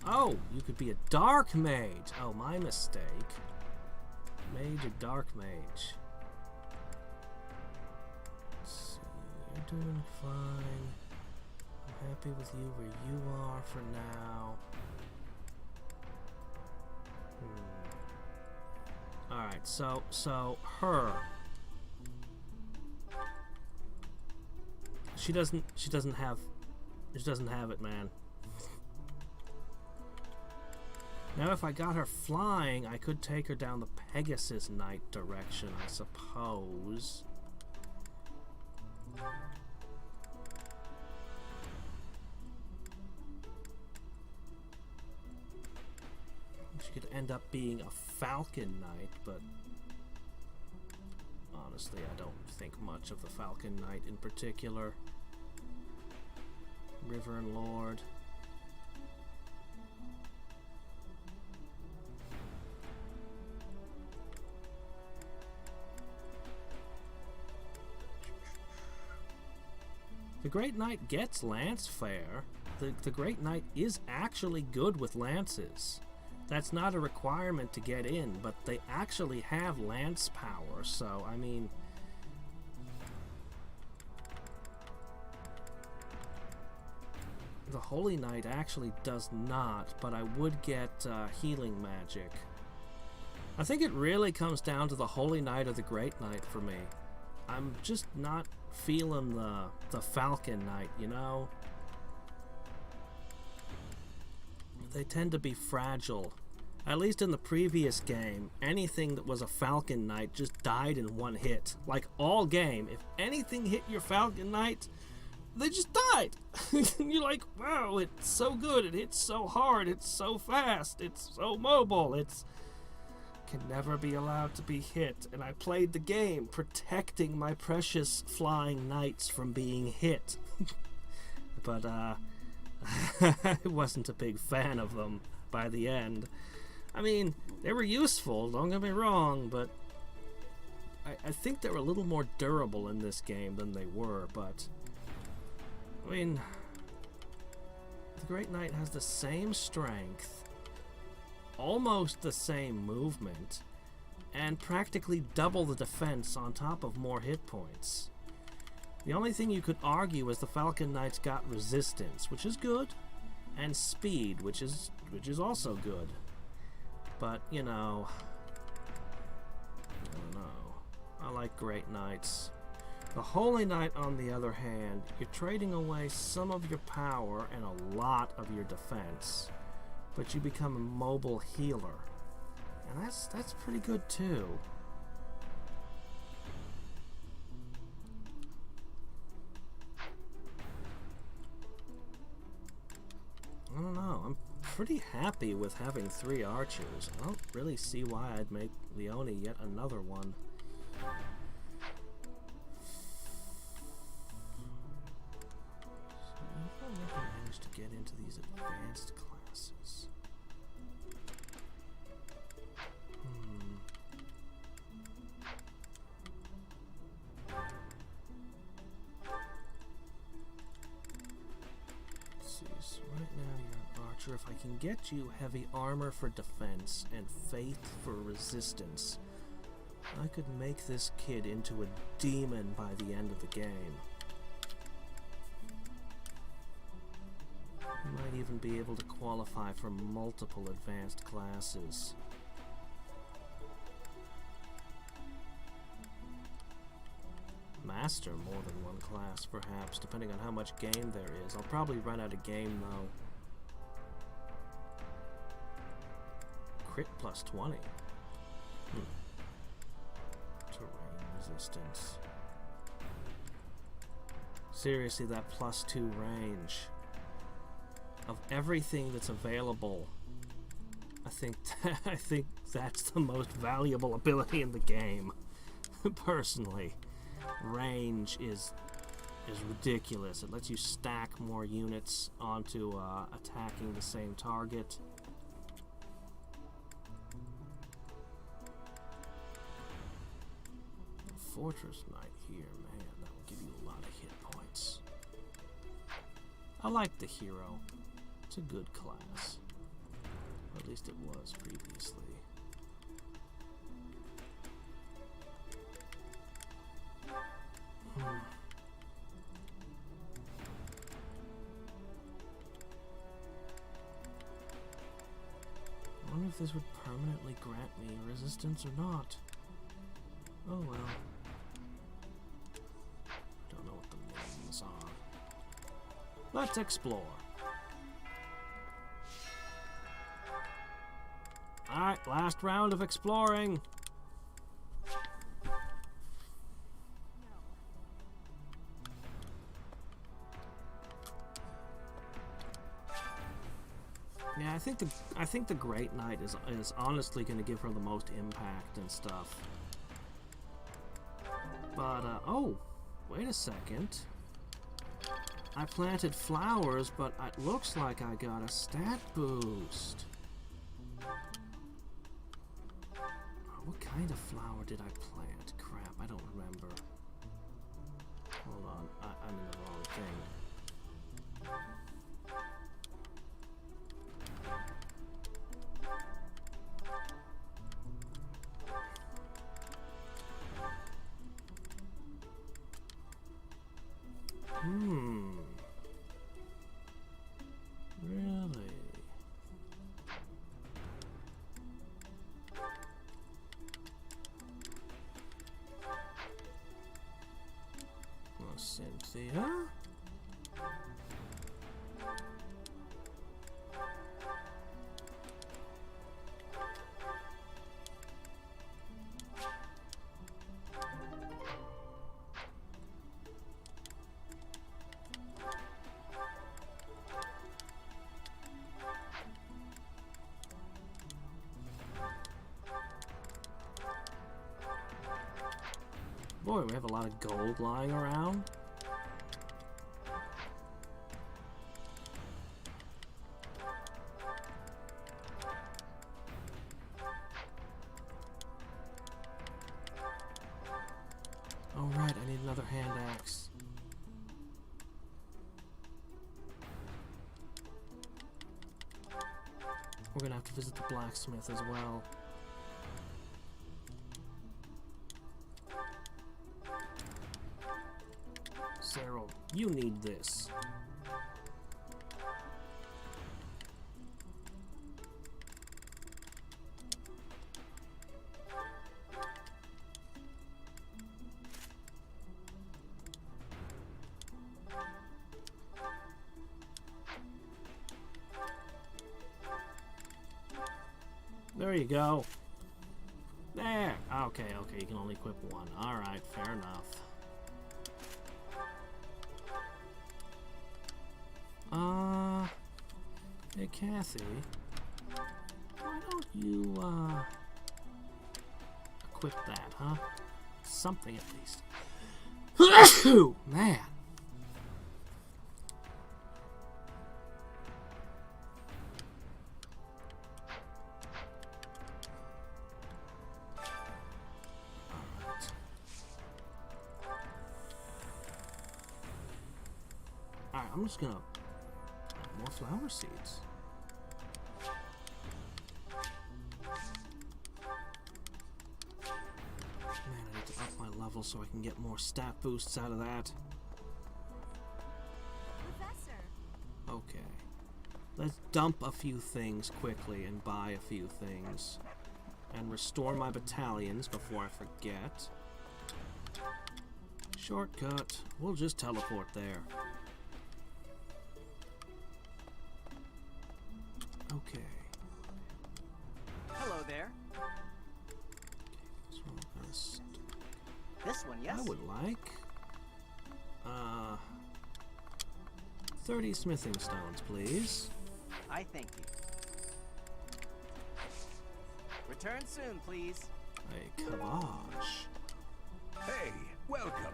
Oh, you could be a dark mage. Oh, my mistake. Mage or dark mage. Let's see. You're doing fine. I'm happy with you where you are for now. Alright, so her. She doesn't have it, man. Now if I got her flying, I could take her down the Pegasus Knight direction, I suppose. She could end up being a Falcon Knight, but honestly, I don't think much of the Falcon Knight in particular. River and Lord. The Great Knight gets lance fare. The Great Knight is actually good with lances. That's not a requirement to get in, but they actually have lance power, so, I mean... The Holy Knight actually does not, but I would get healing magic. I think it really comes down to the Holy Knight or the Great Knight for me. I'm just not feeling the Falcon Knight, you know? They tend to be fragile. At least in the previous game, anything that was a Falcon Knight just died in one hit. Like all game, if anything hit your Falcon Knight, they just died. You're like, wow, it's so good, it hits so hard, it's so fast, it's so mobile, it's... can never be allowed to be hit. And I played the game protecting my precious flying knights from being hit. But, I wasn't a big fan of them by the end. I mean, they were useful, don't get me wrong, but I think they were a little more durable in this game than they were, but I mean, the Great Knight has the same strength, almost the same movement, and practically double the defense on top of more hit points. The only thing you could argue is the Falcon Knights got resistance, which is good, and speed, which is also good. But, you know, I don't know. I like Great Knights. The Holy Knight, on the other hand, you're trading away some of your power and a lot of your defense, but you become a mobile healer. And that's pretty good too. I don't know. I'm pretty happy with having 3 archers. I don't really see why I'd make Leone yet another one. So if I never manage to get into these advanced classes. So right now you're an archer. If I can get you heavy armor for defense and faith for resistance, I could make this kid into a demon by the end of the game. You might even be able to qualify for multiple advanced classes. Master more than one class, perhaps, depending on how much game there is. I'll probably run out of game, though. Crit plus 20. Terrain resistance. Seriously, that plus 2 range. Of everything that's available, I think that's the most valuable ability in the game. Personally. Range is ridiculous. It lets you stack more units onto attacking the same target. Fortress Knight here, man, that will give you a lot of hit points. I like the hero. It's a good class. Or at least it was previously. I wonder if this would permanently grant me resistance or not. Oh well. Don't know what the names are. Let's explore. Alright, last round of exploring. Yeah, I think the Great Knight is honestly going to give her the most impact and stuff. But oh, wait a second. I planted flowers, but it looks like I got a stat boost. What kind of flower did I plant? Crap, I don't remember. Hold on, I'm in the wrong thing. Really? Well, Cynthia? Boy, we have a lot of gold lying around. Oh right, I need another hand axe. We're gonna have to visit the blacksmith as well. Cyril, you need this. There you go. There. Okay, you can only equip one. Alright, fair enough. Hey, Kathy. Why don't you, equip that, huh? Something at least. Man. Alright, I'm just gonna more flower seeds. Man, I need to up my level so I can get more stat boosts out of that. Professor. Okay. Let's dump a few things quickly and buy a few things. And restore my battalions before I forget. Shortcut. We'll just teleport there. Okay. Hello there. This one, yes? I would like 30 smithing stones, please. I thank you. Return soon, please. A cabbage. Hey, welcome.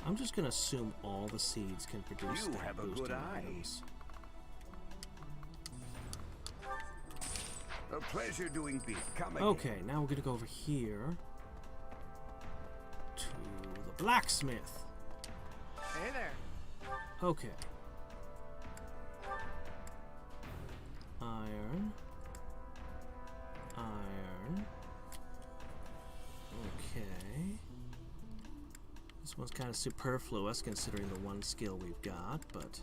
I'm just gonna assume all the seeds can produce You have a good eye. items. A pleasure doing beef. Come again. Okay, now we're gonna go over here to the blacksmith. Hey there. Okay. Iron. Iron. Okay. This one's kind of superfluous considering the one skill we've got, but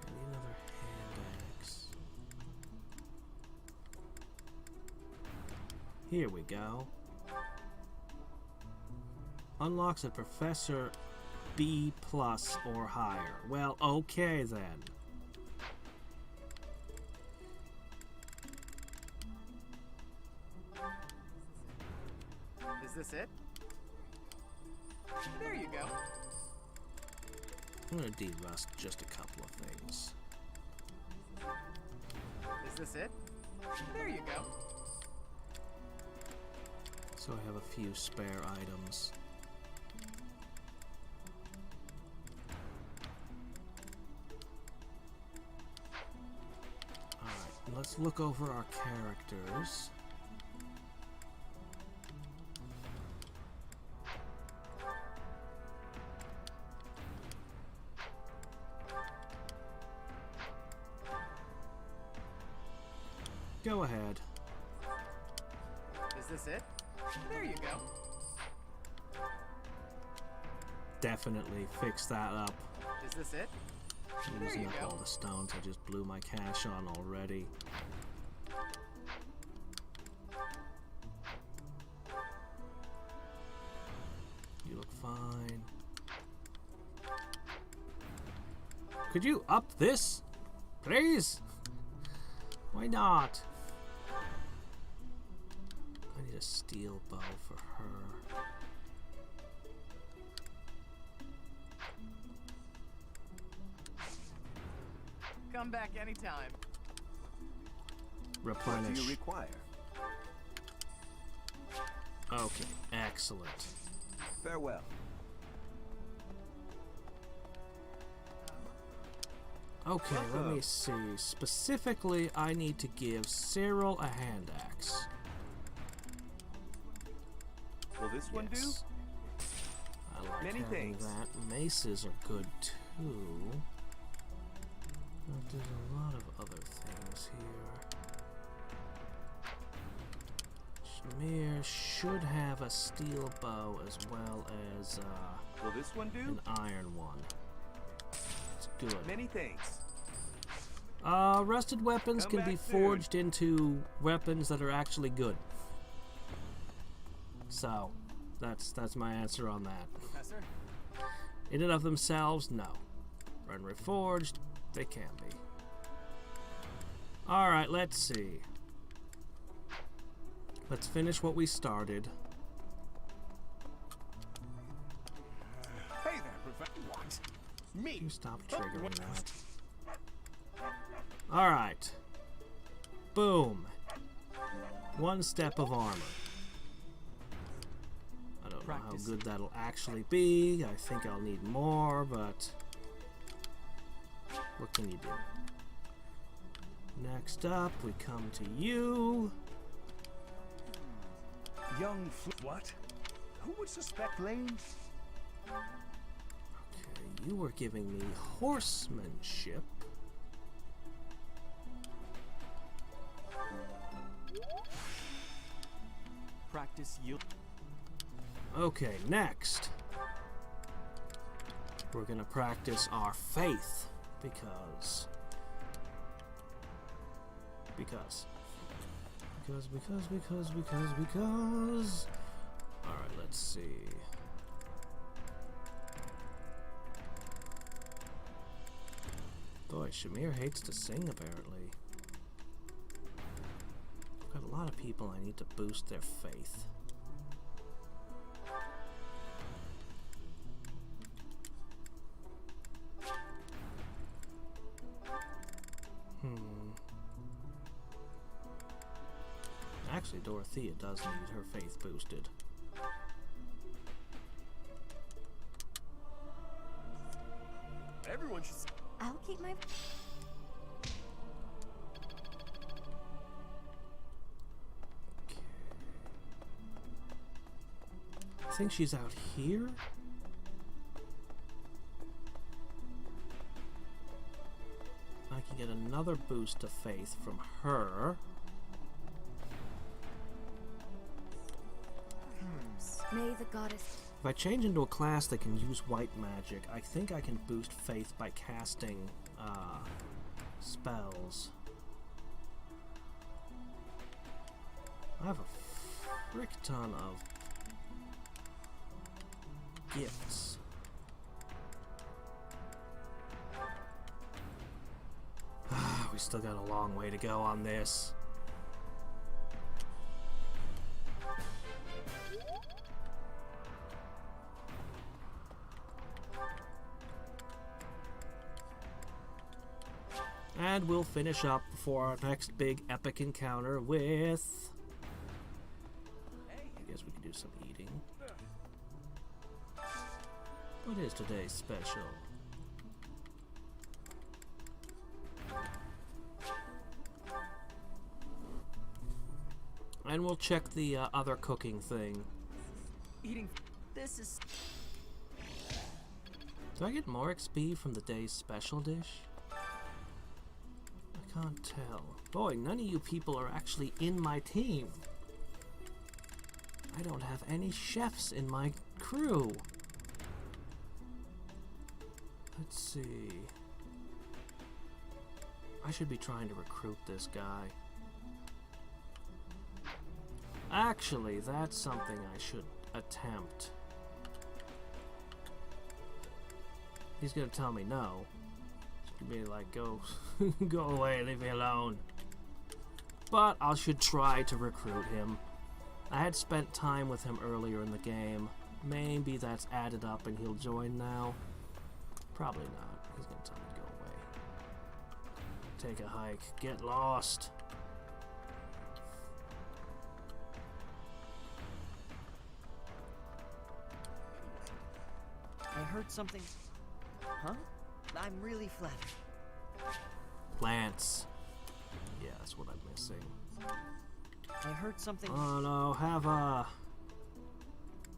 I need another hand axe. Here we go. Unlocks a Professor B+ or higher. Well, okay then. Is this it? There you go. I'm gonna de-rust just a couple of things. Is this it? There you go. So I have a few spare items. Alright, let's look over our characters. Go ahead. Is this it? There you go. Definitely fix that up. Is this it? I'm There using you up go. all the stones I just blew my cash on already. You look fine. Could you up this? Please? Why not? I need a steel bow for her. Come back anytime. Replenish. What do you require? Okay, excellent. Farewell. Okay, let me see. Specifically, I need to give Cyril a hand axe. Will this one do? Yes. I like Many having thanks. that. Maces are good too. But there's a lot of other things here. Shamir should have a steel bow as well as Will this one do? an iron one. It's good. Many thanks. Rusted weapons Come can back be soon. forged into weapons that are actually good. So, that's my answer on that. Professor? In and of themselves, no. When reforged, they can be. Alright, let's see. Let's finish what we started. Hey there, Professor. What? Me? You stop triggering that. Alright. Boom. One step of armor. I don't know how good that'll actually be. I think I'll need more, but what can you do? Next up, we come to you. Young what? Who would suspect Lane? Okay, you were giving me horsemanship. Practice yield. Okay, next. We're gonna practice our faith because. Alright, let's see. Boy, Shamir hates to sing, apparently. I've got a lot of people I need to boost their faith. Actually, Dorothea does need her faith boosted. Everyone should. I'll keep my... I think she's out here. I can get another boost of faith from her. May the goddess... If I change into a class that can use white magic, I think I can boost faith by casting spells. I have a frick ton of gifts. We still got a long way to go on this. And we'll finish up before our next big epic encounter with... I guess we can do some eating. What is today's special? And we'll check the other cooking thing. Eating. This is. Do I get more XP from the day's special dish? I can't tell. Boy, none of you people are actually in my team. I don't have any chefs in my crew. Let's see. I should be trying to recruit this guy. Actually, that's something I should attempt. He's gonna tell me no. He's gonna be like, go, go away, leave me alone. But I should try to recruit him. I had spent time with him earlier in the game. Maybe that's added up and he'll join now. Probably not. He's gonna tell me to go away. Take a hike. Get lost. I heard something. Huh? I'm really flattered. Plants. Yeah, that's what I'm missing. I heard something. Oh no, have a... I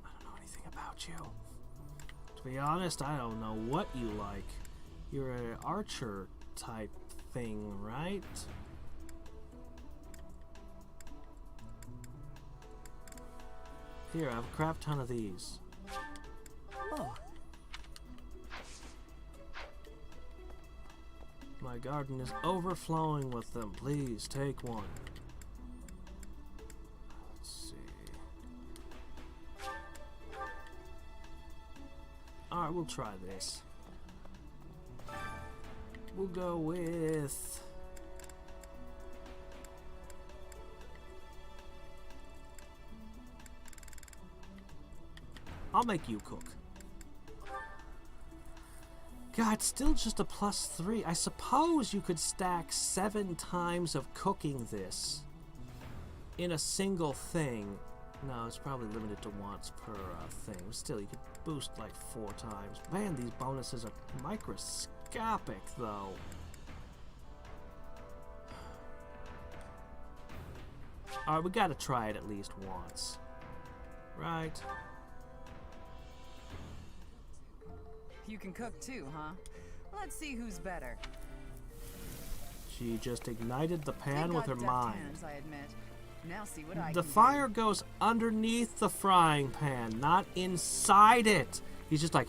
don't know anything about you. To be honest, I don't know what you like. You're an archer type thing, right? Here, I have a crap ton of these. Oh. My garden is overflowing with them. Please take one. Let's see. Alright, we'll try this. We'll go with... I'll make you cook. God, still just a +3. I suppose you could stack 7 times of cooking this in a single thing. No, it's probably limited to once per thing. Still, you could boost like 4 times. Man, these bonuses are microscopic, though. Alright, we gotta try it at least once. Right? You can cook too, huh? Let's see who's better. She just ignited the pan with her mind. Hands, I admit. Now see what I The can fire goes underneath the frying pan, not inside it. He's just like,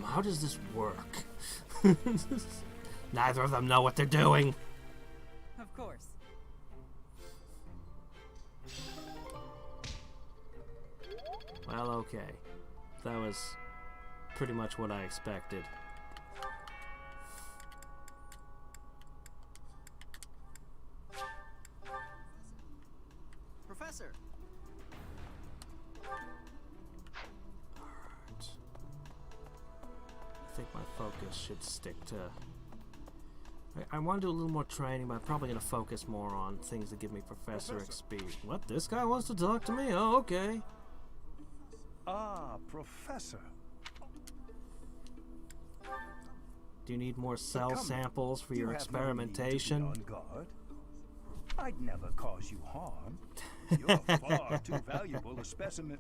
how does this work? Neither of them know what they're doing. Of course. Well, okay. That was pretty much what I expected. Professor. Alright. I think my focus should stick to... I want to do a little more training, but I'm probably going to focus more on things that give me Professor XP. What? This guy wants to talk to me? Oh, okay. Ah, Professor. Do you need more cell Come, samples for your you have no need to be experimentation? on guard. I'd never cause you harm. You're far too valuable a specimen.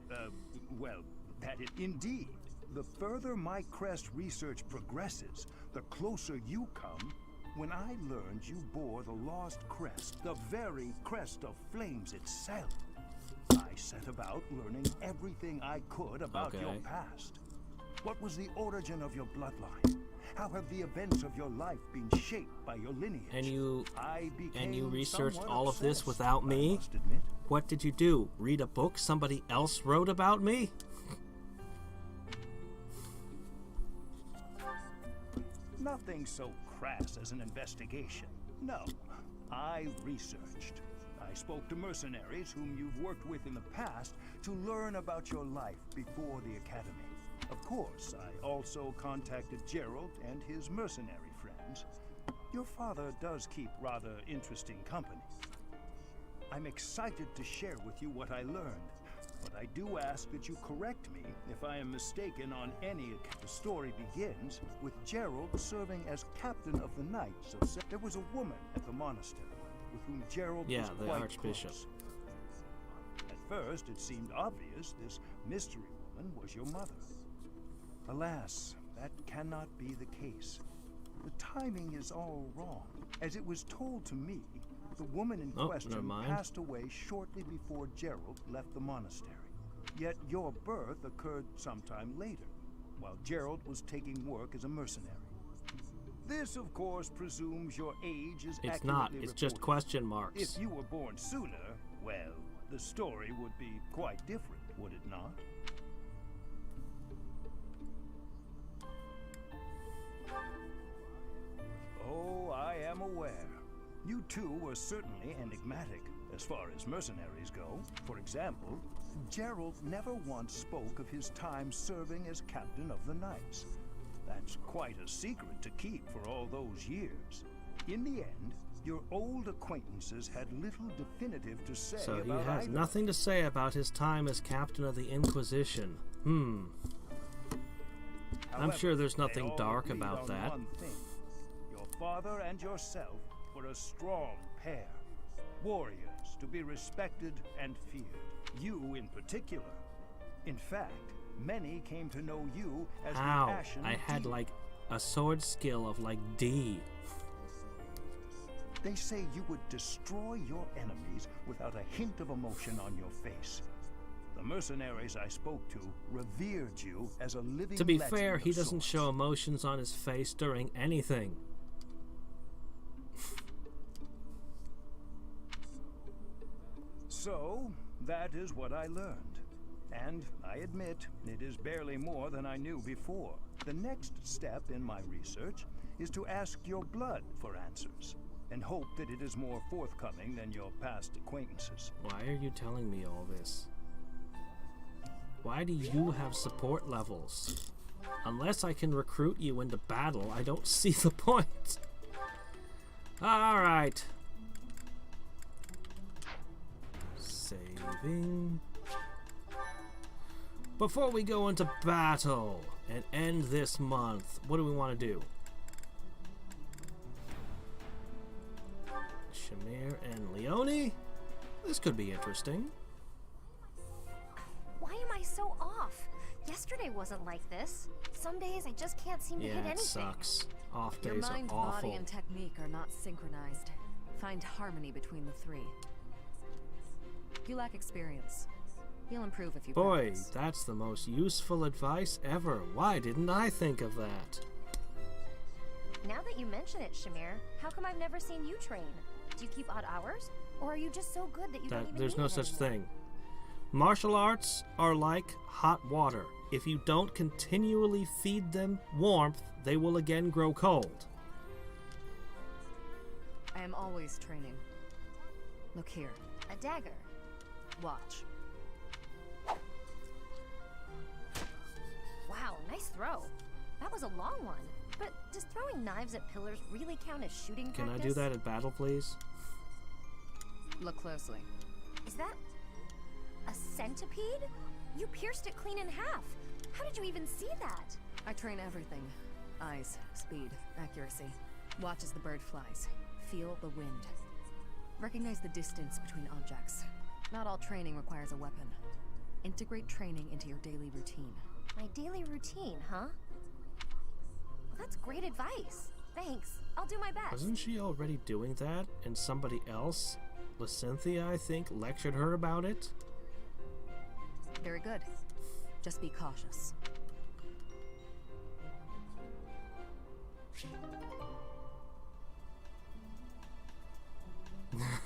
Well, that it indeed. The further my crest research progresses, the closer you come. When I learned you bore the lost crest, the very crest of flames itself, I set about learning everything I could about your past. What was the origin of your bloodline? How have the events of your life been shaped by your lineage? And you researched somewhat all of this obsessed, without me? I must admit. What did you do? Read a book somebody else wrote about me? Nothing so crass as an investigation. No, I researched. I spoke to mercenaries whom you've worked with in the past to learn about your life before the academy. Of course, I also contacted Gerald and his mercenary friends. Your father does keep rather interesting company. I'm excited to share with you what I learned, but I do ask that you correct me if I am mistaken on any account. The story begins with Gerald serving as captain of the Knights of There was a woman at the monastery with whom Gerald was the quite Archbishop. close. At first, it seemed obvious this mystery woman was your mother. Alas, that cannot be the case. The timing is all wrong. As it was told to me, the woman in question passed away shortly before Gerald left the monastery. Yet your birth occurred sometime later, while Gerald was taking work as a mercenary. This, of course, presumes your age is It's not. It's just reported. question marks. If you were born sooner, well, the story would be quite different, would it not? Oh, I am aware. You two were certainly enigmatic as far as mercenaries go. For example, Gerald never once spoke of his time serving as captain of the Knights. That's quite a secret to keep for all those years. In the end, your old acquaintances had little definitive to say So he about has either. nothing to say about his time as captain of the Inquisition. I'm However, sure there's they nothing all dark agreed about on that. one thing. Your father and yourself were a strong pair. Warriors to be respected and feared. You in particular. In fact, many came to know you as the How? Ashen I had Demon. like a sword skill of like D. They say you would destroy your enemies without a hint of emotion on your face. The mercenaries I spoke to revered you as a living To be legend fair, he of doesn't sorts. show emotions on his face during anything. So, that is what I learned. And I admit, it is barely more than I knew before. The next step in my research is to ask your blood for answers, and hope that it is more forthcoming than your past acquaintances. Why are you telling me all this? Why do you have support levels? Unless I can recruit you into battle, I don't see the point. Alright. Saving. Before we go into battle and end this month, what do we want to do? Shamir and Leone? This could be interesting. Why am I so off? Yesterday wasn't like this. Some days I just can't seem to hit anything. Yeah, it sucks. Off Your days are mind, awful. body, and technique are not synchronized. Find harmony between the three. You lack experience. You'll improve if you Boy, practice. that's the most useful advice ever. Why didn't I think of that? Now that you mention it, Shamir, how come I've never seen you train? Do you keep odd hours? Or are you just so good that you don't even There's need no it such anymore? thing. Martial arts are like hot water. If you don't continually feed them warmth, they will again grow cold. I am always training. Look here. A dagger. Watch. Wow, nice throw. That was a long one. But does throwing knives at pillars really count as shooting Can practice? I do that in battle, please? Look closely. Is that a centipede? You pierced it clean in half. How did you even see that? I train everything. Eyes, speed, accuracy. Watch as the bird flies. Feel the wind. Recognize the distance between objects. Not all training requires a weapon. Integrate training into your daily routine. My daily routine, huh? Well, that's great advice. Thanks. I'll do my best. Wasn't she already doing that? And somebody else, Lacynthia, I think, lectured her about it? Very good. Just be cautious.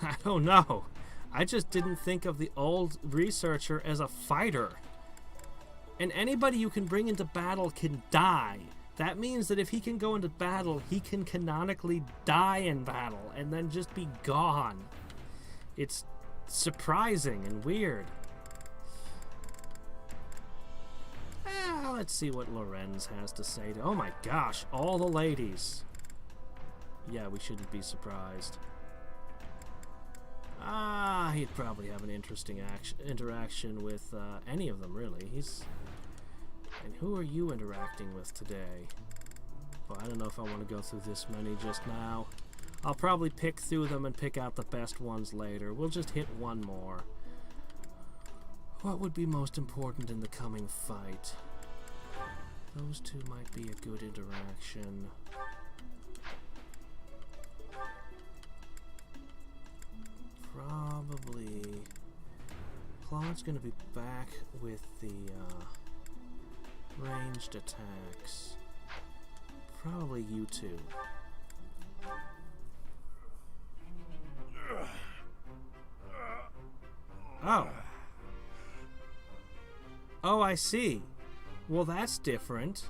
I don't know. I just didn't think of the old researcher as a fighter. And anybody you can bring into battle can die. That means that if he can go into battle, he can canonically die in battle and then just be gone. It's surprising and weird. Let's see what Lorenz has to say. Oh my gosh, all the ladies. Yeah, we shouldn't be surprised. He'd probably have an interesting interaction with any of them, really. And who are you interacting with today? Well, I don't know if I want to go through this many just now. I'll probably pick through them and pick out the best ones later. We'll just hit one more. What would be most important in the coming fight? Those two might be a good interaction. Probably Claude's gonna be back with the ranged attacks. Probably you two. Oh. Oh, I see. Well, that's different.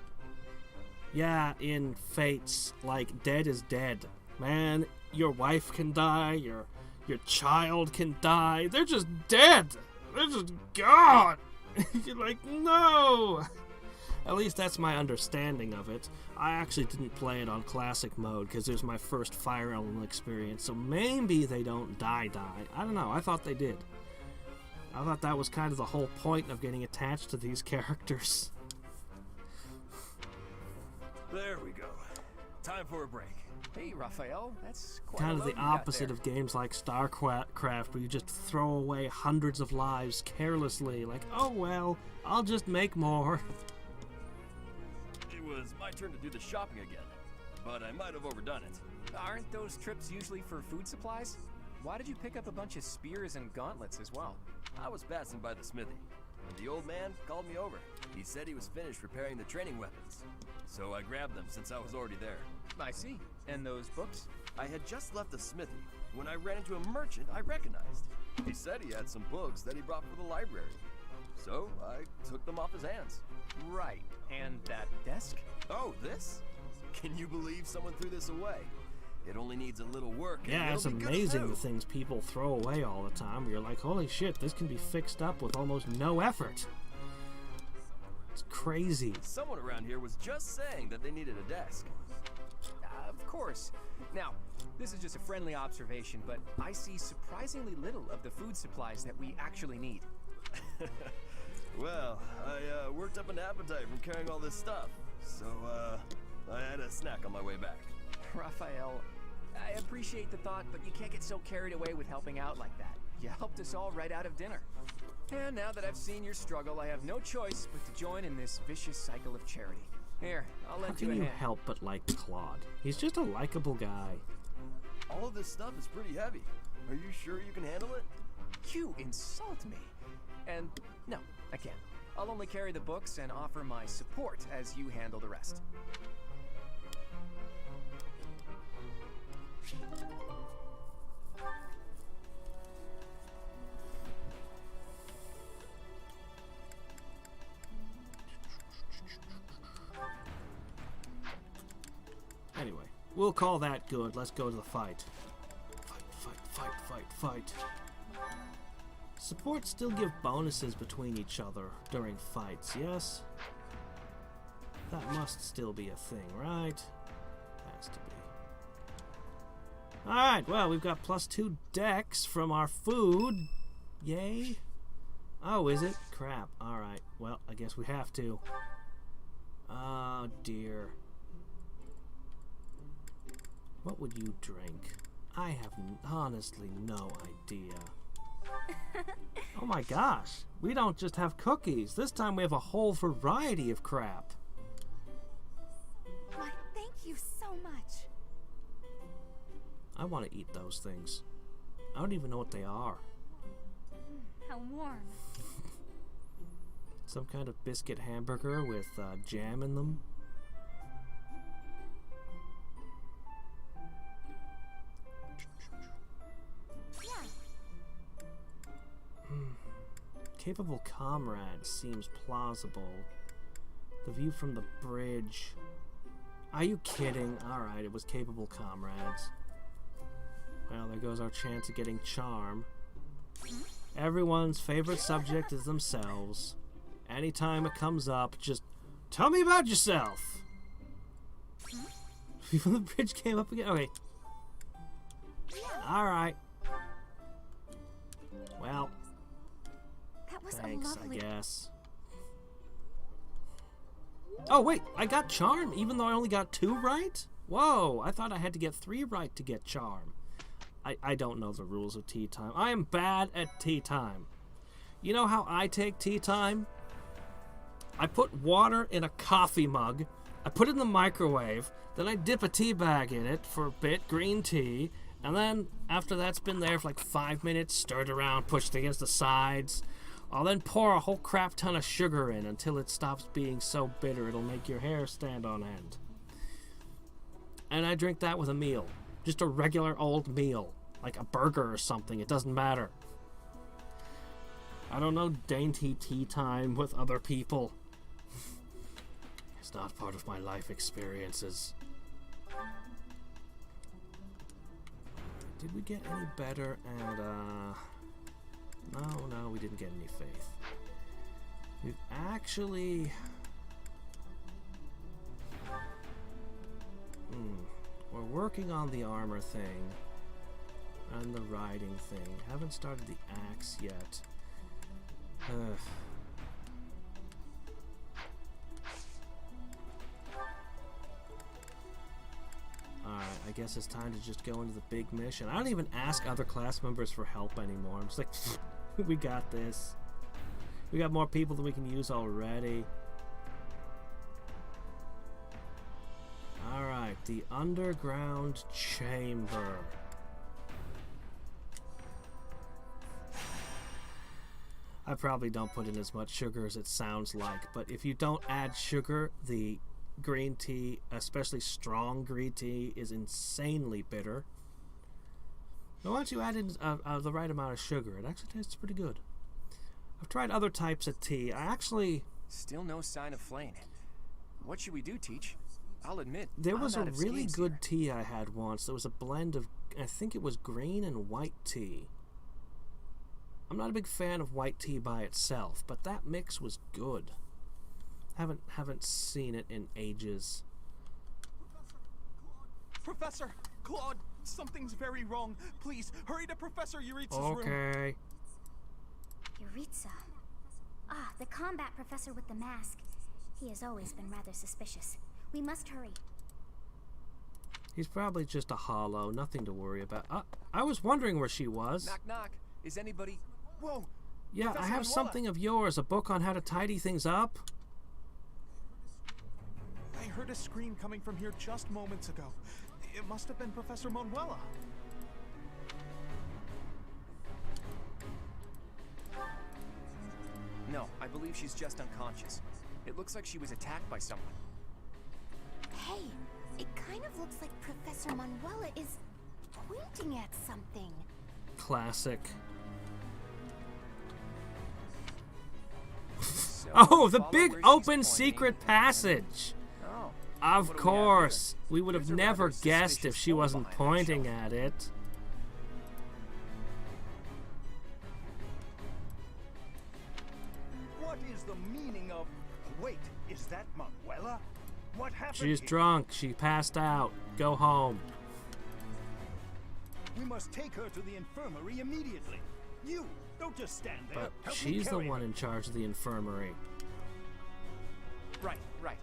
Yeah, in Fates, like, dead is dead. Man, your wife can die, your child can die. They're just dead. They're just gone. You're like, no. At least that's my understanding of it. I actually didn't play it on classic mode because it was my first Fire Emblem experience, so maybe they don't die. I don't know. I thought they did. I thought that was kind of the whole point of getting attached to these characters. There we go. Time for a break. Hey, Raphael, that's quite Kind a of load the you got opposite there. of games like StarCraft, where you just throw away hundreds of lives carelessly, like, oh well, I'll just make more. It was my turn to do the shopping again, but I might have overdone it. Aren't those trips usually for food supplies? Why did you pick up a bunch of spears and gauntlets as well? I was passing by the smithy. and the old man called me over. He said he was finished repairing the training weapons. So I grabbed them since I was already there. I see. And those books? I had just left the smithy when I ran into a merchant I recognized. He said he had some books that he brought for the library. So I took them off his hands. Right. And that desk? Oh, this? Can you believe someone threw this away? It only needs a little work. Yeah, it's amazing the things people throw away all the time. You're like, holy shit, this can be fixed up with almost no effort. It's crazy. Someone around here was just saying that they needed a desk. Of course. Now, this is just a friendly observation, but I see surprisingly little of the food supplies that we actually need. Well, I worked up an appetite from carrying all this stuff, so I had a snack on my way back. Raphael, I appreciate the thought, but you can't get so carried away with helping out like that. You helped us all right out of dinner. And now that I've seen your struggle, I have no choice but to join in this vicious cycle of charity. Here, I'll How lend you can a you hand. help but like Claude? He's just a likable guy. All of this stuff is pretty heavy. Are you sure you can handle it? You insult me. And no, I can't. I'll only carry the books and offer my support as you handle the rest. Anyway, we'll call that good. Let's go to the fight. Fight. Support still give bonuses between each other during fights, yes? That must still be a thing, right? Has to be. Alright, well, we've got +2 dex from our food. Yay. Oh, is it? Crap. Alright, well, I guess we have to. Oh, dear. What would you drink? I have honestly no idea. Oh my gosh, we don't just have cookies. This time we have a whole variety of crap. Why, thank you so much. I want to eat those things. I don't even know what they are. How warm. Some kind of biscuit hamburger with jam in them. Capable comrade seems plausible. The view from the bridge. Are you kidding? Alright, it was capable comrades. Well, there goes our chance of getting charm. Everyone's favorite subject is themselves. Anytime it comes up, just tell me about yourself. View from the bridge came up again. Okay. Alright. Well. Thanks, I guess. Oh, wait, I got charm even though I only got 2 right? Whoa, I thought I had to get 3 right to get charm. I don't know the rules of tea time. I am bad at tea time. You know how I take tea time? I put water in a coffee mug, I put it in the microwave, then I dip a tea bag in it for a bit, green tea, and then after that's been there for like 5 minutes, stirred around, pushed against the sides, I'll then pour a whole crap ton of sugar in until it stops being so bitter it'll make your hair stand on end. And I drink that with a meal. Just a regular old meal. Like a burger or something, it doesn't matter. I don't know dainty tea time with other people. It's not part of my life experiences. Did we get any better at, No, we didn't get any faith. We've actually... We're working on the armor thing. And the riding thing. Haven't started the axe yet. Alright, I guess it's time to just go into the big mission. I don't even ask other class members for help anymore. I'm just like, we got this. We got more people than we can use already. Alright, the underground chamber. I probably don't put in as much sugar as it sounds like, but if you don't add sugar, the green tea, especially strong green tea, is insanely bitter. But once you add in the right amount of sugar, it actually tastes pretty good. I've tried other types of tea. I actually... Still no sign of Flame. What should we do, Teach? I'll admit, there was I'm a out of really schemes good here. tea I had once. There was a blend of, I think it was green and white tea. I'm not a big fan of white tea by itself, but that mix was good. Haven't seen it in ages. Professor! Claude! Something's very wrong. Please, hurry to Professor Yuritsa's room. Okay. Yuritsa. Ah, the combat professor with the mask. He has always been rather suspicious. We must hurry. He's probably just a hollow, nothing to worry about. I was wondering where she was. Knock, knock. Is anybody... Whoa! Yeah, Professor I have Manuela. something of yours, a book on how to tidy things up. I heard a scream coming from here just moments ago. It must have been Professor Manuela. No, I believe she's just unconscious. It looks like she was attacked by someone. Hey, it kind of looks like Professor Manuela is pointing at something. Classic. So Oh, the follow big where she's open pointing. secret passage. Oh. Of What do we have course. here? We would have There's a never rather guessed if suspicious she hole wasn't behind that pointing shelf. at it. What is the meaning of... Wait, is that Manuela? What happened She's here? drunk. She passed out. Go home. We must take her to the infirmary immediately. You, don't just stand there. But Help me she's the carry one her. in charge of the infirmary. Right, right.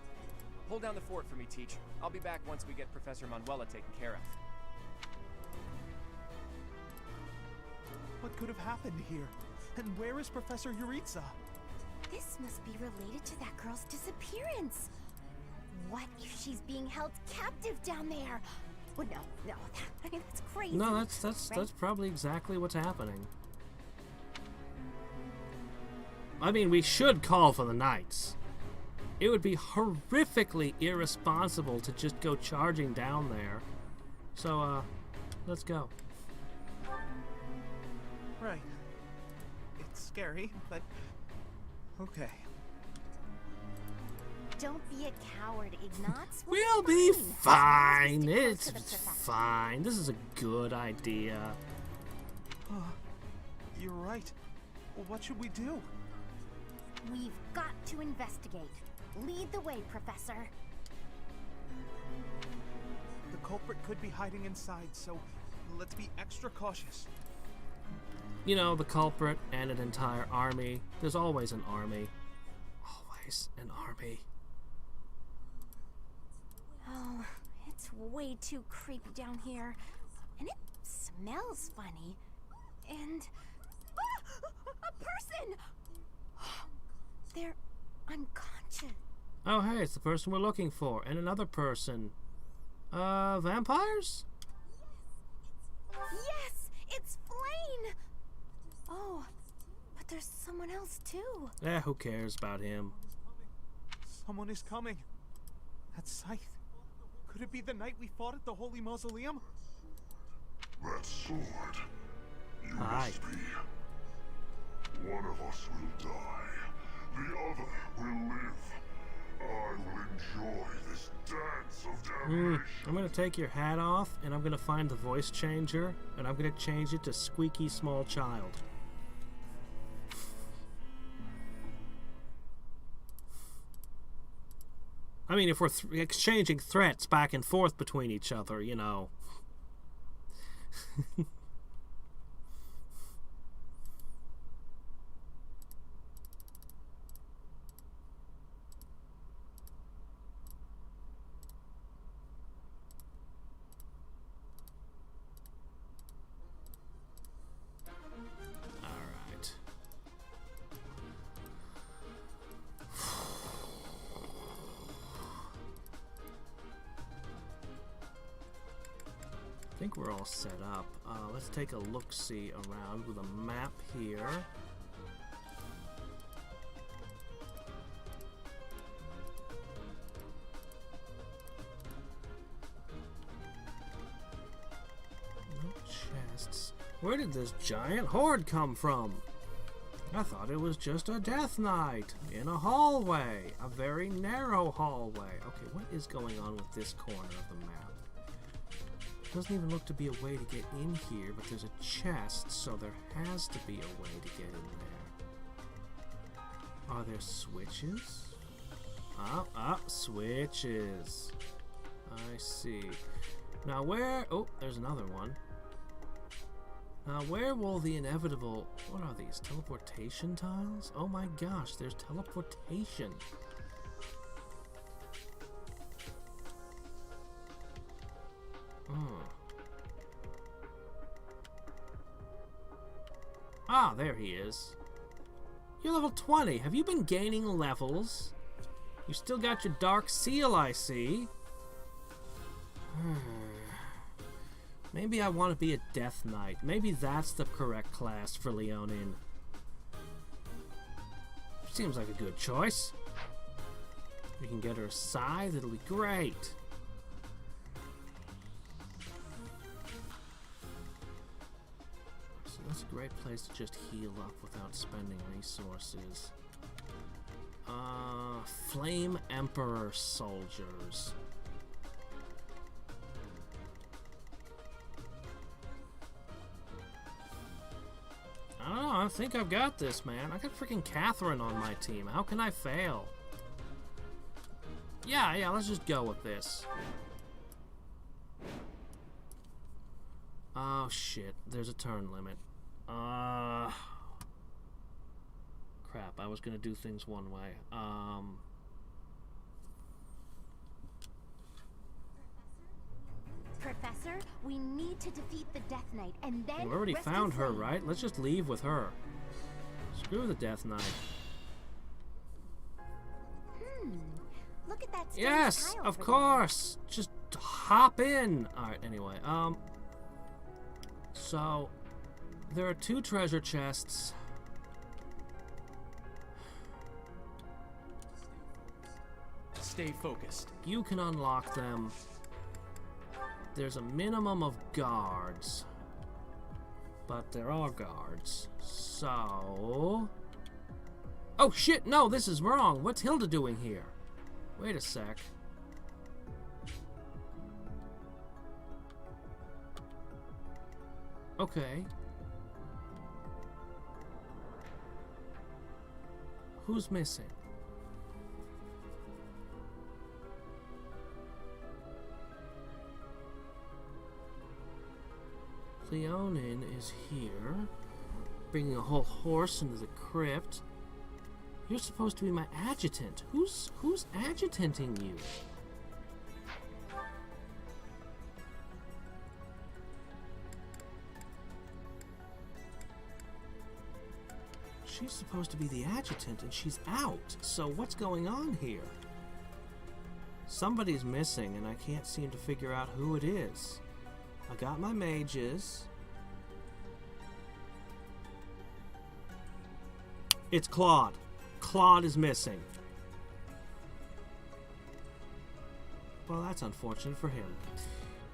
Hold down the fort for me, Teach. I'll be back once we get Professor Manuela taken care of. What could have happened here? And where is Professor Yuritsa? This must be related to that girl's disappearance. What if she's being held captive down there? Well, no, I mean, that's crazy. No, that's right? probably exactly what's happening. I mean, we should call for the knights. It would be horrifically irresponsible to just go charging down there. So, let's go. Right. It's scary, but... okay. Don't be a coward, Ignatz. We'll be fine. Stick close It's to the professor. fine. This is a good idea. You're right. What should we do? We've got to investigate. Lead the way, Professor. The culprit could be hiding inside, so let's be extra cautious. You know, the culprit and an entire army. There's always an army. Always an army. Oh, it's way too creepy down here. And it smells funny. And... a person! They're unconscious. Oh, hey, it's the person we're looking for. And another person. Vampires? Yes! It's Flame! Oh, but there's someone else too. Who cares about him? Someone is coming. That scythe. Could it be the night we fought at the Holy Mausoleum? That sword. You Hi. must be. One of us will die. The other will live. I will enjoy this dance of damnation. I'm gonna take your hat off, and I'm gonna find the voice changer, and I'm gonna change it to Squeaky Small Child. I mean, if we're exchanging threats back and forth between each other, you know. Alright. I think we're all set up. Let's take a look-see around with a map here. Where did this giant horde come from? I thought it was just a death knight in a hallway, a very narrow hallway. Okay, what is going on with this corner of the map? Doesn't even look to be a way to get in here, but there's a chest, so there has to be a way to get in there. Are there switches? Switches. I see. Now where... Oh, there's another one. Now where will the inevitable... What are these? Teleportation tiles? Oh my gosh, there's teleportation. Ah, there he is. You're level 20. Have you been gaining levels? You still got your dark seal, I see. Maybe I want to be a Death Knight. Maybe that's the correct class for Leonin. Seems like a good choice. We can get her a scythe, it'll be great. So that's a great place to just heal up without spending resources. Flame Emperor soldiers. I don't know, I think I've got this, man. I got freaking Catherine on my team. How can I fail? Yeah, let's just go with this. Oh, shit. There's a turn limit. Crap, I was gonna do things one way. Professor, we need to defeat the Death Knight, and then... We already found her, right? Let's just leave with her. Screw the Death Knight. Look at that. Yes, of course. Just hop in. Alright, anyway. So, there are 2 treasure chests. Stay focused. You can unlock them. There's a minimum of guards. But there are guards. So... Oh shit, no, this is wrong. What's Hilda doing here? Wait a sec. Okay. Who's missing? Leonin is here, bringing a whole horse into the crypt. You're supposed to be my adjutant. Who's adjutanting you? She's supposed to be the adjutant, and she's out. So what's going on here? Somebody's missing, and I can't seem to figure out who it is. I got my mages. It's Claude. Claude is missing. Well, that's unfortunate for him.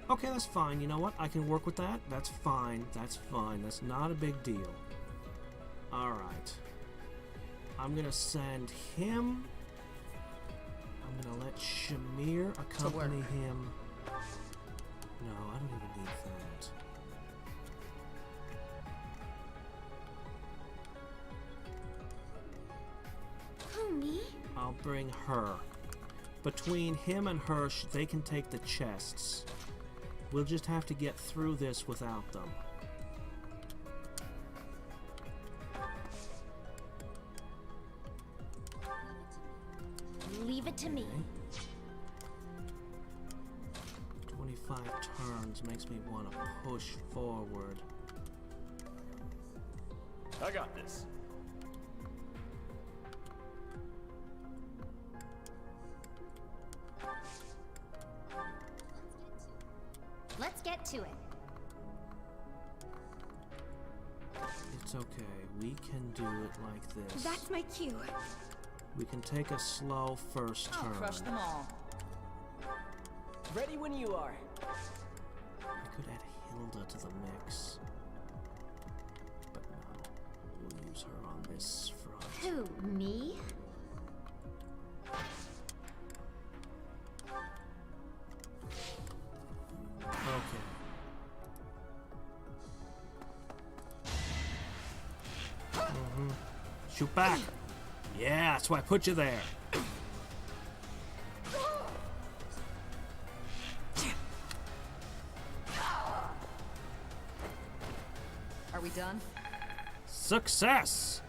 Okay, that's fine. You know what? I can work with that. That's fine. That's fine. That's not a big deal. Alright. I'm gonna send him. I'm gonna let Shamir accompany him. No, I don't even need that. Who, me? I'll bring her. Between him and her, they can take the chests. We'll just have to get through this without them. Leave it to me. 25 turns makes me want to push forward. I got this. Let's get to it. It's okay. We can do it like this. That's my cue. We can take a slow first turn. I'll crush them all. Ready when you are. I could add Hilda to the mix. use her on this front. Who, me? Okay. Shoot back. Yeah, that's why I put you there. Are we done? Success!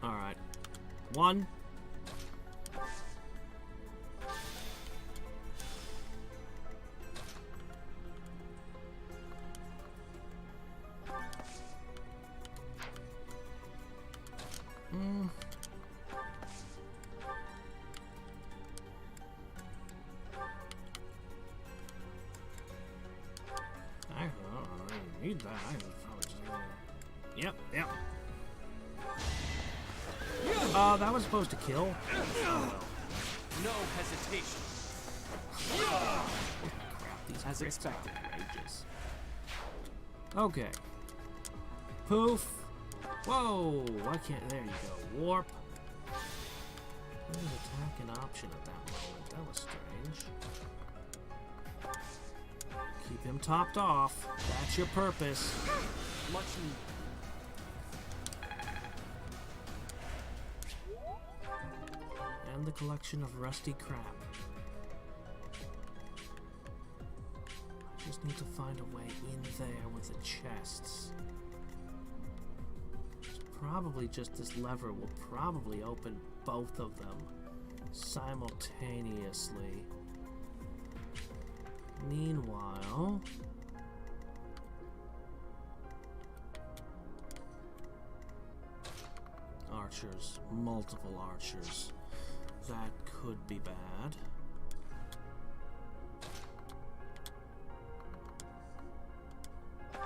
Alright. One. I need that. I was probably just gonna... Yep. That was supposed to kill. No hesitation. Crap, these as expected. Outrageous. Okay. Poof. Whoa! Why can't... There you go. Warp. What was attack an option at that moment? That was strange. Keep him topped off. That's your purpose. Much and the collection of rusty crap. I just need to find a way in there with the chests. It's probably just this lever will probably open both of them simultaneously. Meanwhile, archers, multiple archers. That could be bad. So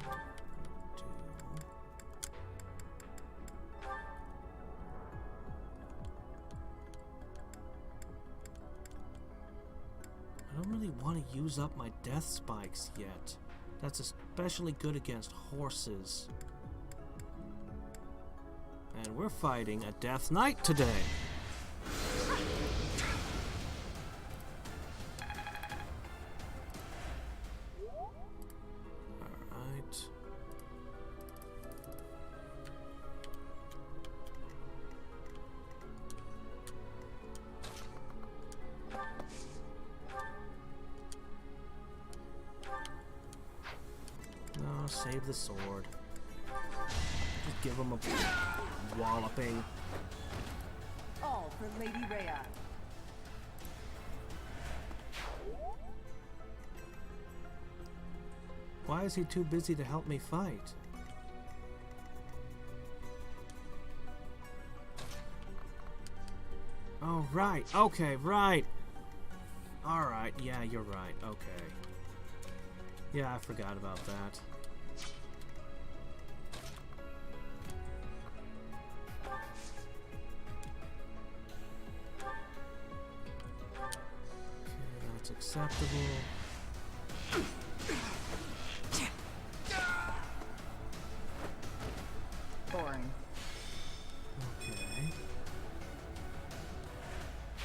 what I'm gonna do. I don't really want to use up my death spikes yet. That's especially good against horses. And we're fighting a Death Knight today. Alright. No, save the sword. Just give him a walloping. All for Lady Rhea. Why is he too busy to help me fight? Oh, right. Okay, right. Alright, yeah, you're right. Okay. Yeah, I forgot about that. That's acceptable. Boring. Okay.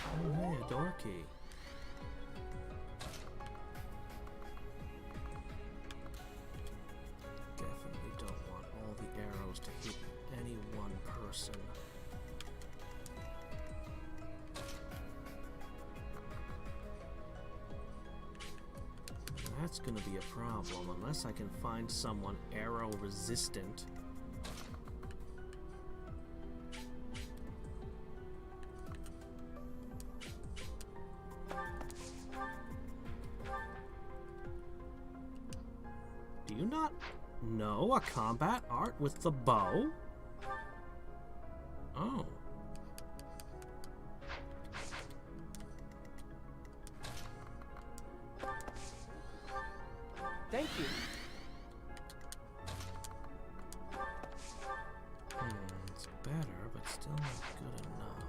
Oh, hey, a door key. Definitely don't want all the arrows to hit any one person. That's gonna be a problem unless I can find someone arrow resistant. Do you not know a combat art with the bow? Oh. Thank you. It's better, but still not good enough.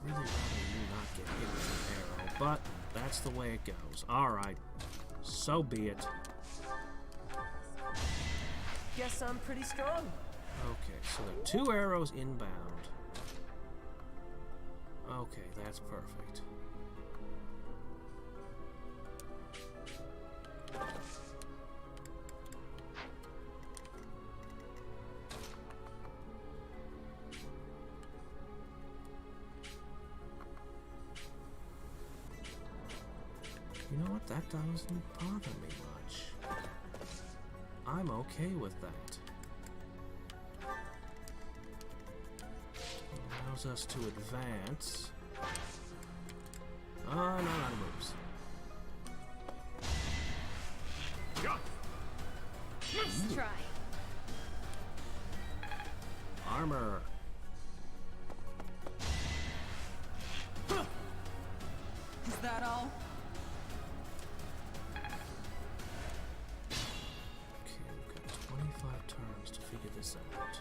really rather you not get hit with an arrow, but that's the way it goes. Alright, so be it. Guess I'm pretty strong. Okay, so there are 2 arrows inbound. Okay, that's perfect. You know what? That doesn't bother me much. I'm okay with that. Allows us to advance. Oh, no, not moves. Nice try. Armor. Is that all? Okay, we've got 25 turns to figure this out.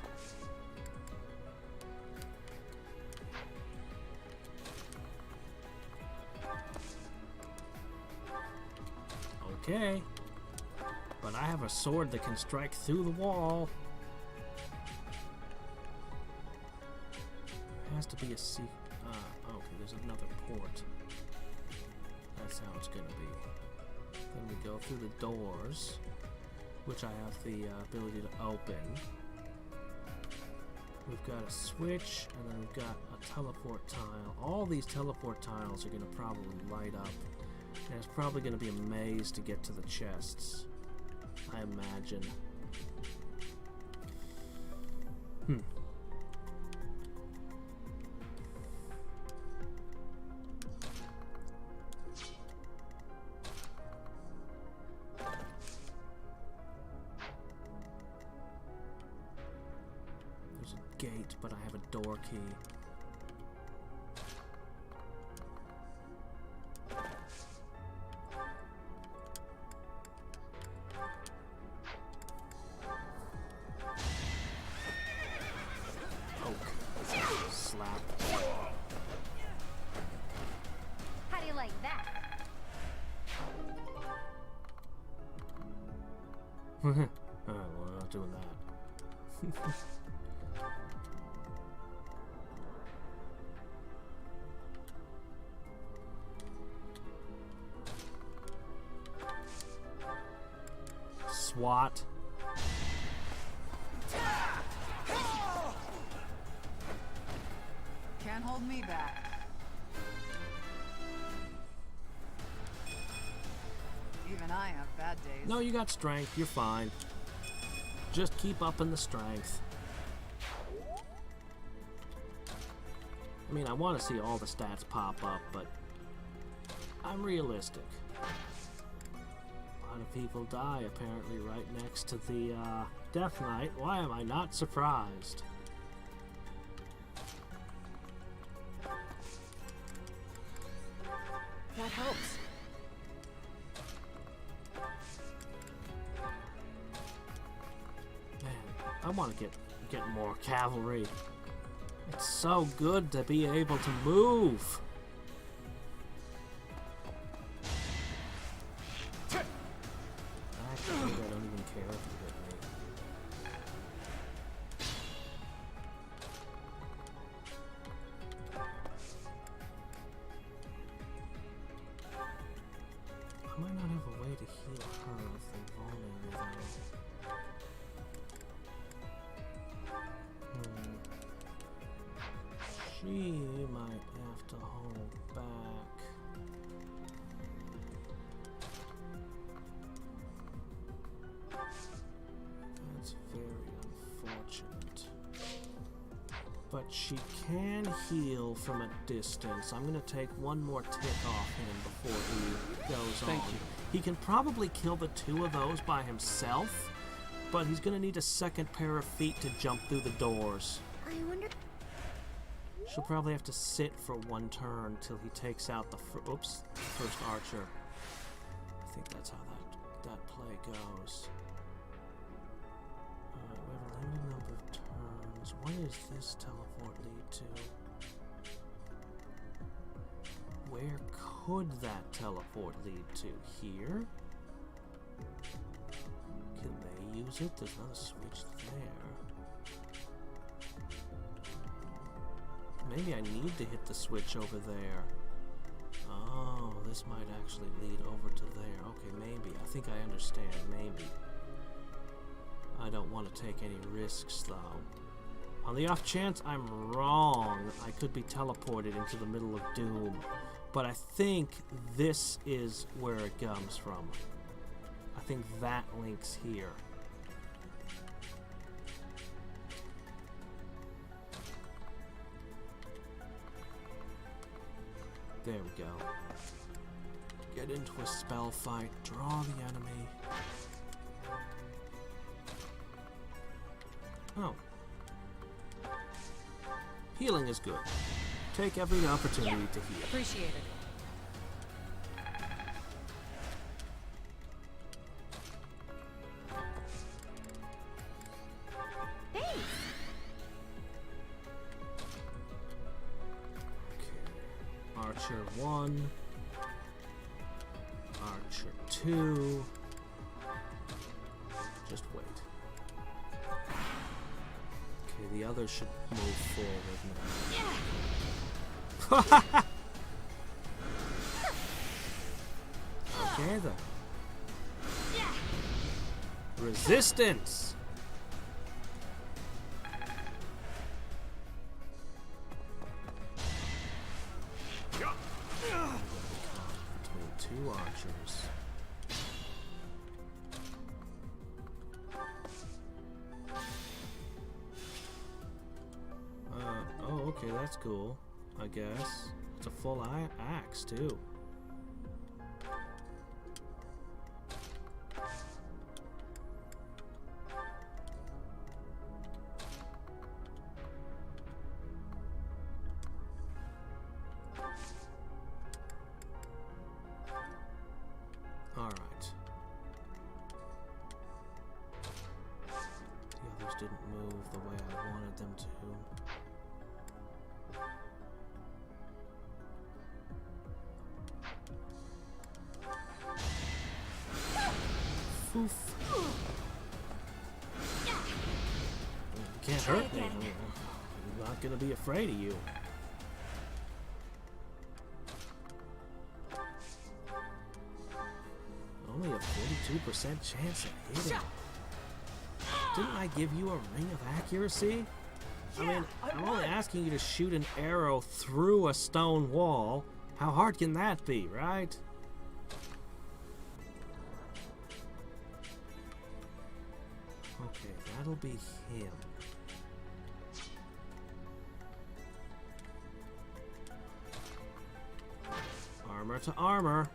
Okay. But I have a sword that can strike through the wall. It has to be a secret. Okay, there's another port. That's how it's gonna be. Then we go through the doors, which I have the ability to open. We've got a switch, and then we've got a teleport tile. All these teleport tiles are gonna probably light up. And it's probably going to be a maze to get to the chests, I imagine. There's a gate, but I have a door key. How do you like that? Alright, well, we're not doing that. SWAT. Can't hold me back. Even I have bad days. No, you got strength. You're fine. Just keep up in the strength. I mean, I want to see all the stats pop up, but I'm realistic. A lot of people die, apparently, right next to the Death Knight. Why am I not surprised? That helps. Man, I want to get more cavalry. It's so good to be able to move. Actually, I don't even care if you hit me. I might not have a way to heal her if they're vulnerable, though. She might have to hold back. That's very unfortunate. But she can heal from a distance. I'm gonna take one more tick off him before he goes on. Thank you. He can probably kill the 2 of those by himself, but he's gonna need a second pair of feet to jump through the doors. I wonder. She'll probably have to sit for 1 turn till he takes out the first archer. I think that's how that play goes. We have a limited number of turns. What does this teleport lead to? where could that teleport lead to? Here? Can they use it? There's not a switch there. Maybe I need to hit the switch over there. Oh, this might actually lead over to there. Okay, maybe. I think I understand. Maybe. I don't want to take any risks, though. On the off chance I'm wrong, I could be teleported into the middle of Doom. But I think this is where it comes from. I think that links here. There we go. Get into a spell fight, draw the enemy. Oh. Healing is good. Take every opportunity to heal. Appreciate it. Archer 1, Archer 2, just wait. Okay, the others should move forward now. Okay then. Resistance! Two archers. Oh, okay, that's cool, I guess. It's a full axe, too. Alright. The others didn't move the way I wanted them to. Foof. You can't hurt me. I'm not gonna be afraid of you. Only a 42% chance of hitting. Didn't I give you a ring of accuracy? I mean, I'm only asking you to shoot an arrow through a stone wall. How hard can that be, right? Okay, that'll be him. Armor to armor.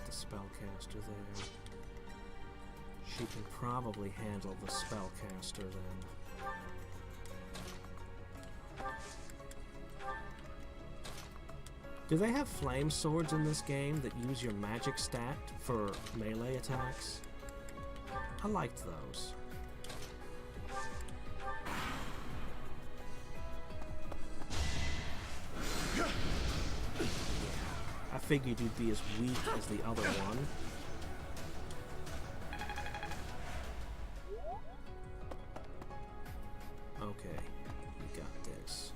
Spellcaster there. She can probably handle the spellcaster then. Do they have flame swords in this game that use your magic stat for melee attacks? I liked those. I figured you'd be as weak as the other one. Okay, we got this.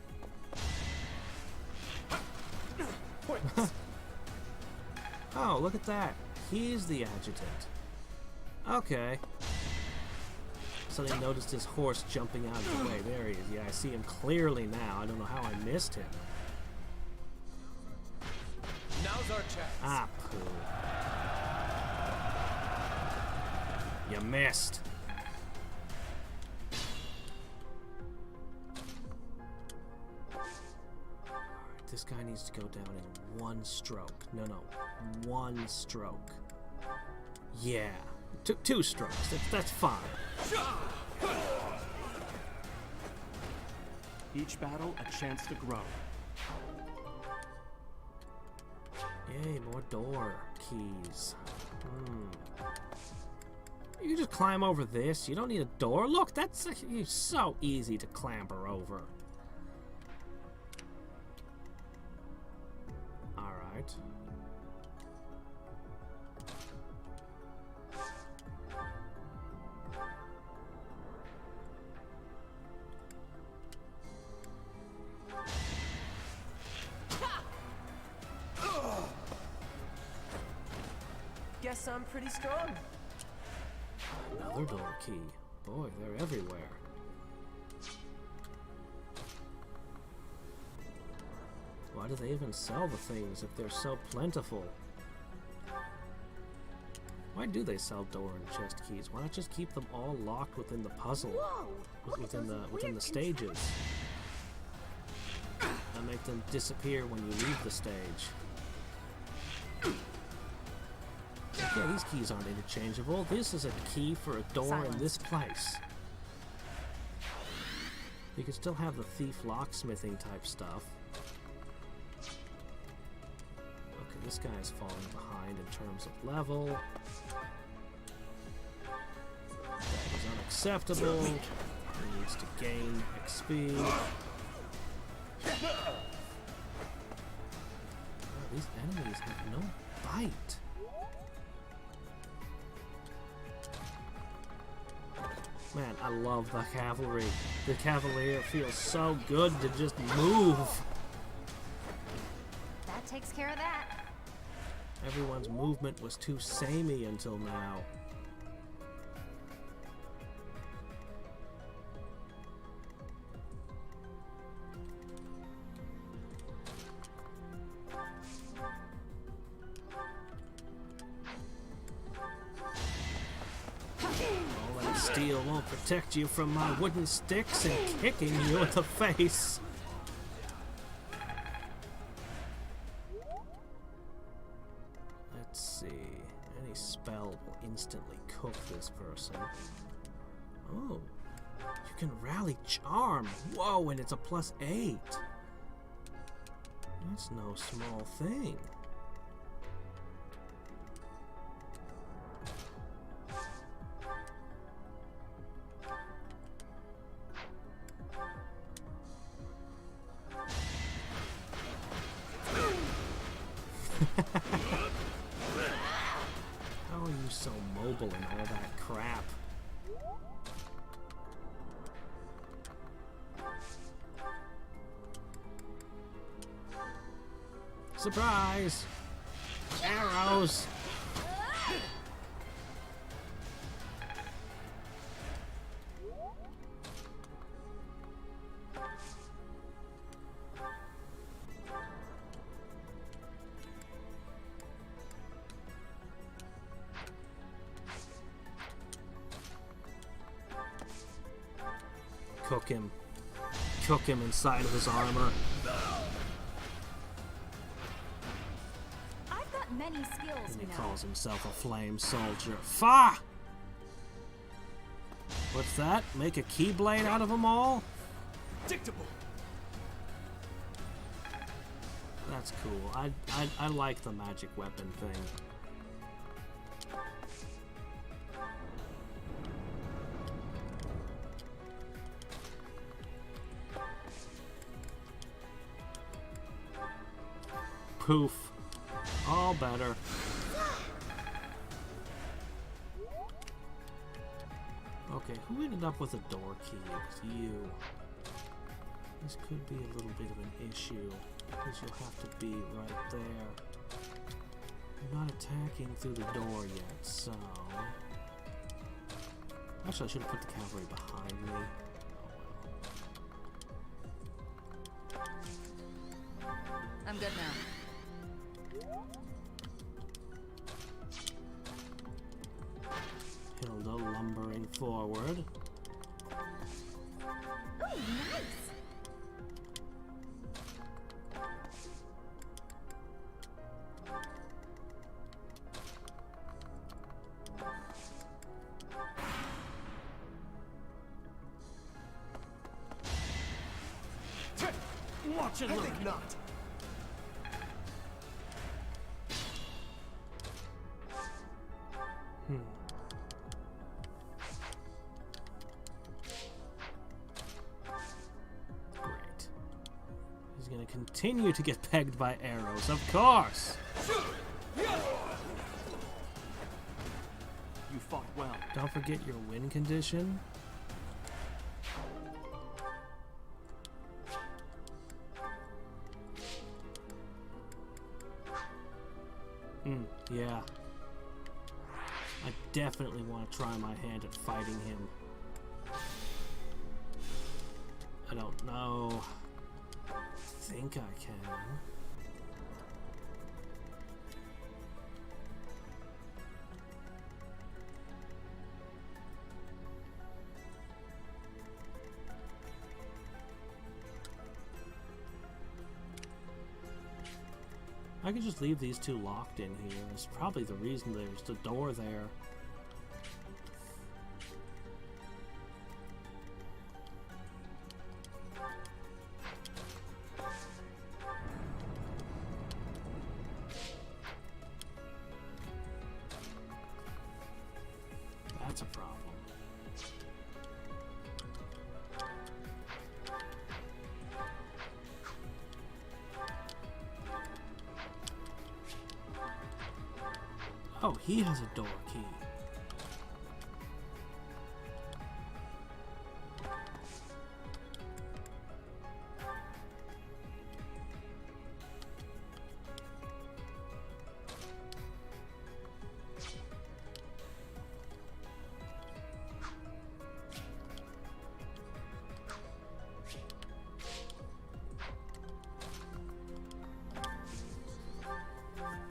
Oh, look at that. He's the adjutant. Okay. Suddenly noticed his horse jumping out of the way. There he is. Yeah, I see him clearly now. I don't know how I missed him. Now's our chance. Ah, poo. You missed. Alright, this guy needs to go down in one stroke. No, one stroke. Yeah. Two strokes. That's fine. Each battle, a chance to grow. Yay, more door keys. You just climb over this. You don't need a door. Look, that's so easy to clamber over. Alright. Guess I'm pretty strong. Another door key. Boy, they're everywhere. Why do they even sell the things if they're so plentiful? Why do they sell door and chest keys? Why not just keep them all locked within the puzzle? Within the stages? And make them disappear when you leave the stage. Yeah, these keys aren't interchangeable. This is a key for a door in this place. You can still have the thief locksmithing type stuff. Okay, this guy is falling behind in terms of level. That is unacceptable. He needs to gain XP. Oh, these enemies have no bite. Man, I love the cavalry. The cavalier feels so good to just move. That takes care of that. Everyone's movement was too samey until now. Steel won't protect you from my wooden sticks and kicking you in the face. Let's see. Any spell will instantly cook this person. Oh. You can rally charm. Whoa, and it's a +8. That's no small thing. How are you so mobile and all that crap? Surprise! Arrows! Cook him. Cook him inside of his armor. I've got many skills, And he you know. calls himself a flame soldier. Fa! What's that? Make a keyblade out of them all? Dictable. That's cool. I like the magic weapon thing. Poof. All better. Okay, who ended up with a door key? It was you. This could be a little bit of an issue, because you'll have to be right there. You're not attacking through the door yet, so... Actually, I should have put the cavalry behind me. I'm good now. Hilda lumbering forward. Ooh, nice! Watch and I learn. think not. continue to get pegged by arrows, of course! You fought well. Don't forget your win condition. Yeah. I definitely want to try my hand at fighting him. I don't know. I think I can. I could just leave these two locked in here. It's probably the reason there's the door there. That's a problem. Oh, he has a door key.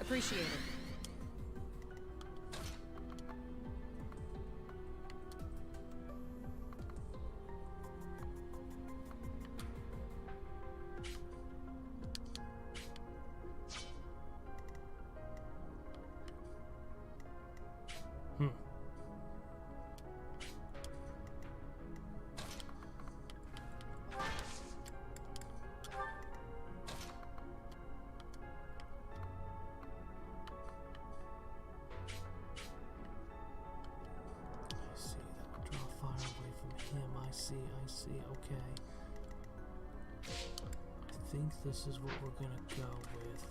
Appreciate it. I see, okay. I think this is what we're gonna go with.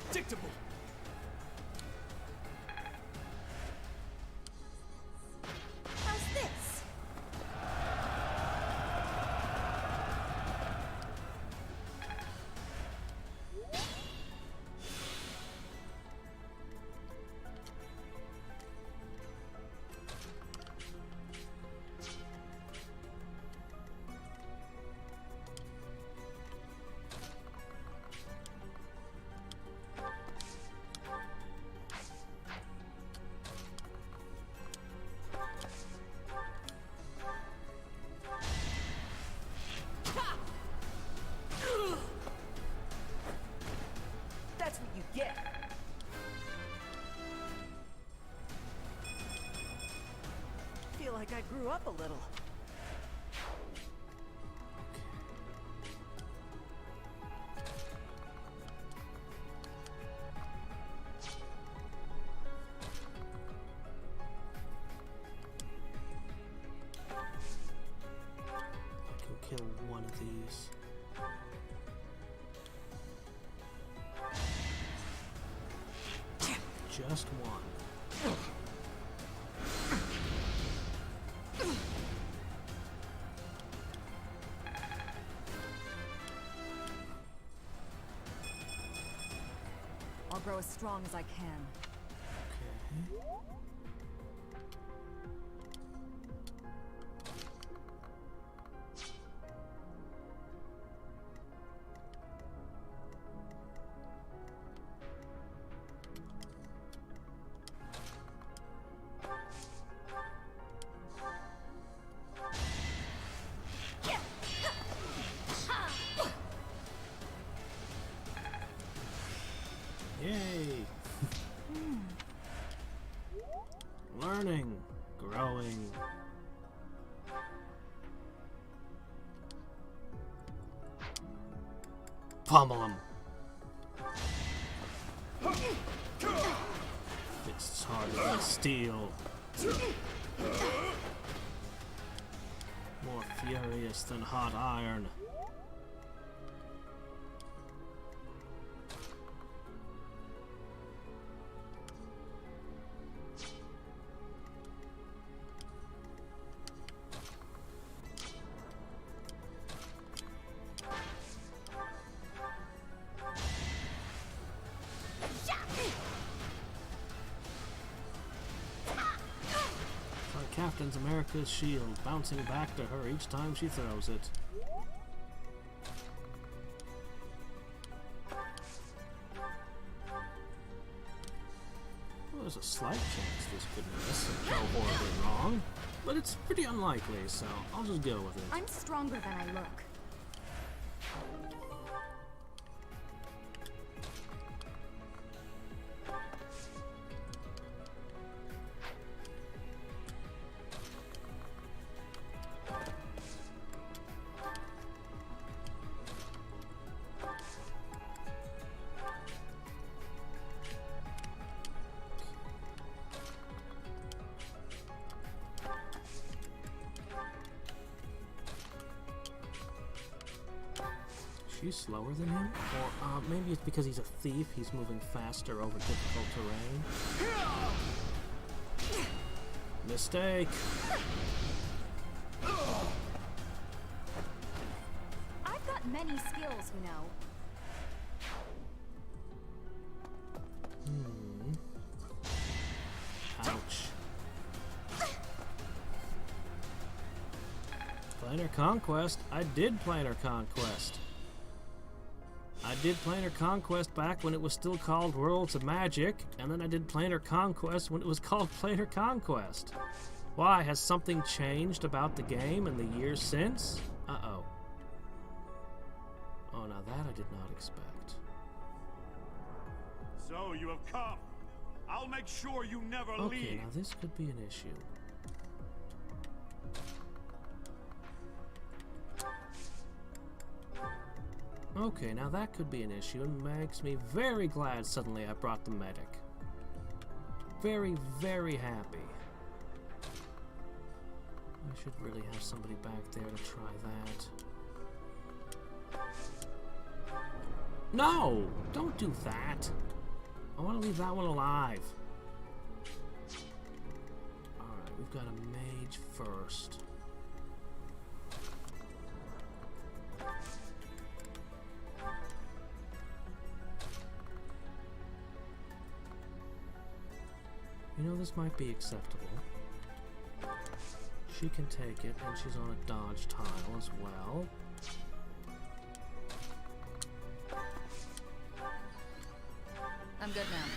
Predictable. How's this? That's what you get. Feel like I grew up a little. I can kill one of these. Just one. I'll grow as strong as I can. Okay. Yay! Learning. growing. Pummel him. Fists harder than steel. More furious than hot iron. Captain's America's shield, bouncing back to her each time she throws it. Well, there's a slight chance this could miss and go horribly wrong, but it's pretty unlikely, so I'll just go with it. I'm stronger than I look. She's slower than him? Or maybe it's because he's a thief, he's moving faster over difficult terrain. Mistake! I've got many skills, you know. Ouch. Planar Conquest? I did Planar Conquest. I did Planar Conquest back when it was still called Worlds of Magic, and then I did Planar Conquest when it was called Planar Conquest. Why, has something changed about the game in the years since? Uh-oh. Oh, now that I did not expect. So you have come. I'll make sure you never leave. Okay, now this could be an issue. Okay, now that could be an issue and makes me very glad suddenly I brought the medic. Very, very happy. I should really have somebody back there to try that. No! Don't do that! I want to leave that one alive. Alright, we've got a mage first. You know, this might be acceptable. She can take it, and she's on a dodge tile as well. I'm good now.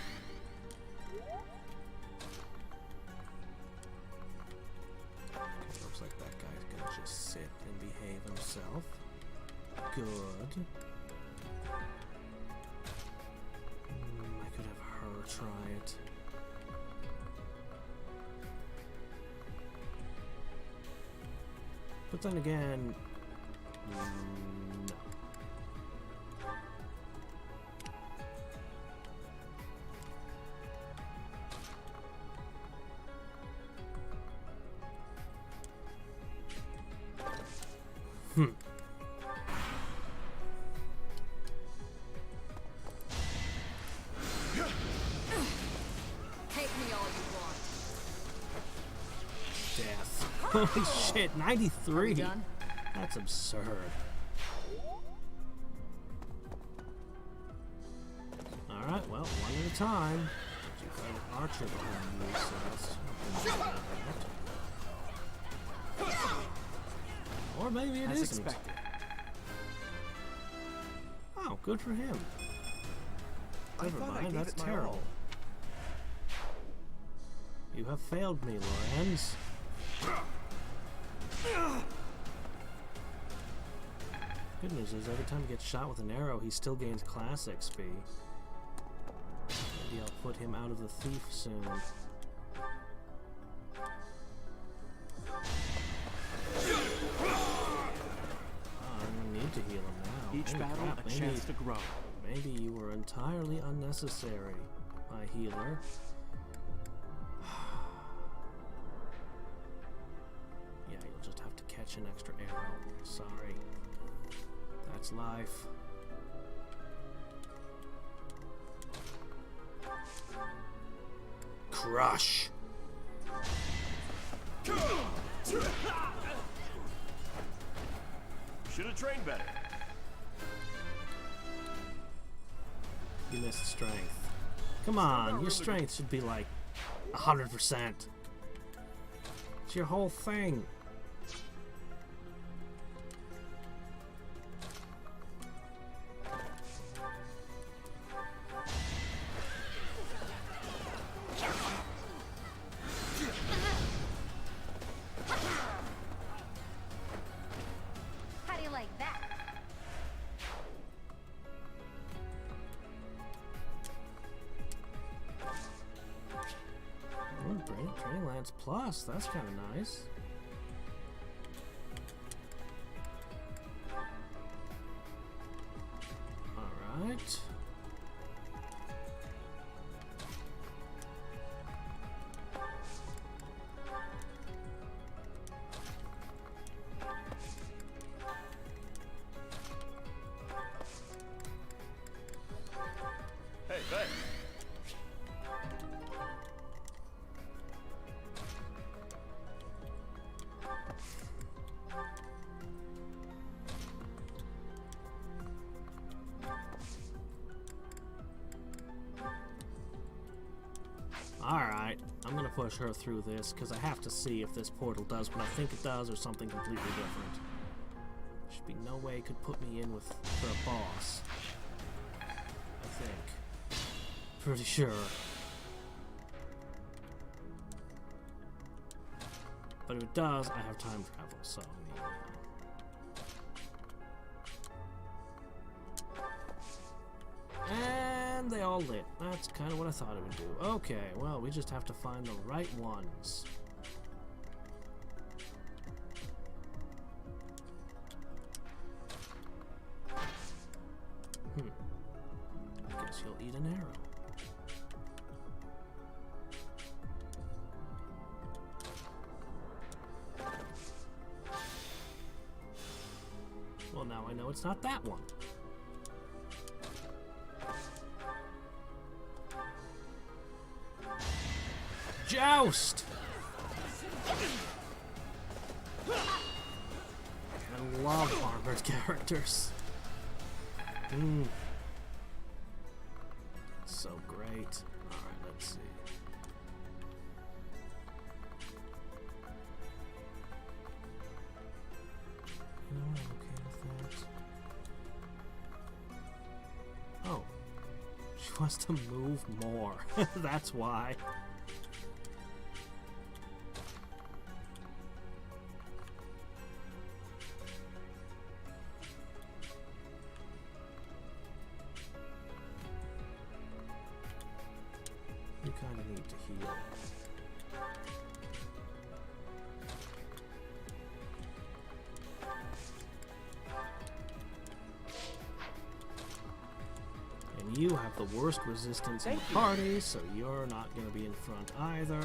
Looks like that guy's gonna just sit and behave himself. Good. I could have her try it. But then again, no. Take me all you want. Death. Holy shit, 93. That's absurd. Alright, well, one at a time. You've got an archer behind you, so that's not bad. Or maybe it As isn't. expected. Oh, good for him. Never thought I mind, gave that's it my terrible. all. You have failed me, Lorenz. Good news is, every time he gets shot with an arrow, he still gains class XP. Maybe I'll put him out of the thief soon. I need to heal him now. Each Holy battle, crap, a chance to grow. Maybe you were entirely unnecessary, my healer. Yeah, you'll just have to catch an extra arrow. Sorry. That's life. Crush! Should have trained better. You missed strength. Come on, your strength should be like 100%. It's your whole thing. How do you like that? Training Lance Plus, that's kind of nice. Alright. Hey, Ben. Alright, I'm gonna push her through this because I have to see if this portal does what I think it does or something completely different. Should be no way it could put me in with for a boss. I think. Pretty sure. But if it does, I have time travel, so and they all lit. That's kind of what I thought it would do. Okay, well, we just have to find the right ones. I guess you'll eat an arrow. Well, now I know it's not that one. Joust! I love armored characters. So great. Alright, let's see. No, I'm okay with that. Oh. She wants to move more. That's why. You kind of need to heal. And you have the worst resistance in the party, so you're not going to be in front either.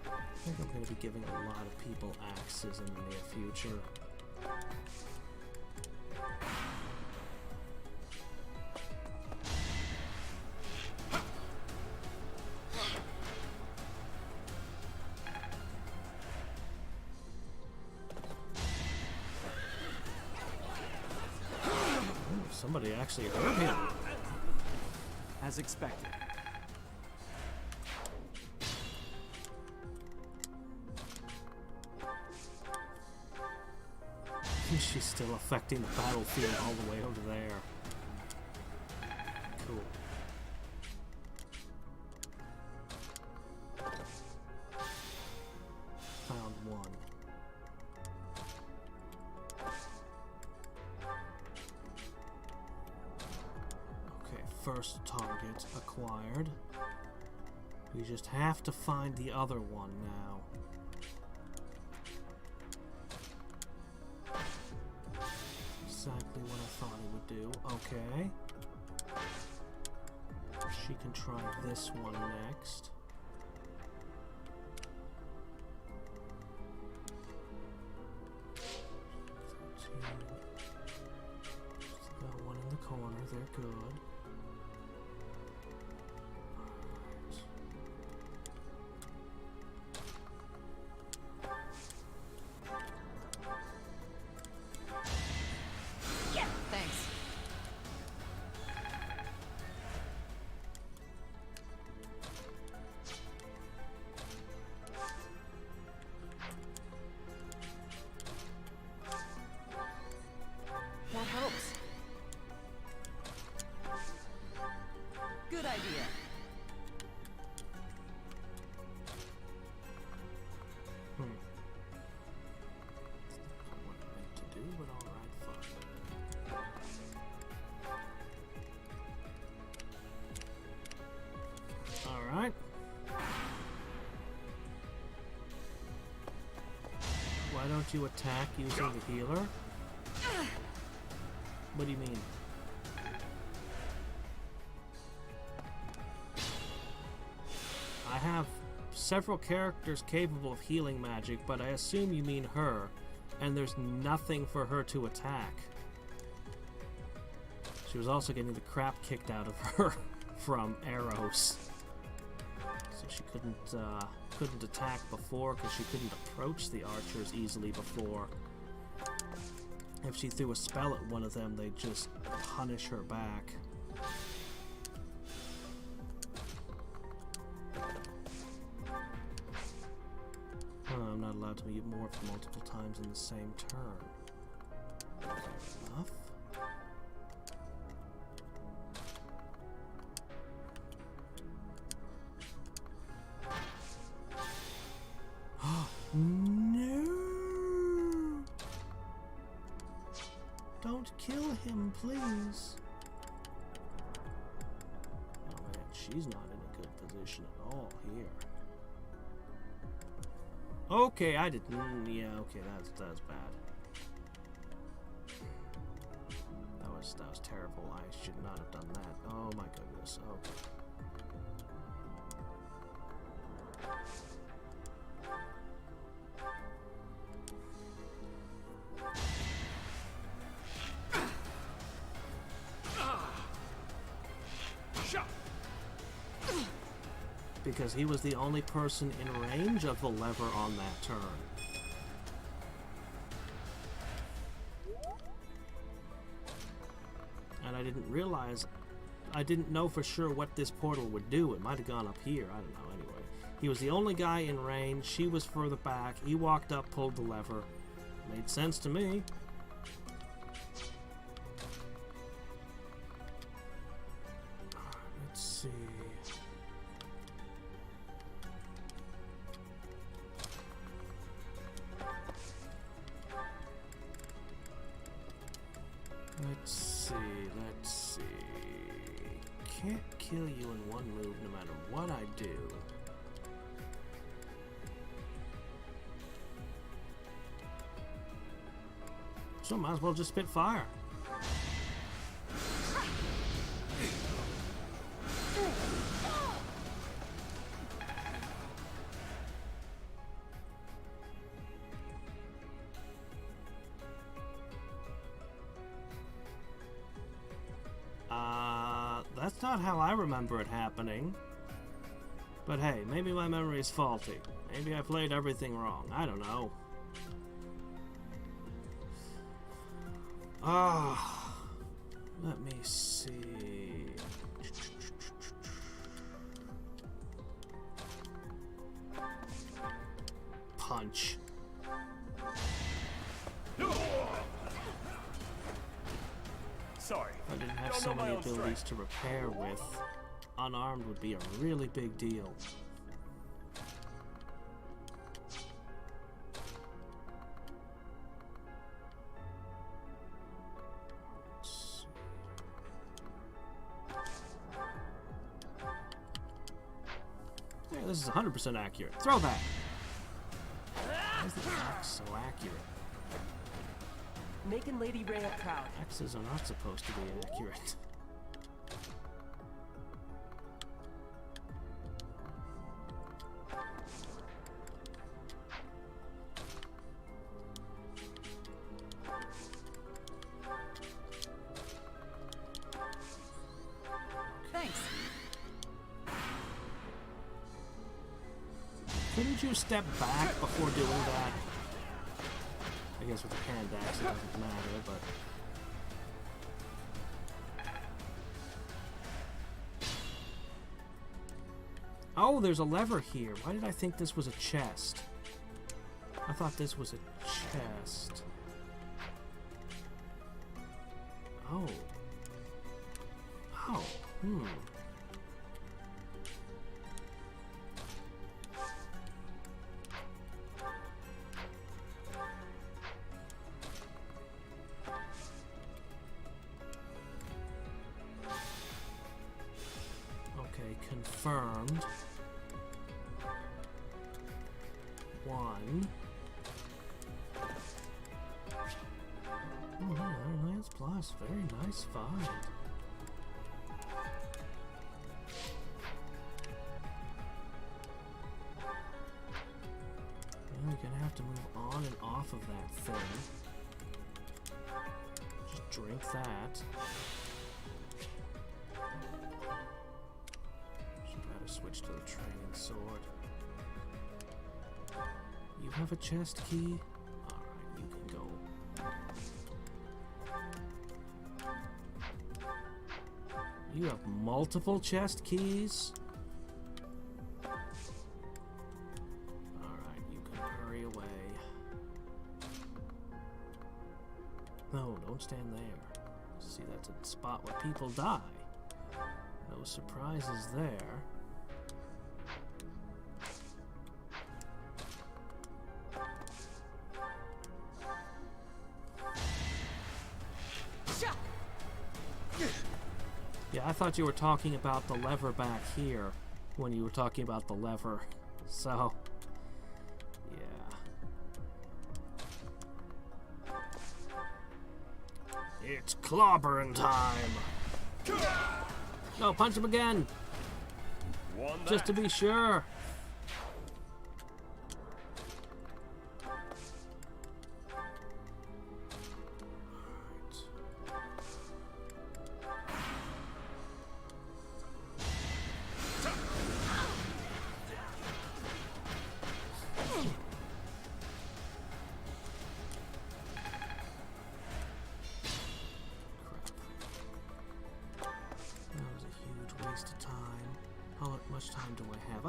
I think I'm going to be giving a lot of people axes in the near future. Somebody actually hurt him. As expected. She's still affecting the battlefield all the way over there. Cool. Found one. Okay, first target acquired. We just have to find the other one now. Exactly what I thought it would do. Okay. She can try this one next. Got one in the corner. They're good. Thanks. That helps. Good idea. Not what I meant to do, but alright, fine. Alright. Why don't you attack using the healer? What do you mean? I have several characters capable of healing magic, but I assume you mean her, and there's nothing for her to attack. She was also getting the crap kicked out of her from arrows. So she couldn't attack before because she couldn't approach the archers easily before. If she threw a spell at one of them, they'd just punish her back. I'm not allowed to morph multiple times in the same turn. Enough? No! Don't kill him, please. Oh man, she's not in a good position at all here. Okay, I didn't. Yeah, okay, that's bad. That was terrible. I should not have done that. Oh my goodness. Okay. Because he was the only person in range of the lever on that turn. And I didn't realize, I didn't know for sure what this portal would do. It might have gone up here, I don't know, anyway. He was the only guy in range, she was further back, he walked up, pulled the lever. Made sense to me. Let's see. Let's see. Can't kill you in one move no matter what I do. So I might as well just spit fire. That's not how I remember it happening. But hey, maybe my memory is faulty. Maybe I played everything wrong. I don't know. Let me see. Punch. Sorry. If I didn't have so many abilities to repair with, unarmed would be a really big deal. this is 100% accurate. Throw that! Why is the axe so accurate? Making Lady Rhea proud. Axes are not supposed to be accurate. Thanks. Couldn't you step back before doing that? I guess with a hand axe it doesn't matter, but... Oh, there's a lever here. Why did I think this was a chest? I thought this was a chest. Oh. Oh. Okay, confirmed. 1. Oh, yeah, Lance Plus. Very nice find. Well, you're gonna have to move on and off of that thing. Just drink that. Should try to switch to the training sword. You have a chest key? Alright, you can go. You have multiple chest keys? Alright, you can hurry away. No, don't stand there. See, that's a spot where people die. No surprises there. Yeah, I thought you were talking about the lever back here when you were talking about the lever. So, yeah. It's clobbering time. No, punch him again. Just to be sure.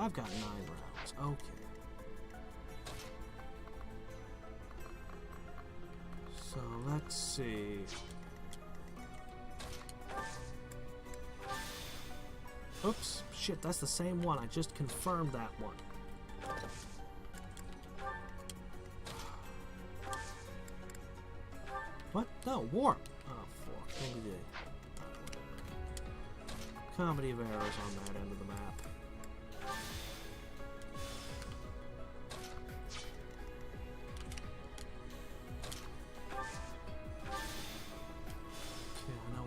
I've got 9 rounds. Okay. So let's see. Oops. Shit, that's the same one. I just confirmed that one. What? No, warp. Oh, fuck. Maybe the... Comedy of errors on that end of the map.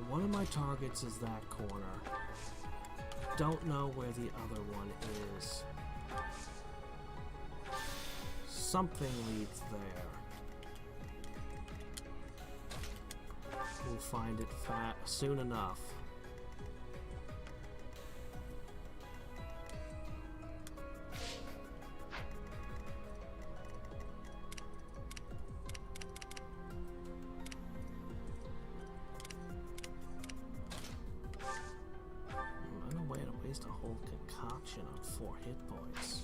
One of my targets is that corner. Don't know where the other one is. Something leads there. We'll find it soon enough. A whole concoction on 4 hit points.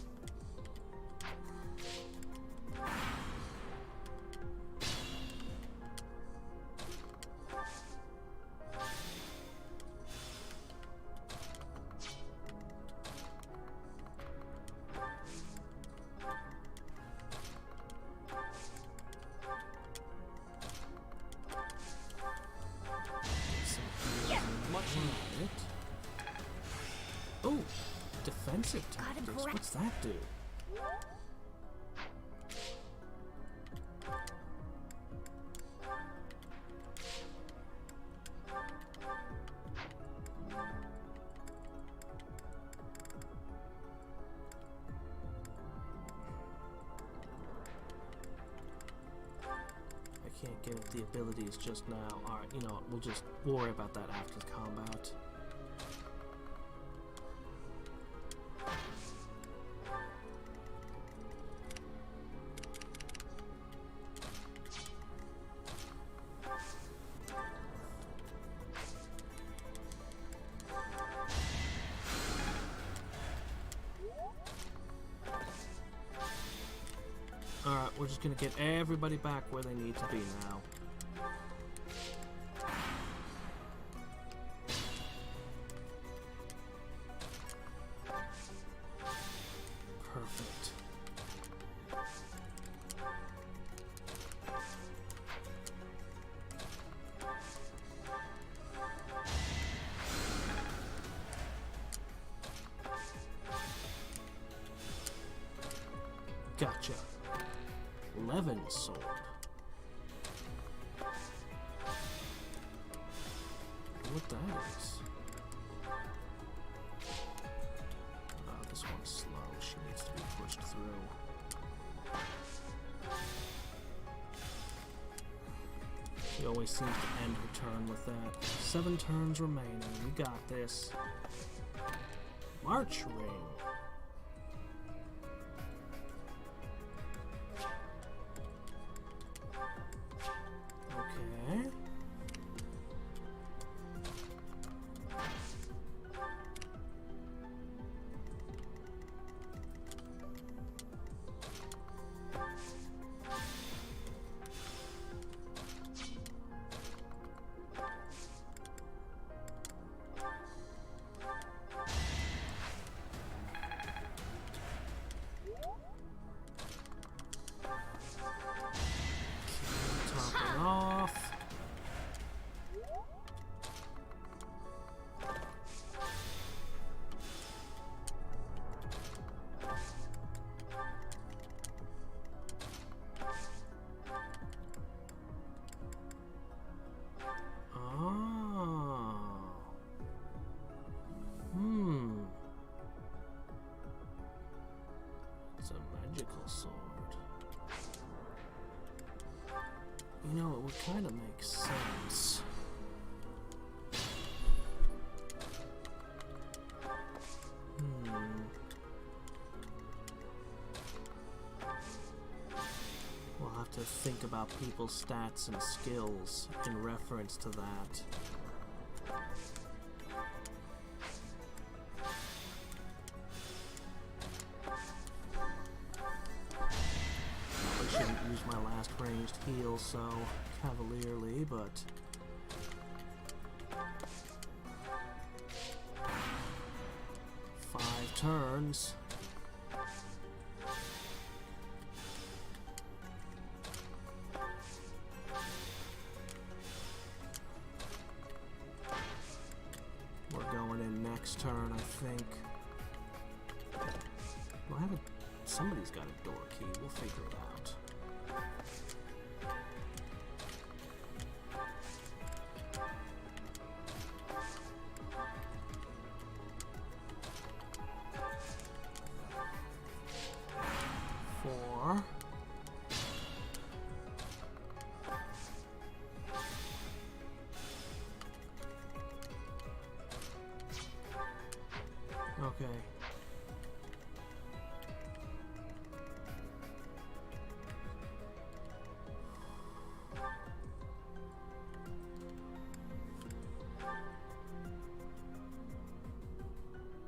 Defensive tactics? What's that do? I can't get the abilities just now. Alright, you know what, we'll just worry about that after the combat. Alright, we're just gonna get everybody back where they need to be now. Perfect. Gotcha. 11 sword. What that is? Oh, this one's slow. She needs to be pushed through. She always seems to end her turn with that. 7 turns remaining. We got this. March ring. Okay. Top it off. Oh. It's a magical sword. You know, it would kind of make sense. We'll have to think about people's stats and skills in reference to that. I shouldn't use my last ranged heal so cavalierly, but 5 turns. We're going in next turn, I think. Well, somebody's got a door key. We'll figure it out. Four. Okay.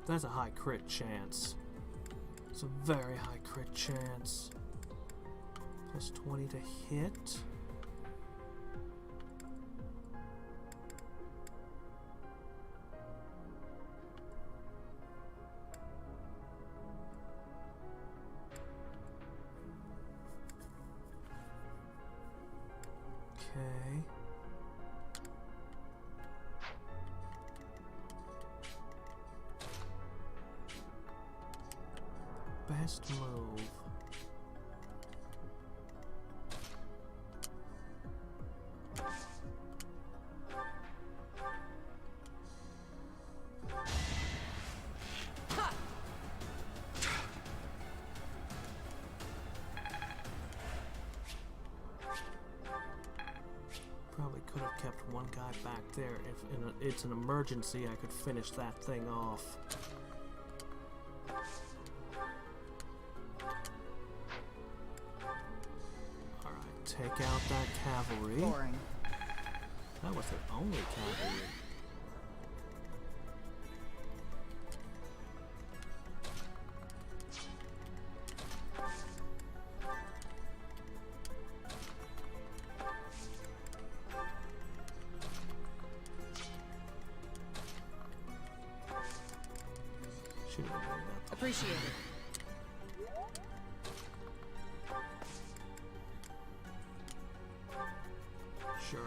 That's a high crit chance. It's a very high crit chance. Plus 20 to hit. Okay. best move. Probably could have kept one guy back there. If it's an emergency, I could finish that thing off. Alright, take out that cavalry. Boring. That was their only cavalry. Appreciate it. Sure.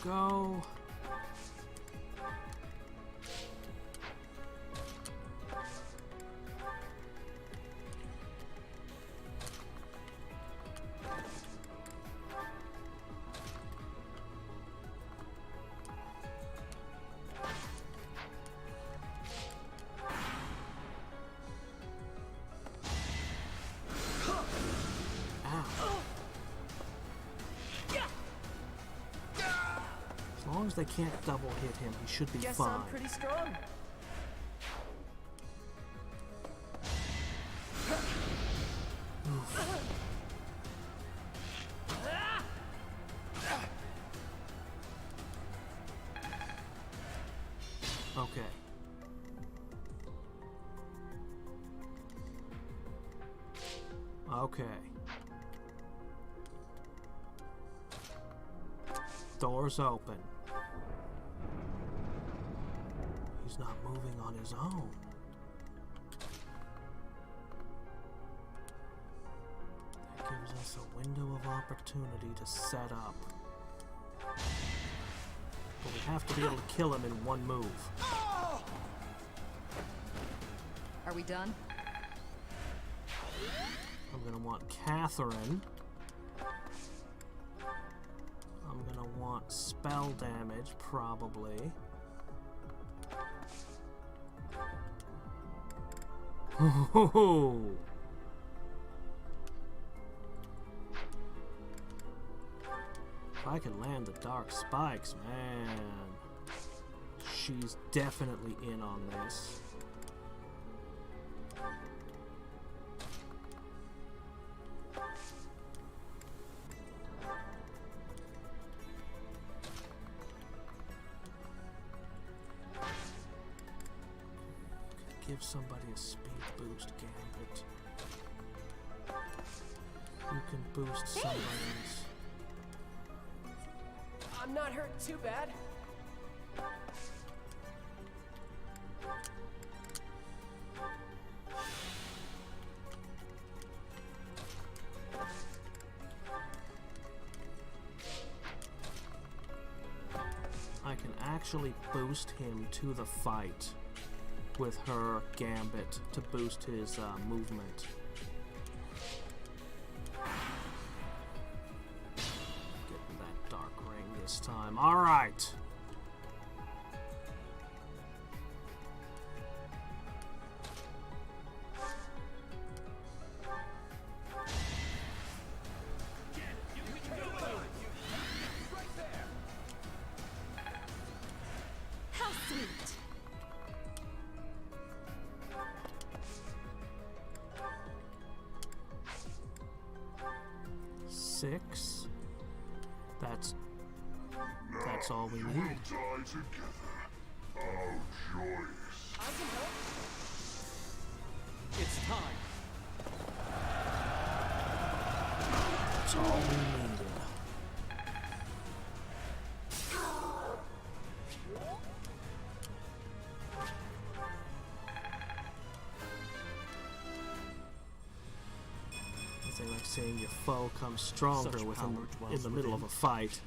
Go. As long as they can't double hit him, he should be Guess fine. I'm pretty strong. Okay. Okay. Doors open. He's not moving on his own. That gives us a window of opportunity to set up. But we have to be able to kill him in one move. Are we done? I'm gonna want Catherine. I'm gonna want spell damage, probably. Ho-ho-ho! If I can land the dark spikes, man. She's definitely in on this. Give somebody a speed boost, Gambit. You can boost somebody's. I'm not hurt too bad. I can actually boost him to the fight with her Gambit to boost his movement. Getting that dark ring this time. Alright! How sweet! 6. That's all we need. Die together. How joyous. I can help. It's time. That's all we needed. Nothing like seeing your foe come stronger in the middle of a fight.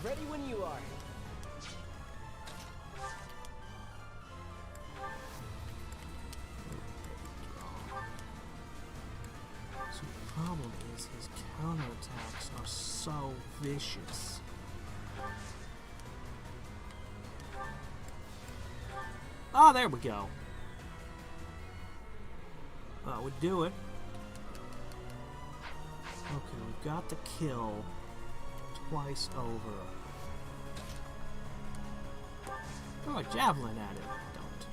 Ready when you are. problem is his counterattacks are so vicious. Ah, there we go. We do it. Okay, we've got the kill twice over. Throw a javelin at it. Don't.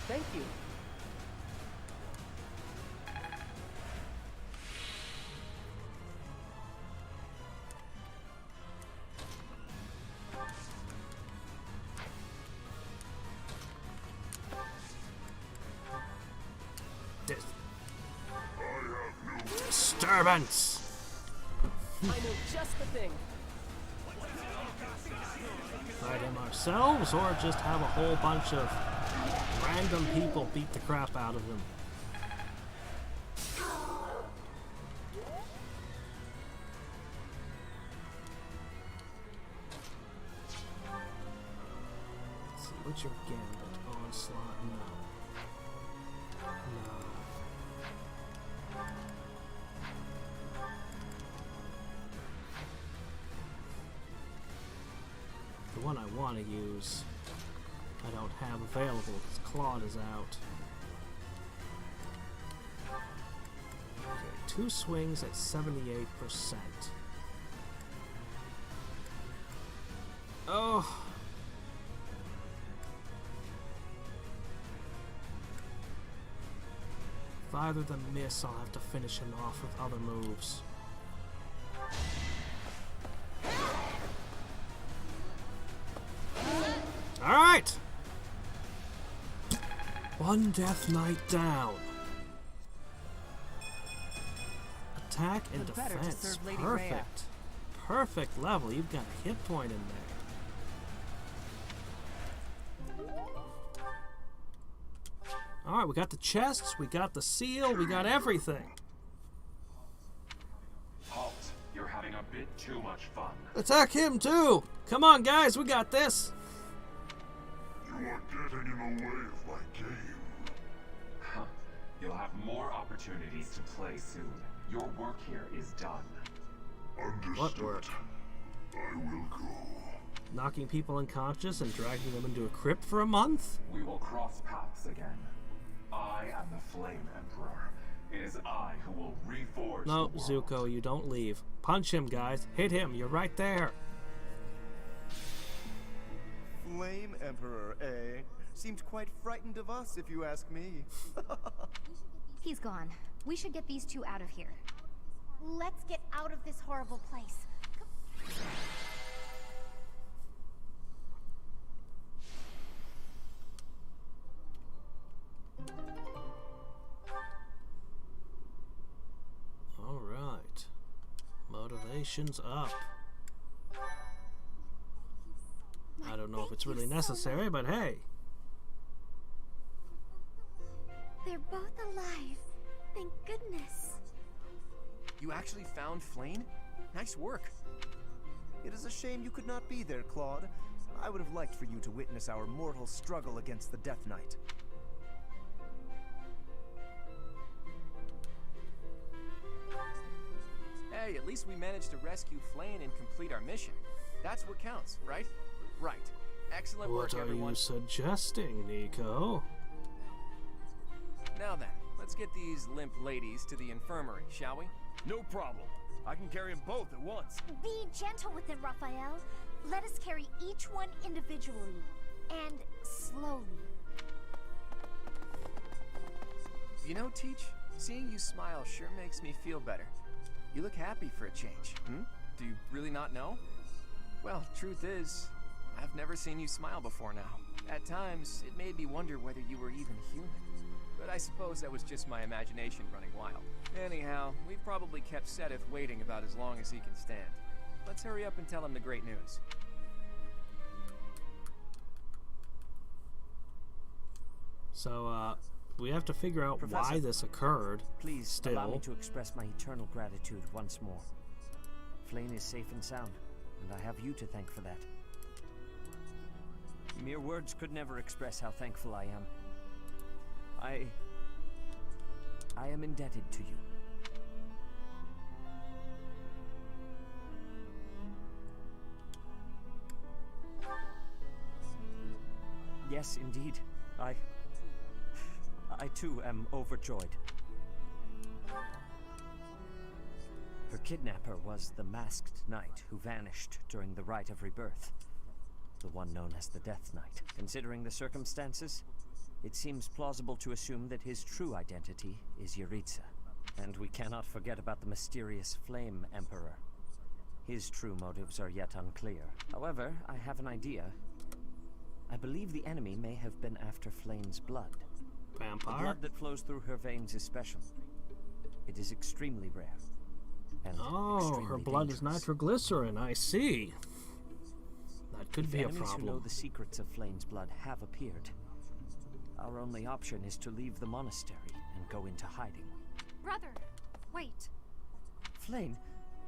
Thank you. Disturbance! I know just the thing. Fight him ourselves, or just have a whole bunch of random people beat the crap out of him. Let's see, what's your gambit? Onslaught? No. No. The one I want to use, I don't have available because Claude is out. Okay, 2 swings at 78%. Oh. If either of them miss, I'll have to finish him off with other moves. Alright! One Death Knight down. Attack and The better to defense. serve Lady Perfect. Rhea. Perfect level. You've got a hit point in there. Alright, we got the chests, we got the seal, we got everything. Halt. You're having a bit too much fun. Attack him too! Come on, guys, we got this. You are getting in the way of my game. Huh. You'll have more opportunities to play soon. Your work here is done. Understood. What work? I will go. Knocking people unconscious and dragging them into a crypt for a month? We will cross paths again. I am the Flame Emperor. It is I who will reforge No, the world. Zuko, you don't leave. Punch him, guys. Hit him. You're right there. Flame Emperor, eh? Seemed quite frightened of us, if you ask me. He's gone. We should get these two out of here. Let's get out of this horrible place. All right. Motivation's up. I don't know if it's really necessary, but hey. They're both alive. Thank goodness. You actually found Flame? Nice work. It is a shame you could not be there, Claude. I would have liked for you to witness our mortal struggle against the Death Knight. Hey, at least we managed to rescue Flame and complete our mission. That's what counts, right? Right. Excellent work, What are everyone. you suggesting, Nico? Now then, let's get these limp ladies to the infirmary, shall we? No problem. I can carry them both at once. Be gentle with them, Raphael. Let us carry each one individually and slowly. You know, Teach, seeing you smile sure makes me feel better. You look happy for a change, Do you really not know? Well, truth is, I've never seen you smile before now. At times, it made me wonder whether you were even human. But I suppose that was just my imagination running wild. Anyhow, we've probably kept Sedith waiting about as long as he can stand. Let's hurry up and tell him the great news. So, we have to figure out Professor, why this occurred. Please allow me to express my eternal gratitude once more. Flayn is safe and sound, and I have you to thank for that. Mere words could never express how thankful I am. I am indebted to you. Yes, indeed. I too am overjoyed. Her kidnapper was the masked knight who vanished during the Rite of Rebirth. The one known as the Death Knight. Considering the circumstances, it seems plausible to assume that his true identity is Hadriex. And we cannot forget about the mysterious Flame Emperor. His true motives are yet unclear. However, I have an idea. I believe the enemy may have been after Flayn's blood. Vampire? The blood that flows through her veins is special. It is extremely rare. And her blood is nitroglycerin, I see. That could be a enemies problem. Who know the secrets of Flayn's blood have appeared. Our only option is to leave the monastery and go into hiding. Brother, wait. Flayn,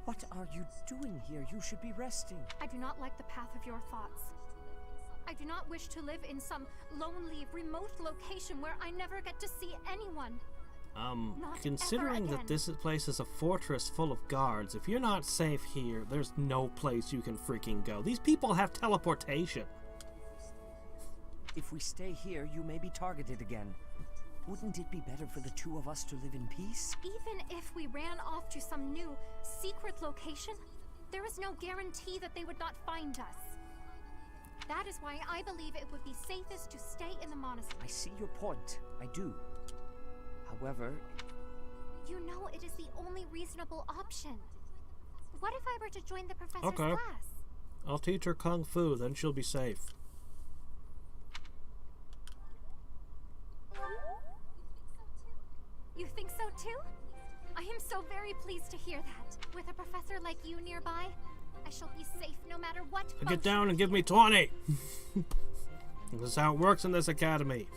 what are you doing here? You should be resting. I do not like the path of your thoughts. I do not wish to live in some lonely, remote location where I never get to see anyone. Considering that this place is a fortress full of guards, if you're not safe here, there's no place you can freaking go. These people have teleportation. If we stay here, you may be targeted again. Wouldn't it be better for the two of us to live in peace? Even if we ran off to some new, secret location, there is no guarantee that they would not find us. That is why I believe it would be safest to stay in the monastery. I see your point. I do. However... You know it is the only reasonable option. What if I were to join the professor's Okay. class? I'll teach her kung fu, then she'll be safe. You think so too? I am so very pleased to hear that. With a professor like you nearby, I shall be safe no matter what. Get down and give me 20! This is how it works in this academy.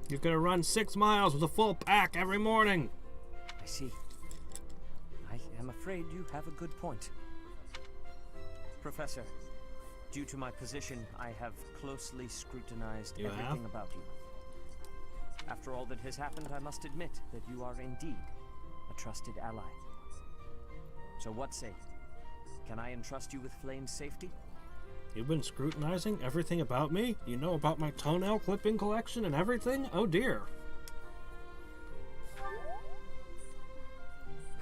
You're gonna run 6 miles with a full pack every morning. I see. I am afraid you have a good point. Professor, due to my position, I have closely scrutinized everything about you. After all that has happened, I must admit that you are indeed a trusted ally. So what say? Can I entrust you with Flayn's safety? You've been scrutinizing everything about me? You know about my toenail clipping collection and everything? Oh dear.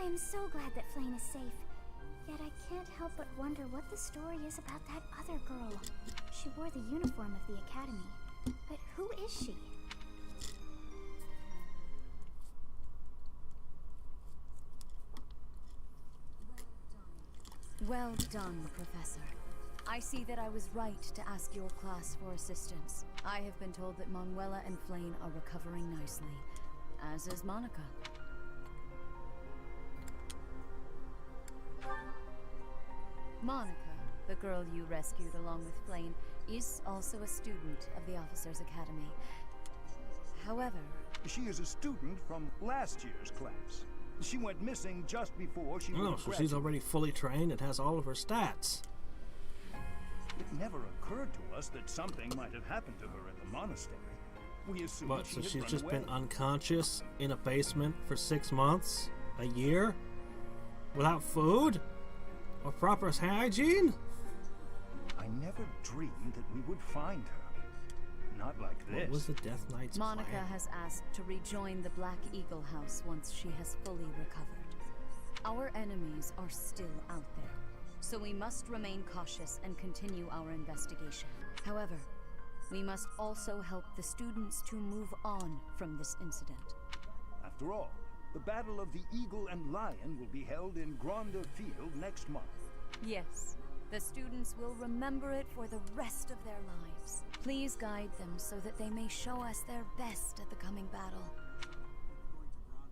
I am so glad that Flayn is safe. Yet I can't help but wonder what the story is about that other girl. She wore the uniform of the academy. But who is she? Well done, Professor. I see that I was right to ask your class for assistance. I have been told that Manuela and Flayn are recovering nicely, as is Monica. Monica, the girl you rescued along with Flayn, is also a student of the Officers' Academy. However... She is a student from last year's class. She went missing just before she Oh, so she's already fully trained and has all of her stats. It never occurred to us that something might have happened to her in the monastery. We assumed What, she so had she's run just away. been unconscious in a basement for 6 months? A year? Without food? Or proper hygiene? I never dreamed that we would find her. Not like this. What was the Death Knight's Monica plan? has asked to rejoin the Black Eagle House once she has fully recovered. Our enemies are still out there, so we must remain cautious and continue our investigation. However, we must also help the students to move on from this incident. After all, the Battle of the Eagle and Lion will be held in Gronder Field next month. Yes, the students will remember it for the rest of their lives. Please guide them so that they may show us their best at the coming battle.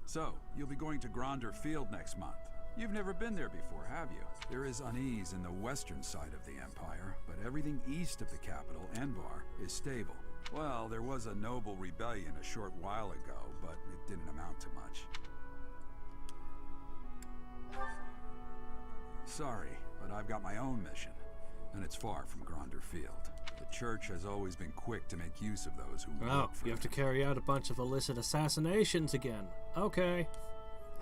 So, you'll be going to Gronder Field next month. You've never been there before, have you? There is unease in the western side of the Empire, but everything east of the capital, Envar, is stable. Well, there was a noble rebellion a short while ago, but it didn't amount to much. Sorry, but I've got my own mission, and it's far from Gronder Field. The Church has always been quick to make use of those who work for you have to carry out a bunch of illicit assassinations again. Okay.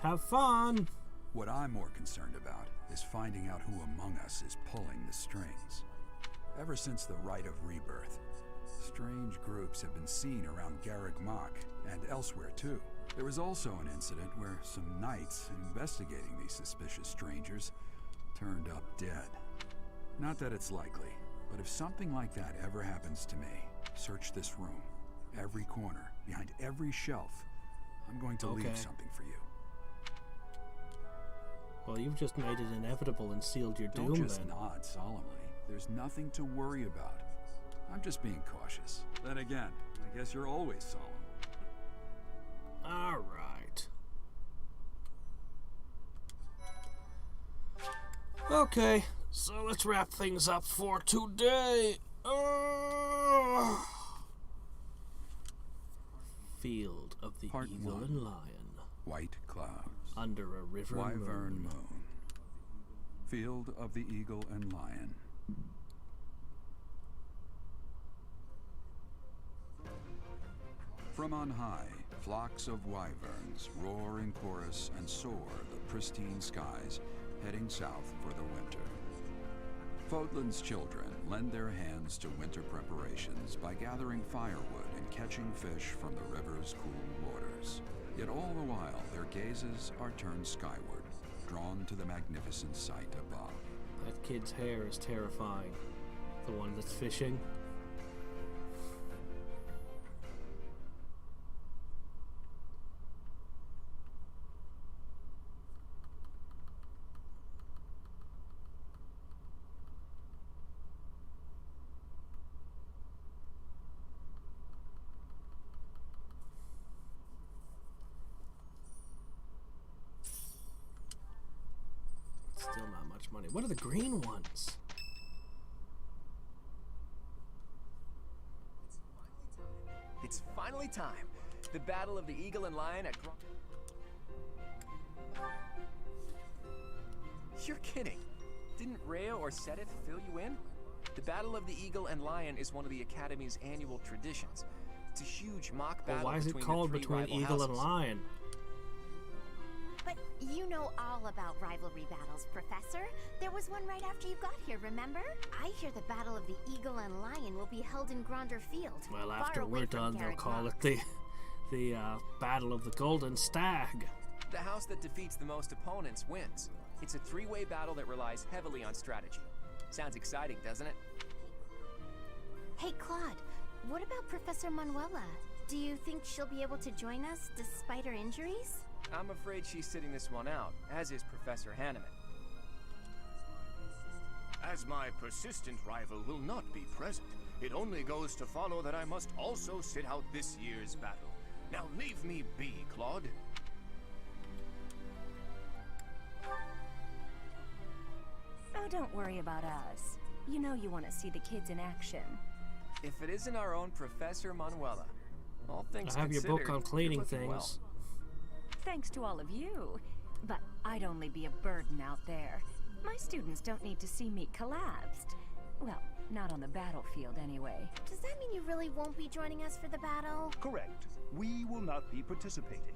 Have fun! What I'm more concerned about is finding out who among us is pulling the strings. Ever since the Rite of Rebirth, strange groups have been seen around Garreg Mach and elsewhere too. There was also an incident where some knights investigating these suspicious strangers turned up dead. Not that it's likely, but if something like that ever happens to me, search this room. Every corner, behind every shelf. I'm going to leave something for you. Well, you've just made it inevitable and sealed your doom, Don't just then. nod solemnly. There's nothing to worry about. I'm just being cautious. Then again, I guess you're always solemn. All right. Okay, so let's wrap things up for today. Field of the Part Eagle 1. and Lion. White clouds. Under a river Wyvern moon. Field of the Eagle and Lion. From on high, flocks of wyverns roar in chorus and soar the pristine skies, heading south for the winter. Fodlan's children lend their hands to winter preparations by gathering firewood and catching fish from the river's cool waters. Yet all the while, their gazes are turned skyward, drawn to the magnificent sight above. That kid's hair is terrifying. The one that's fishing. Still not much money. What are the green ones? It's finally time. The Battle of the Eagle and Lion at You're kidding. Didn't Rhea or Sedith fill you in? The Battle of the Eagle and Lion is one of the Academy's annual traditions. It's a huge mock battle. Well, why is it called Between Eagle and Lion? But you know all about rivalry battles, Professor. There was one right after you got here, remember? I hear the Battle of the Eagle and Lion will be held in Gronder Field. Well, after we're done, they'll call it the Battle of the Golden Stag. The house that defeats the most opponents wins. It's a three-way battle that relies heavily on strategy. Sounds exciting, doesn't it? Hey, Claude, what about Professor Manuela? Do you think she'll be able to join us despite her injuries? I'm afraid she's sitting this one out, as is Professor Hanneman. As my persistent rival will not be present, it only goes to follow that I must also sit out this year's battle. Now leave me be, Claude. Oh, don't worry about us. You know you want to see the kids in action. If it isn't our own Professor Manuela, all things I have your book on cleaning things. Well. Thanks to all of you. But I'd only be a burden out there. My students don't need to see me collapsed. Well, not on the battlefield anyway. Does that mean you really won't be joining us for the battle? Correct. We will not be participating.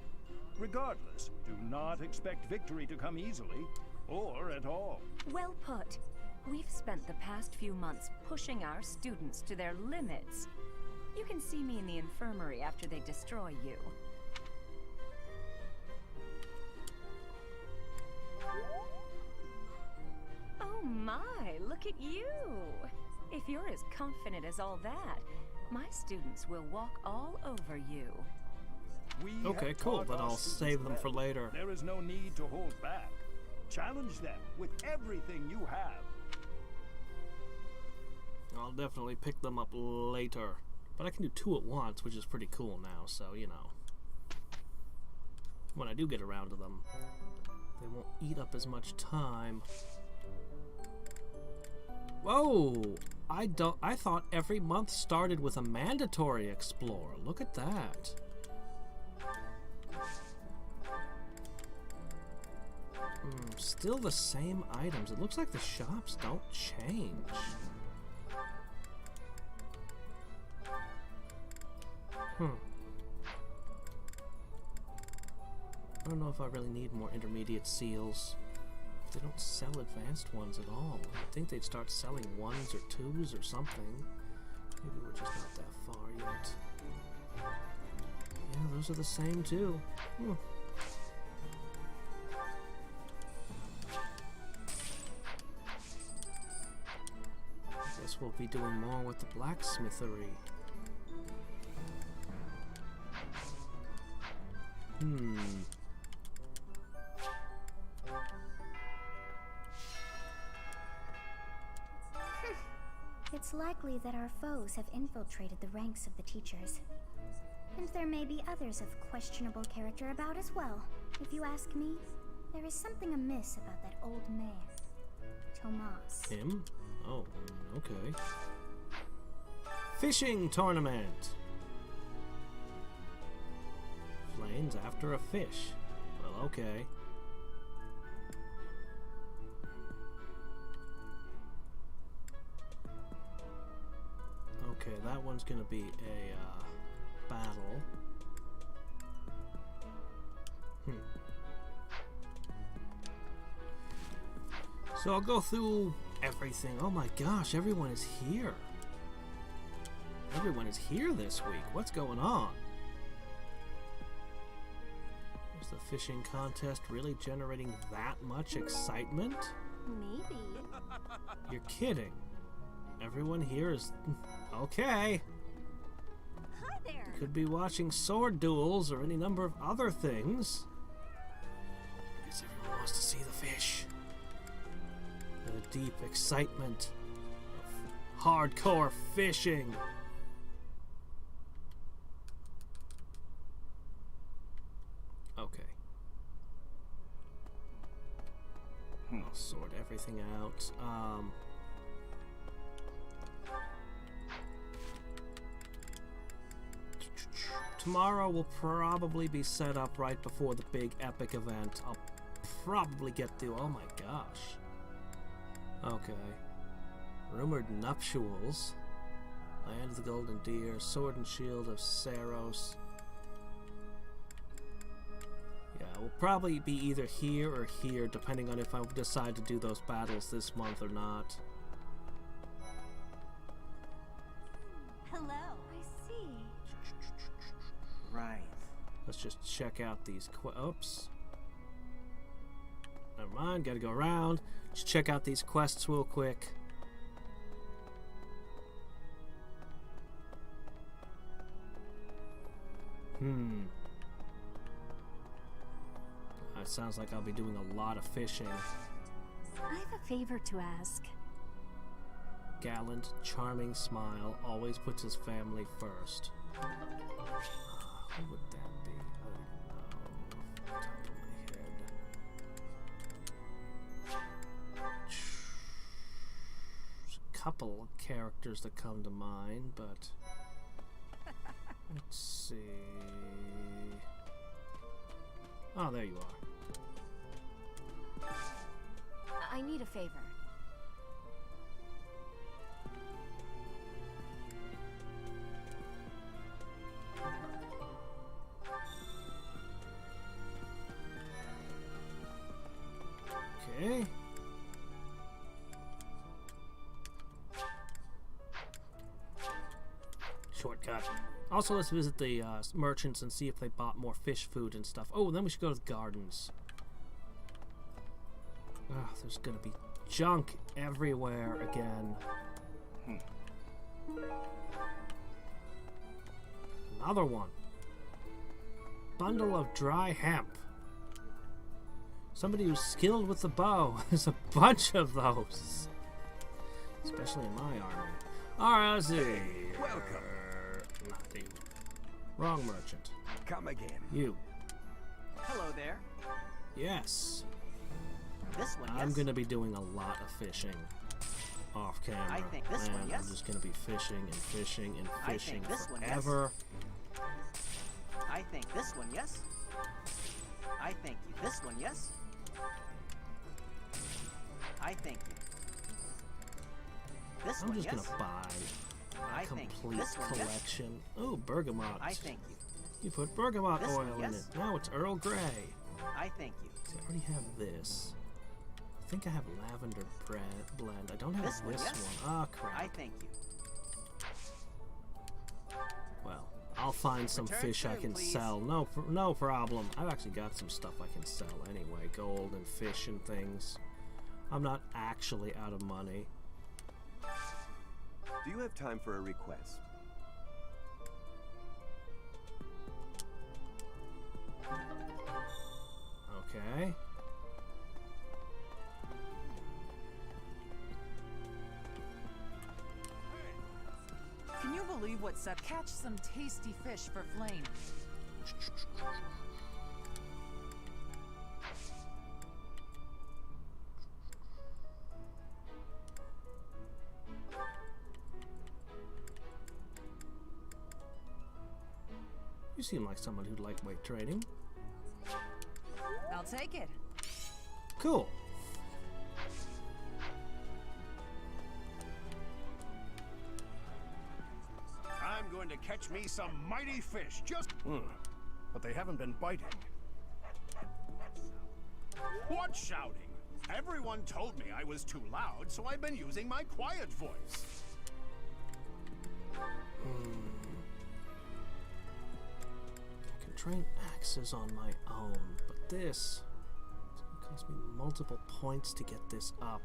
Regardless, do not expect victory to come easily, or at all. Well put. We've spent the past few months pushing our students to their limits. You can see me in the infirmary after they destroy you. Oh my, look at you! If you're as confident as all that, my students will walk all over you. Okay, cool, but I'll save them for later. There is no need to hold back. Challenge them with everything you have. I'll definitely pick them up later. But I can do 2 at once, which is pretty cool now, so, you know. When I do get around to them, they won't eat up as much time. Whoa! I thought every month started with a mandatory explore. Look at that. Still the same items. It looks like the shops don't change. I don't know if I really need more intermediate seals. They don't sell advanced ones at all. I think they'd start selling 1s or 2s or something. Maybe we're just not that far yet. Yeah, those are the same too. Guess we'll be doing more with the blacksmithery. It's likely that our foes have infiltrated the ranks of the teachers. And there may be others of questionable character about as well. If you ask me, there is something amiss about that old man, Tomas. Him? Oh, okay. Fishing tournament! Flames after a fish. Well, okay. Okay, that one's gonna be a battle. So I'll go through everything. Oh my gosh, everyone is here. Everyone is here this week. What's going on? Is the fishing contest really generating that much excitement? Maybe. You're kidding. Everyone here is... okay. Hi there. Could be watching sword duels or any number of other things. I guess everyone wants to see the fish. The deep excitement of hardcore fishing. Okay. I'll sort everything out. Tomorrow will probably be set up right before the big epic event. I'll probably get through. Oh my gosh. Okay. Rumored nuptials. Land of the Golden Deer. Sword and Shield of Saros. Yeah, we'll probably be either here or here, depending on if I decide to do those battles this month or not. Hello. I see. Right. Let's just check out these oops. Never mind, gotta go around. Just check out these quests real quick. It sounds like I'll be doing a lot of fishing. I have a favor to ask. Gallant, charming smile, always puts his family first. Who would that be? I don't even know. Off the top of my head. There's a couple of characters that come to mind, but let's see. Oh, there you are. I need a favor. Okay. Shortcut. Also, let's visit the merchants and see if they bought more fish food and stuff. Oh, then we should go to the gardens. There's gonna be junk everywhere again. Another one. Bundle of dry hemp. Somebody who's skilled with the bow. There's a bunch of those. Especially in my army. Alright, let's see. Welcome. Not you. Wrong merchant. Come again. You. Hello there. Yes. This one, I'm yes. gonna be doing a lot of fishing. off camera. I think this and one, yes. I'm just gonna be fishing and fishing and I fishing think this one, yes. forever. I think this one, yes. I think you. This one, yes. I think you. This I'm one, just yes. gonna buy I a think complete this one, yes. collection. Oh, bergamot. I thank you. You put bergamot This oil one, in yes. it. Now it's Earl Grey. I thank you. See, I already have this. I think I have lavender blend. I don't have This one, this yes. one. Ah, crap. I thank you. Well, I'll find some Return fish I soon, can please. sell. No problem. I've actually got some stuff I can sell anyway. Gold and fish and things. I'm not actually out of money. Do you have time for a request? Okay. Can you believe what Seth catch some tasty fish for Flame? You seem like someone who'd like weight training. I'll take it. Cool. I'm going to catch me some mighty fish, just... But they haven't been biting. What shouting? Everyone told me I was too loud, so I've been using my quiet voice. I can train axes on my own, but this... it's gonna cost me multiple points to get this up.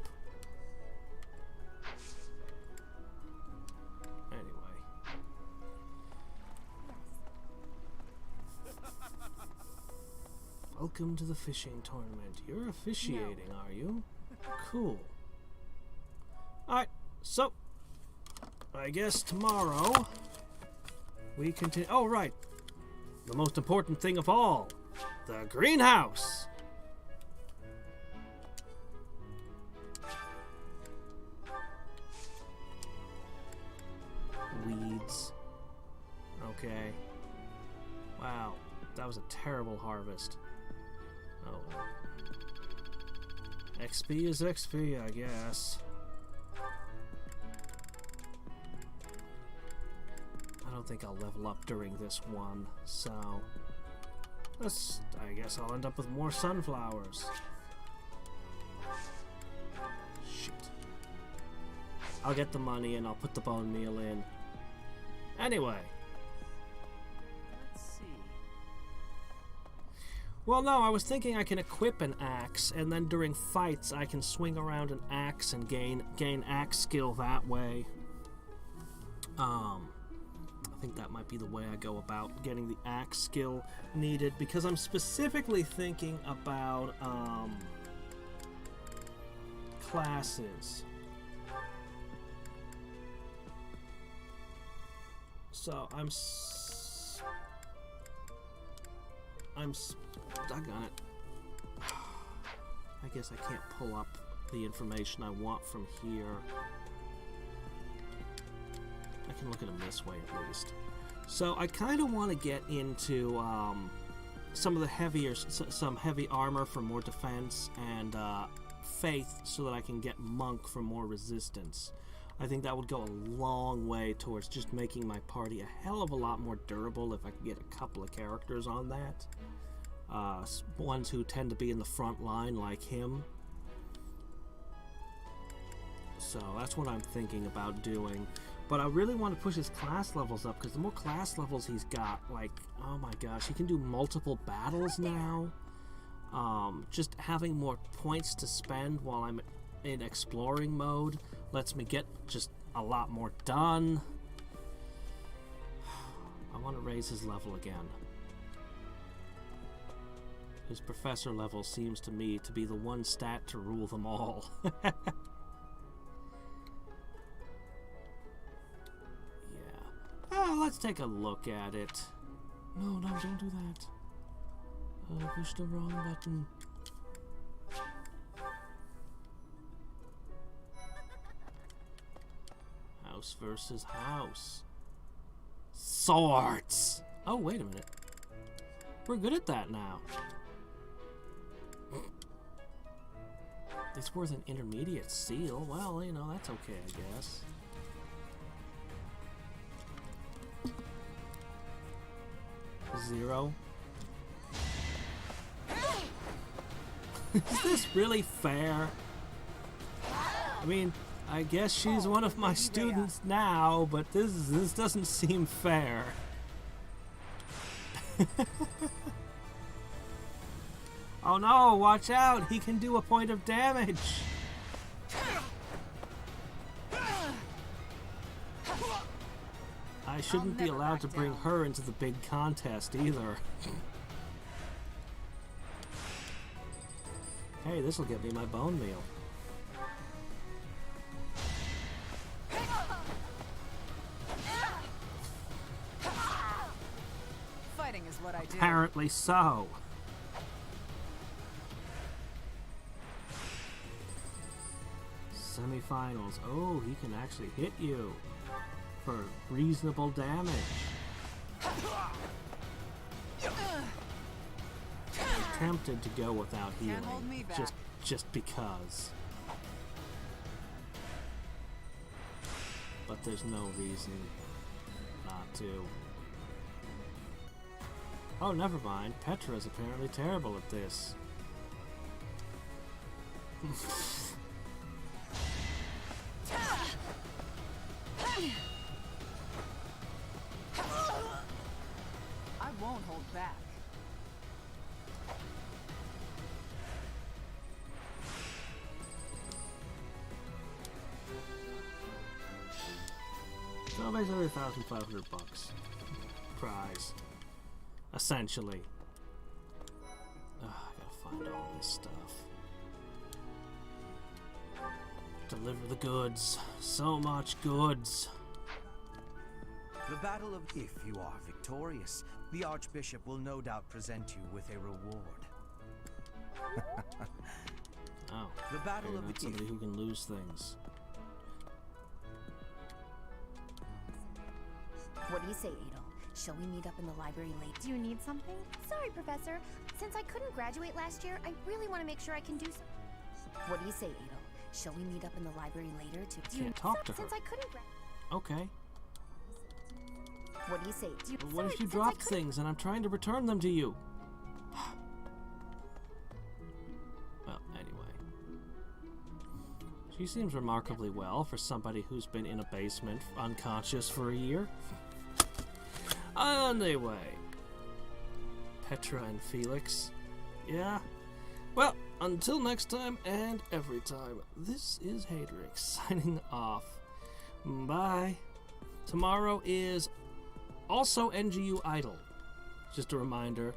Anyway. Welcome to the fishing tournament. You're officiating, are you? Cool. Alright, so I guess tomorrow we continue. Oh, right. The most important thing of all, the greenhouse. Weeds. Okay. Wow, that was a terrible harvest. Oh. XP is XP, I guess. I don't think I'll level up during this one, so I guess I'll end up with more sunflowers. Shit. I'll get the money and I'll put the bone meal in. Anyway. Let's see. Well, no, I was thinking I can equip an axe, and then during fights I can swing around an axe and gain axe skill that way. I think that might be the way I go about getting the axe skill needed, because I'm specifically thinking about classes. So I'm stuck on it. I guess I can't pull up the information I want from here. I can look at them this way at least. So I kind of want to get into some of the some heavy armor for more defense, and faith so that I can get monk for more resistance. I think that would go a long way towards just making my party a hell of a lot more durable if I could get a couple of characters on that. Ones who tend to be in the front line like him. So that's what I'm thinking about doing. But I really want to push his class levels up, because the more class levels he's got, like, oh my gosh, he can do multiple battles now. Just having more points to spend while I'm in exploring mode lets me get just a lot more done. I want to raise his level again. His professor level seems to me to be the one stat to rule them all. Let's take a look at it. No, don't do that. I pushed the wrong button. house versus house. Swords! Oh, wait a minute. We're good at that now. It's worth an intermediate seal. Well, you know, that's okay, I guess. Zero. Is this really fair? I mean, I guess she's one of my students now, but this doesn't seem fair. Oh no, watch out! He can do a point of damage! I shouldn't be allowed to bring her into the big contest either. Hey, this'll get me my bone meal. Fighting is what I do. Apparently so. Semifinals. Oh, he can actually hit you for reasonable damage. I'm tempted to go without healing, just because. But there's no reason not to. Oh, never mind. Petra's apparently terrible at this. I won't hold back. So basically $1,500 prize, essentially. I gotta find all this stuff. Deliver the goods. So much goods. The battle of... If you are victorious, the Archbishop will no doubt present you with a reward. Oh, the battle of not somebody who can lose things. What do you say, Adel? Shall we meet up in the library later? Do you need something? Sorry, Professor. Since I couldn't graduate last year, I really want to make sure I can do so. What do you say, Adel? Shall we meet up in the library later to... Can't talk to her. Since I couldn't Okay. What do you say? But what if you dropped things and I'm trying to return them to you? Well, anyway. She seems remarkably well for somebody who's been in a basement unconscious for a year. Anyway. Petra and Felix. Yeah. Well, until next time and every time, this is Hadriex signing off. Bye. Tomorrow is also NGU Idol. Just a reminder,